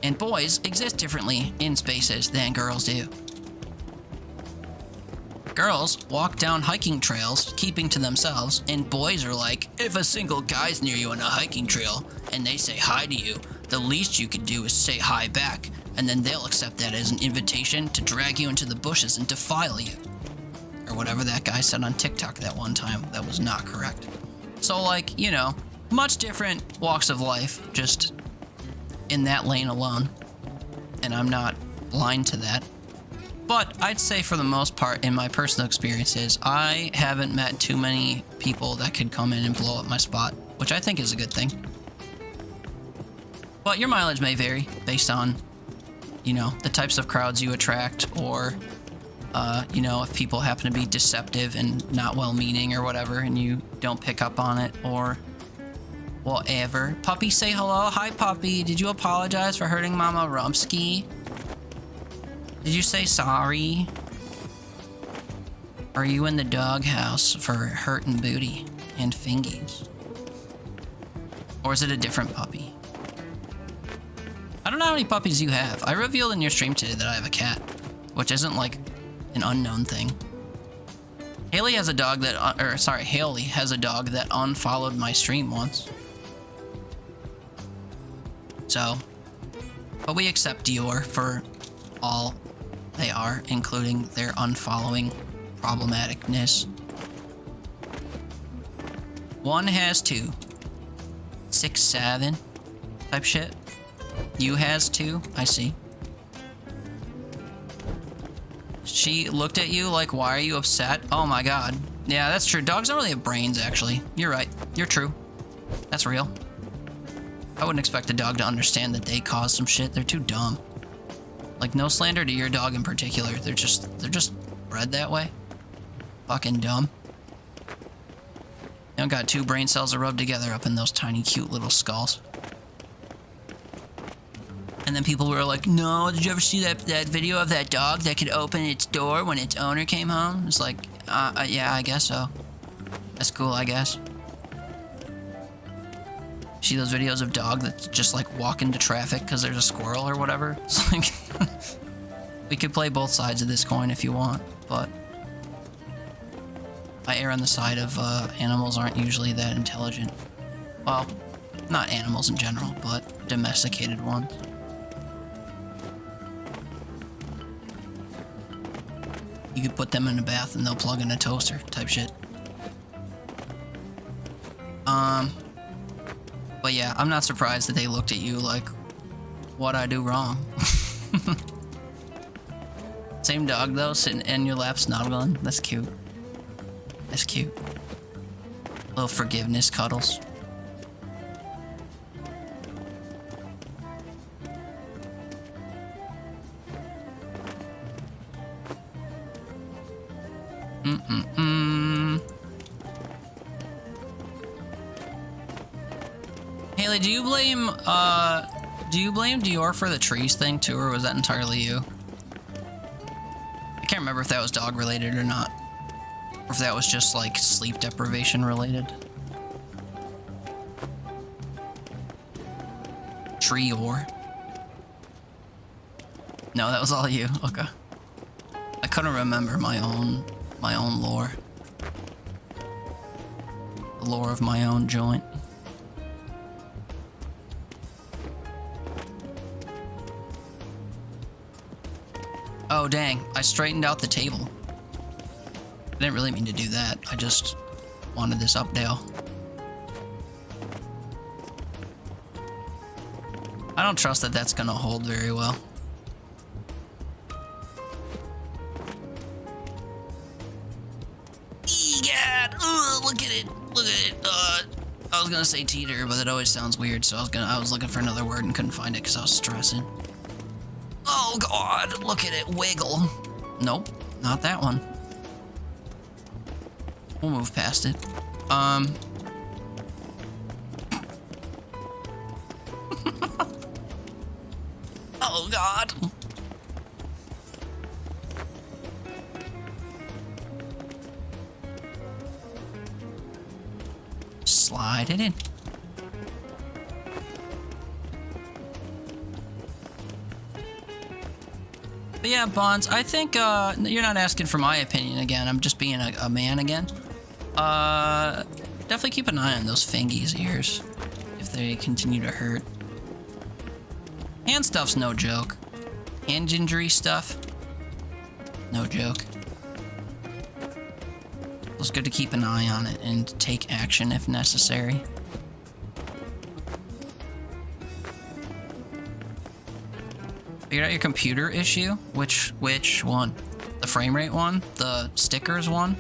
Speaker 5: and boys exist differently in spaces than girls do. Girls walk down hiking trails, keeping to themselves, and boys are like, if a single guy's near you on a hiking trail and they say hi to you, the least you could do is say hi back, and then they'll accept that as an invitation to drag you into the bushes and defile you. Or whatever that guy said on TikTok that one time that was not correct. So, like, you know, much different walks of life, just in that lane alone. And I'm not blind to that. But I'd say for the most part, in my personal experiences, I haven't met too many people that could come in and blow up my spot, which I think is a good thing. But your mileage may vary based on, you know, the types of crowds you attract, or, you know, if people happen to be deceptive and not well-meaning or whatever, and you don't pick up on it, or whatever. Puppy, say hello. Hi, Puppy. Did you apologize for hurting Mama Rumsky? Did you say sorry? Are you in the doghouse for hurting booty and fingies? Or is it a different puppy? I don't know how many puppies you have. I revealed in your stream today that I have a cat, which isn't like an unknown thing. Haley has a dog that, Haley has a dog that unfollowed my stream once. So, but we accept Dior for all they are, including their unfollowing problematicness. One has 2. 6, 7 type shit. You has 2, I see. She looked at you like, why are you upset? Oh my god. Yeah, that's true. Dogs don't really have brains, actually. You're right. You're true. That's real. I wouldn't expect a dog to understand that they caused some shit. They're too dumb. Like, no slander to your dog in particular. They're just bred that way. Fucking dumb. They don't got 2 brain cells to rub together up in those tiny, cute little skulls. And then people were like, no, did you ever see that video of that dog that could open its door when its owner came home? It's like, yeah, I guess so. That's cool, I guess. See those videos of dog that just like walk into traffic because there's a squirrel or whatever? It's like, we could play both sides of this coin if you want, but I err on the side of animals aren't usually that intelligent. Well, not animals in general, but domesticated ones. You could put them in a bath and they'll plug in a toaster type shit. But yeah, I'm not surprised that they looked at you like, what'd I do wrong? Same dog though, sitting in your lap snuggling. That's cute. That's cute. Little forgiveness cuddles. Haley, do you blame Dior for the trees thing too, or was that entirely you? I can't remember if that was dog related or not. Or if that was just like sleep deprivation related. Treeor. No, that was all you. Okay. I couldn't remember my own lore. The lore of my own joint. Oh dang, I straightened out the table. I didn't really mean to do that. I just wanted this updale. I don't trust that that's gonna hold very well. Egad! Ugh, look at it! Look at it! I was gonna say teeter, but it always sounds weird, so I was looking for another word and couldn't find it because I was stressing. Oh god, look at it wiggle. Nope, not that one. We'll move past it. Oh god. Slide it in. But yeah, Bonds, I think you're not asking for my opinion again. I'm just being a man again. Definitely keep an eye on those fingies ears if they continue to hurt. Hand stuff's no joke. Hand injury stuff, no joke. It's good to keep an eye on it and take action if necessary. Figured out your computer issue? Which one? The frame rate one? The stickers one?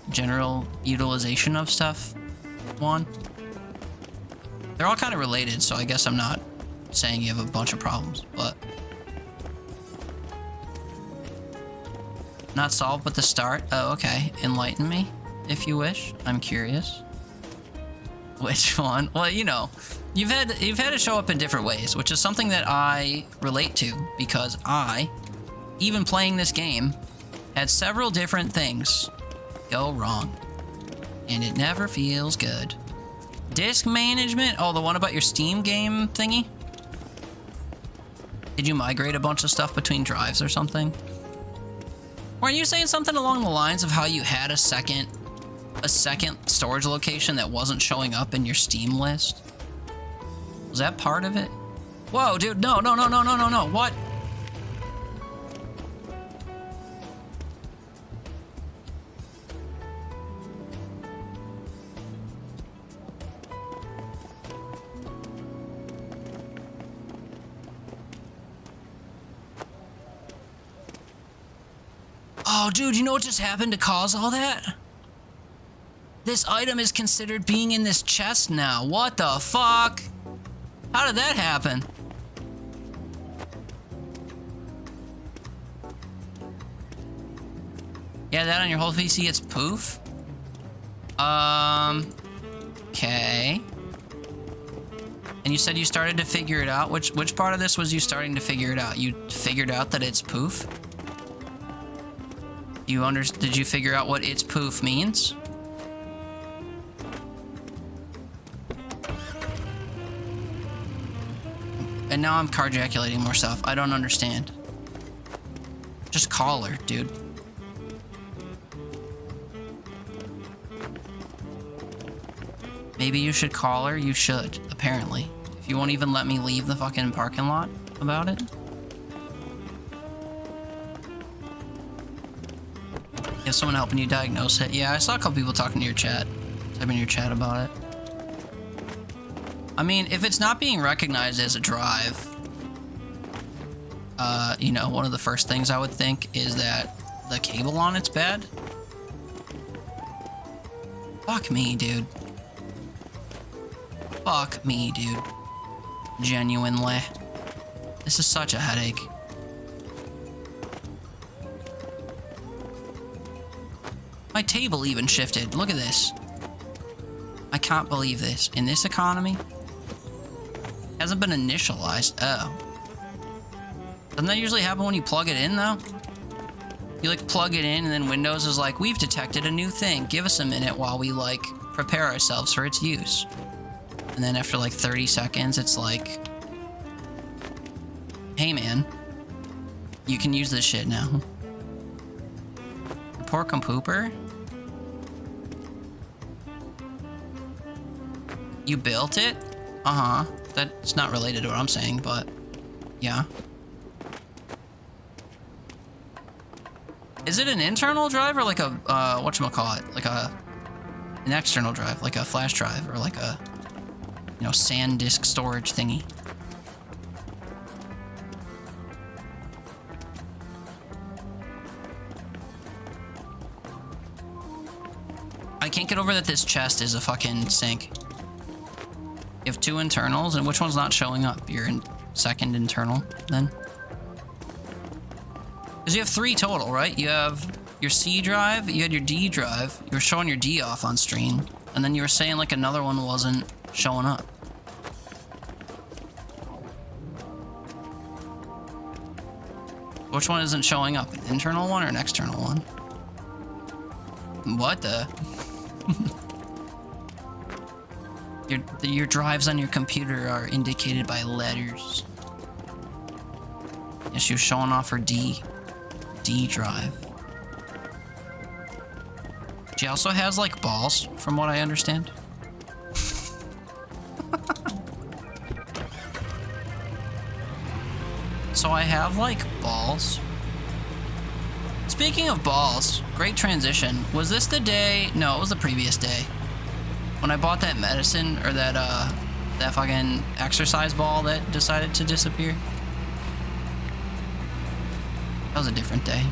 Speaker 5: General utilization of stuff one? They're all kind of related, so I guess I'm not saying you have a bunch of problems, but... Not solved but the start? Oh, okay. Enlighten me, if you wish. I'm curious. Which one? Well, you know, you've had it show up in different ways, which is something that I relate to because I, even playing this game, had several different things go wrong, and it never feels good. Disk management? Oh, the one about your Steam game thingy? Did you migrate a bunch of stuff between drives or something? Weren't you saying something along the lines of how you had a second storage location that wasn't showing up in your Steam list? Was that part of it? Whoa, dude, no, what? Oh, dude, you know what just happened to cause all that? This item is considered being in this chest now. What the fuck? How did that happen? Yeah, that on your whole PC, it's poof? Okay. And you said you started to figure it out? Which part of this was you starting to figure it out? You figured out that it's poof? Did you figure out what its poof means? And now I'm carjaculating more stuff. I don't understand. Just call her, dude. Maybe you should call her? You should, apparently. If you won't even let me leave the fucking parking lot about it. You have someone helping you diagnose it? Yeah, I saw a couple people talking to your chat. Typing in your chat about it. I mean, if it's not being recognized as a drive, you know, one of the first things I would think is that the cable on it's bad. Fuck me, dude. Fuck me, dude. Genuinely. This is such a headache. My table even shifted. Look at this. I can't believe this. In this economy? Hasn't been initialized. Oh. Doesn't that usually happen when you plug it in, though? You, like, plug it in, and then Windows is like, we've detected a new thing. Give us a minute while we, like, prepare ourselves for its use. And then after, like, 30 seconds, it's like, hey, man. You can use this shit now. Pork and pooper? You built it? Uh-huh. That's not related to what I'm saying, but yeah. Is it an internal drive or like a, whatchamacallit? Like an external drive, like a flash drive or like a, you know, SanDisk storage thingy? I can't get over that this chest is a fucking sink. You have two internals, and which one's not showing up? Your second internal, then? Because you have three total, right? You have your C drive, you had your D drive, you were showing your D off on stream, and then you were saying like another one wasn't showing up. Which one isn't showing up? An internal one or an external one? What the? Your drives on your computer are indicated by letters. Yeah, she was showing off her D drive. She also has like balls, from what I understand. So I have like balls. Speaking of balls, great transition. Was this the day? No, it was the previous day. When I bought that medicine, or that fucking exercise ball that decided to disappear. That was a different day.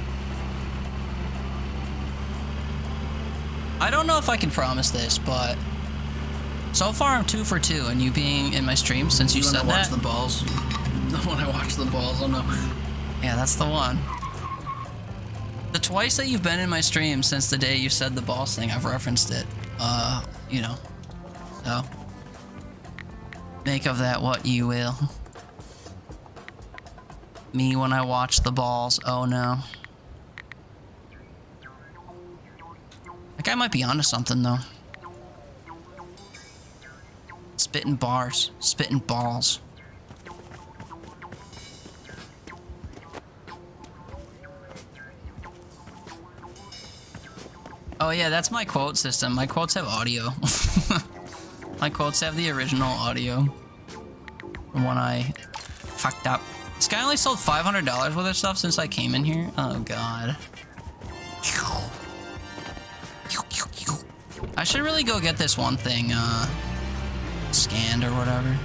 Speaker 5: I don't know if I can promise this, but so far I'm 2 for 2, and you being in my stream since you said that.
Speaker 3: Watch the balls. When I watch the balls, I'll know.
Speaker 5: Yeah, that's the one. The twice that you've been in my stream since the day you said the balls thing, I've referenced it. You know. So, make of that what you will. Me when I watch the balls, oh no. That guy might be onto something though. Spitting bars, spitting balls. Oh yeah, that's my quote system. My quotes have audio. My quotes have the original audio from when I fucked up. This guy only sold $500 worth of stuff since I came in here. Oh god. I should really go get this one thing scanned or whatever.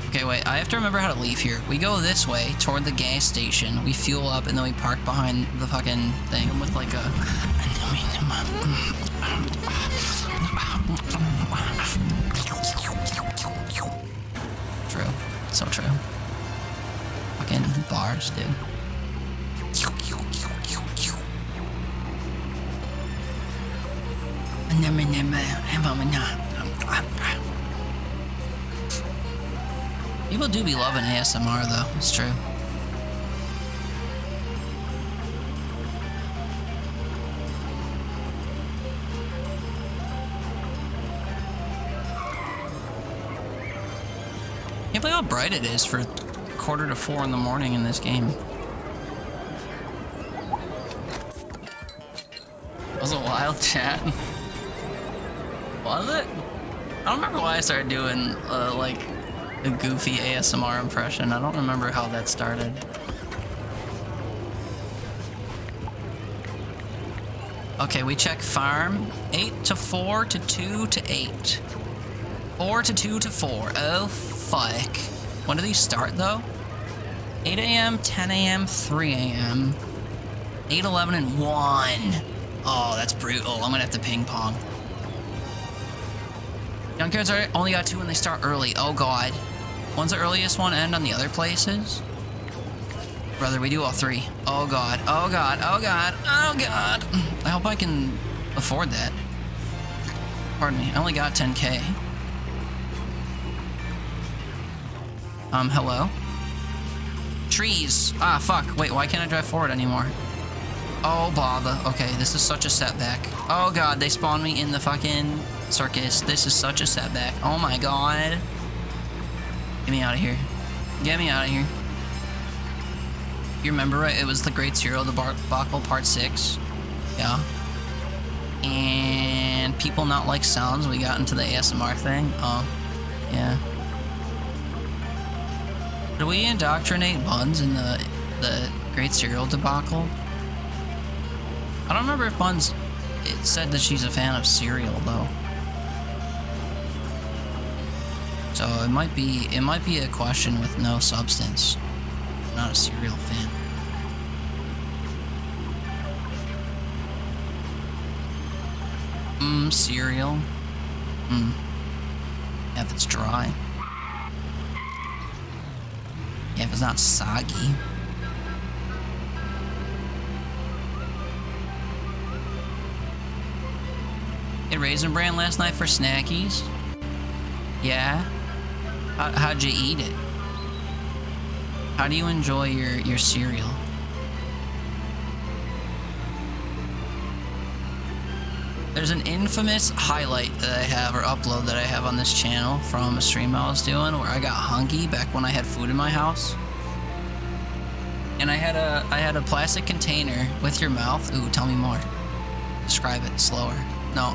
Speaker 5: Okay, wait, I have to remember how to leave here. We go this way, toward the gas station. We fuel up, and then we park behind the fucking thing with like a... True. So true. Fucking bars, dude. People do be loving ASMR though, it's true. Can't believe how bright it is for 3:45 in the morning in this game. Was it a wild chat? Was it? I don't remember why I started doing like a goofy ASMR impression. I don't remember how that started. Okay, we check farm. 8 to 4 to 2 to 8. 4 to 2 to 4. Oh, fuck. When do these start, though? 8 a.m., 10 a.m., 3 a.m. 8, 11, and 1. Oh, that's brutal. I'm gonna have to ping pong. Junkyards only got 2 when they start early. Oh, God. When's the earliest one end on the other places? Brother, we do all 3. Oh, God. Oh, God. Oh, God. Oh, God. I hope I can afford that. Pardon me. I only got 10K. Hello? Trees. Ah, fuck. Wait, why can't I drive forward anymore? Oh, bother. Okay, this is such a setback. Oh, God. They spawned me in the fucking circus. This is such a setback. Oh, my God. Get me out of here. Get me out of here. You remember, right? It was the Great Serial Debacle Part 6. Yeah. And people not like sounds. We got into the ASMR thing. Oh, yeah. Did we indoctrinate Buns in the Great Serial Debacle? I don't remember if Buns... It said that she's a fan of cereal, though. So it might be a question with no substance. I'm not a cereal fan. Cereal. Yeah, if it's dry. Yeah, if it's not soggy. Ate Raisin Bran last night for snackies. Yeah. How'd you eat it? How do you enjoy your cereal? There's an infamous highlight that I have, or upload that I have on this channel from a stream I was doing where I got hungry back when I had food in my house. And I had a plastic container with your mouth. Ooh, tell me more. Describe it slower. No,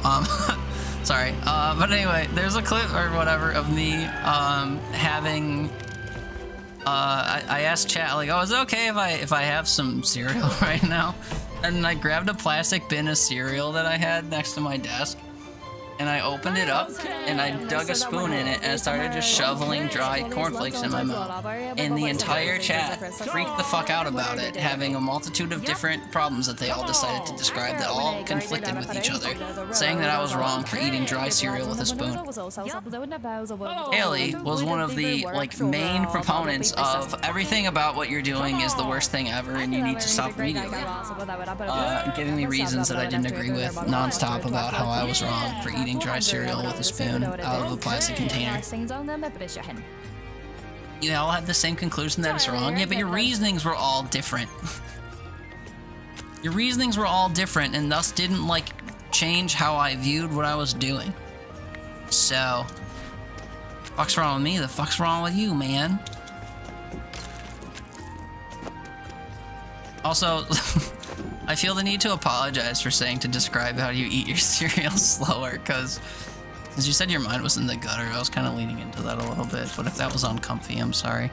Speaker 5: sorry. But anyway, there's a clip or whatever of me having. I asked chat like, oh, is it okay if I have some cereal right now? And I grabbed a plastic bin of cereal that I had next to my desk, and I opened it up, and I dug a spoon in it, and I started just shoveling dry cornflakes in my mouth. And the entire chat freaked the fuck out about it, having a multitude of different problems that they all decided to describe that all conflicted with each other, saying that I was wrong for eating dry cereal with a spoon. Haley was one of the main proponents of everything about what you're doing is the worst thing ever, and you need to stop immediately. Giving me reasons that I didn't agree with nonstop about how I was wrong for eating dry cereal with a spoon out of a plastic container. You all had the same conclusion that it's wrong? Yeah, but your reasonings were all different. Your reasonings were all different and thus didn't, change how I viewed what I was doing. So, fuck's wrong with me? The fuck's wrong with you, man? Also, I feel the need to apologize for saying to describe how you eat your cereal slower, because since you said your mind was in the gutter, I was kind of leaning into that a little bit, but if that was uncomfy, I'm sorry.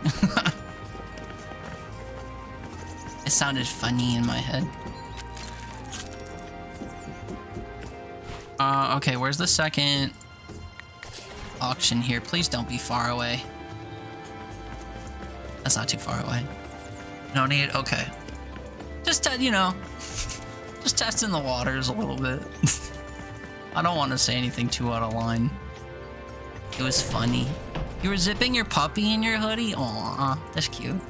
Speaker 5: It sounded funny in my head. Okay, where's the second auction here? Please don't be far away. That's not too far away. No need? Okay. Just, just testing the waters a little bit. I don't want to say anything too out of line. It was funny. You were zipping your puppy in your hoodie? Aw, that's cute.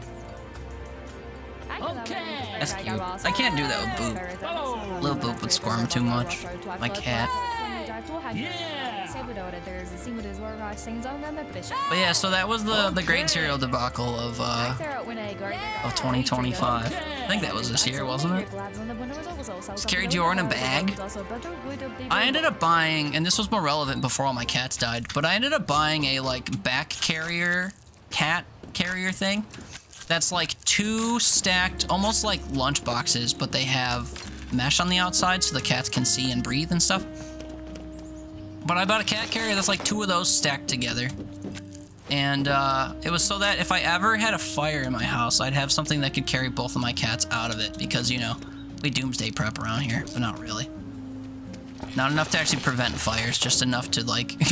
Speaker 5: That's cute. I can't do that with Boop. Little Boop would squirm too much. My cat. But yeah, so that was the great cereal debacle of 2025. I think that was this year, wasn't it? Just carried Dior in a bag. I ended up buying, and this was more relevant before all my cats died, but I ended up buying a back carrier, cat carrier thing. That's two stacked, almost like lunch boxes, but they have mesh on the outside so the cats can see and breathe and stuff. But I bought a cat carrier that's two of those stacked together. And it was so that if I ever had a fire in my house, I'd have something that could carry both of my cats out of it. Because, we doomsday prep around here, but not really. Not enough to actually prevent fires, just enough to,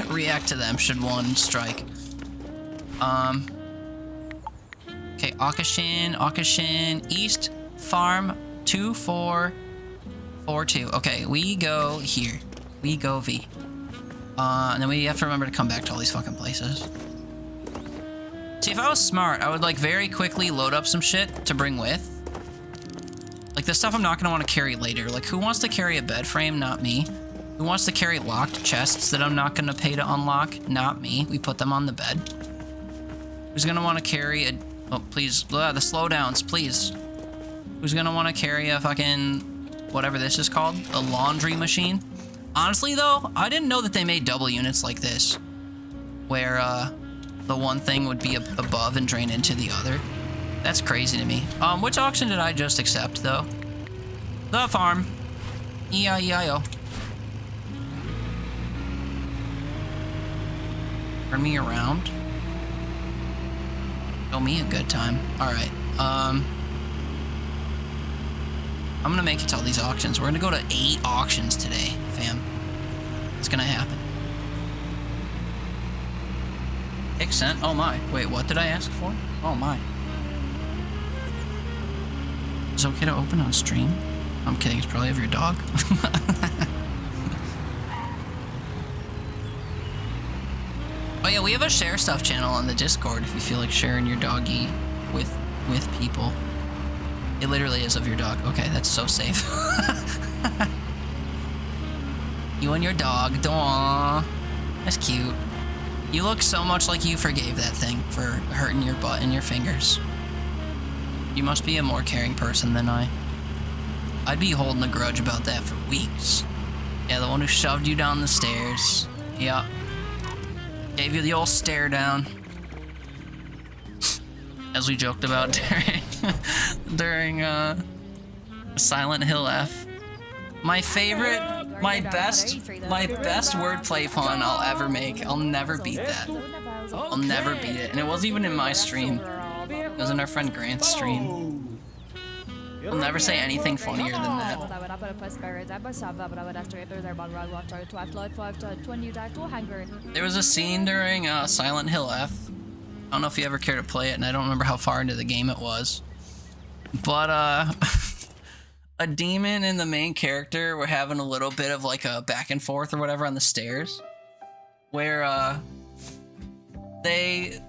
Speaker 5: react to them should one strike. Okay, Akashin, East Farm 2442. Okay, we go here. We go V. And then we have to remember to come back to all these fucking places. See, if I was smart, I would very quickly load up some shit to bring with. The stuff I'm not gonna want to carry later. Who wants to carry a bed frame? Not me. Who wants to carry locked chests that I'm not gonna pay to unlock? Not me. We put them on the bed. Who's gonna want to carry a... Oh, please. The slowdowns, please. Who's gonna want to carry a fucking... whatever this is called? A laundry machine? Honestly, though, I didn't know that they made double units like this. Where, the one thing would be above and drain into the other. That's crazy to me. Which auction did I just accept, though? The farm. E-I-E-I-O. Turn me around. Show me a good time. Alright, I'm gonna make it to all these auctions. We're gonna go to 8 auctions today, fam. It's gonna happen. $6. Oh my. Wait, what did I ask for? Oh my. Is it okay to open on stream? I'm kidding, it's probably of your dog. Oh yeah, we have a share stuff channel on the Discord if you feel like sharing your doggy with people. It literally is of your dog. Okay, that's so safe. You and your dog. Aww. That's cute. You look so much like you forgave that thing for hurting your butt and your fingers. You must be a more caring person than I. I'd be holding a grudge about that for weeks. Yeah, the one who shoved you down the stairs. Yeah. Gave you the old stare down. As we joked about during Silent Hill F. My favorite, my best wordplay pun I'll ever make. I'll never beat that. I'll never beat it. And it wasn't even in my stream. It was in our friend Grant's stream. I'll never say anything funnier than that. There was a scene during Silent Hill F. I don't know if you ever care to play it, and I don't remember how far into the game it was. But, a demon and the main character were having a little bit of like a back and forth or whatever on the stairs. Where, they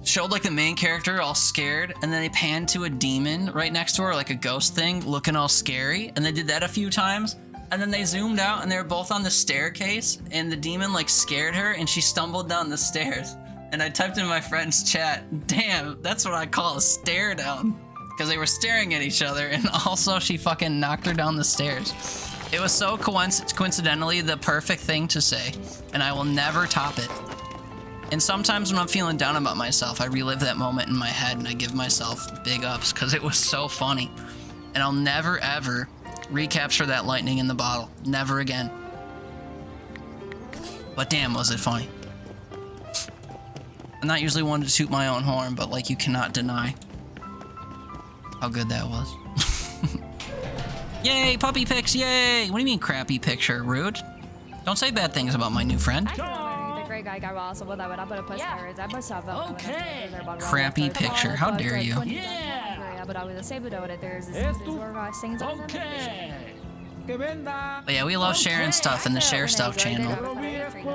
Speaker 5: showed like the main character all scared, and then they panned to a demon right next to her, like a ghost thing, looking all scary. And they did that a few times. And then they zoomed out and they were both on the staircase, and the demon like scared her and she stumbled down the stairs. And I typed in my friend's chat, damn, that's what I call a stare down. Because they were staring at each other, and also she fucking knocked her down the stairs. It was so coincidentally the perfect thing to say, and I will never top it. And sometimes when I'm feeling down about myself, I relive that moment in my head and I give myself big ups because it was so funny. And I'll never ever recapture that lightning in the bottle. Never again. But damn, was it funny. I'm not usually one to toot my own horn, but like you cannot deny how good that was. Yay, puppy pics, yay! What do you mean crappy picture, rude? Don't say bad things about my new friend. Crappy picture, how dare you? But yeah, we love sharing stuff in the Share Stuff channel.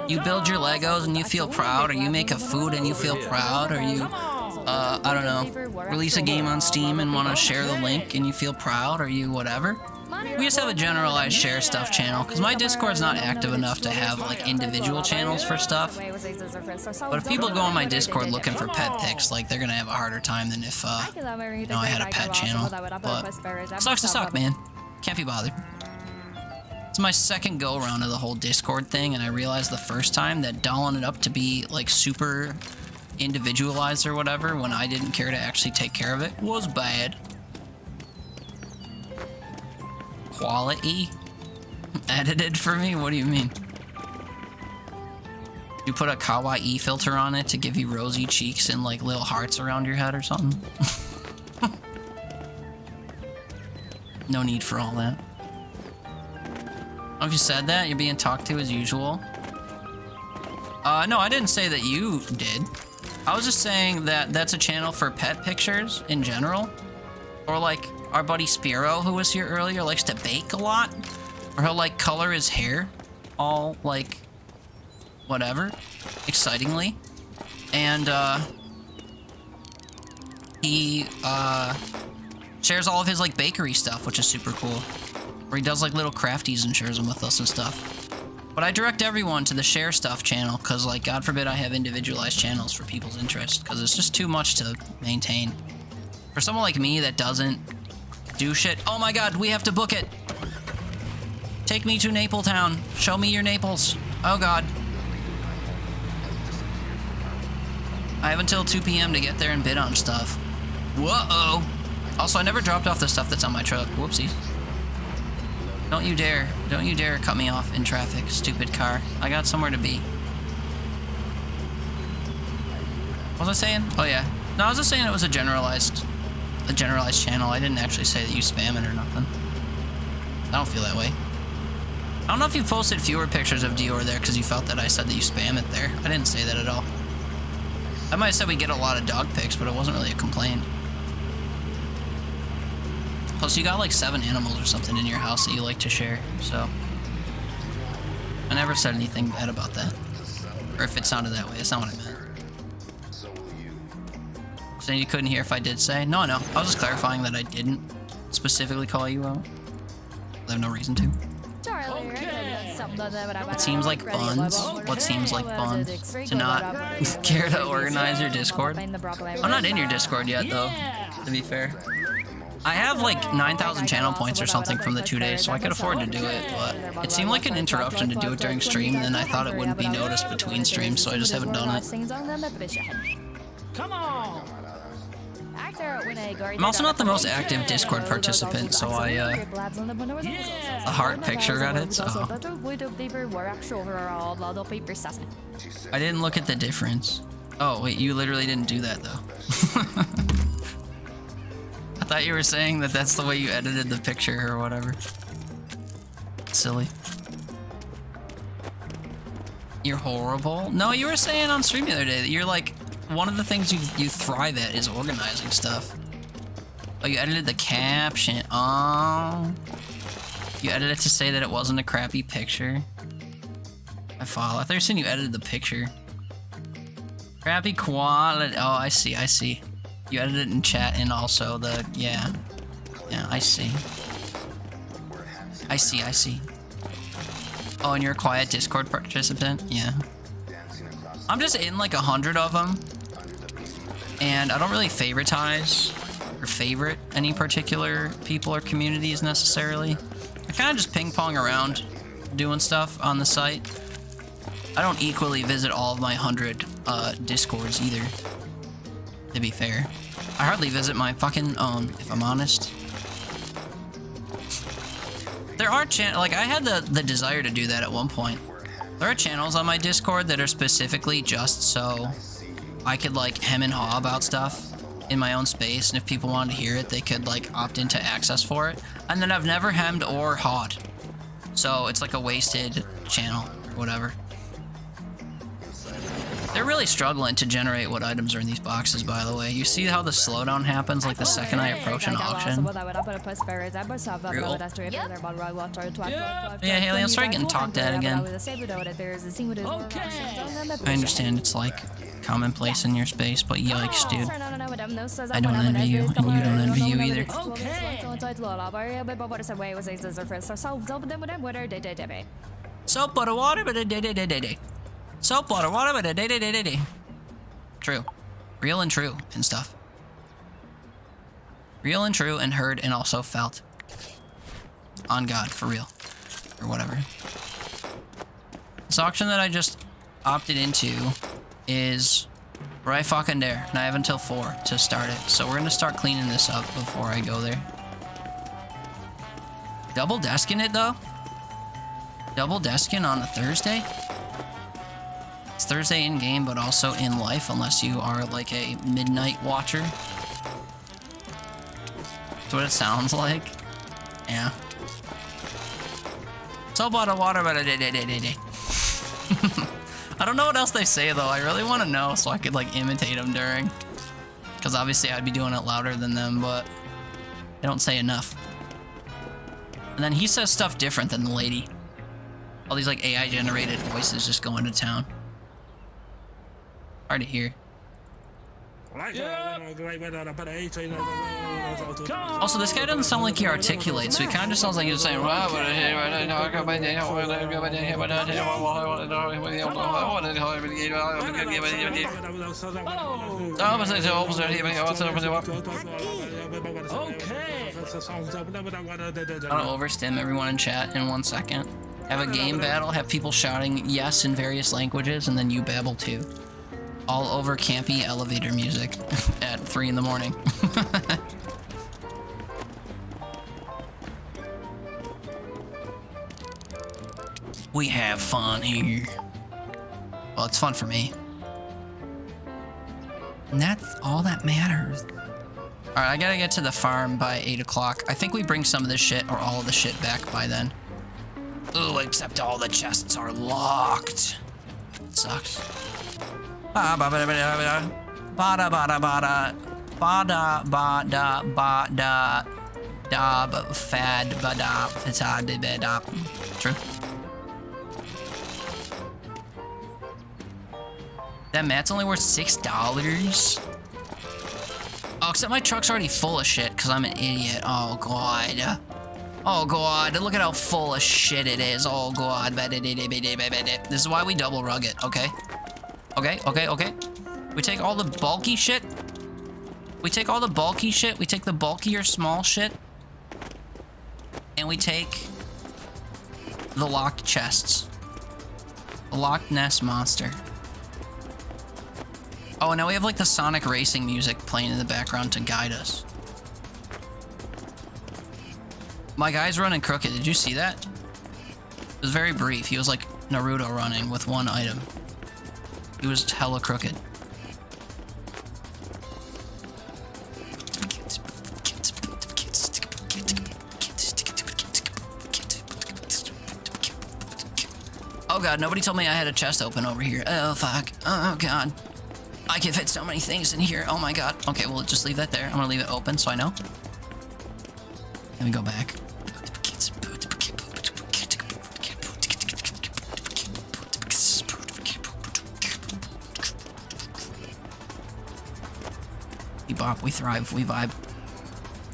Speaker 5: You build your Legos and you feel proud, or you make a food and you feel proud, or you, I don't know, release a game on Steam and want to share the link and you feel proud, or you whatever. We just have a generalized Share Stuff channel, because my Discord's not active enough to have like individual channels for stuff. But if people go on my Discord looking for pet pics, like they're gonna have a harder time than if, you know, I had a pet channel. But sucks to suck, man. Can't be bothered. It's my second go around of the whole Discord thing, and I realized the first time that dolling it up to be like super individualized or whatever when I didn't care to actually take care of it was bad. Quality? Edited for me? What do you mean? You put a kawaii filter on it to give you rosy cheeks and like little hearts around your head or something? No need for all that. Oh, if you said that, you're being talked to as usual. No, I didn't say that you did. I was just saying that that's a channel for pet pictures in general. Or like our buddy Spiro, who was here earlier, likes to bake a lot. Or he'll like color his hair all like whatever, excitingly. And he shares all of his like bakery stuff, which is super cool. Where he does like little crafties and shares them with us and stuff. But I direct everyone to the Share Stuff channel, because like God forbid I have individualized channels for people's interest, because it's just too much to maintain. For someone like me that doesn't do shit. Oh my god, we have to book it. Take me to Napletown. Show me your Naples. Oh god. I have until 2 p.m. to get there and bid on stuff. Whoa-oh. Also, I never dropped off the stuff that's on my truck. Whoopsies. Don't you dare cut me off in traffic, stupid car. I got somewhere to be. What was I saying? Oh yeah. No, I was just saying it was a generalized channel. I didn't actually say that you spam it or nothing. I don't feel that way. I don't know if you posted fewer pictures of Dior there because you felt that I said that you spam it there. I didn't say that at all. I might have said we get a lot of dog pics, but it wasn't really a complaint. Plus, you got like 7 animals or something in your house that you like to share, so... I never said anything bad about that. Or if it sounded that way, that's not what I meant. So you couldn't hear if I did say? No, I was just clarifying that I didn't specifically call you out. I have no reason to. It seems like buns. What seems like buns? To not care to organize your Discord? I'm not in your Discord yet, though, to be fair.
Speaker 3: I have like 9,000 channel points or something from the 2 days, so I could afford to do it, but it seemed like an interruption to do it during stream, and then I thought it wouldn't be noticed between streams, so I just haven't done it.
Speaker 6: Come on!
Speaker 3: I'm also not the most active Discord participant, so I, the heart picture got it, so I didn't look at the difference. Oh, wait, you literally didn't do that, though. I thought you were saying that that's the way you edited the picture or whatever. Silly. You're horrible? No, you were saying on stream the other day that you're like, one of the things you thrive at is organizing stuff. Oh, you edited the caption. Oh. You edited it to say that it wasn't a crappy picture. I follow. I thought you were saying you edited the picture. Crappy quality. Oh, I see, I see. You edited it in chat and also the, yeah. Yeah, I see. I see, I see. Oh, and you're a quiet Discord participant? Yeah. I'm just in like 100 of them. And I don't really favoritize or favorite any particular people or communities necessarily. I kind of just ping pong around doing stuff on the site. I don't equally visit all of my 100 Discords either, to be fair. I hardly visit my fucking own, if I'm honest. There are like I had the desire to do that at one point. There are channels on my Discord that are specifically just so I could like hem and haw about stuff in my own space, and if people wanted to hear it, they could like opt into access for it. And then I've never hemmed or hawed. So it's like a wasted channel or whatever. They're really struggling to generate what items are in these boxes, by the way. You see how the slowdown happens like the second I approach an auction? Brutal. Yeah, Haley, I'll start getting talked at again. I understand it's like commonplace in your space, but yikes, dude. I don't envy you, and you don't envy you either. Soap, butter, water, but a soap, water, water, but a True. Real and true and stuff. Real and true and heard and also felt. On God, for real. Or whatever. This auction that I just opted into is right fucking there, and I have until 4 to start it. So we're gonna start cleaning this up before I go there. Double desking it though? Double desking on a Thursday? It's Thursday in game, but also in life, unless you are like a midnight watcher. That's what it sounds like. Yeah. So bottle water, but I don't know what else they say though. I really want to know so I could like imitate them during. Because obviously I'd be doing it louder than them, but they don't say enough. And then he says stuff different than the lady. All these like AI generated voices just going to town. Hard to hear. Also, this guy doesn't sound like he articulates, so he kind of just sounds like he's saying. I'll overstim everyone in chat in 1 second. Have a game battle, have people shouting yes in various languages, and then you babble too. All over campy elevator music at 3 in the morning. We have fun here. Well, it's fun for me. And that's all that matters. Alright, I gotta get to the farm by 8 o'clock. I think we bring some of this shit or all of the shit back by then. Ooh, except all the chests are locked. It sucks. Bada bada bada bada bada bada bada dab fad bada fatad bada. True. That mat's only worth $6. Oh, except my truck's already full of shit because I'm an idiot. Oh god. Oh god, look at how full of shit it is. Oh god. This is why we double rug it, okay? Okay. We take all the bulky shit.
Speaker 5: We take all the bulky shit, we take the bulkier small shit, and we take the locked chests. The Loch Ness Monster. Oh, and now we have like the Sonic racing music playing in the background to guide us. My guy's running crooked. Did you see that? It was very brief. He was like Naruto running with one item. He was hella crooked. Oh god, nobody told me I had a chest open over here. Oh fuck. Oh god. I can fit so many things in here. Oh my god. Okay, well just leave that there. I'm gonna leave it open so I know. Let me go back. We bop, we thrive, we vibe.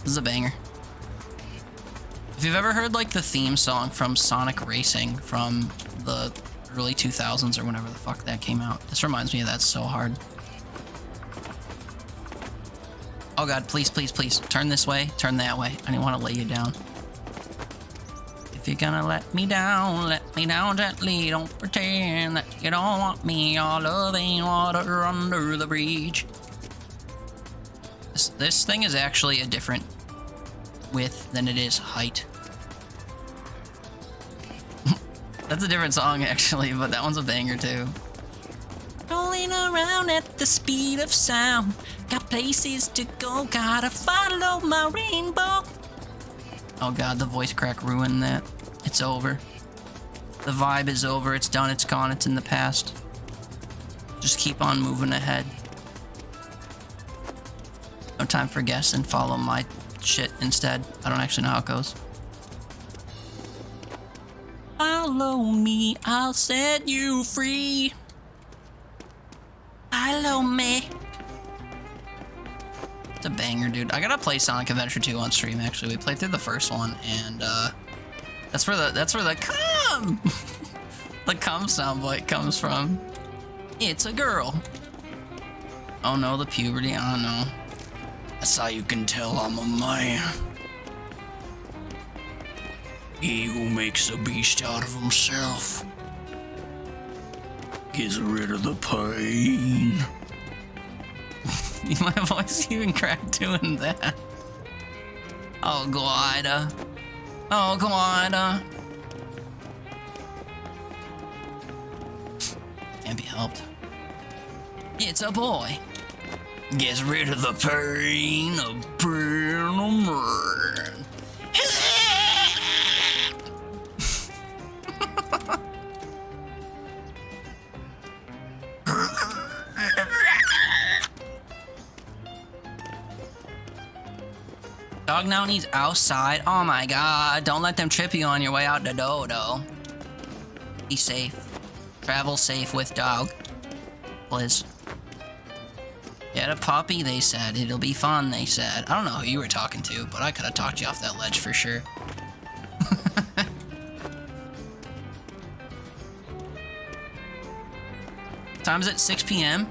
Speaker 5: This is a banger. If you've ever heard like the theme song from Sonic Racing from the early 2000s or whenever the fuck that came out, this reminds me of that so hard. Oh god, please, please, please. Turn this way, turn that way. I didn't want to lay you down. If you're gonna let me down gently. Don't pretend that you don't want me all loving water under the bridge. This thing is actually a different width than it is height. That's a different song actually, but that one's a banger too. Rolling around at the speed of sound. Got places to go, gotta follow my rainbow. Oh god, the voice crack ruined that. It's over. The vibe is over, it's done, it's gone, it's in the past. Just keep on moving ahead. No time for guests, follow my shit instead. I don't actually know how it goes. Follow me, I'll set you free. Follow me. It's a banger, dude. I gotta play Sonic Adventure 2 on stream. Actually, we played through the first one, and that's where the cum, the cum soundbite comes from. It's a girl. Oh no, the puberty. Oh no. That's how you can tell I'm a man. He who makes a beast out of himself gets rid of the pain. My voice even cracked doing that. Oh, glider. Oh, glider. Can't be helped. It's a boy. Gets rid of the pain of being a man. Dog now needs outside. Oh my god, don't let them trip you on your way out the dodo. Be safe. Travel safe with dog. Please. Get a puppy, they said. It'll be fun, they said. I don't know who you were talking to, but I could have talked you off that ledge for sure. Time is it? 6 p.m.?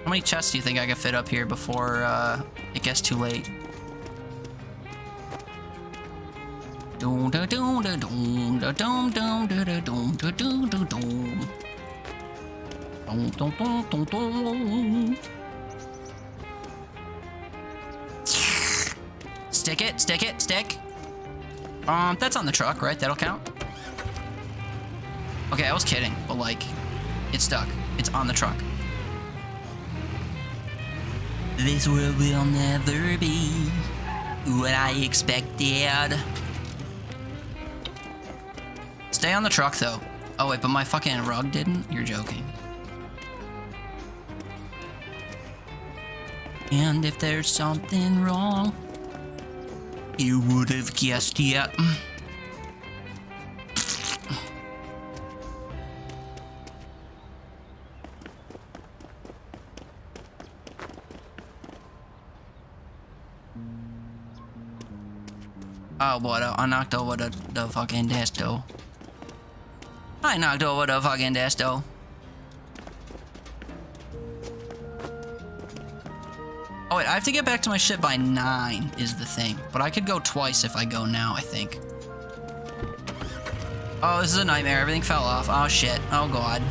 Speaker 5: How many chests do you think I could fit up here before it gets too late? Stick it, stick it, stick. That's on the truck, right? That'll count. Okay, I was kidding, but like, it's stuck. It's on the truck. This world will never be what I expected. Stay on the truck, though. Oh, wait, but my fucking rug didn't? You're joking. And if there's something wrong, you would have guessed it. Oh boy, I knocked over the fucking desk though. I knocked over the fucking desk though. Oh wait, I have to get back to my ship by 9 is the thing. But I could go twice if I go now, I think. Oh, this is a nightmare. Everything fell off. Oh shit. Oh god.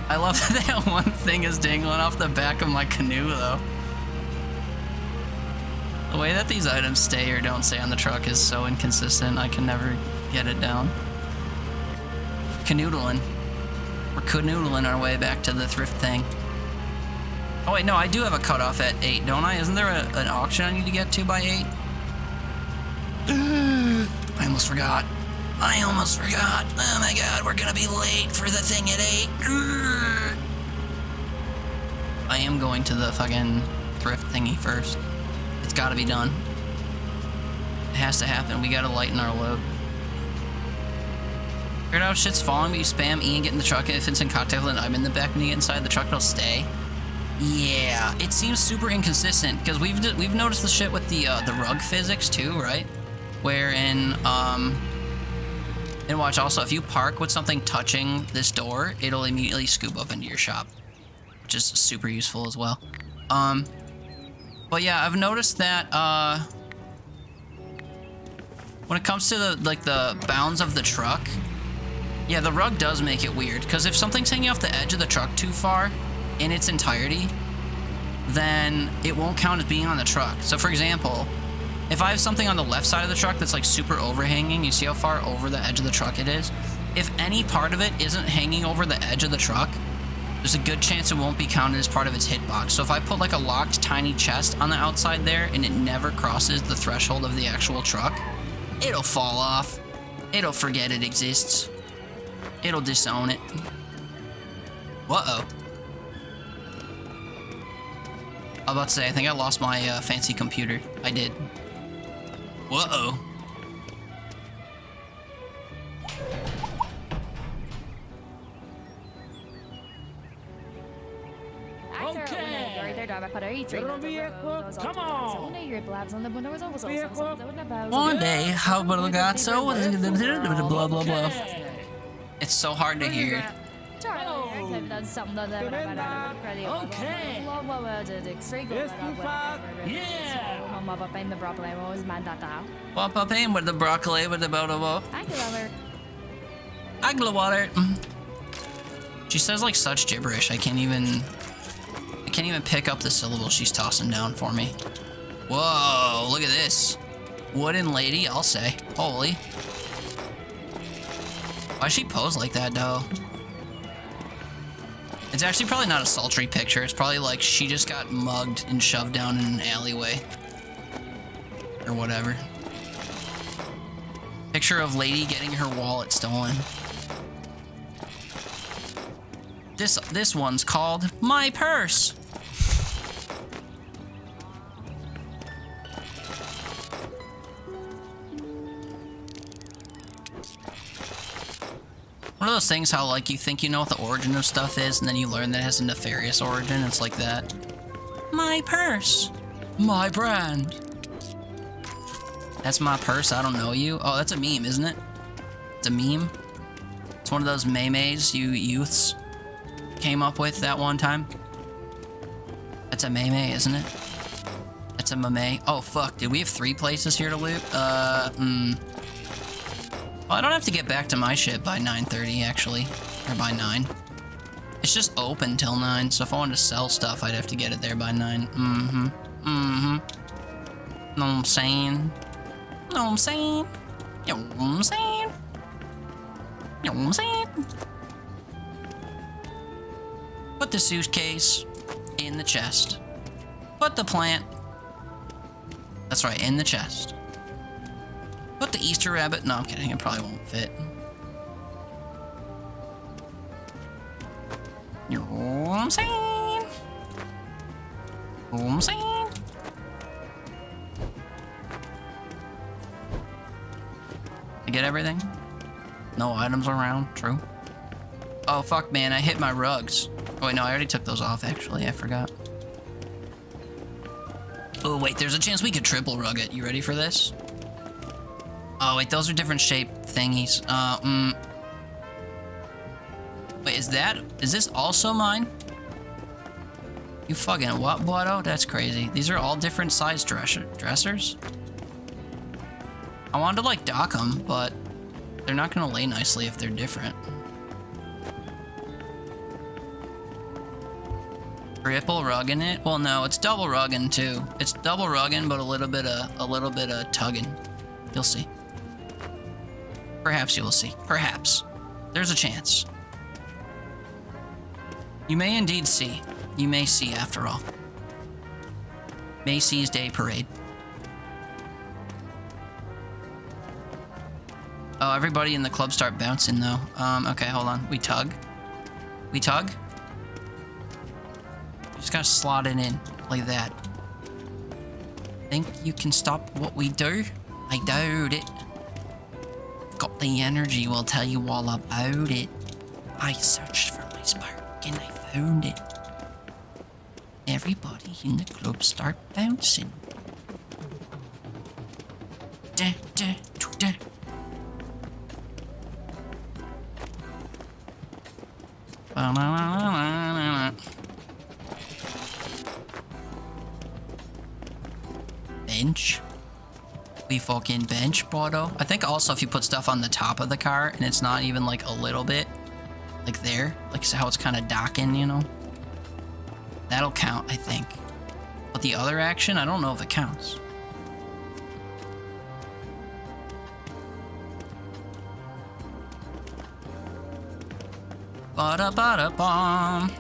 Speaker 5: I love that that one thing is dangling off the back of my canoe though. The way that these items stay or don't stay on the truck is so inconsistent. I can never get it down. Canoodling. We're canoodling our way back to the thrift thing. Oh wait, no, I do have a cutoff at 8, don't I? Isn't there an auction I need to get to by 8? I almost forgot. I almost forgot. Oh my god, we're gonna be late for the thing at 8. I am going to the fucking thrift thingy first. It's gotta be done. It has to happen. We gotta lighten our load. Figured out shit's falling, but you spam E and get in the truck, and if it's in contact with an item in the back when you get inside the truck, it'll stay. Yeah, it seems super inconsistent because we've noticed the shit with the rug physics too, right? Wherein and watch also, if you park with something touching this door, it'll immediately scoop up into your shop, which is super useful as well. But yeah, I've noticed that when it comes to the bounds of the truck, yeah, the rug does make it weird because if something's hanging off the edge of the truck too far in its entirety, then it won't count as being on the truck. So for example, if I have something on the left side of the truck that's like super overhanging, you see how far over the edge of the truck it is? If any part of it isn't hanging over the edge of the truck, there's a good chance it won't be counted as part of its hitbox. So if I put like a locked tiny chest on the outside there and it never crosses the threshold of the actual truck, it'll fall off. It'll forget it exists. It'll disown it. Uh-oh. I was about to say, I think I lost my fancy computer. I did. Uh-oh.
Speaker 10: Come on!
Speaker 5: One day, how got so blah blah blah. It's so hard to hear. Papa pain with the broccoli with the blah. Aglawater. She says like such gibberish. I can't even pick up the syllables she's tossing down for me. Whoa, look at this. Wooden lady, I'll say. Holy. Why'd she pose like that, though? It's actually probably not a sultry picture. It's probably like she just got mugged and shoved down in an alleyway. Or whatever. Picture of lady getting her wallet stolen. This one's called My Purse. One of those things how like you think you know what the origin of stuff is and then you learn that it has a nefarious origin. It's like that. My purse. My brand. That's my purse, I don't know you. Oh, that's a meme, isn't it? It's a meme. It's one of those memes you youths came up with that one time. That's a meme, isn't it? That's a meme. Oh fuck, did we have 3 places here to loot? Well, I don't have to get back to my ship by 9:30 actually, or by 9. It's just open till 9, so if I wanted to sell stuff, I'd have to get it there by 9. Know what I'm saying? Know what I'm saying? You know what I'm saying? You know what I'm saying? Put the suitcase in the chest. Put the plant. That's right, in the chest. Put the Easter rabbit. No, I'm kidding. It probably won't fit. You know what I'm saying? You know what I'm saying? I get everything? No items around. True. Oh, fuck, man. I hit my rugs. Oh, wait, no. I already took those off, actually. I forgot. Oh, wait. There's a chance we could triple rug it. You ready for this? Oh, wait, those are different shape thingies. Wait, is this also mine?
Speaker 3: You fucking what, Bodo? That's crazy. These are all different size dressers? I wanted to, like, dock them, but they're not gonna lay nicely if they're different. Triple rugging it? Well, no, it's double rugging too. It's double rugging, but a little bit of tugging. You'll see. Perhaps you will see. Perhaps. There's a chance. You may indeed see. You may see after all. Macy's Day Parade. Oh, everybody in the club start bouncing though. Okay, hold on. We tug. We tug. Just gotta slot it in like that. Think you can stop what we do? I doubt it. Got the energy, will tell you all about it. I searched for my spark and I found it. Everybody in the club start bouncing. Da, da, da. Bench. We fucking bench, Bodo. I think also if you put stuff on the top of the car and it's not even like a little bit, like there, like how it's kind of docking, you know? That'll count, I think. But the other action, I don't know if it counts. Ba-da-ba-da-bum.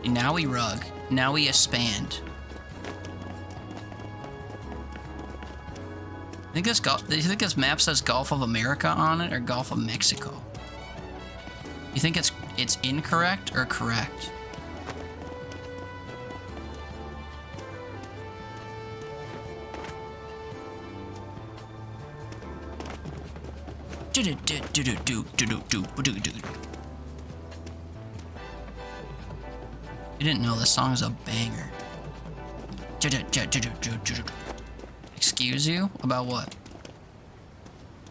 Speaker 3: And now we rug. Now we expand. Do you think this map says Gulf of America on it or Gulf of Mexico? You think it's incorrect or correct? You didn't know this song is a banger. Excuse you? About what?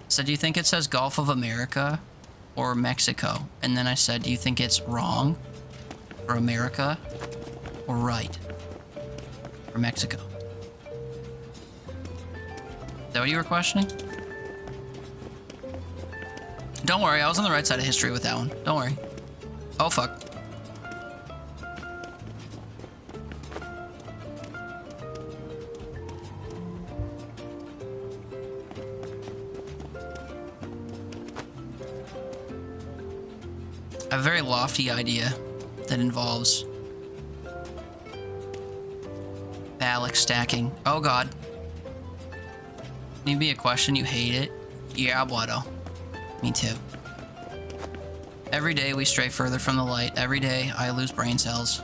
Speaker 3: So do you think it says Gulf of America or Mexico? And then I said, do you think it's wrong for America or right for Mexico? Is that what you were questioning? Don't worry, I was on the right side of history with that one. Don't worry. Oh, fuck. I have a very lofty idea that involves phallic stacking. Oh god. Need to be a question, you hate it? Yeah, Bodo. Me too. Every day we stray further from the light. Every day I lose brain cells.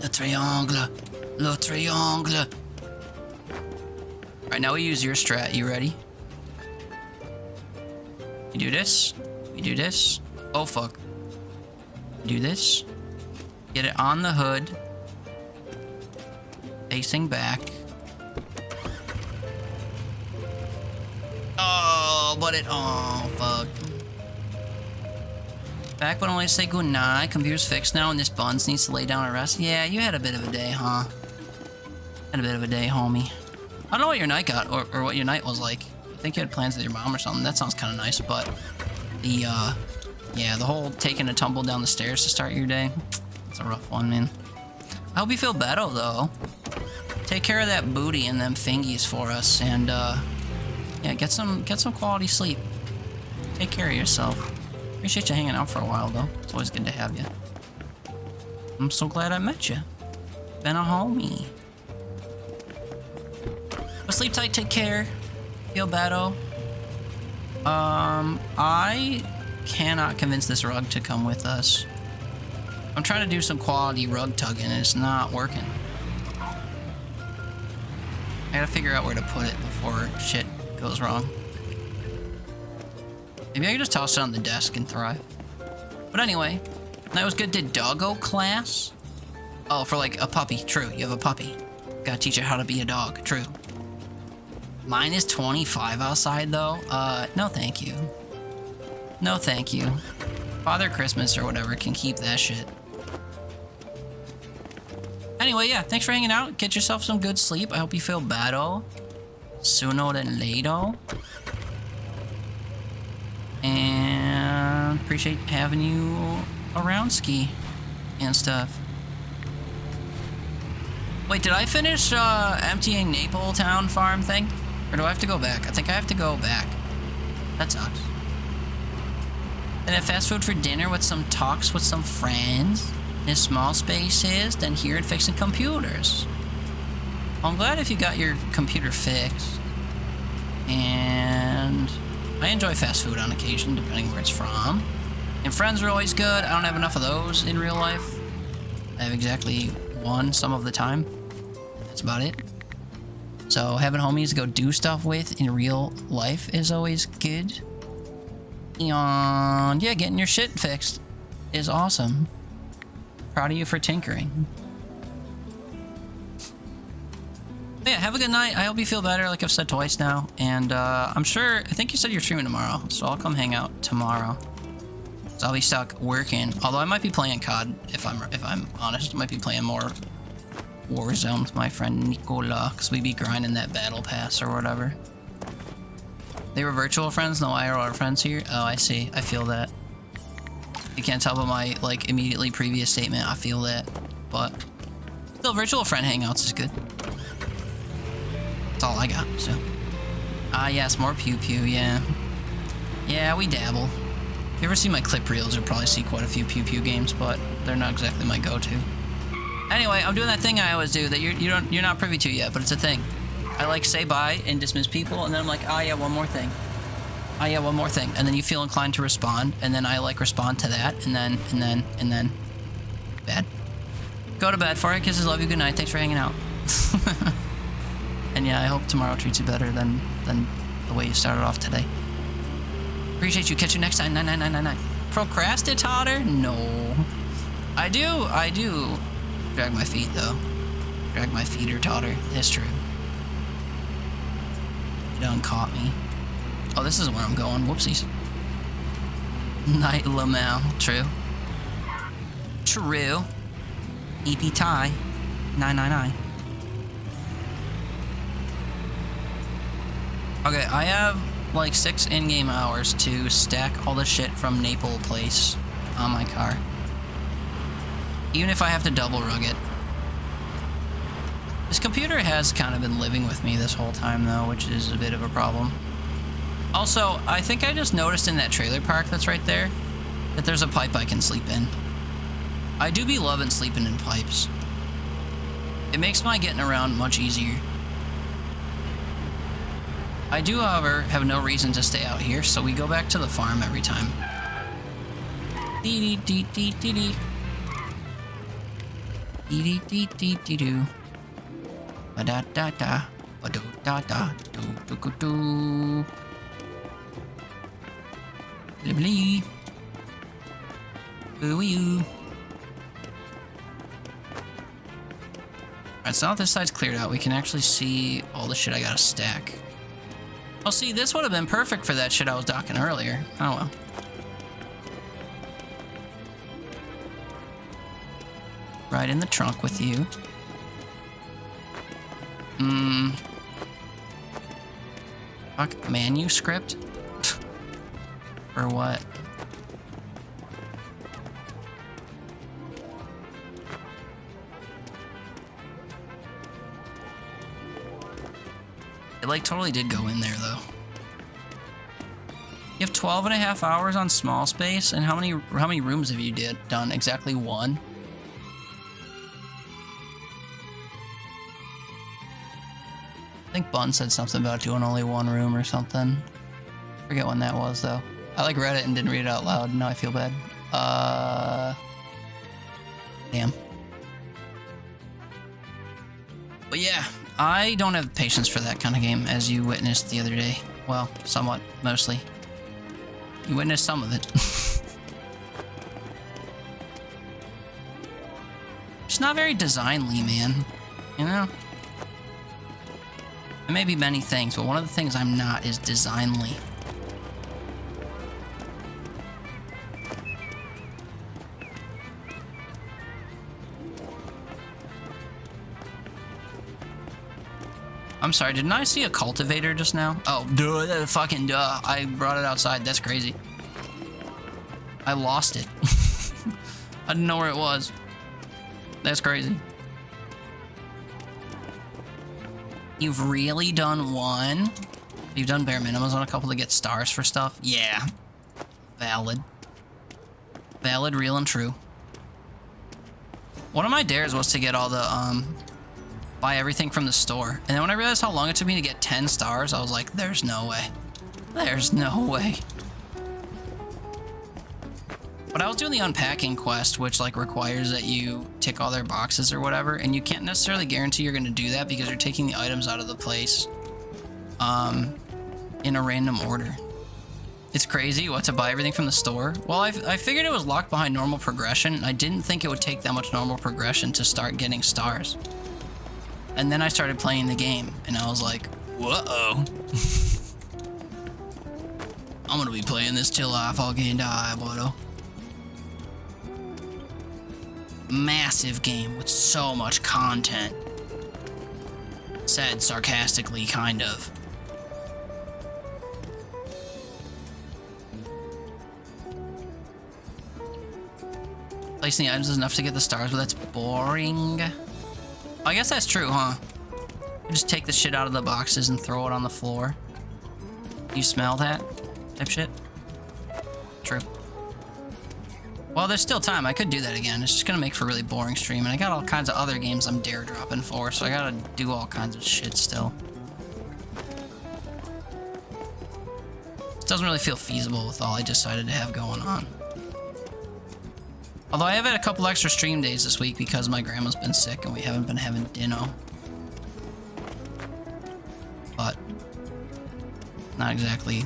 Speaker 3: Le triangle. Le triangle. Alright, now we use your strat. You ready? You do this. You do this. Oh, fuck. You do this. Get it on the hood. Facing back. Oh, but it... Oh, fuck. Back when I say goodnight. Computer's fixed now and this buns needs to lay down and rest. Yeah, you had a bit of a day, huh? Had a bit of a day, homie. I don't know what your night got or what your night was like. I think you had plans with your mom or something. That sounds kind of nice, but the, yeah, the whole taking a tumble down the stairs to start your day, it's a rough one, man. I hope you feel better, though. Take care of that booty and them fingies for us, and, yeah, get some quality sleep. Take care of yourself. Appreciate you hanging out for a while, though. It's always good to have you. I'm so glad I met you. Been a homie. But sleep tight, take care. Feel better. I cannot convince this rug to come with us. I'm trying to do some quality rug tugging and it's not working. I gotta figure out where to put it before shit goes wrong. Maybe I can just toss it on the desk and thrive. But anyway, that was good. Did doggo class? Oh, for like a puppy. True, you have a puppy. Gotta teach it how to be a dog. True.
Speaker 5: Minus 25 outside though? No thank you. No thank you. Father Christmas or whatever can keep that shit. Anyway, yeah, thanks for hanging out. Get yourself some good sleep. I hope you feel better sooner than later. And appreciate having you around, Ski, and stuff. Wait, did I finish emptying Naple Town farm thing? Or do I have to go back? I think I have to go back. That sucks. And have fast food for dinner with some talks with some friends in small spaces, then here at fixing computers. Well, I'm glad if you got your computer fixed. And I enjoy fast food on occasion, depending where it's from. And friends are always good. I don't have enough of those in real life. I have exactly one some of the time. That's about it. So having homies to go do stuff with in real life is always good. And yeah, getting your shit fixed is awesome. Proud of you for tinkering. But yeah, have a good night. I hope you feel better, like I've said twice now. And I'm sure, I think you said you're streaming tomorrow, so I'll come hang out tomorrow. So I'll be stuck working. Although I might be playing COD, if I'm honest. I might be playing more Warzone with my friend Nicola, because we be grinding that battle pass or whatever. They were virtual friends, no IRL friends here. Oh, I see. I feel that. You can't tell by my like immediately previous statement. I feel that, but still, virtual friend hangouts is good. That's all I got. So, yes, more pew pew. Yeah, yeah, we dabble. If you ever see my clip reels, you'll probably see quite a few pew pew games, but they're not exactly my go-to. Anyway, I'm doing that thing I always do that you're not privy to yet, but it's a thing. I like say bye and dismiss people, and then I'm like, oh yeah, one more thing. Oh yeah, one more thing. And then you feel inclined to respond, and then I like respond to that, and then. Bad. Go to bed. 4 kisses, love you, good night. Thanks for hanging out. And yeah, I hope tomorrow treats you better than the way you started off today. Appreciate you. Catch you next time. 99999. Procrastinator? No. I do. Drag my feet though. Drag my feet or totter. That's true. You done caught me. Oh, this is where I'm going. Whoopsies. Night Lamau. True. True. EP tie. 999. Okay, I have like 6 in-game hours to stack all the shit from Naple Place on my car. Even if I have to double rug it. This computer has kind of been living with me this whole time though, which is a bit of a problem. Also, I think I just noticed in that trailer park that's right there that there's a pipe I can sleep in. I do be loving sleeping in pipes. It makes my getting around much easier. I do, however, have no reason to stay out here, so we go back to the farm every time. Dee dee dee dee dee. Dee dee dee dee dee doo. Ba da da da. Ba do da da. Do do do do. Blee blee. Boo you. Alright, so now that this side's cleared out, we can actually see all the shit I gotta stack. Oh, see, this would have been perfect for that shit I was docking earlier. Oh well. Right in the trunk with you. Fuck, manuscript? Or what? It like totally did go in there though. You have 12.5 hours on small space, and how many rooms have you done? Exactly 1? I think Bun said something about doing only 1 room or something. Forget when that was though. I like read it and didn't read it out loud. Now I feel bad. Damn. But yeah, I don't have patience for that kind of game, as you witnessed the other day. Well, somewhat, mostly. You witnessed some of it. It's not very designly, man. You know?
Speaker 3: I may be many things, but one of the things I'm not is designly. I'm sorry, didn't I see a cultivator just now? Oh, duh, fucking duh. I brought it outside. That's crazy. I lost it. I didn't know where it was. That's crazy. You've really done one? You've done bare minimums on a couple to get stars for stuff? Yeah. Valid. Valid, real, and true. One of my dares was to get all the, buy everything from the store. And then when I realized how long it took me to get 10 stars, I was like, there's no way. There's no way. But I was doing the unpacking quest, which like requires that you tick all their boxes or whatever, and you can't necessarily guarantee you're going to do that because you're taking the items out of the place in a random order. It's crazy what to buy everything from the store. Well, I figured it was locked behind normal progression, and I didn't think it would take that much normal progression to start getting stars. And then I started playing the game, and I was like, whoa. I'm gonna be playing this till I fucking die, boy. Massive game with so much content. Said sarcastically, kind of. Placing the items is enough to get the stars, but that's boring. I guess that's true, huh? You just take the shit out of the boxes and throw it on the floor. You smell that type shit? True. Well, there's still time. I could do that again. It's just gonna make for a really boring stream, and I got all kinds of other games I'm dare dropping for, so I gotta do all kinds of shit still. It doesn't really feel feasible with all I decided to have going on. Although I have had a couple extra stream days this week because my grandma's been sick and we haven't been having dinner. But not exactly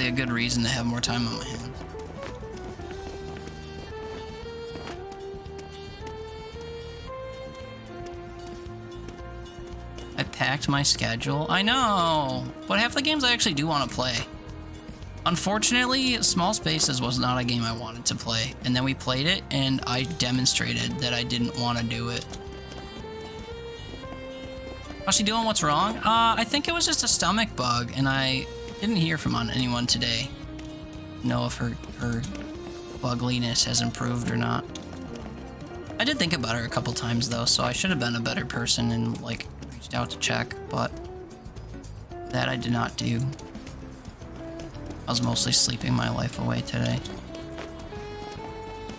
Speaker 3: a good reason to have more time on my hands. I packed my schedule. I know, but half the games I actually do want to play. Unfortunately, Small Spaces was not a game I wanted to play, and then we played it, and I demonstrated that I didn't want to do it. How's she doing? What's wrong? I think it was just a stomach bug, and I didn't hear from anyone today. Know if her bugliness has improved or not. I did think about her a couple times, though, so I should have been a better person and, like, reached out to check, but that I did not do. I was mostly sleeping my life away today.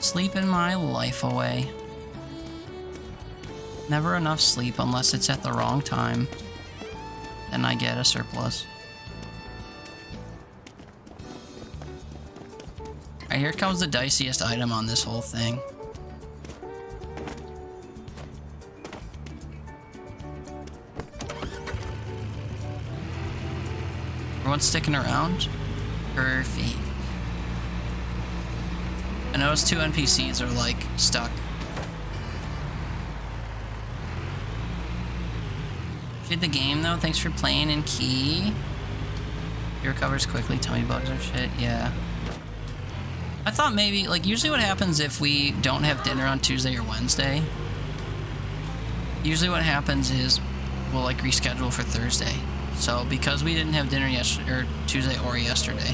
Speaker 3: Sleeping my life away. Never enough sleep unless it's at the wrong time. Then I get a surplus. Alright, here comes the diciest item on this whole thing. Everyone's sticking around? Perfect. I noticed 2 NPCs are like stuck. Appreciate the game though. Thanks for playing in Key. He recovers quickly. Tummy bugs or shit. Yeah. I thought maybe, like, usually what happens if we don't have dinner on Tuesday or Wednesday, usually what happens is we'll like reschedule for Thursday. So because we didn't have dinner yesterday, or Tuesday or yesterday,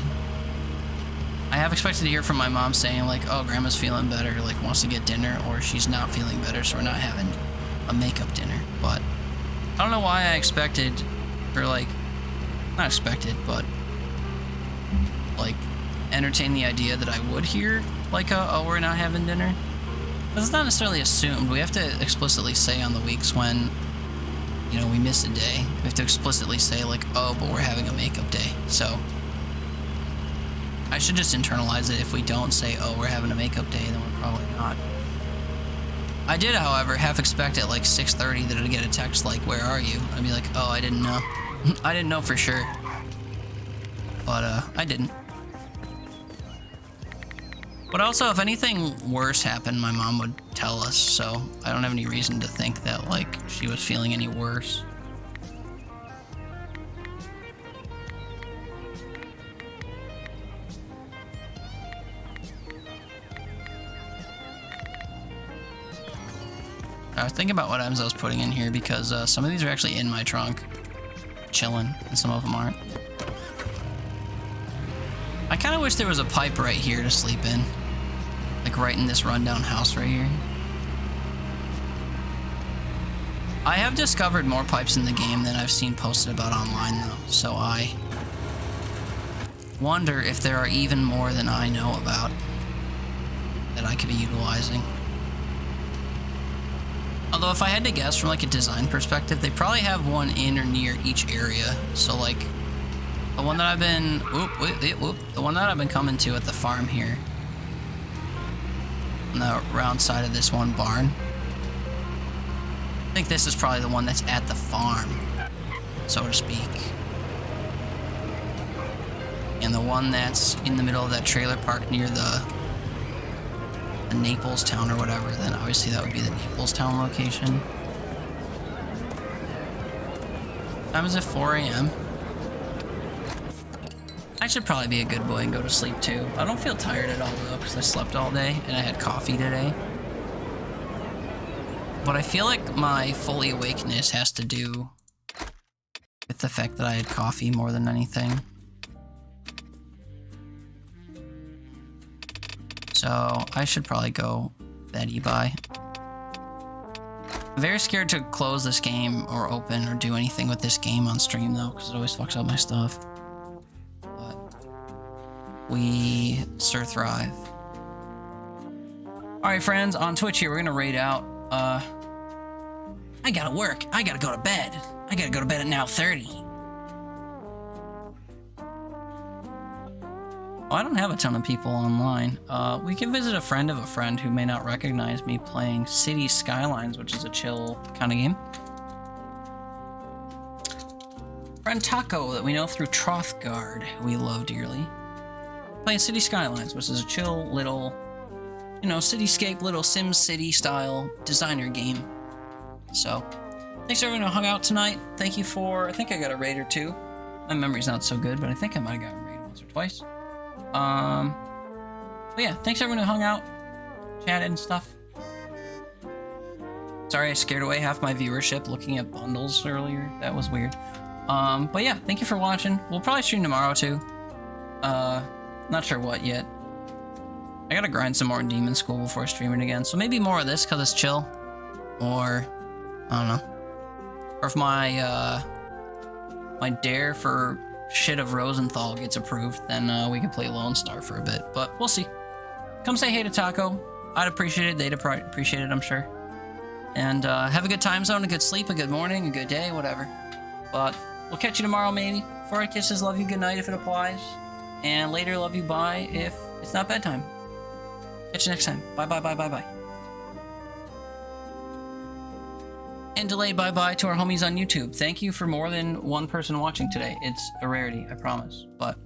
Speaker 3: I have expected to hear from my mom saying like, oh, grandma's feeling better, like wants to get dinner, or she's not feeling better, so we're not having a makeup dinner. But I don't know why I expected, or like, not expected, but like entertain the idea that I would hear like a, oh, we're not having dinner. Because it's not necessarily assumed. We have to explicitly say on the weeks when, you know, we miss a day. We have to explicitly say like, oh, but we're having a makeup day. So I should just internalize it. If we don't say, oh, we're having a makeup day, then we're probably not. I did, however, half expect at like 6:30 that I'd get a text like, where are you? I'd be like, oh, I didn't know. I didn't know for sure. But I didn't. But also, if anything worse happened, my mom would tell us, so I don't have any reason to think that, like, she was feeling any worse. I was thinking about what items I was putting in here because some of these are actually in my trunk, chilling, and some of them aren't. I kind of wish there was a pipe right here to sleep in. Like right in this rundown house right here. I have discovered more pipes in the game than I've seen posted about online though, so I wonder if there are even more than I know about that I could be utilizing. Although if I had to guess from like a design perspective, they probably have one in or near each area. So like the one that I've been the one that I've been coming to at the farm here, on the round side of this one barn. I think this is probably the one that's at the farm, so to speak. And the one that's in the middle of that trailer park near the Naples town or whatever, then obviously that would be the Naples town location. Time is at 4 a.m. I should probably be a good boy and go to sleep too. I don't feel tired at all though, because I slept all day and I had coffee today. But I feel like my fully awakeness has to do with the fact that I had coffee more than anything. So I should probably go beddy bye. I'm very scared to close this game or open or do anything with this game on stream though, because it always fucks up my stuff. We Sir Thrive. Alright friends, on Twitch here, we're gonna raid out. I gotta work. I gotta go to bed. I gotta go to bed at now 30. Oh, I don't have a ton of people online. We can visit a friend of a friend who may not recognize me playing City Skylines, which is a chill kind of game. Friend Taco that we know through Trothgard, who we love dearly. Playing City Skylines, which is a chill little, you know, cityscape, little Sim City style designer game. So, thanks everyone who hung out tonight. Thank you for, I think I got a raid or two. My memory's not so good, but I think I might have gotten a raid once or twice. But yeah, thanks everyone who hung out, chatted and stuff. Sorry I scared away half my viewership looking at bundles earlier. That was weird. But yeah, thank you for watching. We'll probably stream tomorrow too. Not sure what yet. I gotta grind some more in Demon School before streaming again. So maybe more of this because it's chill. Or, I don't know. Or if my, my dare for shit of Rosenthal gets approved, then we can play Lone Star for a bit. But we'll see. Come say hey to Taco. I'd appreciate it. They'd appreciate it, I'm sure. And have a good time zone, a good sleep, a good morning, a good day, whatever. But we'll catch you tomorrow, maybe. Forward kisses, love you, good night if it applies. And later, love you, bye if it's not bedtime. Catch you next time. Bye, bye, bye, bye, bye. And delayed bye-bye to our homies on YouTube. Thank you for more than one person watching today. It's a rarity, I promise. But